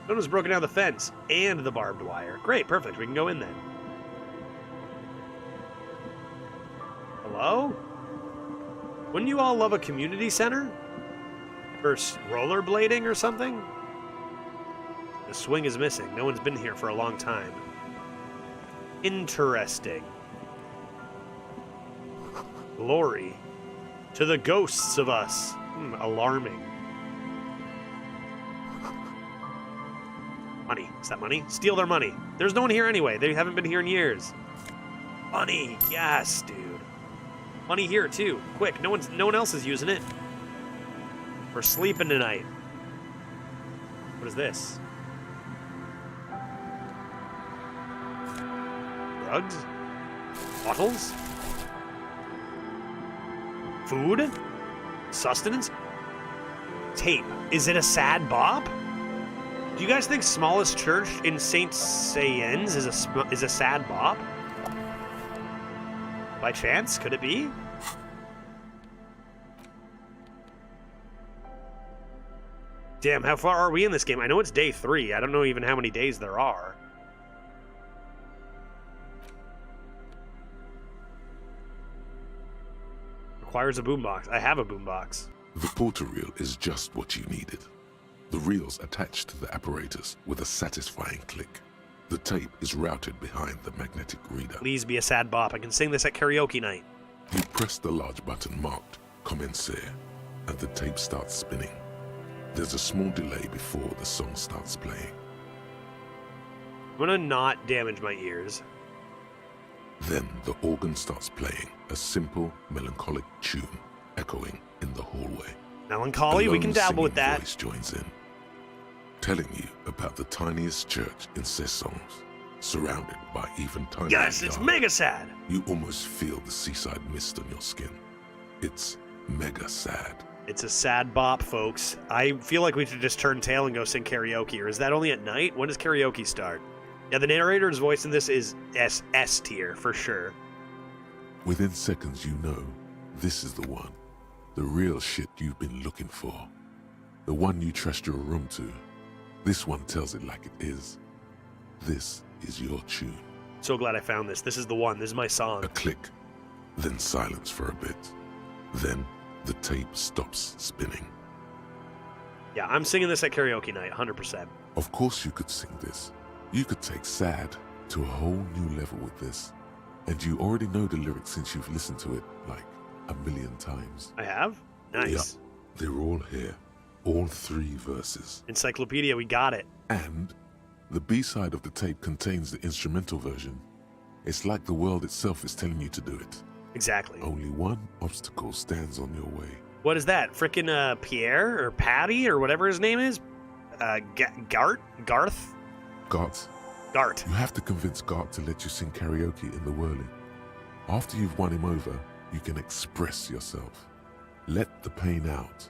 Someone's broken down the fence and the barbed wire. Great, perfect. We can go in then. Hello? Wouldn't you all love a community center? For rollerblading or something? The swing is missing. No one's been here for a long time. Interesting. Glory to the ghosts of us. Alarming. Money. Is that money? Steal their money. There's no one here anyway. They haven't been here in years. Money. Yes, dude. Money here too. Quick. No one else is using it. We're sleeping tonight. What is this? Drugs? Bottles? Food? Sustenance? Tape. Is it a sad bop? Do you guys think smallest church in St. Sayen's is a sad bop? By chance? Could it be? Damn, how far are we in this game? I know it's day 3. I don't know even how many days there are. Requires a boombox. I have a boombox. The porter reel is just what you needed. The reel's attached to the apparatus with a satisfying click. The tape is routed behind the magnetic reader. Please be a sad bop. I can sing this at karaoke night. You press the large button marked Commencer, and the tape starts spinning. There's a small delay before the song starts playing. I'm gonna not damage my ears. Then the organ starts playing a simple, melancholic tune echoing in the hallway. Melancholy, we can lone dabble with singing that. voice joins in, telling you about the tiniest church in Cesons, surrounded by even tinier Yes, it's yards. mega sad. You almost feel the seaside mist on your skin. It's mega sad. It's a sad bop, folks. I feel like we should just turn tail and go sing karaoke, or is that only at night? When does karaoke start? Yeah, the narrator's voice in this is S tier, for sure. Within seconds, you know this is the one. The real shit you've been looking for. The one you trust your room to. This one tells it like it is. This is your tune. So glad I found this. This is the one. This is my song. A click, then silence for a bit. Then the tape stops spinning. Yeah, I'm singing this at karaoke night, 100%. Of course you could sing this. You could take sad to a whole new level with this. And you already know the lyrics since you've listened to it like a million times. I have? Nice. Yeah, they're all here. All 3 verses. Encyclopedia, we got it. And the B-side of the tape contains the instrumental version. It's like the world itself is telling you to do it. Exactly. Only one obstacle stands on your way. What is that? Frickin' Pierre or Patty or whatever his name is? Garth? Gart. Gart. You have to convince Gart to let you sing karaoke in the whirling. After you've won him over, you can express yourself. Let the pain out.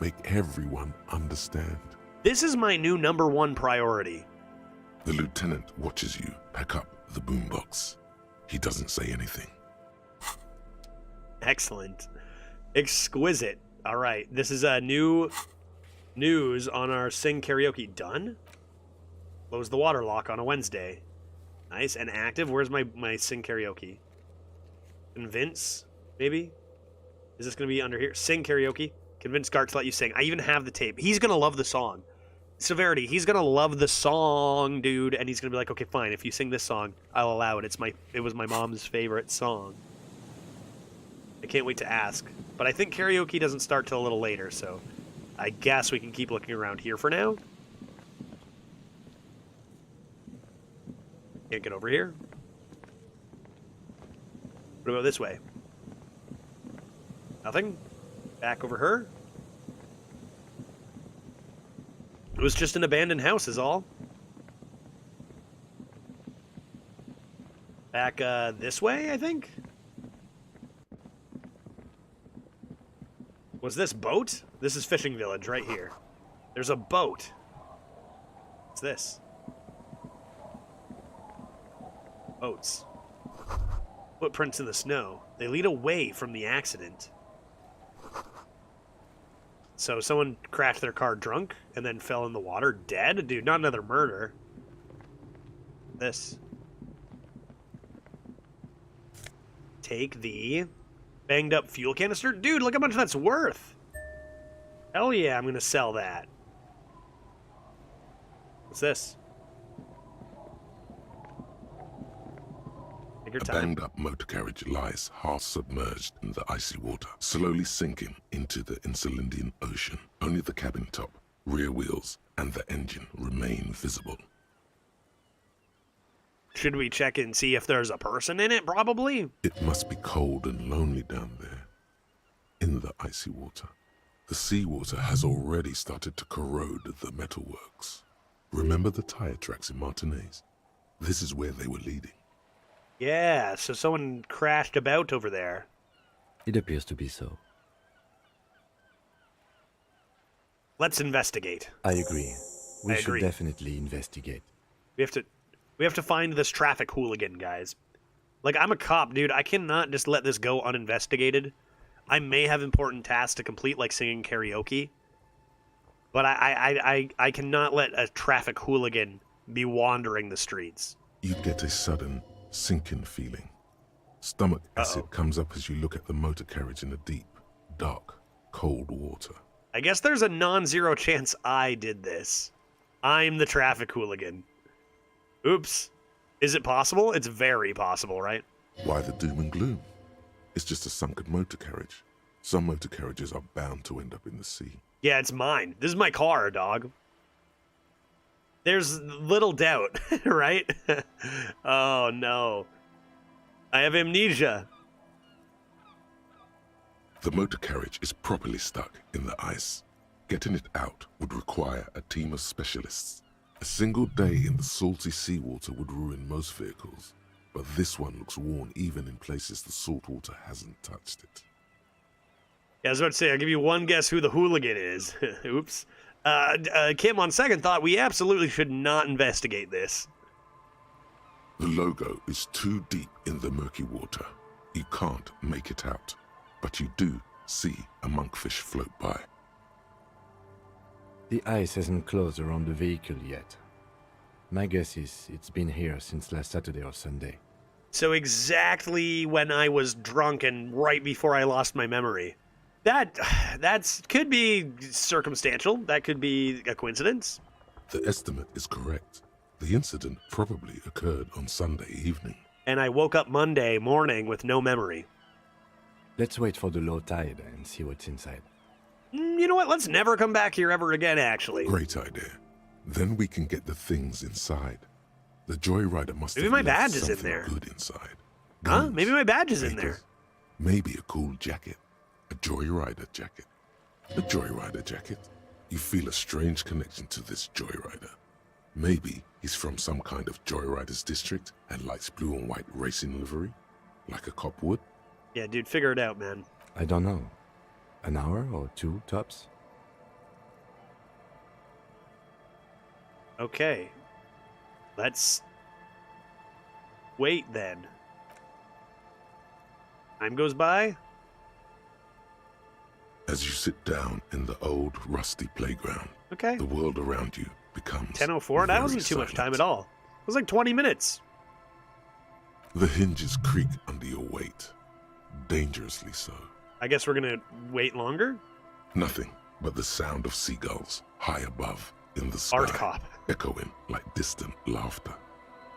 Make everyone understand. This is my new #1 priority. The lieutenant watches you pack up the boombox. He doesn't say anything. Excellent. Exquisite. All right. This is a new news on our Sing Karaoke. Done? Close the water lock on a Wednesday. Nice and active. Where's my Sing Karaoke? Convince, maybe? Is this going to be under here? Sing Karaoke. Convince Gart to let you sing. I even have the tape. He's going to love the song. Severity, he's going to love the song, dude. And he's going to be like, okay, fine. If you sing this song, I'll allow it. It was my mom's favorite song. I can't wait to ask. But I think karaoke doesn't start till a little later, so I guess we can keep looking around here for now. Can't get over here. What about this way? Nothing? Back over her? It was just an abandoned house is all. Back this way, I think? Was this boat? This is Fishing Village right here. There's a boat. What's this? Boats. Footprints in the snow. They lead away from the accident. So someone crashed their car drunk and then fell in the water dead? Dude, not another murder. This. Take the banged up fuel canister. Dude, look how much that's worth. Hell yeah, I'm going to sell that. What's this? Take your A time. banged-up motor carriage lies half submerged in the icy water, slowly sinking into the Insulindian Ocean. Only the cabin top, rear wheels, and the engine remain visible. Should we check and see if there's a person in it? Probably. It must be cold and lonely down there, in the icy water. The seawater has already started to corrode the metalworks. Remember the tire tracks in Martinez? This is where they were leading. Yeah, so someone crashed about over there. It appears to be so. Let's investigate. I agree. We I should agree. definitely investigate. We have to find this traffic hooligan, guys. Like, I'm a cop, dude. I cannot just let this go uninvestigated. I may have important tasks to complete, like singing karaoke. But I cannot let a traffic hooligan be wandering the streets. You get a sudden sinking feeling. Stomach acid comes up as you look at the motor carriage in the deep, dark, cold water. I guess there's a non-zero chance I did this. I'm the traffic hooligan. Oops. Is it possible? It's very possible, right? Why the doom and gloom? It's just a sunken motor carriage. Some motor carriages are bound to end up in the sea. Yeah, it's mine. This is my car, dog. There's little doubt, right? Oh, no. I have amnesia. The motor carriage is properly stuck in the ice. Getting it out would require a team of specialists. A single day in the salty seawater would ruin most vehicles, but this one looks worn even in places the salt water hasn't touched it. Yeah, I was about to say, I'll give you one guess who the hooligan is. Oops. Kim, on second thought, we absolutely should not investigate this. The logo is too deep in the murky water. You can't make it out, but you do see a monkfish float by. The ice hasn't closed around the vehicle yet. My guess is it's been here since last Saturday or Sunday. So exactly when I was drunk and right before I lost my memory. That's could be circumstantial. That could be a coincidence. The estimate is correct. The incident probably occurred on Sunday evening. And I woke up Monday morning with no memory. Let's wait for the low tide and see what's inside. You know what? Let's never come back here ever again, actually. Great idea. Then we can get the things inside. The Joyrider must Maybe have my left badge is in something there. good inside. Huh? Guns, Maybe my badge is in there. papers, maybe a cool jacket. A Joyrider jacket. A Joyrider jacket. You feel a strange connection to this Joyrider. Maybe he's from some kind of Joyriders district and likes blue and white racing livery, like a cop would. Yeah, dude, figure it out, man. I don't know. An hour or two, tops? Okay. Let's wait then. Time goes by. As you sit down in the old, rusty playground, Okay. the world around you becomes 10:04. That very wasn't too much silent. time at all. It was like 20 minutes. The hinges creak under your weight, dangerously so. I guess we're gonna wait longer. Nothing but the sound of seagulls high above in the sky, Art cop. echoing like distant laughter.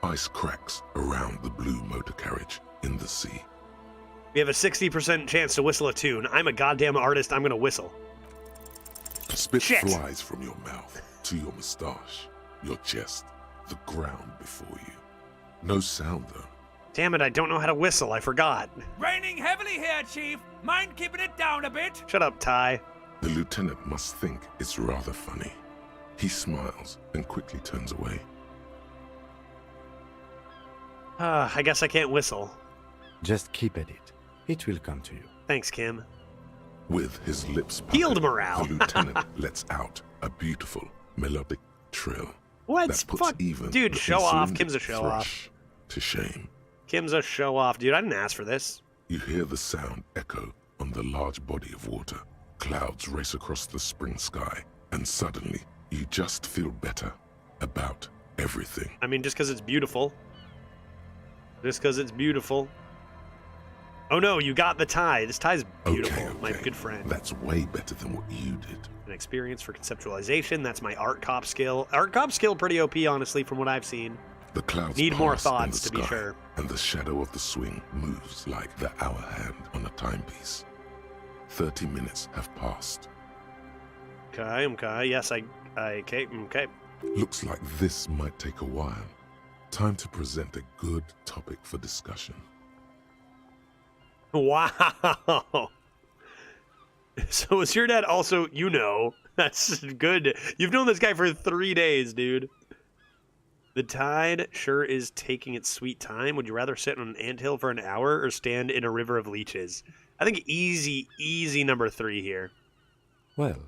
Ice cracks around the blue motor carriage in the sea. We have a 60% chance to whistle a tune. I'm a goddamn artist. I'm gonna whistle. Spit Shit. flies from your mouth to your moustache, your chest, the ground before you. No sound though. Damn it, I don't know how to whistle. I forgot. Raining heavily here, Chief. Mind keeping it down a bit? Shut up, Ty. The lieutenant must think it's rather funny. He smiles and quickly turns away. I guess I can't whistle. Just keep at it. It will come to you. Thanks, Kim. With his lips Healed puckered, morale. the lieutenant lets out a beautiful melodic trill. What? That puts Fuck. even Dude, the show off. insolent Kim's a show off. thrush to shame. Kim's a show off. Dude, I didn't ask for this. You hear the sound echo on the large body of water. Clouds race across the spring sky, and suddenly you just feel better about everything. I mean, just because it's beautiful. Just because it's beautiful. Oh no, you got the tie. This tie's beautiful, Okay, my good friend. That's way better than what you did. An experience for conceptualization. That's my art cop skill. Art cop skill pretty OP, honestly, from what I've seen. The clouds Need more pass in thoughts, the to be sky, sure. And the shadow of the swing moves like the hour hand on a timepiece. 30 minutes have passed. Okay. Yes, okay. Looks like this might take a while. Time to present a good topic for discussion. Wow. So is your dad also, that's good. You've known this guy for 3 days, dude. The tide sure is taking its sweet time. Would you rather sit on an anthill for an hour or stand in a river of leeches? I think easy number 3 here. Well,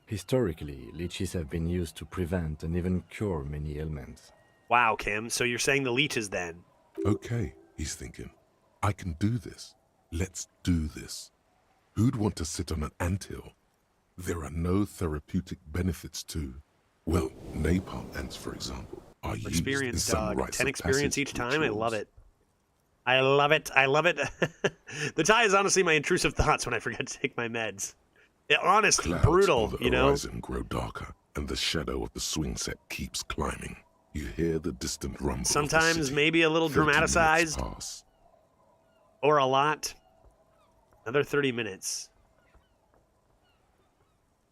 historically, leeches have been used to prevent and even cure many ailments. Wow, Kim. So you're saying the leeches then? Okay, he's thinking. I can do this. Let's do this. Who'd want to sit on an anthill? There are no therapeutic benefits to, well, napalm ants, for example, are used in Experience, some dog. rites 10 of experience passage each time. I love rituals. it. I love it. The tie is honestly my intrusive thoughts when I forget to take my meds. Honest, Clouds brutal, on the you know? horizon grow darker, and the shadow of the swing set keeps climbing. You hear the distant rumble. of the Sometimes city. maybe a little 30 minutes dramatized. pass. Or a lot. Another 30 minutes.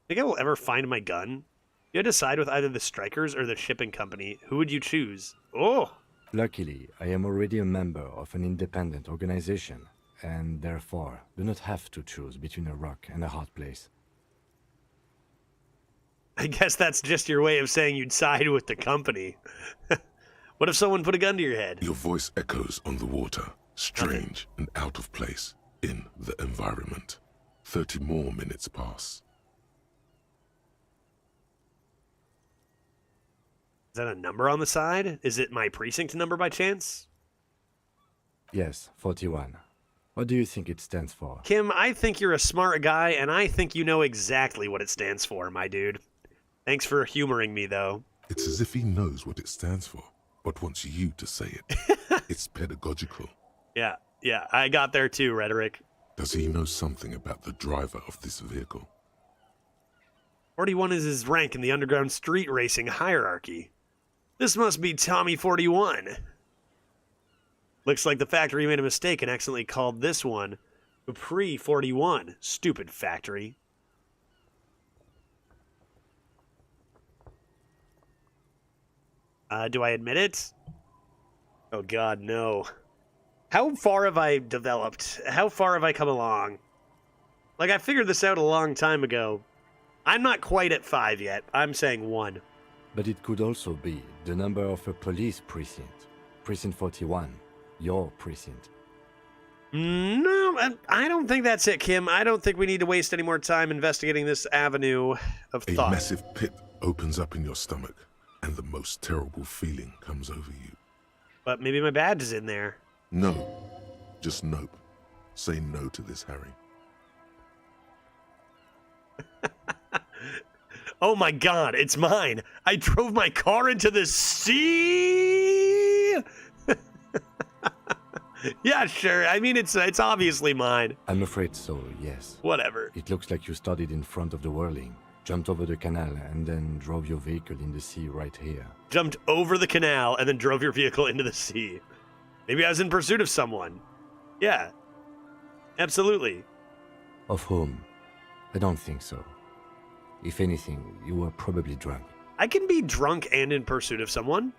Think I will ever find my gun? You had to decide with either the strikers or the shipping company. Who would you choose? Oh, Luckily, I am already a member of an independent organization, and therefore do not have to choose between a rock and a hard place. I guess that's just your way of saying you'd side with the company. What if someone put a gun to your head? Your voice echoes on the water, strange and out of place in the environment. 30 more minutes pass. Is that a number on the side? Is it my precinct number by chance? Yes, 41. What do you think it stands for? Kim, I think you're a smart guy, and I think you know exactly what it stands for, my dude. Thanks for humoring me, though. It's as if he knows what it stands for, but wants you to say it. It's pedagogical. Yeah, I got there too, Rhetoric. Does he know something about the driver of this vehicle? 41 is his rank in the underground street racing hierarchy. This must be Tommy 41. Looks like the factory made a mistake and accidentally called this one Pre 41. Stupid factory. Do I admit it? Oh god, no. How far have I developed? How far have I come along? Like, I figured this out a long time ago. I'm not quite at 5 yet. I'm saying 1. But it could also be the number of a police precinct. Precinct 41. Your precinct. No, I don't think that's it, Kim. I don't think we need to waste any more time investigating this avenue of thought. A massive pit opens up in your stomach, and the most terrible feeling comes over you. But maybe my badge is in there. No. Just nope. Say no to this, Harry. Oh my god, it's mine. I drove my car into the sea. Yeah, sure. I mean, it's obviously mine. I'm afraid so, yes. Whatever. It looks like you started in front of the whirling, jumped over the canal, and then drove your vehicle in the sea right here. Jumped over the canal and then drove your vehicle into the sea. Maybe I was in pursuit of someone. Yeah. Absolutely. Of whom? I don't think so. If anything, you were probably drunk. I can be drunk and in pursuit of someone.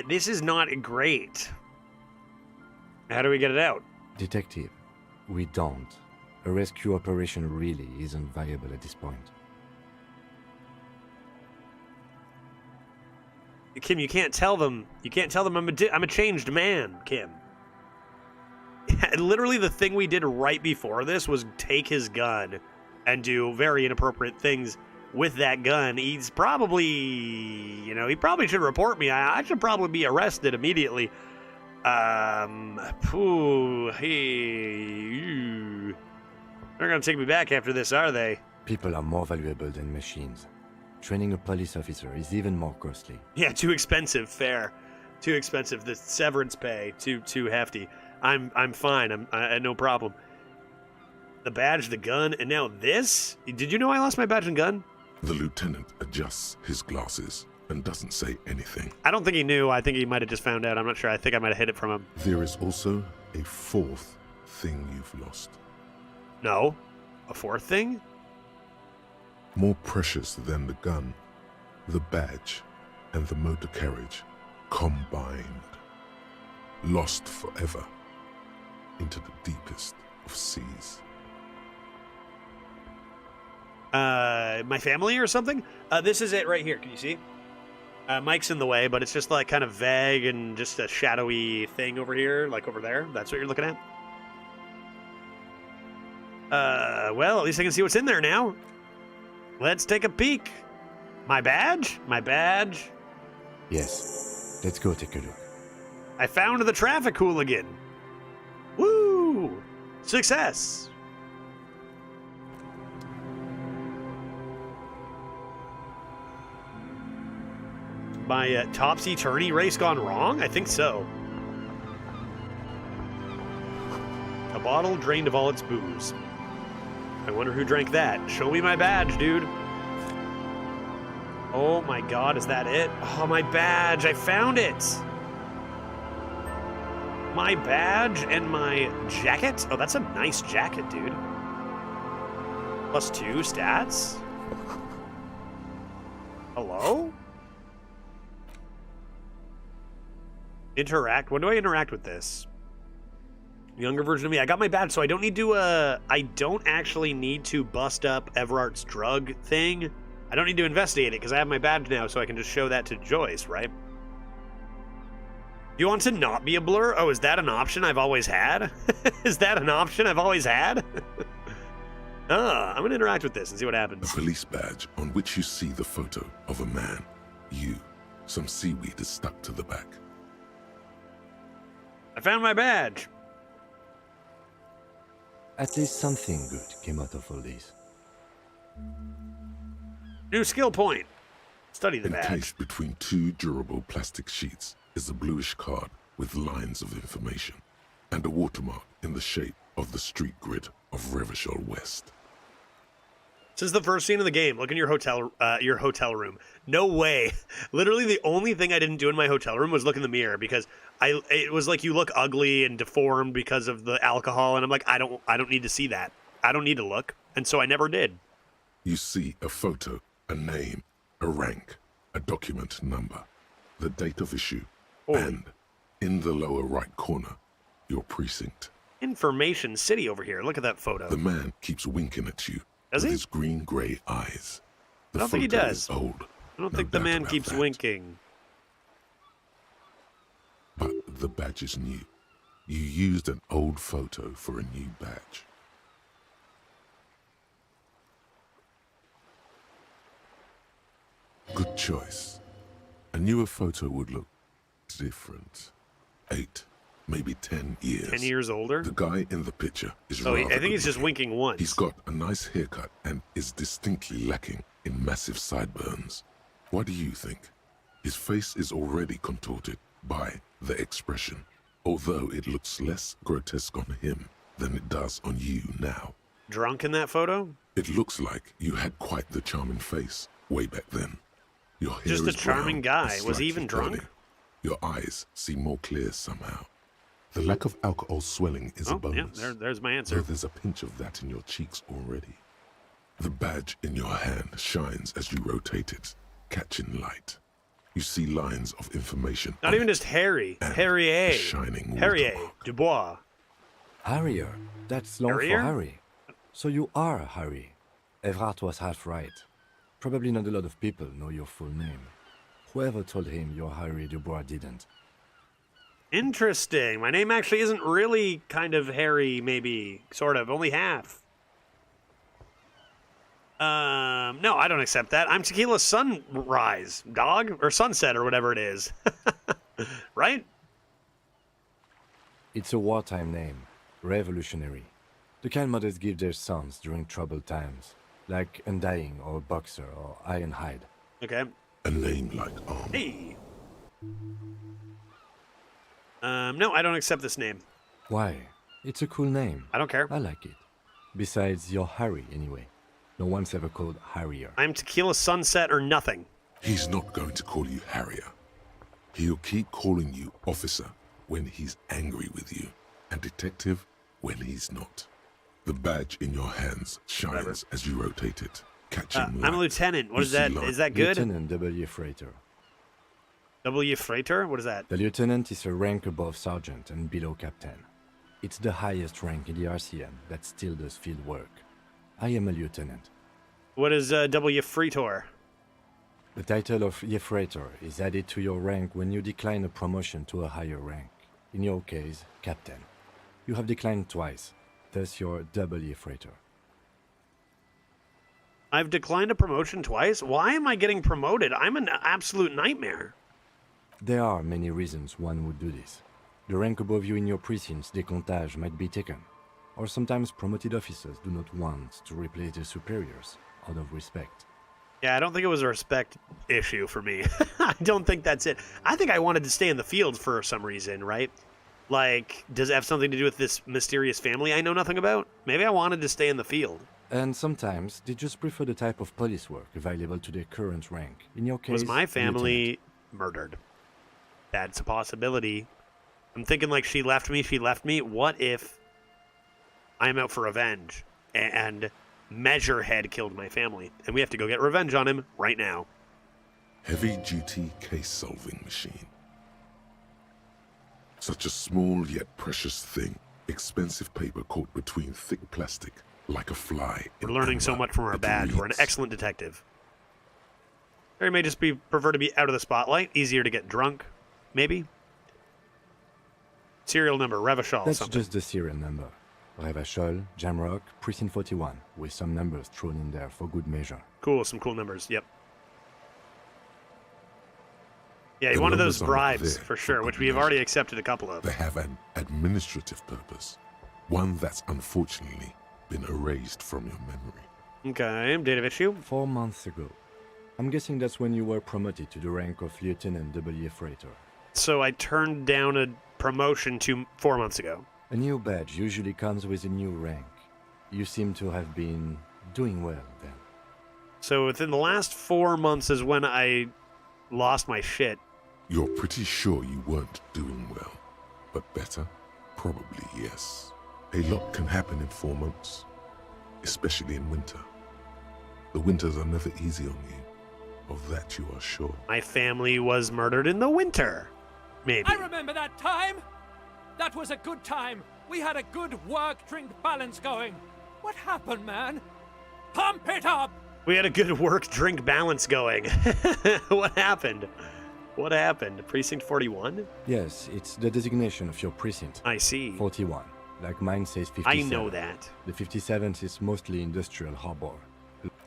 This is not great. How do we get it out? Detective, we don't. A rescue operation really isn't viable at this point. Kim, you can't tell them. You can't tell them I'm a changed man, Kim. Literally, the thing we did right before this was take his gun and do very inappropriate things with that gun. He's probably, he probably should report me. I should probably be arrested immediately. They're gonna take me back after this, are they? People are more valuable than machines. Training a police officer is even more costly. Yeah, too expensive. Fair, too expensive. The severance pay too hefty. I'm fine. I no problem. The badge, the gun, and now this. Did you know I lost my badge and gun? The lieutenant adjusts his glasses and doesn't say anything. I don't think he knew. I think he might have just found out. I'm not sure. I think I might have hid it from him. There is also a fourth thing you've lost. No, a fourth thing. More precious than the gun, the badge, and the motor carriage combined. Lost forever into the deepest of seas. My family or something? This is it right here. Can you see? Mike's in the way, but it's just like kind of vague and just a shadowy thing over here, like over there. That's what you're looking at? Well, at least I can see what's in there now. Let's take a peek. My badge? My badge? Yes. Let's go take a look. I found the traffic hooligan. Woo! Success! My topsy-turvy race gone wrong? I think so. A bottle drained of all its booze. I wonder who drank that. Show me my badge, dude. Oh my god, is that it? Oh, my badge. I found it. my badge and my jacket? Oh, that's a nice jacket, dude. +2 stats? Hello? Interact. When do I interact with this? Younger version of me. I got my badge, so I don't need to, I don't actually need to bust up Everart's drug thing. I don't need to investigate it, because I have my badge now, so I can just show that to Joyce, right? You want to not be a blur? Oh, is that an option I've always had? Is that an option I've always had? I'm going to interact with this and see what happens. A police badge on which you see the photo of a man. You. Some seaweed is stuck to the back. I found my badge. At least something good came out of all this. New skill point. Study the badge. Encased between two durable plastic sheets is a bluish card with lines of information and a watermark in the shape of the street grid of Revachol West. This is the first scene of the game. Look in your hotel room. No way. Literally, the only thing I didn't do in my hotel room was look in the mirror because it was like you look ugly and deformed because of the alcohol, and I'm like, I don't need to see that. I don't need to look, and so I never did. You see a photo, a name, a rank, a document number, the date of issue, and in the lower right corner, your precinct. Information City over here. Look at that photo. The man keeps winking at you. Does with he? his green-gray eyes. I don't think he does. Is old. I don't think the man keeps winking. But the badge is new. You used an old photo for a new badge. Good choice. A newer photo would look different. 8, maybe 10 years. 10 years older? The guy in the picture is Oh, rather I think he's just good-looking. winking once. He's got a nice haircut and is distinctly lacking in massive sideburns. What do you think? His face is already contorted by the expression, although it looks less grotesque on him than it does on you now. Drunk in that photo? It looks like you had quite the charming face way back then. Your hair Just a is charming brown guy. and Was he even slightly drunk? curly. Your eyes seem more clear somehow. The lack of alcohol swelling is a bonus. Yeah, there's my Though answer. there's a pinch of that in your cheeks already. The badge in your hand shines as you rotate it, catching light. You see lines of information. Not even just Harry. and Harrier. a shining Harrier. watermark. Dubois. Harrier. That's long Harrier? for Harry. So you are Harry. Everard was half right. Probably not a lot of people know your full name. Whoever told him you're Harry Dubois didn't. Interesting. My name actually isn't really kind of Harry, maybe. Sort of. Only half. No, I don't accept that. I'm Tequila Sunrise, dog? Or Sunset, or whatever it is. Right? It's a wartime name. Revolutionary. The kind mothers give their sons during troubled times. Like Undying or Boxer or Ironhide. Okay. A name like armor. Hey. No, I don't accept this name. Why? It's a cool name. I don't care. I like it. Besides, you're Harry anyway. No one's ever called Harrier. I'm Tequila Sunset or nothing. He's not going to call you Harrier. He'll keep calling you officer when he's angry with you, and detective when he's not. The badge in your hands shines as you rotate it, catching light. I'm a lieutenant. What You is that? see light. Is that good? Lieutenant W. Freighter. W. Freighter? What is that? The lieutenant is a rank above sergeant and below captain. It's the highest rank in the RCM that still does field work. I am a lieutenant. What is W. Freighter? The title of Yefreighter is added to your rank when you decline a promotion to a higher rank. In your case, captain. You have declined twice, thus you're double Yefreighter. I've declined a promotion twice? Why am I getting promoted? I'm an absolute nightmare. There are many reasons one would do this. The rank above you in your precinct's decomptage might be taken, or sometimes promoted officers do not want to replace their superiors out of respect. Yeah, I don't think it was a respect issue for me. I don't think that's it. I think I wanted to stay in the field for some reason, right? Like, does it have something to do with this mysterious family I know nothing about? Maybe I wanted to stay in the field. And sometimes they just prefer the type of police work available to their current rank. In your case, Was my family lieutenant. murdered? That's a possibility. I'm thinking like she left me. What if I'm out for revenge and Measurehead killed my family and we have to go get revenge on him right now? Heavy-duty case-solving machine. Such a small yet precious thing. Expensive paper caught between thick plastic, like a fly. We're learning so much from our badge. We're an excellent detective. Or he may just prefer to be out of the spotlight. Easier to get drunk, maybe. Serial number, Revachol. That's something. just the serial number. Revachol, Jamrock, Precinct 41, with some numbers thrown in there for good measure. Cool, some cool numbers. Yep. Yeah, one of those bribes, for sure, which we have already accepted a couple of. They have an administrative purpose, one that's unfortunately been erased from your memory. Okay, date of issue? 4 months ago. I'm guessing that's when you were promoted to the rank of Lieutenant W. Freighter. So I turned down a promotion 4 months ago. A new badge usually comes with a new rank. You seem to have been doing well then. So within the last 4 months is when I lost my shit. You're pretty sure you weren't doing well, but better? Probably yes. A lot can happen in 4 months, especially in winter. The winters are never easy on you, of that you are sure. My family was murdered in the winter, maybe. I remember that time. That was a good time. We had a good work-drink balance going. What happened, man? Pump it up! We had a good work-drink balance going. What happened? What happened? Precinct 41? Yes, it's the designation of your precinct. I see. 41. Like mine says 57. I know that. The 57th is mostly industrial harbor.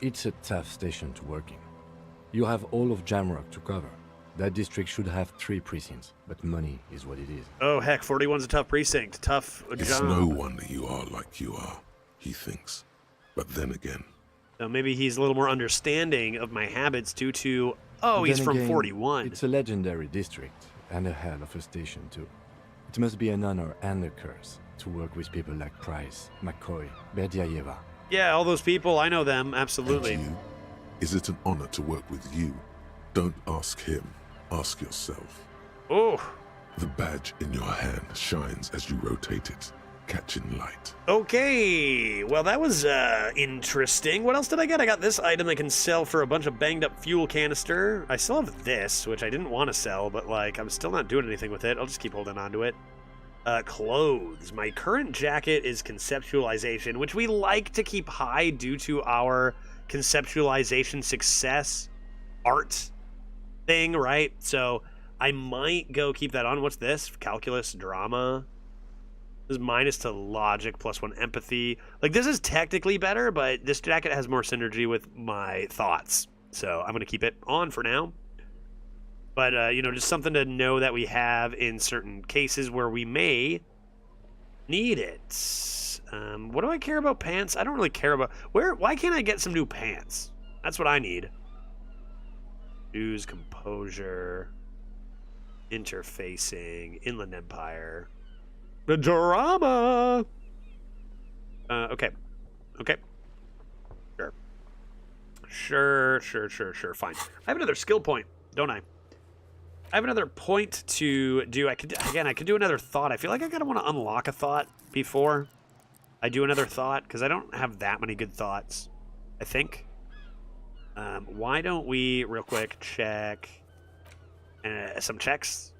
It's a tough station to work in. You have all of Jamrock to cover. That district should have 3 precincts, but money is what it is. Oh, heck, 41's a tough precinct. Tough job. It's no wonder you are like you are, he thinks. But then again... So maybe he's a little more understanding of my habits due to... Oh, he's Then from again, 41. It's a legendary district, and a hell of a station too. It must be an honor and a curse to work with people like Price, McCoy, Berdiaeva. Yeah, all those people, I know them, absolutely. And you? Is it an honor to work with you? Don't ask him, ask yourself. Oh. The badge in your hand shines as you rotate it, catching light. Okay, well that was interesting. What else did I get? I got this item I can sell for a bunch of banged up fuel canister. I still have this, which I didn't want to sell, but like I'm still not doing anything with it. I'll just keep holding on to it. Clothes. My current jacket is conceptualization, which we like to keep high due to our conceptualization success art thing, right? So I might go keep that on. What's this? Calculus, drama. This is minus to logic, +1 empathy. Like, this is technically better, but this jacket has more synergy with my thoughts. So I'm going to keep it on for now. But, you know, just something to know that we have in certain cases where we may need it. What do I care about pants? I don't really care about... Why can't I get some new pants? That's what I need. Shoes, composure, interfacing, Inland Empire... The drama. Okay. Sure. Fine. I have another skill point, don't I? I have another point to do. I could do another thought. I feel like I kind of want to unlock a thought before I do another thought because I don't have that many good thoughts. I think. Why don't we real quick check some checks?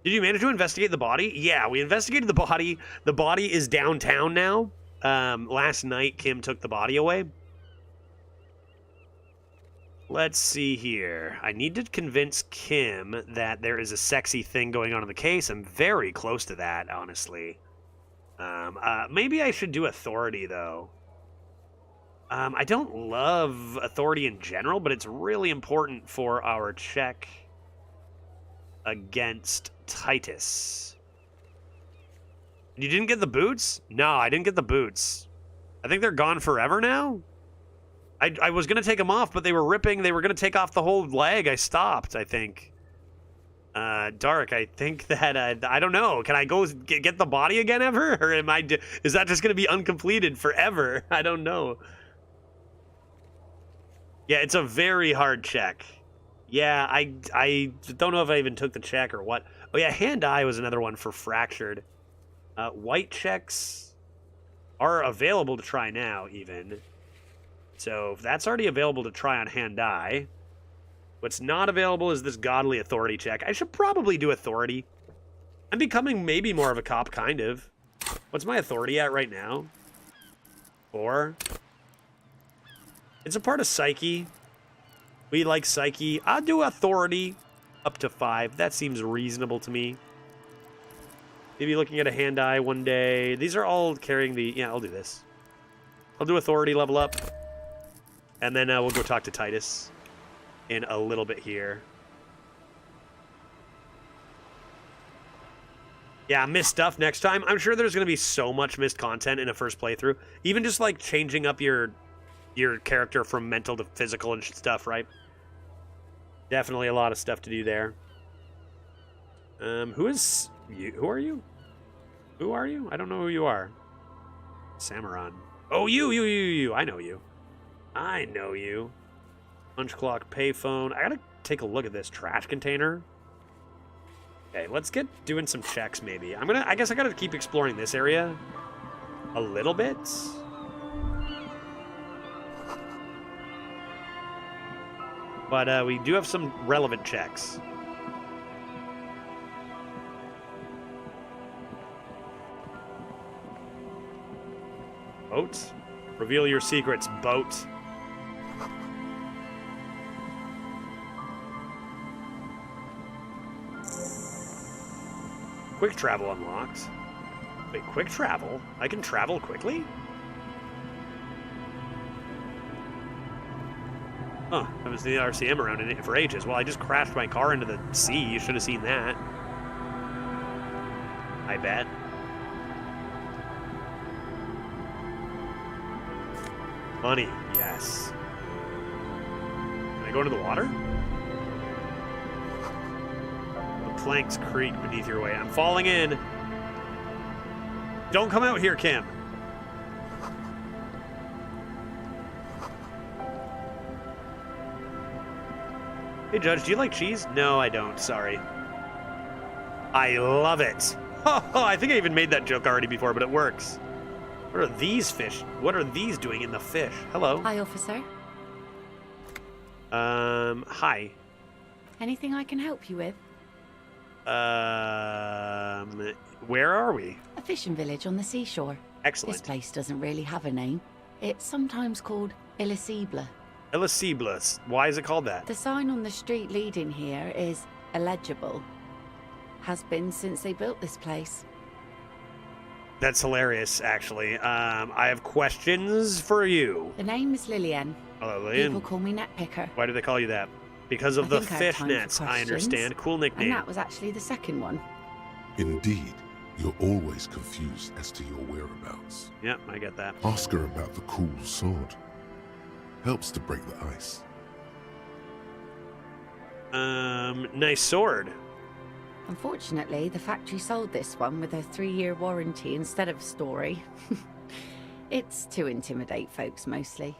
Did you manage to investigate the body? Yeah, we investigated the body. The body is downtown now. Last night, Kim took the body away. Let's see here. I need to convince Kim that there is a sexy thing going on in the case. I'm very close to that, honestly. Maybe I should do authority, though. I don't love authority in general, but it's really important for our check against Titus. You didn't get the boots? No, I didn't get the boots. I think they're gone forever now. I was going to take them off, but they were ripping. They were going to take off the whole leg. I stopped, I think. Dark, I think that, I don't know. Can I go get the body again ever? Or is that just going to be uncompleted forever? I don't know. Yeah, it's a very hard check. Yeah, I don't know if I even took the check or what. Oh yeah, hand-eye was another one for fractured. White checks are available to try now, even. So if that's already available to try on hand-eye. What's not available is this godly authority check. I should probably do authority. I'm becoming maybe more of a cop, kind of. What's my authority at right now? 4. It's a part of psyche. We like psyche. I'll do authority up to 5. That seems reasonable to me. Maybe looking at a hand-eye one day. These are all carrying the... Yeah, I'll do this. I'll do authority level up. And then we'll go talk to Titus in a little bit here. Yeah, missed stuff next time. I'm sure there's going to be so much missed content in a first playthrough. Even just, like, changing up your character from mental to physical and stuff, right? Definitely a lot of stuff to do there. Who is you? Who are you? Who are you? I don't know who you are. Samaran. Oh, you. I know you. I know you. Punch clock, payphone. I gotta take a look at this trash container. Okay, let's get doing some checks, maybe. I guess I gotta keep exploring this area a little bit. But we do have some relevant checks. Boat? Reveal your secrets, boat. Quick travel unlocked. Wait, quick travel? I can travel quickly? Huh, I haven't seen the RCM around in it for ages. Well, I just crashed my car into the sea. You should have seen that. I bet. Money, yes. Can I go into the water? The planks creak beneath your weight. I'm falling in. Don't come out here, Kim. Hey, Judge, do you like cheese? No, I don't. Sorry. I love it. Oh, I think I even made that joke already before, but it works. What are these fish? What are these doing in the fish? Hello. Hi, officer. Hi. Anything I can help you with? Where are we? A fishing village on the seashore. Excellent. This place doesn't really have a name. It's sometimes called Elysible. Elysible. Why is it called that? The sign on the street leading here is illegible. Has been since they built this place. That's hilarious, actually. I have questions for you. The name is Lillian. Hello, Lillian. People call me Netpicker. Why do they call you that? Because of the fishnets, I understand. Cool nickname. And that was actually the second one. Indeed, you're always confused as to your whereabouts. Yep, I get that. Ask her about the cool sword. Helps to break the ice. Nice sword. Unfortunately, the factory sold this one with a 3-year warranty instead of a story. It's to intimidate folks, mostly.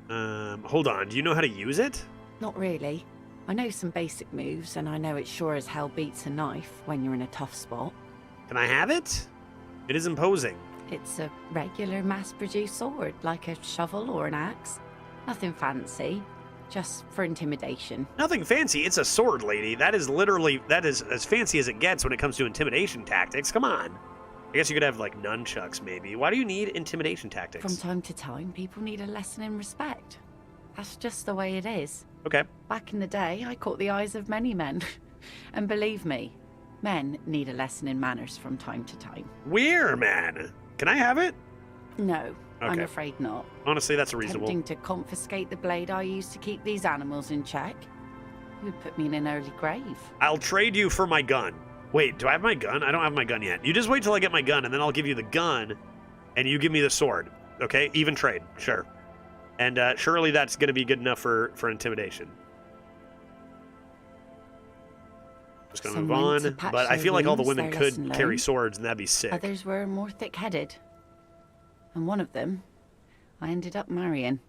Hold on. Do you know how to use it? Not really. I know some basic moves, and I know it sure as hell beats a knife when you're in a tough spot. Can I have it? It is imposing. It's a regular mass-produced sword, like a shovel or an axe. Nothing fancy. Just for intimidation. Nothing fancy. It's a sword, lady. That is as fancy as it gets when it comes to intimidation tactics. Come on. I guess you could have, like, nunchucks, maybe. Why do you need intimidation tactics? From time to time, people need a lesson in respect. That's just the way it is. Okay. Back in the day, I caught the eyes of many men. And believe me, men need a lesson in manners from time to time. We're man. Can I have it? No, okay. I'm afraid not. Honestly, that's reasonable. Attempting to confiscate the blade I used to keep these animals in check, you would put me in an early grave. I'll trade you for my gun. Wait, do I have my gun? I don't have my gun yet. You just wait till I get my gun, and then I'll give you the gun, and you give me the sword. Okay? Even trade. Sure. And surely that's going to be good enough for intimidation. Just going to move on. But I feel like all the women could carry swords, and that'd be sick. Others were more thick-headed. And one of them, I ended up marrying.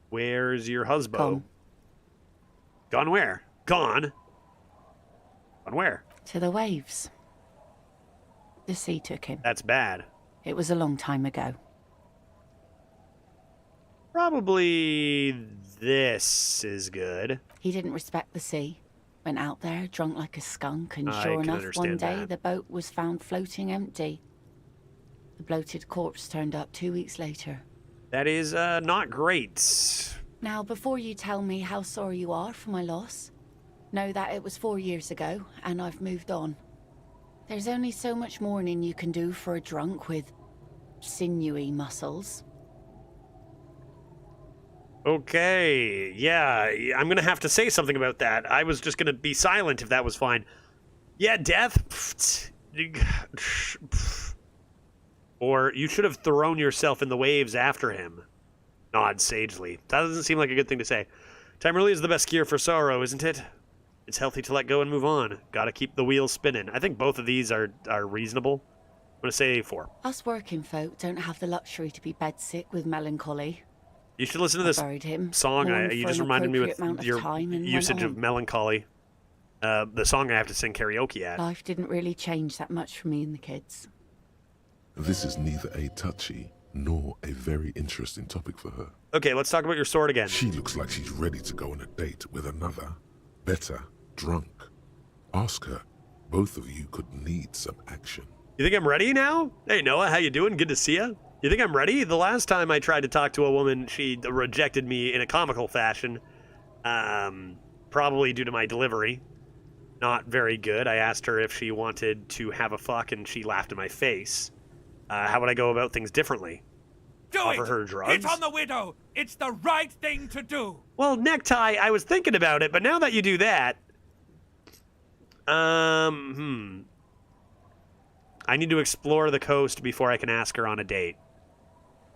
Where's your husband? Gone where? Gone? Gone where? To the waves. The sea took him. That's bad. It was a long time ago. Probably this is good. He didn't respect the sea. Went out there, drunk like a skunk, and I sure can enough, one understand day that. the boat was found floating empty. The bloated corpse turned up 2 weeks later. That is not great. Now, before you tell me how sorry you are for my loss, know that it was 4 years ago, and I've moved on. There's only so much mourning you can do for a drunk with sinewy muscles. Okay, yeah, I'm gonna have to say something about that. I was just gonna be silent if that was fine. Yeah, death? Or you should have thrown yourself in the waves after him. Nod sagely. That doesn't seem like a good thing to say. Time really is the best cure for sorrow, isn't it? It's healthy to let go and move on. Gotta keep the wheels spinning. I think both of these are reasonable. I'm gonna say 4. Us working folk don't have the luxury to be bedsick with melancholy. You should listen to this buried him, song. mourned You for just an reminded me appropriate amount with of your time and went usage of on. melancholy. The song I have to sing karaoke at. Life didn't really change that much for me and the kids. This is neither a touchy nor a very interesting topic for her. Okay, let's talk about your sword again. She looks like she's ready to go on a date with another, better, drunk. Ask her. Both of you could need some action. You think I'm ready now? Hey, Noah, how you doing? Good to see you. You think I'm ready? The last time I tried to talk to a woman, she rejected me in a comical fashion. Probably due to my delivery. Not very good. I asked her if she wanted to have a fuck, and she laughed in my face. How would I go about things differently? Offer her drugs? Hit on the widow! It's the right thing to do! Well, necktie, I was thinking about it, but now that you do that... I need to explore the coast before I can ask her on a date.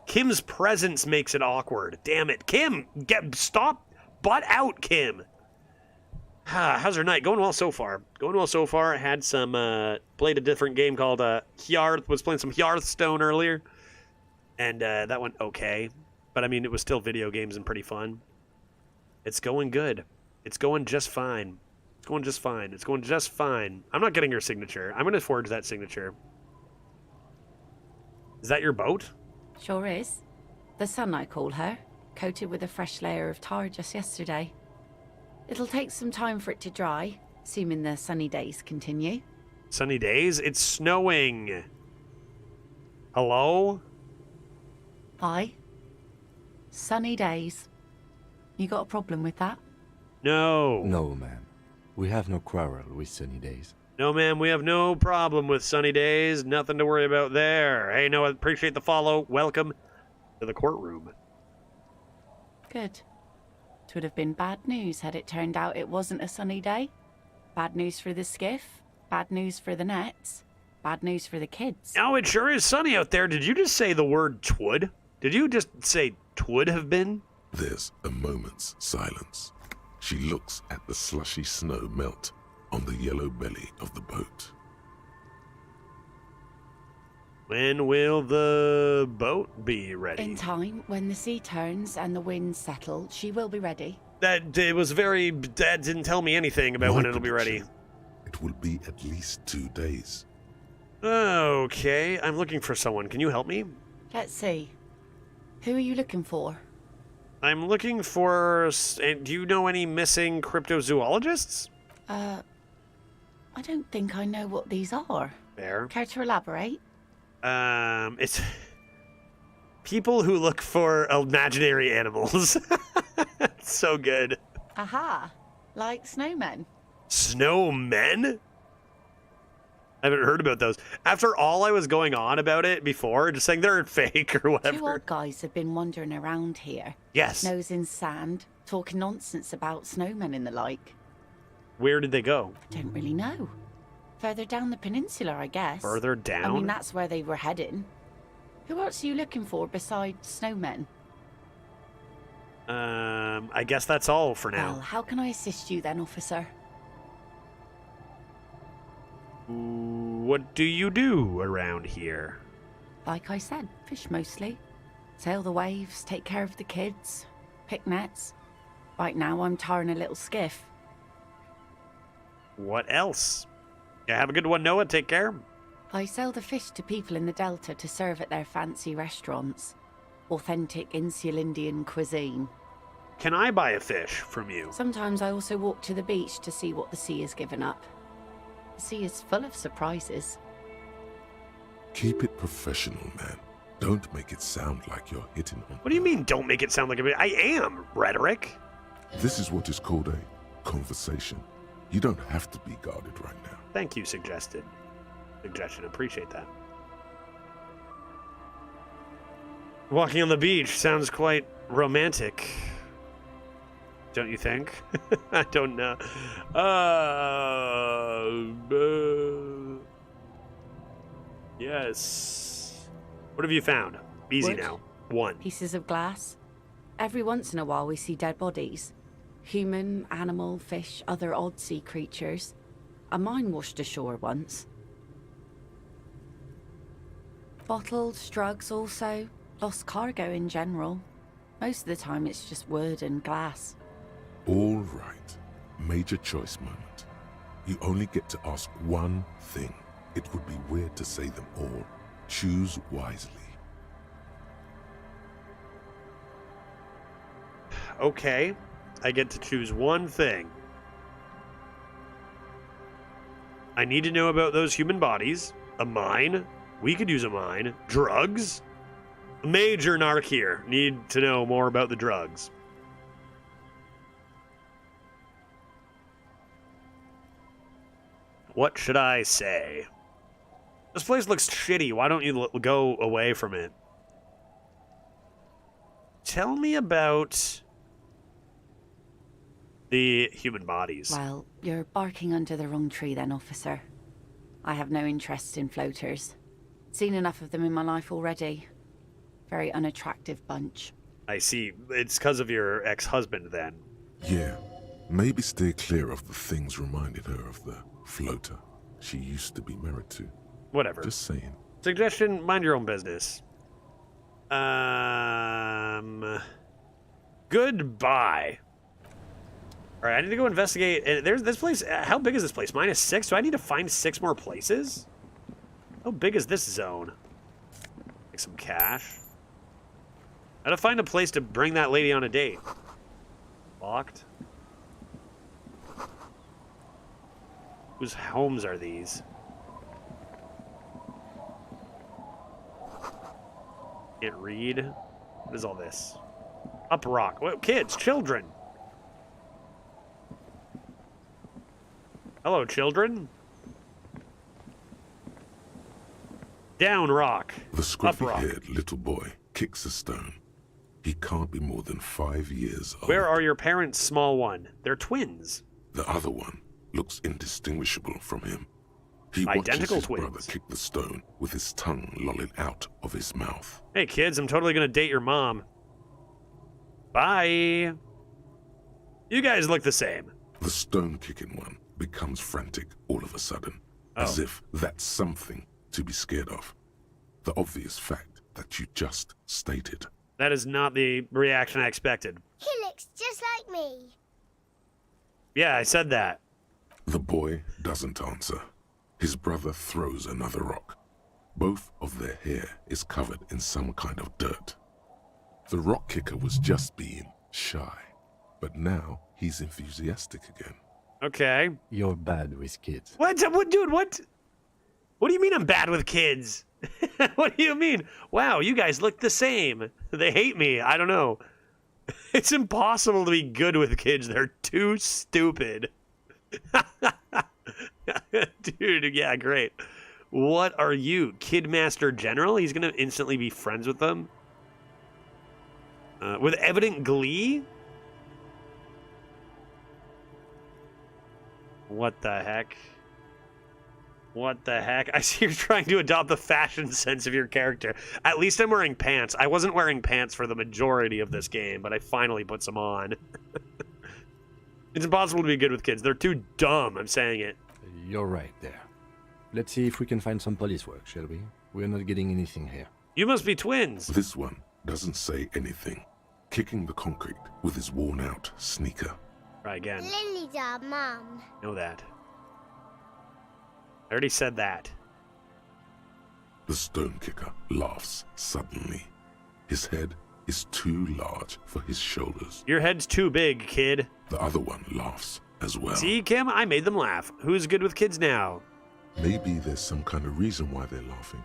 Kim's presence makes it awkward. Damn it. Kim, stop. Butt out, Kim. How's her night? Going well so far. Going well so far. I had some, played a different game called, was playing some Hearthstone earlier. And, that went okay. But, I mean, it was still video games and pretty fun. It's going good. It's going just fine. It's going just fine. It's going just fine. I'm not getting her signature. I'm going to forge that signature. Is that your boat? Sure is. The sun, I call her, coated with a fresh layer of tar just yesterday. It'll take some time for it to dry, assuming the sunny days continue. Sunny days? It's snowing. Hello? Hi. Sunny days. You got a problem with that? No. No, ma'am. We have no quarrel with sunny days. No, ma'am, we have no problem with sunny days. Nothing to worry about there. Hey, Noah, appreciate the follow. Welcome to the courtroom. Good. It would have been bad news had it turned out it wasn't a sunny day. Bad news for the skiff, bad news for the nets, bad news for the kids. Oh, it sure is sunny out there. Did you just say the word twould? Did you just say twould have been? There's a moment's silence. She looks at the slushy snow melt on the yellow belly of the boat. When will the boat be ready? In time, when the sea turns and the winds settle, she will be ready. That didn't tell me anything about when it'll be ready. It will be at least 2 days. Okay, I'm looking for someone. Can you help me? Let's see. Who are you looking for? I'm looking for... Do you know any missing cryptozoologists? I don't think I know what these are. There. Care to elaborate? It's... people who look for imaginary animals. It's so good. Aha! Like snowmen. Snowmen? I haven't heard about those. After all I was going on about it before, just saying they're fake or whatever. 2 old guys have been wandering around here. Yes. Nose in sand, talking nonsense about snowmen and the like. Where did they go? I don't really know. Further down the peninsula, I guess. Further down? I mean, that's where they were heading. Who else are you looking for besides snowmen? I guess that's all for now. Well, how can I assist you then, officer? What do you do around here? Like I said, fish mostly. Sail the waves, take care of the kids, pick nets. Right now, I'm tarring a little skiff. What else? Yeah, have a good one, Noah. Take care. I sell the fish to people in the Delta to serve at their fancy restaurants. Authentic Insular Indian cuisine. Can I buy a fish from you? Sometimes I also walk to the beach to see what the sea has given up. The sea is full of surprises. Keep it professional, man. Don't make it sound like you're hitting on. What do you mean, don't make it sound like I am, rhetoric. This is what is called a conversation. You don't have to be guarded right now. Thank you, suggestion. Appreciate that. Walking on the beach sounds quite romantic. Don't you think? I don't know. Yes. What have you found? Easy Wood. now. 1. Pieces of glass. Every once in a while we see dead bodies. Human, animal, fish, other odd sea creatures. A mine washed ashore once. Bottles, drugs also. Lost cargo in general. Most of the time it's just wood and glass. All right. Major choice moment. You only get to ask one thing. It would be weird to say them all. Choose wisely. Okay. I get to choose one thing. I need to know about those human bodies. A mine. We could use a mine. Drugs. Major narc here. Need to know more about the drugs. What should I say? This place looks shitty. Why don't you go away from it? Tell me about the human bodies. Well, you're barking under the wrong tree then, officer. I have no interest in floaters. Seen enough of them in my life already. Very unattractive bunch. I see. It's because of your ex-husband, then. Yeah. Maybe stay clear of the things reminded her of the floater she used to be married to. Whatever. Just saying. Suggestion, mind your own business. Goodbye. All right, I need to go investigate. There's this place. How big is this place? -6? Do I need to find 6 more places? How big is this zone? Make some cash. I gotta find a place to bring that lady on a date. Locked. Whose homes are these? Can't read. What is all this? Up rock. What? Kids, children. Hello, children. Down rock. The scruffy-haired little boy kicks a stone. He can't be more than 5 years old. Where are your parents, small one? They're twins. The other one looks indistinguishable from him. He Identical watches his twins. brother kick the stone with his tongue lolling out of his mouth. Hey, kids, I'm totally gonna date your mom. Bye. You guys look the same. The stone-kicking one becomes frantic all of a sudden, as if that's something to be scared of. The obvious fact that you just stated. That is not the reaction I expected. He looks just like me. Yeah, I said that. The boy doesn't answer. His brother throws another rock. Both of their hair is covered in some kind of dirt. The rock kicker was just being shy, but now he's enthusiastic again. Okay. You're bad with kids. What, dude, what? What do you mean I'm bad with kids? What do you mean? Wow, you guys look the same. They hate me. I don't know. It's impossible to be good with kids. They're too stupid. Dude, yeah, great. What are you? Kidmaster General? He's going to instantly be friends with them? With evident glee? What the heck? What the heck? I see you're trying to adopt the fashion sense of your character. At least I'm wearing pants. I wasn't wearing pants for the majority of this game, but I finally put some on. It's impossible to be good with kids. They're too dumb. I'm saying it. You're right there. Let's see if we can find some police work, shall we? We're not getting anything here. You must be twins. This one doesn't say anything. kicking the concrete with his worn-out sneaker. Try again. Lily's our mum. Know that. I already said that. The stone kicker laughs suddenly. His head is too large for his shoulders. Your head's too big, kid. The other one laughs as well. See, Kim? I made them laugh. Who's good with kids now? Maybe there's some kind of reason why they're laughing.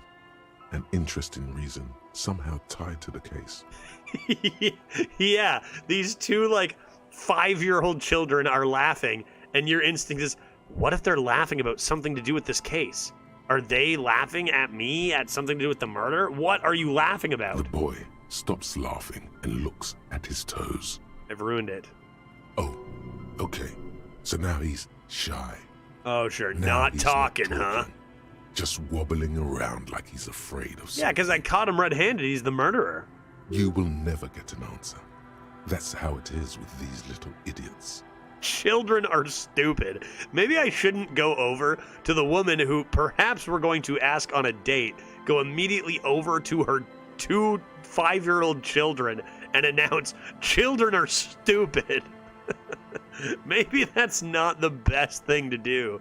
An interesting reason, somehow tied to the case. Yeah, these two, 5-year-old children are laughing, and your instinct is, what if they're laughing about something to do with this case? Are they laughing at me at something to do with the murder? What are you laughing about? The boy stops laughing and looks at his toes. I've ruined it. Oh, okay. So now he's shy. Oh, sure. Now Not he's talking, not huh? Just wobbling around like he's afraid of something. Yeah, because I caught him red-handed. He's the murderer. You will never get an answer. That's how it is with these little idiots. Children are stupid. Maybe I shouldn't go over to the woman who perhaps we're going to ask on a date, go immediately over to her 2 5-year-old children and announce, children are stupid. Maybe that's not the best thing to do.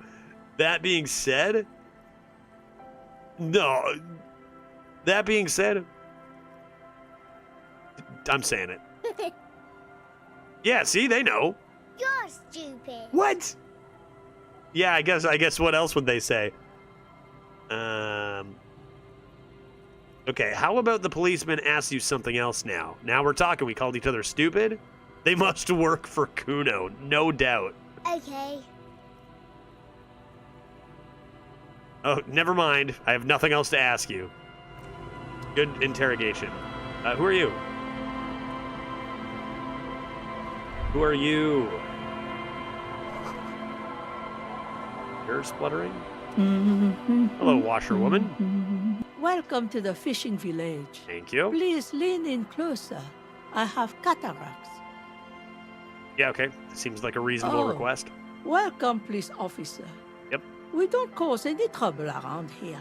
That being said, no. That being said, I'm saying it. Yeah, see, they know. You're stupid. What? Yeah, I guess what else would they say? Okay, how about the policeman asks you something else now? Now we're talking. We called each other stupid? They must work for Cuno, no doubt. Okay. Oh, never mind. I have nothing else to ask you. Good interrogation. Who are you? Who are you? You're spluttering? Hello, washerwoman. Welcome to the fishing village. Thank you. Please lean in closer. I have cataracts. Yeah, okay. Seems like a reasonable request. Welcome, police officer. Yep. We don't cause any trouble around here.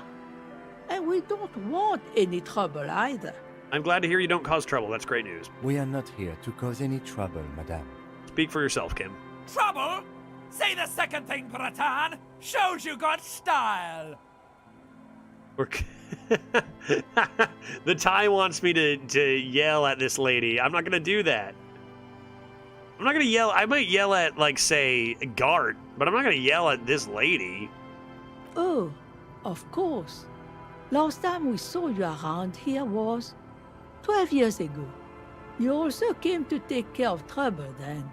And we don't want any trouble either. I'm glad to hear you don't cause trouble. That's great news. We are not here to cause any trouble, madame. Speak for yourself, Kim. Trouble? Say the second thing, Bratan. Shows you got style. The Thai wants me to yell at this lady. I'm not going to do that. I'm not going to yell. I might yell at, say, Gart, but I'm not going to yell at this lady. Oh, of course. Last time we saw you around here was 12 years ago. You also came to take care of trouble then.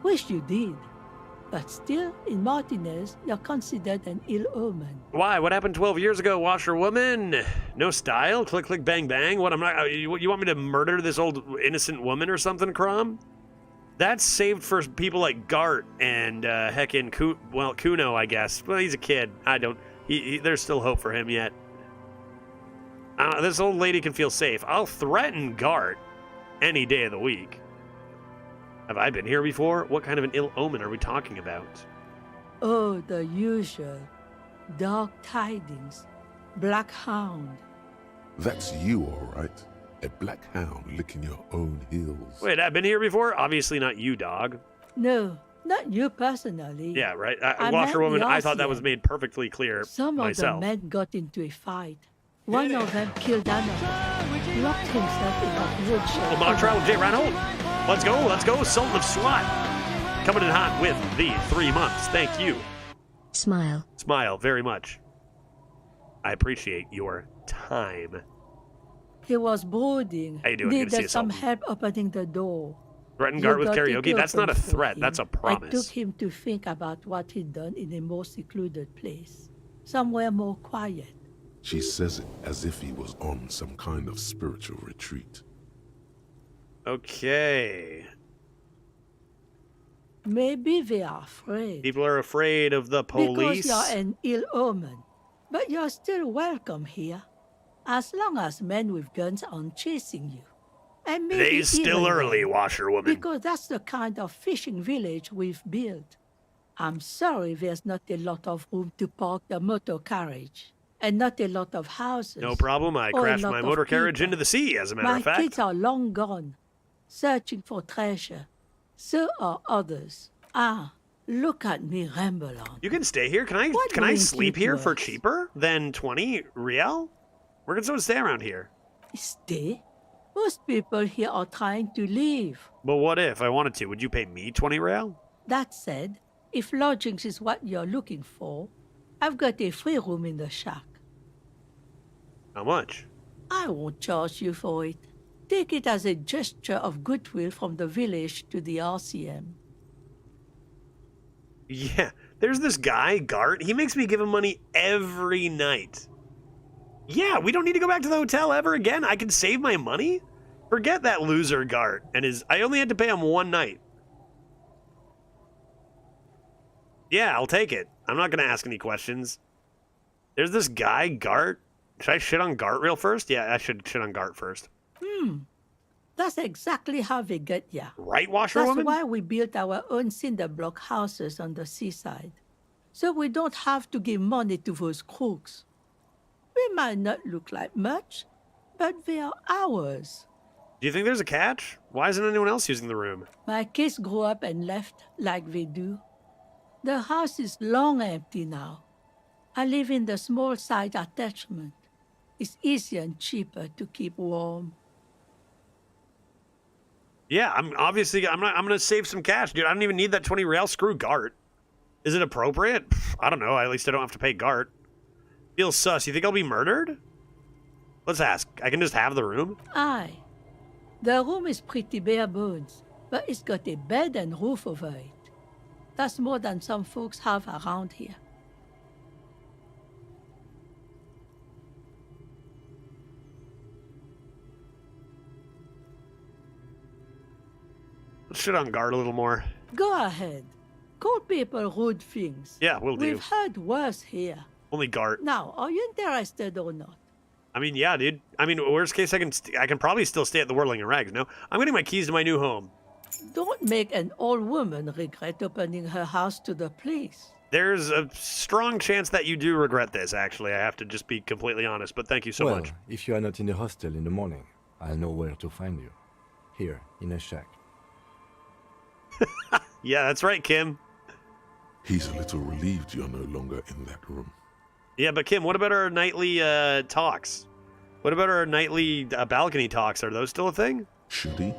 Wish you did. But still, in Martinez, you're considered an ill omen. Why? What happened 12 years ago, washerwoman? No style? Click, click, bang, bang? What, you want me to murder this old innocent woman or something, Crom? That's saved for people like Gart and, Cuno, I guess. Well, he's a kid. There's still hope for him yet. This old lady can feel safe. I'll threaten Gart any day of the week. Have I been here before? What kind of an ill omen are we talking about? Oh, the usual. Dark tidings. Black hound. That's you, all right. A black hound licking your own heels. Wait, I've been here before? Obviously not you, dog. No, not you personally. Yeah, right. Washerwoman, I thought that was made perfectly clear myself. Of the men got into a fight. One of them killed another. Locked himself in a woodshed. Well, Montreal J. Ranhold. Let's go. Sultan of SWAT. Coming in hot with the 3 months. Thank you. Smile. Smile very much. I appreciate your time. He was brooding. How you doing? Good to see you, Needed some Sultan. help opening the door. Threaten Gart with You got it karaoke? That's not a open for threat. him. That's a promise. I took him to think about what he'd done in a more secluded place. Somewhere more quiet. She says it as if he was on some kind of spiritual retreat. Okay. Maybe they are afraid. People are afraid of the police. Because you're an ill omen. But you're still welcome here. As long as men with guns aren't chasing you. And maybe Today's still even early, then, washerwoman. Because that's the kind of fishing village we've built. I'm sorry there's not a lot of room to park the motor carriage. And not a lot of houses. No problem. I or a crashed lot my of motor carriage people. into the sea, as a matter of My fact. kids are long gone. searching for treasure. So are others. Ah, look at me ramble on. You can stay here. Can I What can I brings sleep you here to for us? cheaper than 20 real? Where can someone stay around here? Stay? Most people here are trying to leave. But what if I wanted to? Would you pay me 20 real? That said, if lodgings is what you're looking for, I've got a free room in the shack. How much? I won't charge you for it. Take it as a gesture of goodwill from the village to the RCM. Yeah, there's this guy, Gart. He makes me give him money every night. Yeah, we don't need to go back to the hotel ever again. I can save my money? Forget that loser Gart and I only had to pay him one night. Yeah, I'll take it. I'm not going to ask any questions. There's this guy, Gart. Should I shit on Gart real first? Yeah, I should shit on Gart first. That's exactly how they get ya. Right, That's washerwoman? why we built our own cinder block houses on the seaside. So we don't have to give money to those crooks. We might not look like much, but they are ours. Do you think there's a catch? Why isn't anyone else using the room? My kids grew up and left like they do. The house is long empty now. I live in the small side attachment. It's easier and cheaper to keep warm. Yeah, I'm gonna save some cash, dude. I don't even need that 20 real. Screw Gart. Is it appropriate? Pff, I don't know. At least I don't have to pay Gart. Feels sus. You think I'll be murdered? Let's ask. I can just have the room? Aye. The room is pretty bare bones, but it's got a bed and roof over it. That's more than some folks have around here. Let's shit on Gart a little more. Go ahead. Call people rude things. Yeah, we'll do. We've heard worse here. Only Gart. Now, are you interested or not? I mean, yeah, dude. I mean, worst case, I can probably still stay at the Whirling and Rags, no? I'm getting my keys to my new home. Don't make an old woman regret opening her house to the police. There's a strong chance that you do regret this, actually. I have to just be completely honest, but thank you so much. If you are not in the hostel in the morning, I'll know where to find you. Here, in a shack. Yeah, that's right, Kim. He's a little relieved you're no longer in that room. Yeah, but Kim, what about our nightly talks? What about our nightly balcony talks? Are those still a thing? Should he?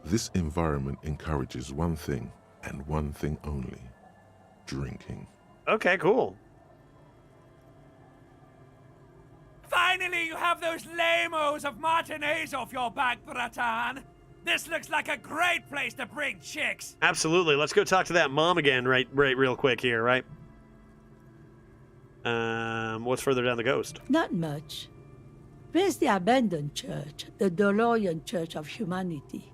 This environment encourages one thing, and one thing only. Drinking. Okay, cool. Finally, you have those lamos of matinees off your back, Bratan. This looks like a great place to bring chicks. Absolutely. Let's go talk to that mom again right real quick here, right? What's further down the coast? Not much. There's the abandoned church, the DeLorean Church of Humanity.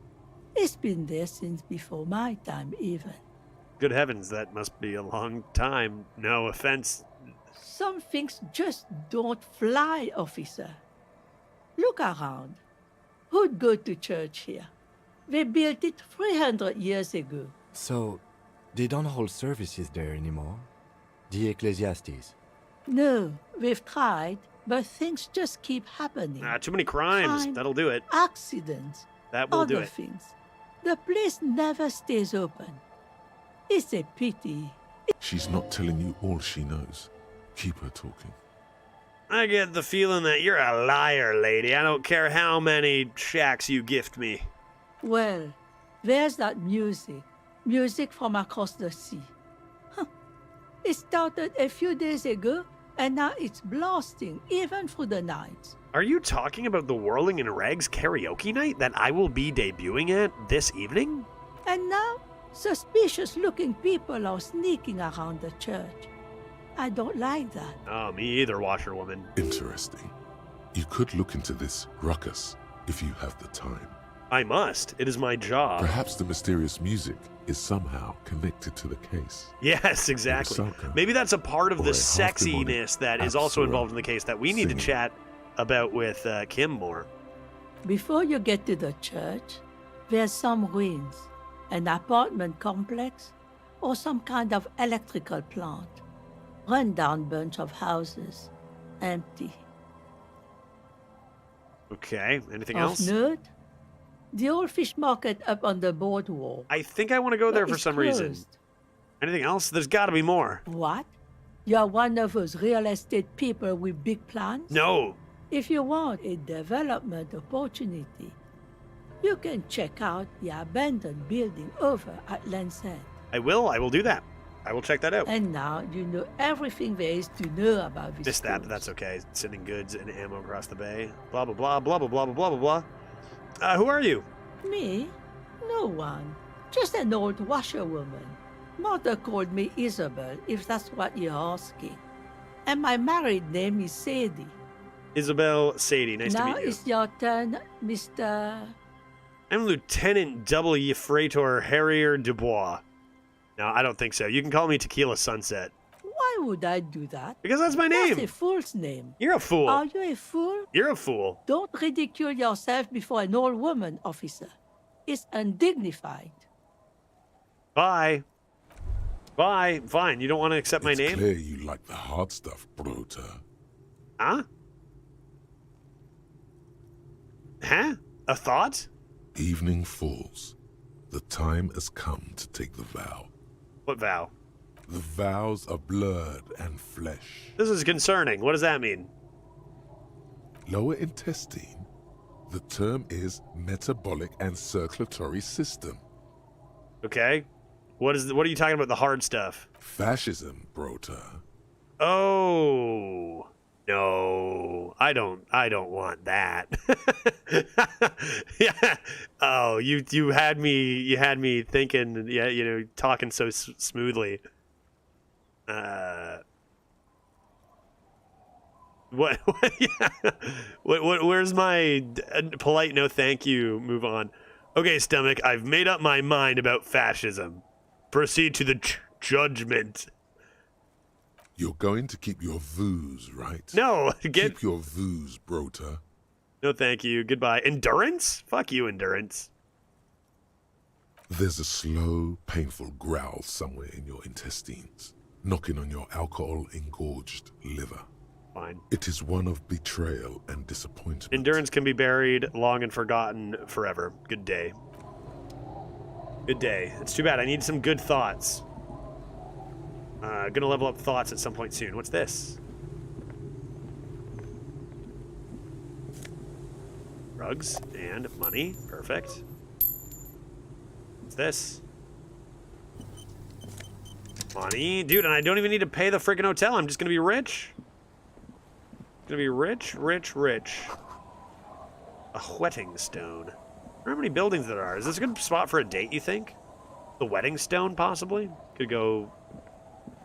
It's been there since before my time, even. Good heavens, that must be a long time. No offense. Some things just don't fly, officer. Look around. Who'd go to church here? They built it 300 years ago. So, they don't hold services there anymore? The Ecclesiastes? No, we've tried, but things just keep happening. Too many crimes. Crime, That'll do it. Accidents. That will do other it. things. The place never stays open. It's a pity. She's not telling you all she knows. Keep her talking. I get the feeling that you're a liar, lady. I don't care how many shacks you gift me. Well, there's that music. Music from across the sea. Huh. It started a few days ago, and now it's blasting even through the night. Are you talking about the Whirling and Rags karaoke night that I will be debuting at this evening? And now, suspicious-looking people are sneaking around the church. I don't like that. Oh, me either, washerwoman. Interesting. You could look into this ruckus if you have the time. I must. It is my job. Perhaps the mysterious music is somehow connected to the case. Yes, exactly. Maybe that's a part of the sexiness that is also involved in the case that we need to chat about with Kim more. Before you get to the church, there's some ruins, an apartment complex, or some kind of electrical plant. Run-down bunch of houses, empty. Okay, anything Of else? note, The old fish market up on the boardwalk. I think I want to go there But for it's some reason. closed. Anything else? There's got to be more. What? You're one of those real estate people with big plans? No. If you want a development opportunity, you can check out the abandoned building over at Land's End. I will. I will do that. I will check that out. And now you know everything there is to know about this. Missed that, but that's okay. Sending goods and ammo across the bay. Blah, blah, blah, blah, blah, blah, blah, blah, blah. Who are you? Me? No one. Just an old washerwoman. Mother called me Isabel, if that's what you're asking. And my married name is Sadie. Isabel Sadie. Nice to meet Now you. it's your turn, Mr. I'm Lieutenant W. Freitor Harrier Dubois. No, I don't think so. You can call me Tequila Sunset. Why would I do that? Because that's my name. That's a fool's name. You're a fool. Are you a fool? You're a fool. Don't ridicule yourself before an old woman, officer. It's undignified. Bye. Bye. Fine. You don't want to accept my name? It's clear you like the hard stuff, Brota. Huh? Huh? A thought? Evening falls. The time has come to take the vow. What vow? The vows of blood and flesh. This is concerning. What does that mean? Lower intestine. The term is metabolic and circulatory system. Okay. What are you talking about, the hard stuff? Fascism, Brota. Oh. No. I don't want that. Yeah. Oh, you had me thinking, yeah, talking so smoothly. What yeah. Where's my polite no thank you, move on. Okay, stomach, I've made up my mind about fascism. Proceed to the judgment. You're going to keep your vooz, right? No, keep your vooz, Brota. No, thank you. Goodbye. Endurance? Fuck you, endurance. There's a slow, painful growl somewhere in your intestines, knocking on your alcohol-engorged liver. Fine. It is one of betrayal and disappointment. Endurance can be buried long and forgotten forever. Good day. Good day. It's too bad. I need some good thoughts. Gonna level up thoughts at some point soon. What's this? Rugs and money. Perfect. What's this? Money. Dude, and I don't even need to pay the freaking hotel. I'm just gonna be rich. Gonna be rich, rich, rich. A whetting stone. I wonder how many buildings there are. Is this a good spot for a date, you think? The wedding stone, possibly? Could go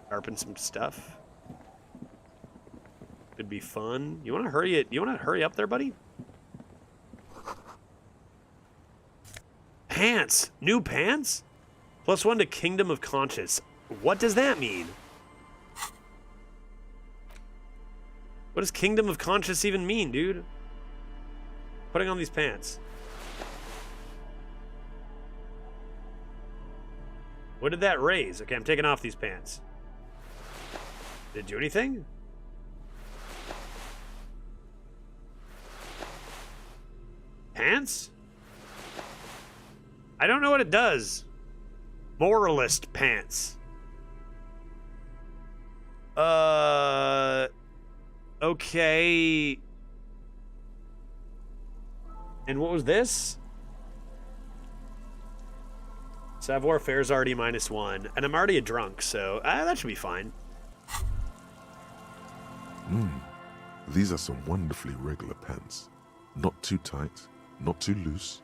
sharpen some stuff. Could be fun. You wanna hurry it? You wanna hurry up there, buddy? Pants! New pants? +1 to Kingdom of Conscience. What does that mean? What does Kingdom of Conscience even mean, dude? Putting on these pants. What did that raise? Okay, I'm taking off these pants. Did it do anything? Pants? I don't know what it does. Moralist pants. Okay. And what was this? Savoir Faire's already -1, and I'm already a drunk, so that should be fine. These are some wonderfully regular pants. Not too tight, not too loose.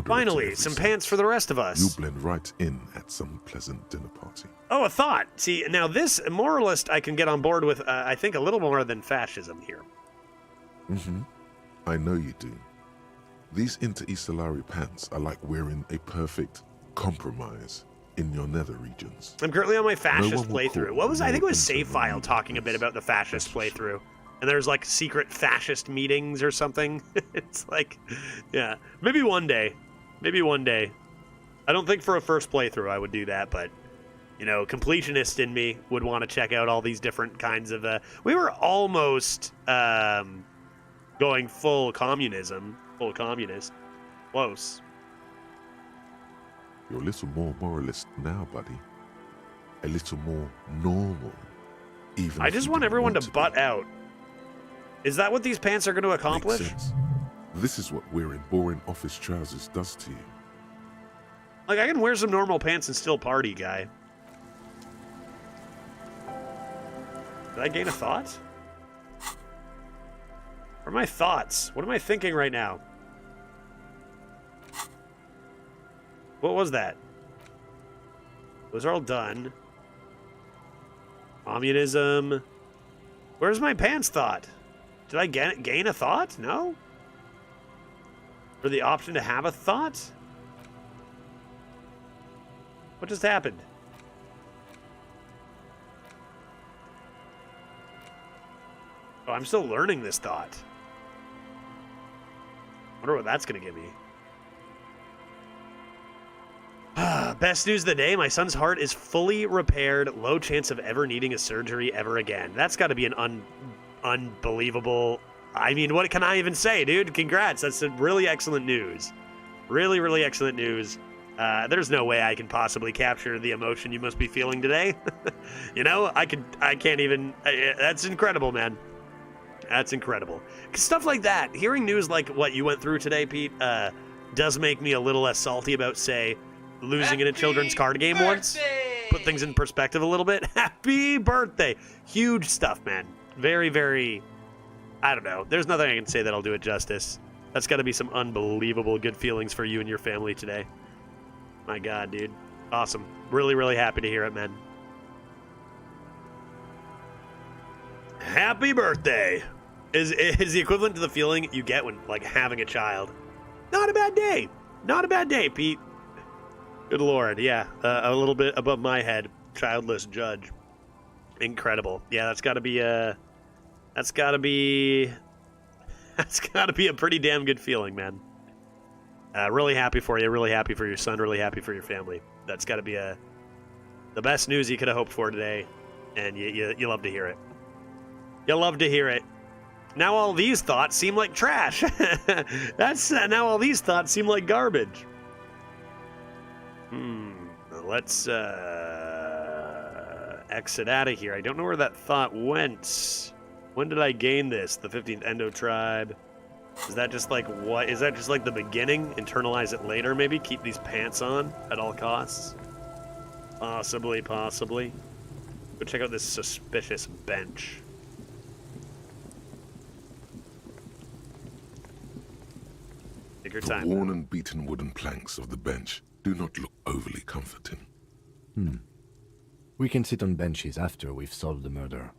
Finally, some pants for the rest of us. You'll blend right in at some pleasant dinner party. Oh, a thought. See, now this moralist I can get on board with, I think, a little more than fascism here. I know you do. These Inter-Estellari pants are like wearing a perfect compromise in your nether regions. I'm currently on my fascist playthrough. What was I think it was Save File talking a bit about the fascist playthrough. And there's like secret fascist meetings or something. It's like, yeah, maybe one day. Maybe one day. I don't think for a first playthrough I would do that, but, you know, completionist in me would want to check out all these different kinds of... we were almost going full communism. Full communist. Close. You're a little more moralist now, buddy. A little more normal. Even I if just you want didn't everyone to be. butt out. Is that what these pants are going to Makes accomplish? sense. This is what wearing boring office trousers does to you. Like, I can wear some normal pants and still party, guy. Did I gain a thought? What are my thoughts? What am I thinking right now? What was that? Those are all done. Communism. Where's my pants thought? Did I gain a thought? No? Or the option to have a thought? What just happened? Oh, I'm still learning this thought. Wonder what that's gonna give me. Best news of the day, my son's heart is fully repaired. Low chance of ever needing a surgery ever again. That's got to be an unbelievable... I mean, what can I even say, dude? Congrats. That's really excellent news. Really, really excellent news. There's no way I can possibly capture the emotion you must be feeling today. You know, I can't even... that's incredible, man. That's incredible. 'Cause stuff like that, hearing news like what you went through today, Pete, does make me a little less salty about, say, losing in a children's card game once. Put things in perspective a little bit. Happy birthday. Huge stuff, man. Very, very... I don't know. There's nothing I can say that'll do it justice. That's got to be some unbelievable good feelings for you and your family today. My God, dude. Awesome. Really, really happy to hear it, man. Happy birthday is the equivalent to the feeling you get when, like, having a child. Not a bad day. Not a bad day, Pete. Good Lord, yeah. A little bit above my head. Childless judge. Incredible. Yeah, that's got to be a pretty damn good feeling, man. Really happy for you. Really happy for your son. Really happy for your family. That's got to be the best news you could have hoped for today, and you love to hear it. You love to hear it. Now all these thoughts seem like trash. Now all these thoughts seem like garbage. Let's exit out of here. I don't know where that thought went. When did I gain this? The 15th Endo Tribe. Is that just like what? Is that just like the beginning? Internalize it later, maybe? Keep these pants on at all costs? Possibly. Go check out this suspicious bench. Take your time. The worn and beaten wooden planks of the bench do not look overly comforting. We can sit on benches after we've solved the murder.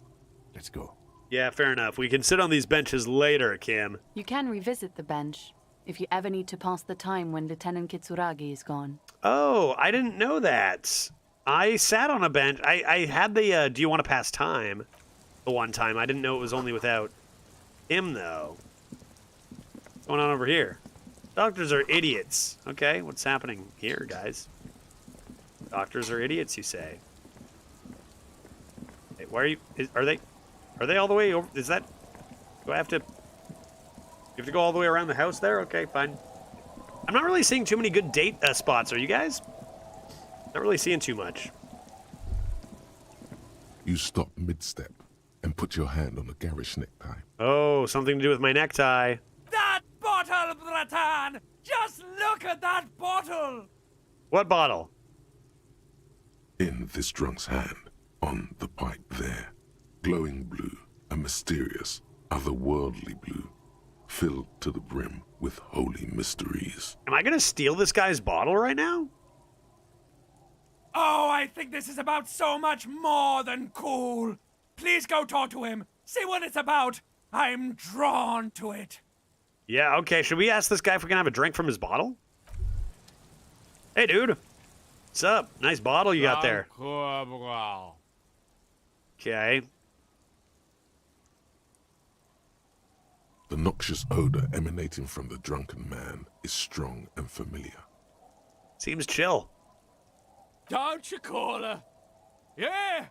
Let's go. Yeah, fair enough. We can sit on these benches later, Kim. You can revisit the bench if you ever need to pass the time when Lieutenant Kitsuragi is gone. Oh, I didn't know that. I sat on a bench. I had the do you want to pass time the one time. I didn't know it was only without him, though. What's going on over here? Doctors are idiots. Okay, what's happening here, guys? Doctors are idiots, you say? Hey, why are you... Are they all the way over... Is that... Do I have to... You have to go all the way around the house there? Okay, fine. I'm not really seeing too many good date spots. Are you guys? Not really seeing too much. You stop mid-step and put your hand on a garish necktie. Oh, something to do with my necktie. That bottle, Bratan! Just look at that bottle! What bottle? In this drunk's hand, on the pipe there, glowing blue, a mysterious, otherworldly blue, filled to the brim with holy mysteries. Am I gonna steal this guy's bottle right now? Oh, I think this is about so much more than cool. Please go talk to him. See what it's about. I'm drawn to it. Yeah, okay. Should we ask this guy if we can have a drink from his bottle? Hey, dude. What's up? Nice bottle you got there. Okay. The noxious odor emanating from the drunken man is strong and familiar. Seems chill. Don't you call her? Yeah!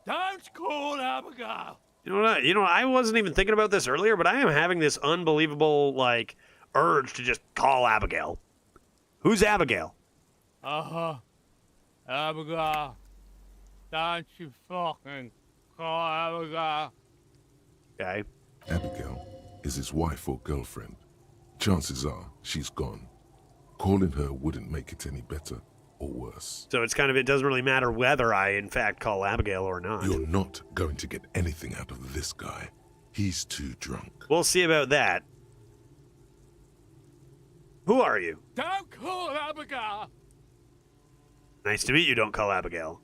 Don't call Abigail! You know what? I wasn't even thinking about this earlier, but I am having this unbelievable, like, urge to just call Abigail. Who's Abigail? Abigail. Don't you fucking call Abigail. Okay. Abigail is his wife or girlfriend. Chances are she's gone. Calling her wouldn't make it any better or worse. So it's kind of, it doesn't really matter whether I, in fact, call Abigail or not. You're not going to get anything out of this guy. He's too drunk. We'll see about that. Who are you? Don't call Abigail. Nice to meet you, don't call Abigail.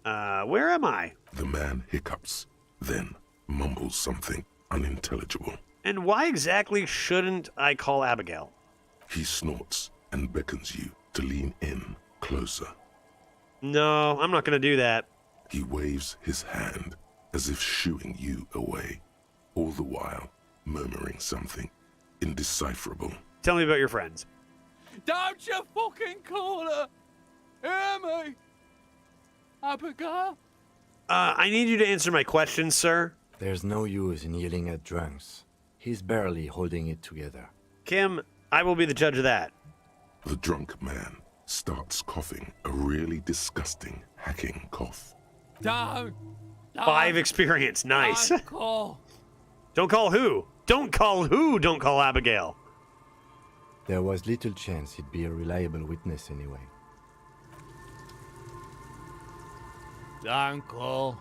Where am I? The man hiccups, then mumbles something unintelligible. And why exactly shouldn't I call Abigail? He snorts and beckons you to lean in closer. No, I'm not going to do that. He waves his hand as if shooing you away, all the while murmuring something indecipherable. Tell me about your friends. Don't you fucking call her. Hear me? Abigail? I need you to answer my question, sir. There's no use in yelling at drunks. He's barely holding it together. Kim, I will be the judge of that. The drunk man starts coughing a really disgusting, hacking cough. Don't. 5 experience, nice. Don't call. Don't call who? Don't call who? Don't call Abigail. There was little chance he'd be a reliable witness anyway. Don't call.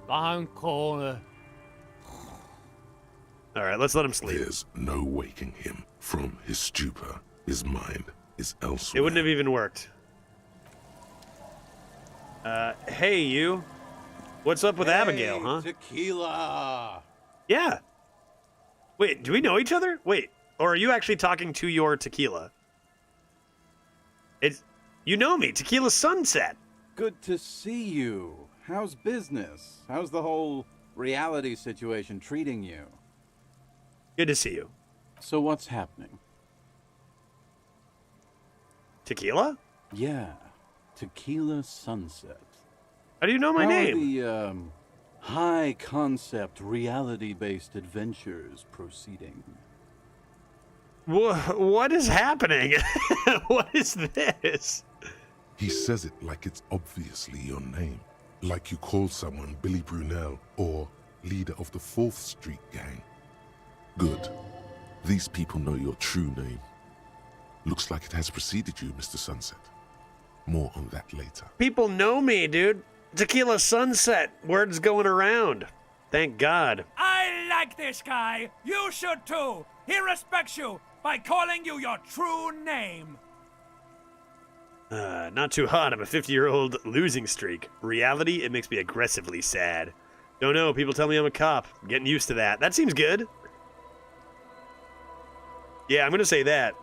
Don't call her. All right, let's let him sleep. There's no waking him from his stupor. His mind is elsewhere. It wouldn't have even worked. Hey, you. What's up with Abigail, huh? Tequila. Yeah. Wait, do we know each other? Wait, or are you actually talking to your tequila? You know me, Tequila Sunset. Good to see you. How's business? How's the whole reality situation treating you? Good to see you. So what's happening? Tequila? Yeah, Tequila Sunset. How do you know my name? How are the high concept reality based adventures proceeding? What is happening? What is this? He says it like it's obviously your name. Like you call someone Billy Brunel or leader of the 4th Street Gang. Good. These people know your true name. Looks like it has preceded you, Mr. Sunset. More on that later. People know me, dude. Tequila Sunset. Word's going around. Thank God. I like this guy. You should too. He respects you by calling you your true name. Not too hot. I'm a 50-year-old losing streak. Reality, it makes me aggressively sad. Don't know. People tell me I'm a cop. I'm getting used to that. That seems good. Yeah, I'm going to say that.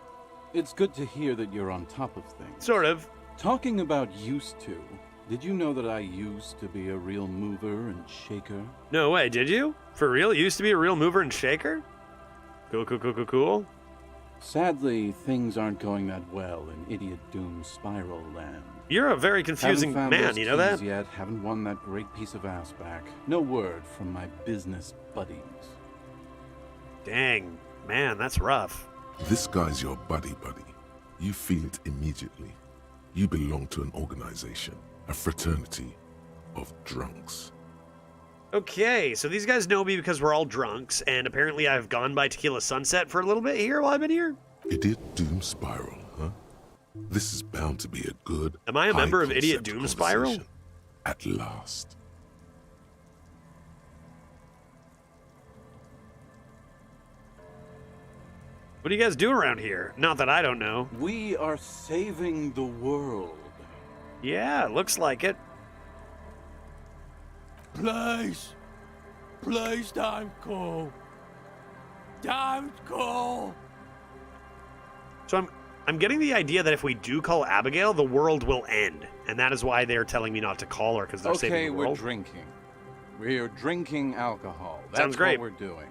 It's good to hear that you're on top of things. Sort of. Talking about used to, did you know that I used to be a real mover and shaker? No way, did you? For real? You used to be a real mover and shaker? Cool, cool, cool, cool, cool. Sadly, things aren't going that well in Idiot Doom Spiral Land. You're a very confusing man, you know that? Yet, haven't won that great piece of ass back. No word from my business buddies. Dang, man, that's rough. This guy's your buddy. You feel it immediately. You belong to an organization, a fraternity of drunks. Okay, so these guys know me because we're all drunks, and apparently I've gone by Tequila Sunset for a little bit here while I've been here. Idiot Doom Spiral, huh? This is bound to be a good... Am I a member of Idiot Doom Spiral? At last. What do you guys do around here? Not that I don't know. We are saving the world. Yeah, looks like it. Please. Please don't call. Don't call. So I'm getting the idea that if we do call Abigail, the world will end. And that is why they're telling me not to call her, because they're saving the world. Okay, we're drinking. We're drinking alcohol. That's Sounds great. what we're doing.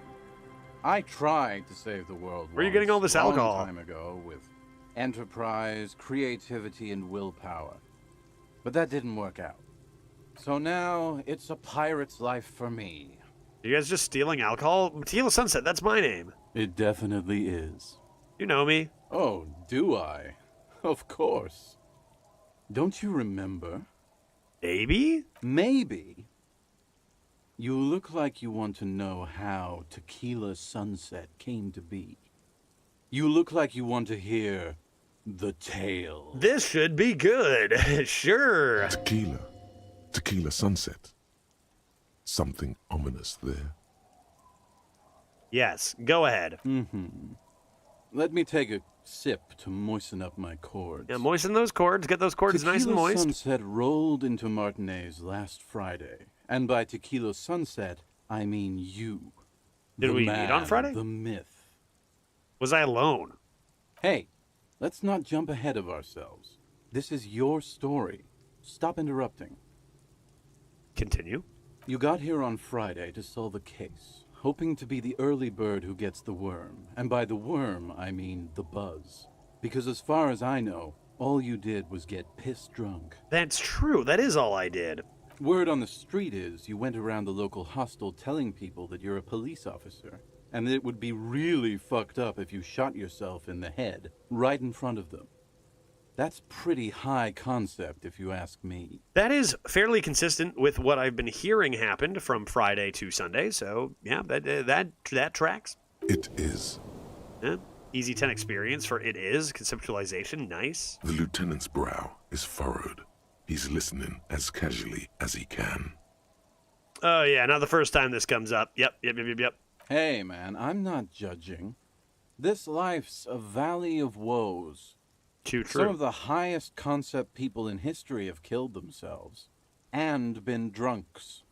I tried to save the world. Where are you getting all this alcohol? A long time ago with enterprise, creativity, and willpower. But that didn't work out. So now it's a pirate's life for me. You guys just stealing alcohol? Tequila Sunset, that's my name. It definitely is. You know me. Oh, do I? Of course. Don't you remember? Maybe? Maybe. You look like you want to know how Tequila Sunset came to be. You look like you want to hear the tale. This should be good. Sure. Tequila Sunset. Something ominous there. Yes, go ahead. Let me take a sip to moisten up my cords. Yeah, moisten those cords. Get those cords nice and moist. Tequila Sunset rolled into Martinez last Friday. And by Tequila Sunset, I mean you. Did we man, meet on Friday? The myth. Was I alone? Hey, let's not jump ahead of ourselves. This is your story. Stop interrupting. Continue. You got here on Friday to solve a case, hoping to be the early bird who gets the worm. And by the worm, I mean the buzz. Because as far as I know, all you did was get pissed drunk. That's true. That is all I did. Word on the street is you went around the local hostel telling people that you're a police officer, and that it would be really fucked up if you shot yourself in the head right in front of them. That's pretty high concept, if you ask me. That is fairly consistent with what I've been hearing happened from Friday to Sunday, so yeah, that tracks. It is. Yeah. Easy 10 experience for it is. Conceptualization, nice. The lieutenant's brow is furrowed. He's listening as casually as he can. Oh yeah, not the first time this comes up. Yep. Hey man, I'm not judging. This life's a valley of woes. Too true. Some of the highest concept people in history have killed themselves. And been drunks.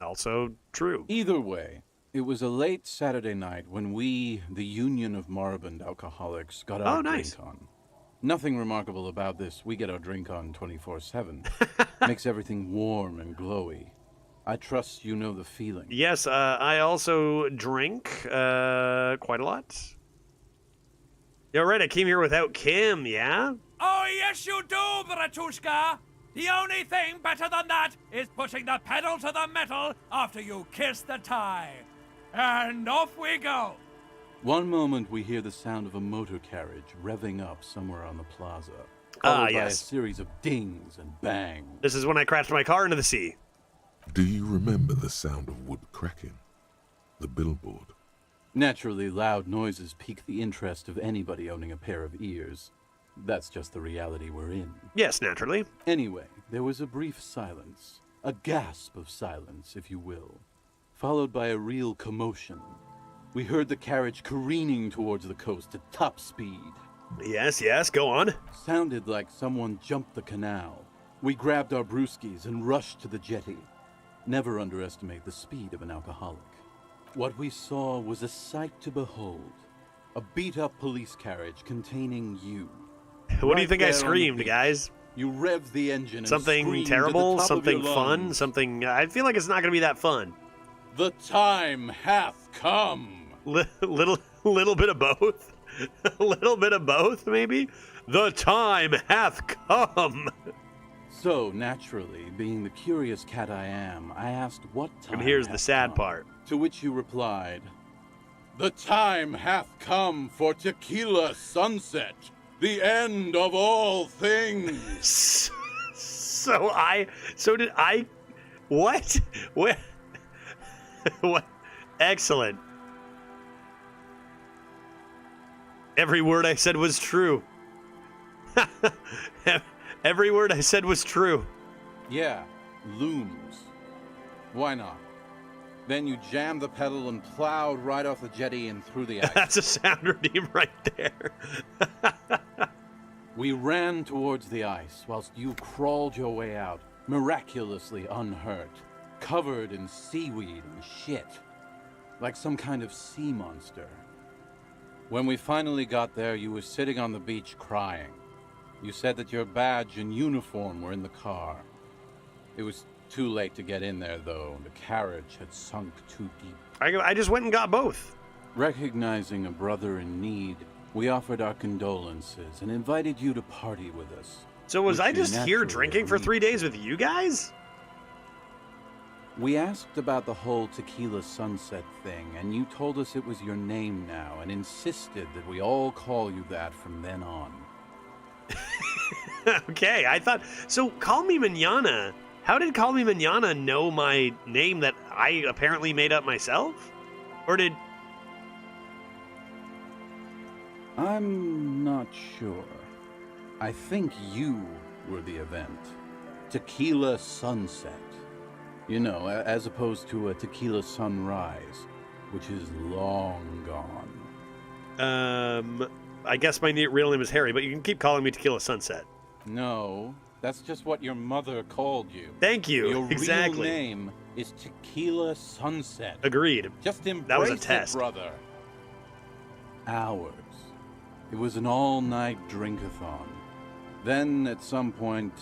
Also true. Either way, it was a late Saturday night when we, the Union of Moribund Alcoholics, got our drink on. Nothing remarkable about this. We get our drink on 24/7. Makes everything warm and glowy. I trust you know the feeling. Yes, I also drink quite a lot. You're right, I came here without Kim, yeah? Oh, yes, you do, Bratushka. The only thing better than that is putting the pedal to the metal after you kiss the tie. And off we go. One moment we hear the sound of a motor carriage revving up somewhere on the plaza, followed by a series of dings and bangs. This is when I crashed my car into the sea. Do you remember the sound of wood cracking? The billboard? Naturally, loud noises pique the interest of anybody owning a pair of ears. That's just the reality we're in. Yes, naturally. Anyway, there was a brief silence. A gasp of silence, if you will. Followed by a real commotion. We heard the carriage careening towards the coast at top speed. Yes, go on. Sounded like someone jumped the canal. We grabbed our brewskis and rushed to the jetty. Never underestimate the speed of an alcoholic. What we saw was a sight to behold. A beat-up police carriage containing you. What do you think I screamed, guys? You revved the engine and something screamed terrible, at the top something of your fun, lungs. something... I feel like it's not going to be that fun. The time hath come. Little bit of both. A little bit of both, maybe? The time hath come. So, naturally, being the curious cat I am, I asked what time And here's the hath sad come. part. To which you replied, "The time hath come for Tequila Sunset, the end of all things." So did I... What? What? What? Excellent. Every word I said was true. Every word I said was true. Yeah, looms. Why not? Then you jammed the pedal and plowed right off the jetty and through the ice. That's a sound redeem right there. We ran towards the ice whilst you crawled your way out, miraculously unhurt, covered in seaweed and shit, like some kind of sea monster. When we finally got there, you were sitting on the beach crying. You said that your badge and uniform were in the car. It was too late to get in there, though. The carriage had sunk too deep. I just went and got both. Recognizing a brother in need, we offered our condolences and invited you to party with us. So was which I you just here naturally drinking for agreed 3 days to. with you guys? We asked about the whole Tequila Sunset thing, and you told us it was your name now, and insisted that we all call you that from then on. Okay, I thought... So, Call Me Manana. How did Call Me Manana know my name that I apparently made up myself? Or did... I'm not sure. I think you were the event. Tequila Sunset. You know, as opposed to a Tequila Sunrise, which is long gone. I guess my real name is Harry, but you can keep calling me Tequila Sunset. No, that's just what your mother called you. Thank you. Your exactly. real name is Tequila Sunset. Agreed. Just embrace that was a test, brother. Hours. It was an all-night drink-a-thon. Then, at some point,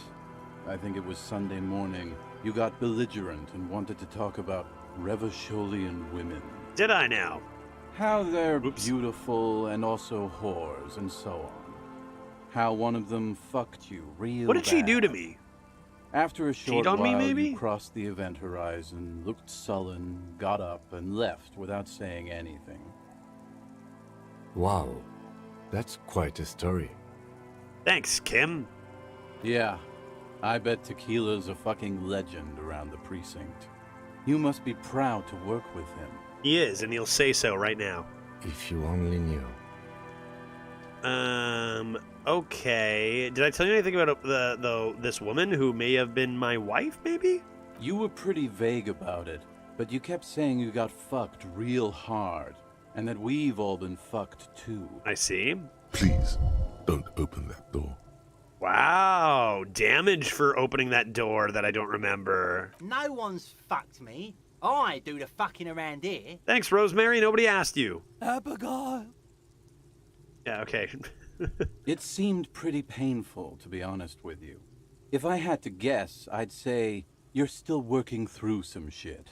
I think it was Sunday morning, you got belligerent and wanted to talk about Revacholian women. Did I now? How they're beautiful and also whores and so on. How one of them fucked you real What did she do to bad. me? After a short Cheat on while, me, maybe? you crossed the event horizon, looked sullen, got up, and left without saying anything. Wow, that's quite a story. Thanks, Kim. Yeah, I bet Tequila's a fucking legend around the precinct. You must be proud to work with him. He is, and he'll say so right now. If you only knew. Okay. Did I tell you anything about this woman who may have been my wife, maybe? You were pretty vague about it, but you kept saying you got fucked real hard, and that we've all been fucked too. I see. Please, don't open that door. Wow, damage for opening that door that I don't remember. No one's fucked me. I do the fucking around here. Thanks, Rosemary. Nobody asked you. Abigail. Yeah, okay. It seemed pretty painful, to be honest with you. If I had to guess, I'd say you're still working through some shit.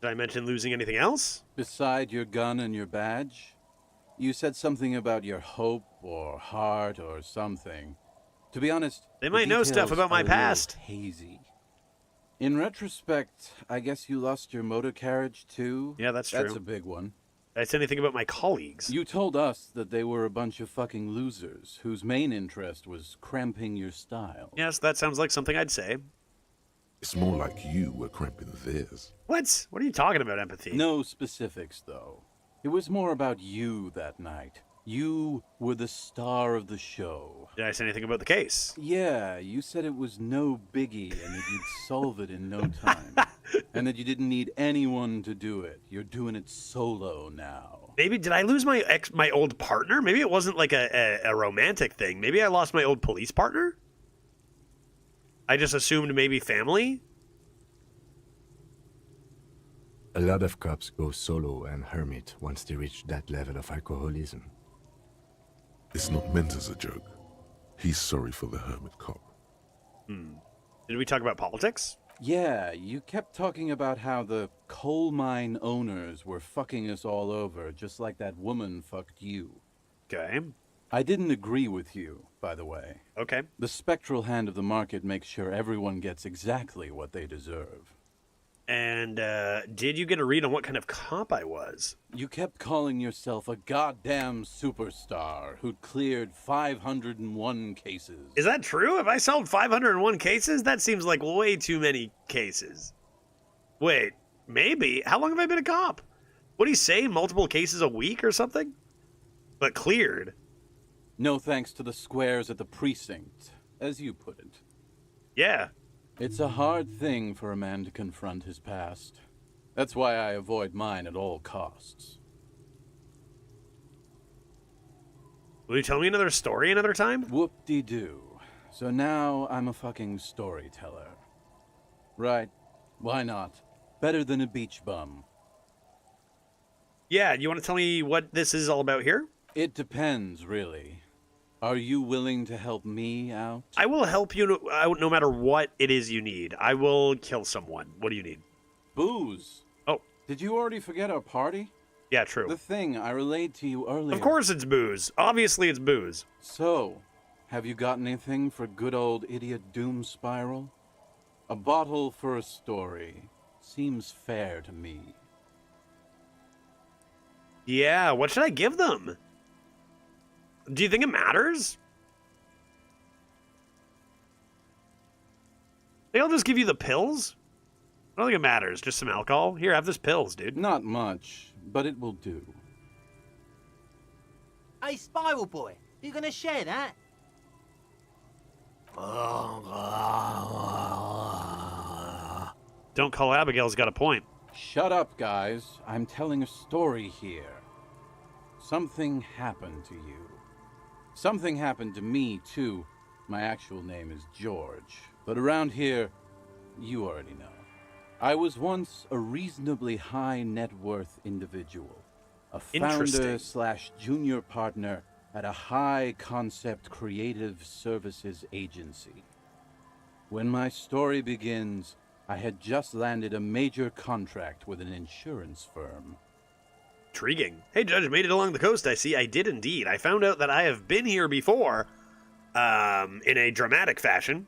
Did I mention losing anything else? Beside your gun and your badge? You said something about your hope or heart or something. To be honest, they might know stuff about my past. Hazy. In retrospect, I guess you lost your motor carriage too? Yeah, that's true. That's a big one. Did I say anything about my colleagues? You told us that they were a bunch of fucking losers whose main interest was cramping your style. Yes, that sounds like something I'd say. It's more like you were cramping theirs. What? What are you talking about, empathy? No specifics, though. It was more about you that night. You were the star of the show. Did I say anything about the case? Yeah, you said it was no biggie and that you'd solve it in no time. And that you didn't need anyone to do it. You're doing it solo now. Maybe, did I lose my old partner? Maybe it wasn't like a romantic thing. Maybe I lost my old police partner? I just assumed maybe family? A lot of cops go solo and hermit once they reach that level of alcoholism. It's not meant as a joke. He's sorry for the hermit cop. Did we talk about politics? Yeah, you kept talking about how the coal mine owners were fucking us all over, just like that woman fucked you. Okay. I didn't agree with you, by the way. Okay. The spectral hand of the market makes sure everyone gets exactly what they deserve. And did you get a read on what kind of cop I was? You kept calling yourself a goddamn superstar who'd cleared 501 cases. Is that true? Have I solved 501 cases? That seems like way too many cases. Wait, maybe. How long have I been a cop? What do you say? Multiple cases a week or something? But cleared. No thanks to the squares at the precinct, as you put it. Yeah. It's a hard thing for a man to confront his past. That's why I avoid mine at all costs. Will you tell me another story another time? Whoop-de-doo. So now I'm a fucking storyteller. Right. Why not? Better than a beach bum. Yeah, you want to tell me what this is all about here? It depends, really. Are you willing to help me out? I will help you no matter what it is you need. I will kill someone. What do you need? Booze. Oh. Did you already forget our party? Yeah, true. The thing I relayed to you earlier. Of course it's booze. Obviously it's booze. So, have you got anything for good old idiot Doom Spiral? A bottle for a story. Seems fair to me. Yeah, what should I give them? Do you think it matters? They'll just give you the pills? I don't think it matters. Just some alcohol. Here, have this pills, dude. Not much, but it will do. Hey, Spiral Boy, you gonna share that? Don't call Abigail's got a point. Shut up, guys. I'm telling a story here. Something happened to you. Something happened to me, too. My actual name is George, but around here, you already know. I was once a reasonably high net worth individual. A founder/junior partner at a high concept creative services agency. When my story begins, I had just landed a major contract with an insurance firm. Intriguing. Hey, Judge, made it along the coast, I see. I did indeed. I found out that I have been here before, in a dramatic fashion.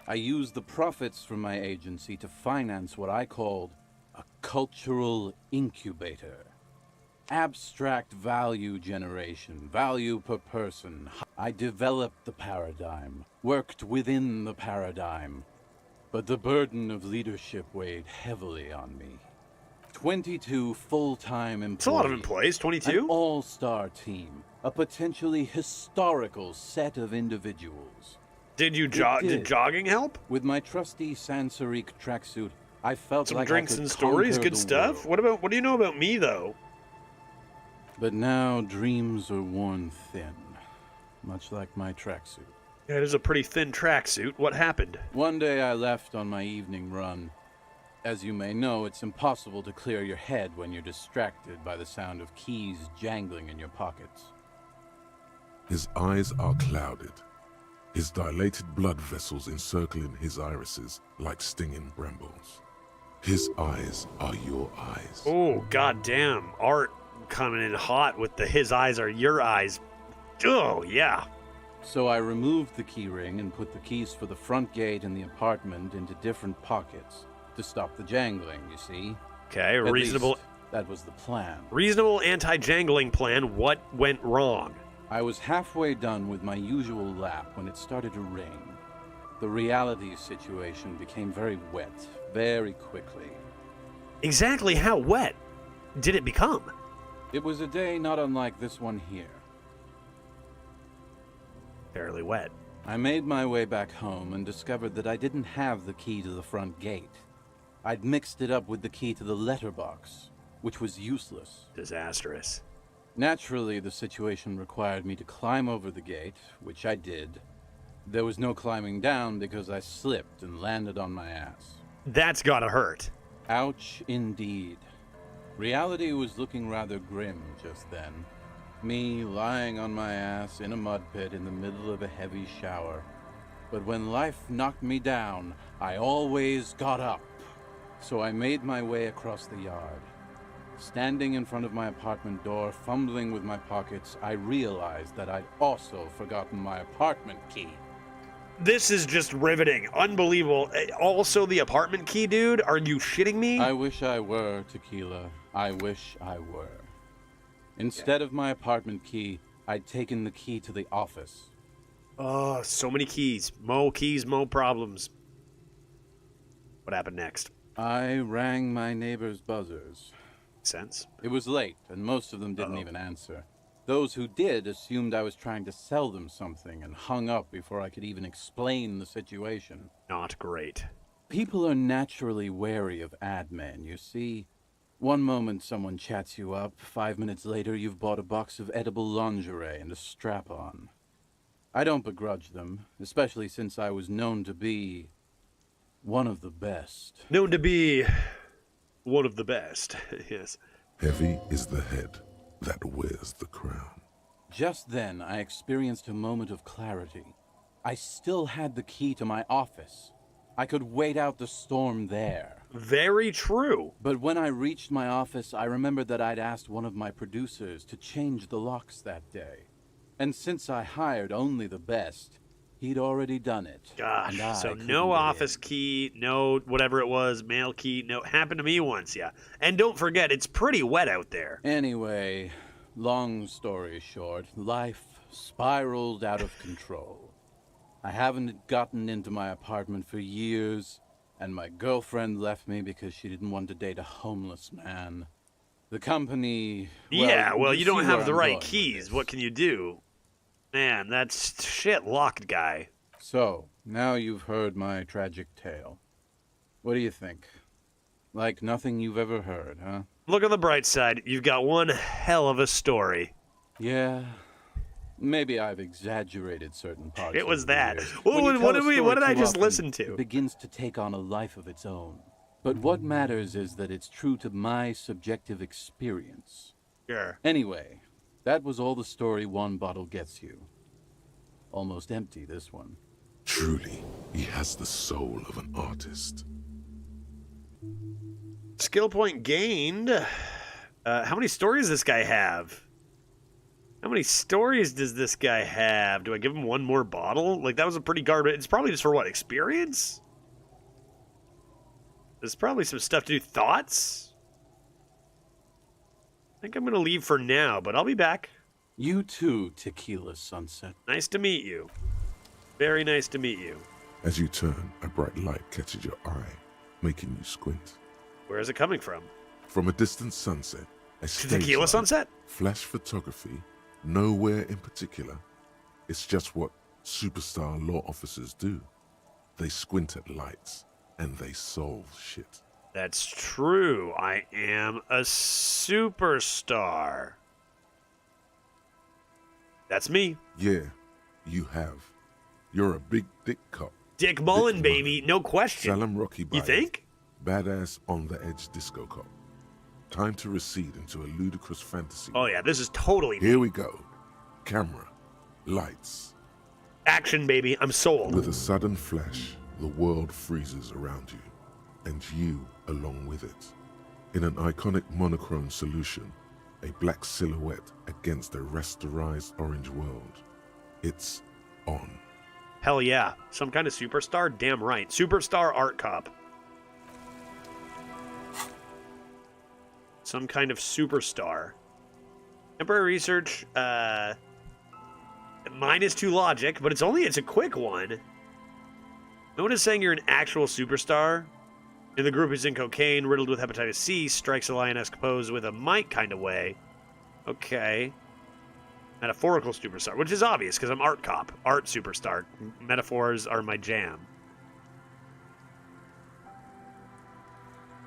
I used the profits from my agency to finance what I called a cultural incubator. Abstract value generation, value per person. I developed the paradigm, worked within the paradigm, but the burden of leadership weighed heavily on me. 22 full-time employees. It's a lot of employees, 22? An all-star team, a potentially historical set of individuals. Did jogging help? With my trusty Sansariq tracksuit, I felt Some like drinks I could and stories, conquer good the stuff. world. What do you know about me, though? But now dreams are worn thin, much like my tracksuit. Yeah, it is a pretty thin tracksuit. What happened? One day I left on my evening run. As you may know, it's impossible to clear your head when you're distracted by the sound of keys jangling in your pockets. His eyes are clouded, his dilated blood vessels encircling his irises like stinging brambles. His eyes are your eyes. Oh, goddamn. Art coming in hot with the his eyes are your eyes. Oh, yeah. So I removed the key ring and put the keys for the front gate and the apartment into different pockets to stop the jangling, you see. Okay, At reasonable. least, that was the plan. Reasonable anti-jangling plan. What went wrong? I was halfway done with my usual lap when it started to rain. The reality situation became very wet, very quickly. Exactly how wet did it become? It was a day not unlike this one here. Fairly wet. I made my way back home and discovered that I didn't have the key to the front gate. I'd mixed it up with the key to the letterbox, which was useless. Disastrous. Naturally, the situation required me to climb over the gate, which I did. There was no climbing down because I slipped and landed on my ass. That's gotta hurt. Ouch, indeed. Reality was looking rather grim just then. Me lying on my ass in a mud pit in the middle of a heavy shower. But when life knocked me down, I always got up. So I made my way across the yard. Standing in front of my apartment door, fumbling with my pockets, I realized that I'd also forgotten my apartment key. This is just riveting. Unbelievable. Also the apartment key, dude? Are you shitting me? I wish I were, Tequila. I wish I were. Instead of my apartment key, I'd taken the key to the office. Oh, so many keys. Mo keys, mo problems. What happened next? I rang my neighbor's buzzers. Sense? It was late, and most of them didn't even answer. Those who did assumed I was trying to sell them something and hung up before I could even explain the situation. Not great. People are naturally wary of ad men, you see. One moment someone chats you up, 5 minutes later you've bought a box of edible lingerie and a strap-on. I don't begrudge them, especially since I was known to be one of the best. Known to be one of the best, yes. Heavy is the head that wears the crown. Just then, I experienced a moment of clarity. I still had the key to my office. I could wait out the storm there. Very true. But when I reached my office, I remembered that I'd asked one of my producers to change the locks that day. And since I hired only the best, he'd already done it. Gosh, so no office key, no whatever it was, mail key, no, happened to me once, yeah. And don't forget, it's pretty wet out there. Anyway, long story short, life spiraled out of control. I haven't gotten into my apartment for years, and my girlfriend left me because she didn't want to date a homeless man. The company... Yeah, well, you don't see have where the I'm right going with keys. this. What can you do? Man, that's shit, locked guy. So, now you've heard my tragic tale. What do you think? Like nothing you've ever heard, huh? Look on the bright side. You've got one hell of a story. Yeah. Maybe I've exaggerated certain parts. It was over the that. years. What, When you what tell a did story I too just often, listen to? It begins to take on a life of its own. But what matters is that it's true to my subjective experience. Sure. Anyway, that was all the story one bottle gets you. Almost empty, this one. Truly, he has the soul of an artist. Skill point gained. How many stories does this guy have? How many stories does this guy have? Do I give him one more bottle? Like, that was a pretty garbage. It's probably just for what? Experience? There's probably some stuff to do. Thoughts? I think I'm going to leave for now, but I'll be back. You too, Tequila Sunset. Nice to meet you. Very nice to meet you. As you turn, a bright light catches your eye, making you squint. Where is it coming from? From a distant sunset, a stage Tequila light, Sunset? Flash photography, nowhere in particular. It's just what superstar law officers do. They squint at lights, and they solve shit. That's true. I am a superstar. That's me. Yeah, you have. You're a big dick cop. Dick Mullen, baby. No question. Salam Rocky You think? Badass on the edge disco cop. Time to recede into a ludicrous fantasy. Oh yeah, this is totally me. Here we go. Camera. Lights. Action, baby. I'm sold. With a sudden flash, the world freezes around you, and you along with it. In an iconic monochrome solution, a black silhouette against a rasterized orange world. It's on. Hell yeah. Some kind of superstar? Damn right. Superstar art cop. Some kind of superstar. Temporary research, -2 logic, but it's a quick one. No one is saying you're an actual superstar. In the group who's in cocaine, riddled with hepatitis C, strikes a lion-esque pose with a mic kind of way. Okay. Metaphorical superstar, which is obvious because I'm art cop. Art superstar. Metaphors are my jam.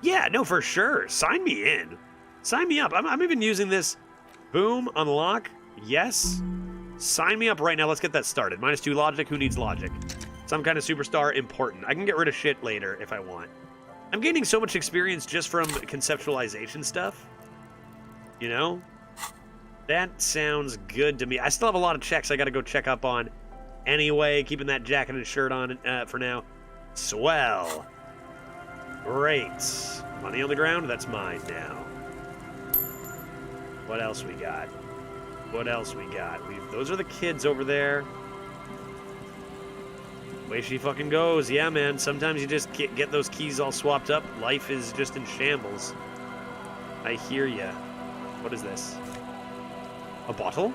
Yeah, no, for sure. Sign me in. Sign me up. I'm even using this. Boom, unlock. Yes. Sign me up right now. Let's get that started. -2 logic. Who needs logic? Some kind of superstar, important. I can get rid of shit later if I want. I'm gaining so much experience just from conceptualization stuff. You know? That sounds good to me. I still have a lot of checks I gotta go check up on. Anyway, keeping that jacket and shirt on for now. Swell. Great. Money on the ground? That's mine now. What else we got? What else we got? Those are the kids over there. Way she fucking goes. Yeah, man. Sometimes you just get those keys all swapped up. Life is just in shambles. I hear ya. What is this? A bottle?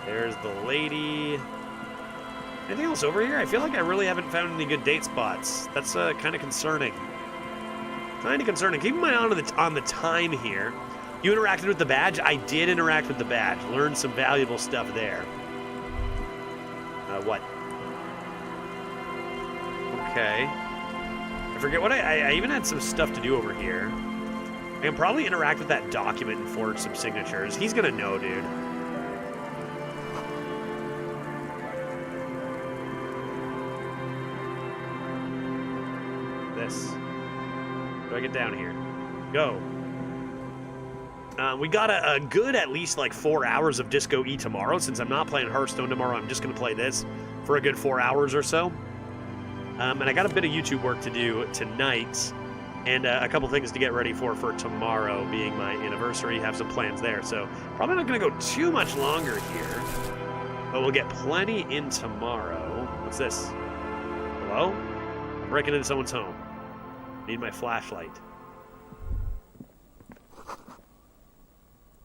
There's the lady. Anything else over here? I feel like I really haven't found any good date spots. That's kind of concerning. Kind of concerning. Keep my eye on the time here. You interacted with the badge? I did interact with the badge. Learned some valuable stuff there. What? Okay. I forget what I even had some stuff to do over here. I can probably interact with that document and forge some signatures. He's gonna know, dude. This. How do I get down here? Go. We got a good at least like 4 hours of Disco E tomorrow. Since I'm not playing Hearthstone tomorrow, I'm just going to play this for a good 4 hours or so. And I got a bit of YouTube work to do tonight and a couple things to get ready for tomorrow being my anniversary. Have some plans there. So probably not going to go too much longer here. But we'll get plenty in tomorrow. What's this? Hello? I'm breaking into someone's home. Need my flashlight.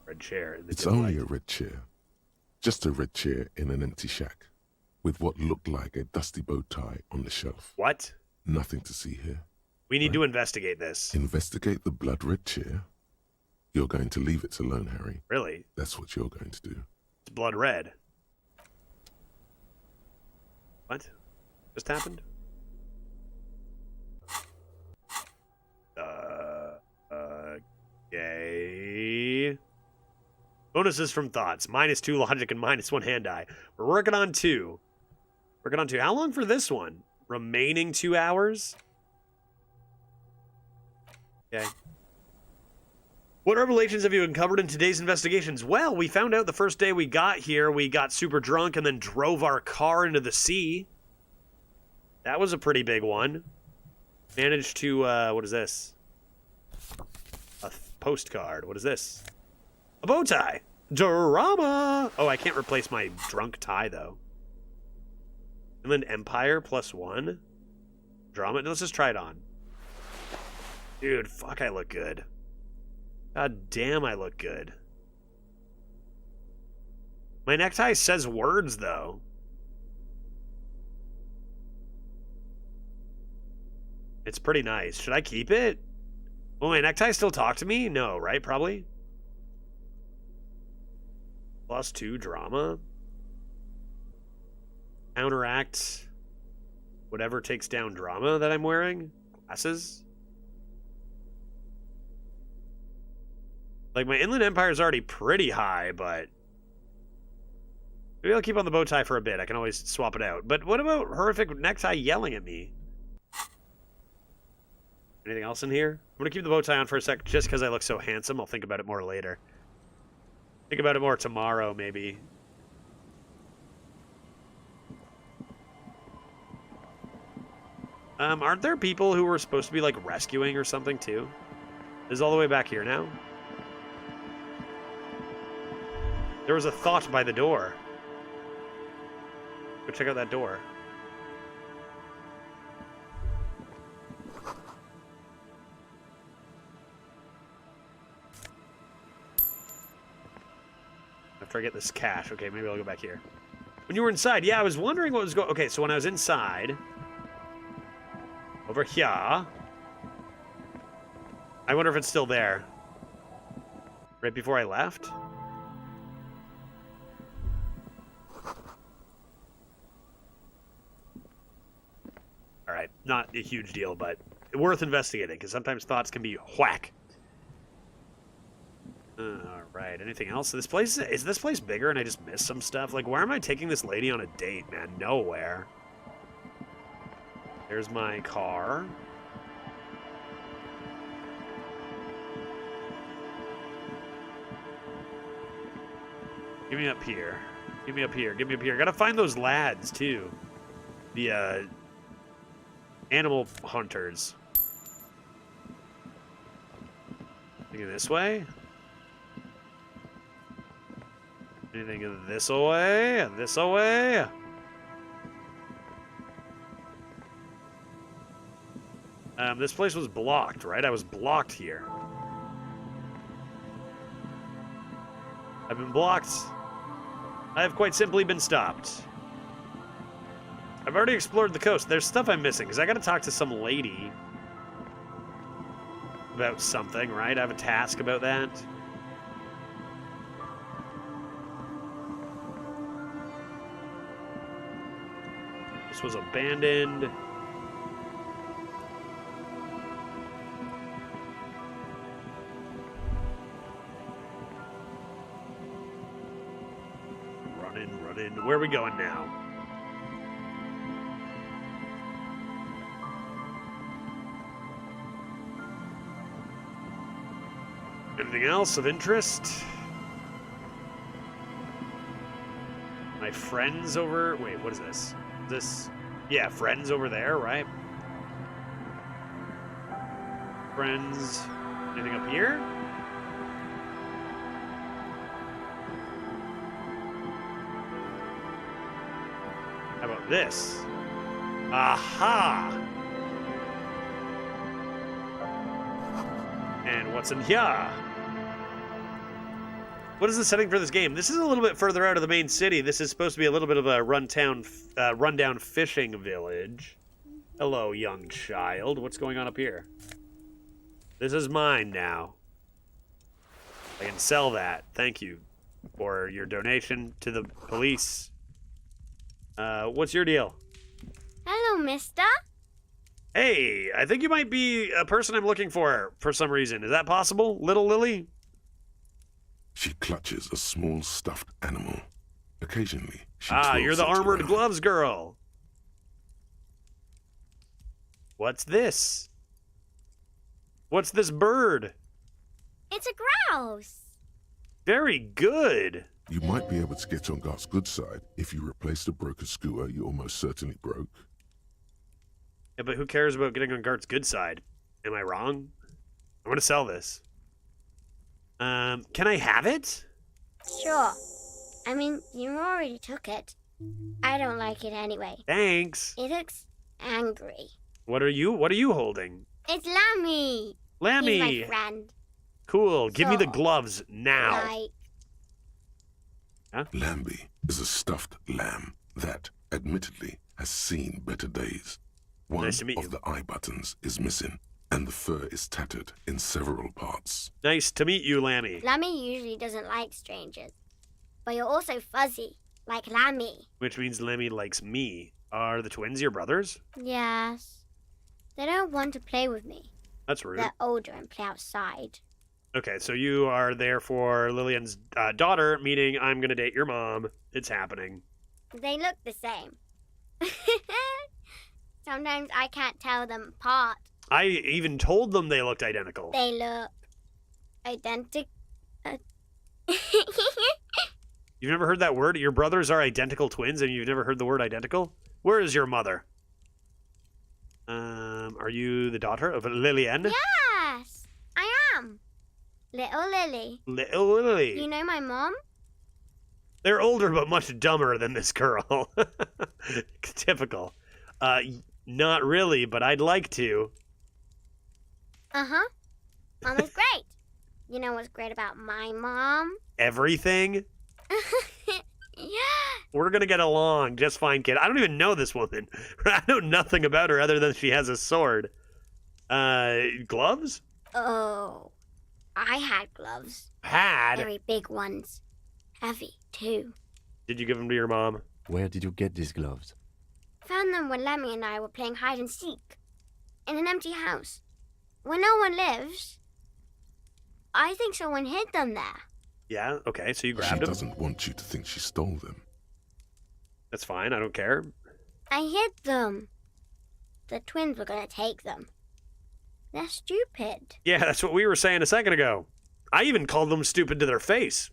Red chair. It's only a red chair. Just a red chair in an empty shack, with what looked like a dusty bow tie on the shelf. What? Nothing to see here. We need to investigate this. Investigate the blood red chair? You're going to leave it alone, Harry. Really? That's what you're going to do. It's blood red. What? Just happened? Okay. Bonuses from thoughts. -2 logic and -1 hand-eye. We're working on 2. Working on 2. How long for this one? Remaining 2 hours? Okay. What revelations have you uncovered in today's investigations? Well, we found out the first day we got here, we got super drunk and then drove our car into the sea. That was a pretty big one. Managed to, what is this? A postcard. What is this? A bow tie. Drama. Oh, I can't replace my drunk tie, though. Inland Empire +1. Drama. Let's just try it on. Dude, fuck, I look good. God damn, I look good. My necktie says words, though. It's pretty nice. Should I keep it? Will my necktie still talk to me? No, right? Probably. +2 drama. Counteract whatever takes down drama that I'm wearing. Glasses. Like, my Inland Empire is already pretty high, but maybe I'll keep on the bow tie for a bit. I can always swap it out. But what about horrific necktie yelling at me? Anything else in here? I'm going to keep the bow tie on for a sec just because I look so handsome. I'll think about it more later. Think about it more tomorrow, maybe. Aren't there people who were supposed to be, like, rescuing or something, too? Is it all the way back here now? There was a thought by the door. Go check out that door. After I get this cash. Okay, maybe I'll go back here. When you were inside, yeah, I was wondering what was going... Okay, so when I was inside... Over here... I wonder if it's still there. Right before I left? Alright, not a huge deal, but worth investigating, because sometimes thoughts can be whack. Alright, anything else? This place, is this place bigger and I just missed some stuff? Like, where am I taking this lady on a date, man? Nowhere. There's my car. Give me up here. Give me up here. Give me up here. I gotta find those lads, too. The, animal hunters. Thinking this way? Anything this way? This way? This place was blocked, right? I was blocked here. I've been blocked. I have quite simply been stopped. I've already explored the coast. There's stuff I'm missing, because I gotta talk to some lady about something, right? I have a task about that. This was abandoned. Running. Where are we going now? Anything else of interest? My friends over... Wait, what is this? This... Yeah, friends over there, right? Friends... Anything up here? How about this? Aha! And what's in here? What is the setting for this game? This is a little bit further out of the main city. This is supposed to be a little bit of a rundown fishing village. Hello, young child. What's going on up here? This is mine now. I can sell that. Thank you for your donation to the police. What's your deal? Hello, mister. Hey, I think you might be a person I'm looking for some reason. Is that possible, little Lily? She clutches a small stuffed animal. Occasionally, she you're the twirls it armored around. gloves girl. What's this? What's this bird? It's a grouse. Very good. You might be able to get on Gart's good side if you replace the broken skewer you almost certainly broke. Yeah, but who cares about getting on Gart's good side? Am I wrong? I'm gonna sell this. Can I have it? Sure. I mean, you already took it. I don't like it anyway. Thanks. It looks angry. What are you holding? It's Lammy. Lammy. He's my friend. Cool. Give me the So, gloves now. Like, Huh? Lambie is a stuffed lamb that, admittedly, has seen better days. One Nice to meet of you. the eye buttons is missing, and the fur is tattered in several parts. Nice to meet you, Lammy. Lammy usually doesn't like strangers. But you're also fuzzy, like Lammy. Which means Lammy likes me. Are the twins your brothers? Yes. They don't want to play with me. That's rude. They're older and play outside. Okay, so you are there for Lillian's daughter, meaning I'm gonna date your mom. It's happening. They look the same. Sometimes I can't tell them apart. I even told them they looked identical. They look identical. You've never heard that word? Your brothers are identical twins and you've never heard the word identical? Where is your mother? Are you the daughter of Lillian? Yes, I am. Little Lily. Little Lily. You know my mom? They're older but much dumber than this girl. Typical. Not really, but I'd like to. Uh-huh. Mom is great. You know what's great about my mom? Everything? Yeah. We're gonna get along just fine, kid. I don't even know this woman. I know nothing about her other than she has a sword. Gloves? Oh, I had gloves. Had? Very big ones. Heavy, too. Did you give them to your mom? Where did you get these gloves? Found them when Lemmy and I were playing hide and seek. In an empty house. Where no one lives. I think someone hid them there. Yeah, okay, so you She grabbed them. doesn't want you to think she stole them. That's fine, I don't care. I hid them. The twins were going to take them. They're stupid. Yeah, that's what we were saying a second ago. I even called them stupid to their face.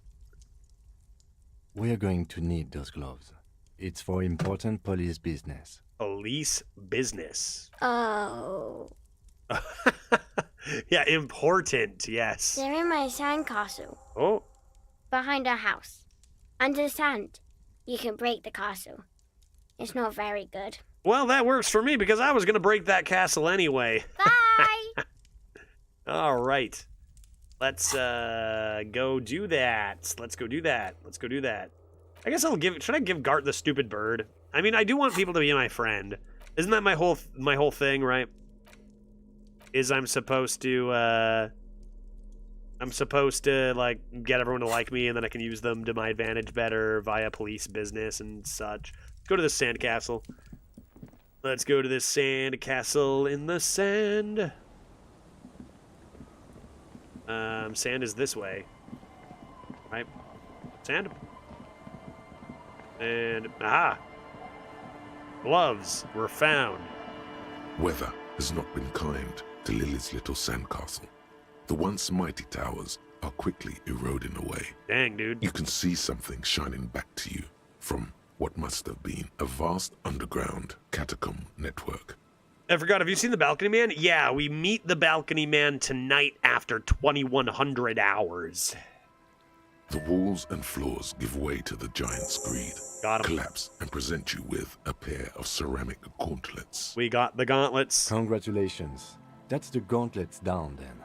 We're going to need those gloves. It's for important police business. Police business. Oh. Yeah, important, yes. They're in my sandcastle. Oh. Behind our house. Under the sand. You can break the castle. It's not very good. Well, that works for me because I was going to break that castle anyway. Bye! All right. Let's go do that. Let's go do that. Let's go do that. I guess should I give Gart the stupid bird? I mean, I do want people to be my friend. Isn't that my whole thing, right? Is I'm supposed to like get everyone to like me and then I can use them to my advantage better via police business and such. Let's go to this sandcastle. Let's go to this sandcastle in the sand. Sand is this way. Right? Sand. And, aha! Gloves were found. Weather has not been kind to Lily's little sandcastle. The once mighty towers are quickly eroding away. Dang, dude. You can see something shining back to you from what must have been a vast underground catacomb network. I forgot, have you seen the Balcony Man? Yeah, we meet the Balcony Man tonight after 2100 hours. The walls and floors give way to the giant's greed, collapse, and present you with a pair of ceramic gauntlets. We got the gauntlets. Congratulations. That's the gauntlets down then.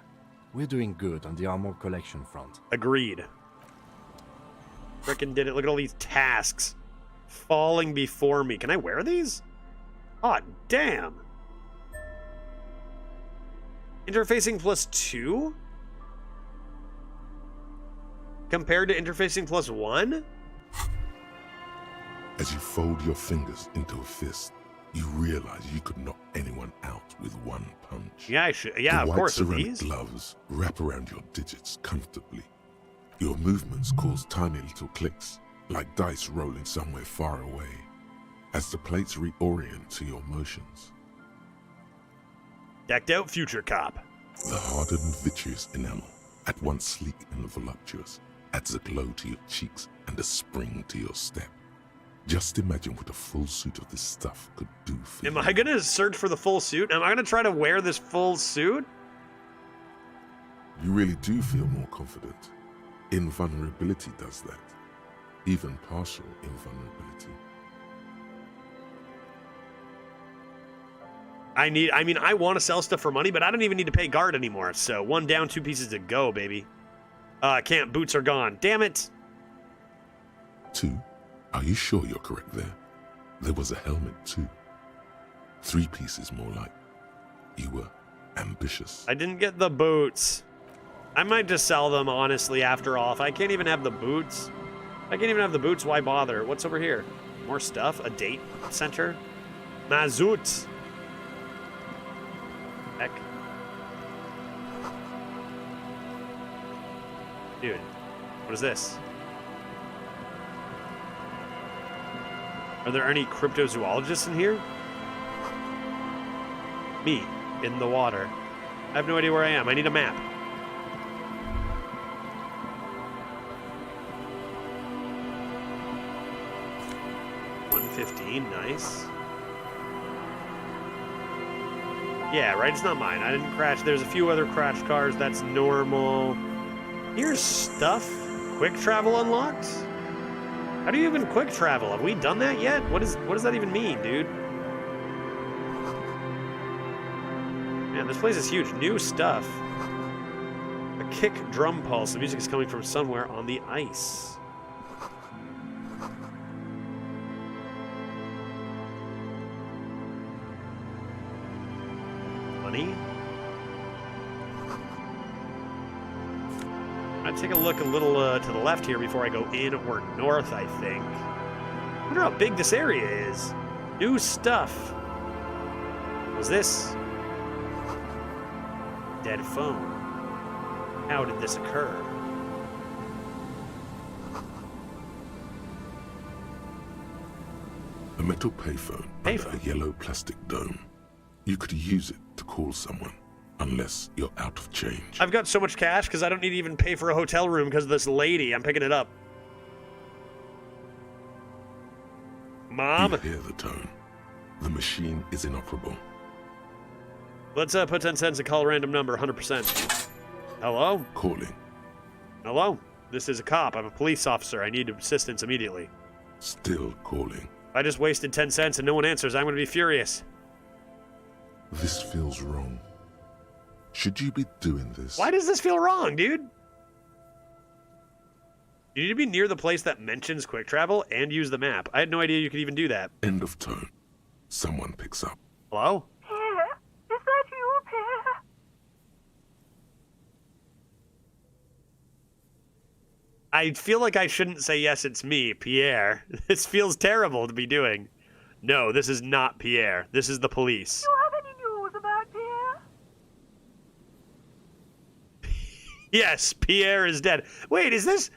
We're doing good on the armor collection front. Agreed. Frickin' did it. Look at all these tasks falling before me. Can I wear these? Oh, damn. Interfacing +2? Compared to interfacing +1? As you fold your fingers into a fist, you realize you could knock anyone out with one punch. Yeah, yeah, of course. The white With ceramic these? gloves wrap around your digits comfortably. Your movements cause tiny little clicks, like dice rolling somewhere far away, as the plates reorient to your motions. Decked out future cop. The hardened vitreous enamel, at once sleek and voluptuous, adds a glow to your cheeks and a spring to your step. Just imagine what a full suit of this stuff could do for you. Am I gonna search for the full suit? Am I gonna try to wear this full suit? You really do feel more confident. Invulnerability does that. Even partial invulnerability. I want to sell stuff for money, but I don't even need to pay guard anymore. So 1 down, 2 pieces to go, baby. Can't. Boots are gone. Damn it. 2. Are you sure you're correct there? There was a helmet too. 3 pieces more like. You were ambitious. I didn't get the boots. I might just sell them, honestly, after all. If I can't even have the boots. If I can't even have the boots, why bother? What's over here? More stuff? A date center? Mazout. Heck. Dude, what is this? Are there any cryptozoologists in here? Me, in the water. I have no idea where I am. I need a map. $115, nice. Yeah, right, it's not mine. I didn't crash. There's a few other crash cars. That's normal. Here's stuff. Quick travel unlocked? How do you even quick travel? Have we done that yet? What does that even mean, dude? Man, this place is huge. New stuff. A kick drum pulse. The music is coming from somewhere on the ice. Money? I'd take a look a little to the left here before I go in or north, I think. I wonder how big this area is. New stuff. What was this? Dead phone. How did this occur? A metal payphone under a yellow plastic dome. You could use it to call someone, unless you're out of change. I've got so much cash because I don't need to even pay for a hotel room because of this lady. I'm picking it up. Mom? You hear the tone. The machine is inoperable. Let's put 10 cents and call a random number, 100%. Hello? Calling. Hello? This is a cop. I'm a police officer. I need assistance immediately. Still calling. I just wasted 10 cents and no one answers. I'm going to be furious. This feels wrong. Should you be doing this? Why does this feel wrong, dude? You need to be near the place that mentions quick travel and use the map. I had no idea you could even do that. End of tone. Someone picks up. Hello? Pierre? Is that you, Pierre? I feel like I shouldn't say yes, it's me, Pierre. This feels terrible to be doing. No, this is not Pierre. This is the police. Do you have any news about Pierre? Yes, Pierre is dead. Wait, is this...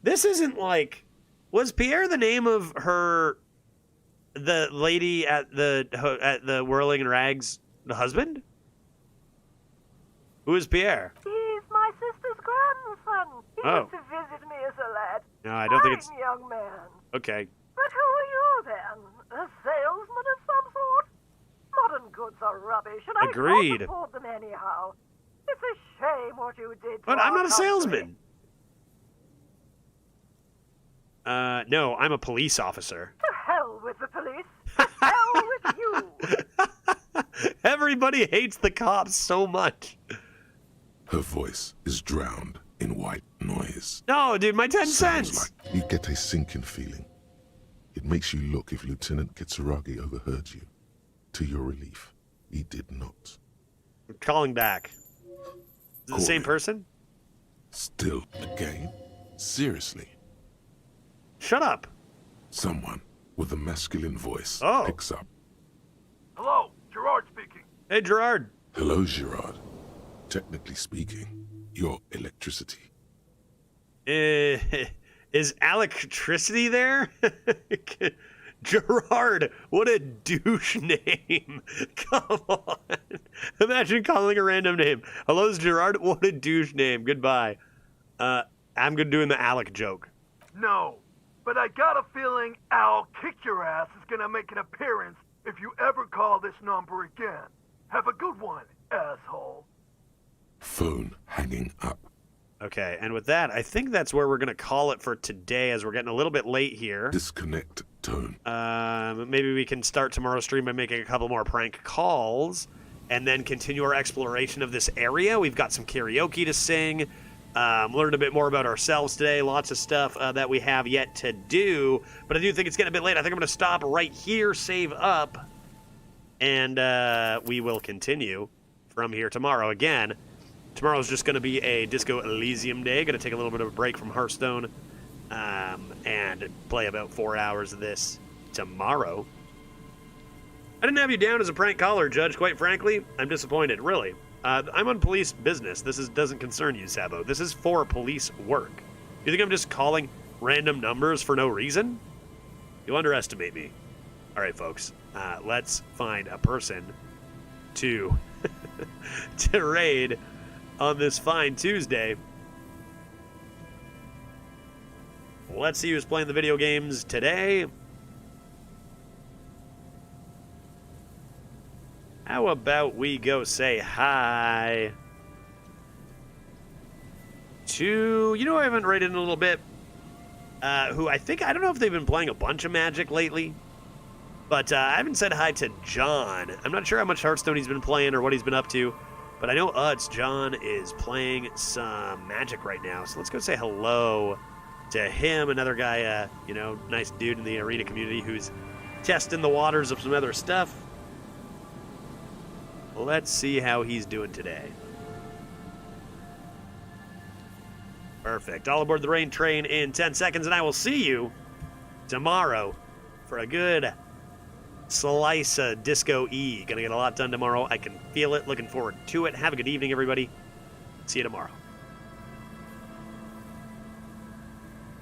This isn't like... Was Pierre the name of her... The lady at the Whirling in Rags, the husband? Who is Pierre? He's my sister's grandson. He Oh. used to visit me as a lad. No, I don't think it's... Fine young man. Okay. But who are you then? A salesman of some sort? Modern goods are rubbish, and I Agreed. can't afford them anyhow. It's a shame what you did to But I'm our not a country. salesman. No, I'm a police officer. To hell with the police. To hell with you. Everybody hates the cops so much. Her voice is drowned in white noise. No, dude, my 10 Sounds cents. like you get a sinking feeling. It makes you look if Lieutenant Kitsuragi overheard you. To your relief, he did not. I'm calling back. Is it the same person? Still again? Seriously? Shut up. Someone with a masculine voice picks up. Hello, Gerard speaking. Hey, Gerard. Hello, Gerard. Technically speaking, your electricity. Is electricity there? Gerard, what a douche name. Come on. Imagine calling a random name. Hello, Gerard. What a douche name. Goodbye. I'm good doing the Alec joke. No, but I got a feeling I'll kick your ass is gonna make an appearance if you ever call this number again. Have a good one, asshole. Phone hanging up. Okay, and with that, I think that's where we're going to call it for today as we're getting a little bit late here. Disconnect tone. Maybe we can start tomorrow's stream by making a couple more prank calls and then continue our exploration of this area. We've got some karaoke to sing, learned a bit more about ourselves today, lots of stuff that we have yet to do, but I do think it's getting a bit late. I think I'm going to stop right here, save up, and we will continue from here tomorrow. Again, tomorrow's just going to be a Disco Elysium day. Going to take a little bit of a break from Hearthstone and play about 4 hours of this tomorrow. I didn't have you down as a prank caller, Judge. Quite frankly, I'm disappointed. Really. I'm on police business. This doesn't concern you, Sabo. This is for police work. You think I'm just calling random numbers for no reason? You underestimate me. All right, folks. Let's find a person to to raid on this fine Tuesday. Let's see who's playing the video games today. How about we go say hi to, you know, I haven't rated in a little bit, who I don't know if they've been playing a bunch of Magic lately, but I haven't said hi to John. I'm not sure how much Hearthstone he's been playing or what he's been up to. But I know John is playing some Magic right now, so let's go say hello to him, another guy, nice dude in the arena community who's testing the waters of some other stuff. Let's see how he's doing today. Perfect. All aboard the rain train in 10 seconds, and I will see you tomorrow for a good slice of Disco E. Gonna get a lot done tomorrow. I can feel it. Looking forward to it. Have a good evening, everybody. See you tomorrow.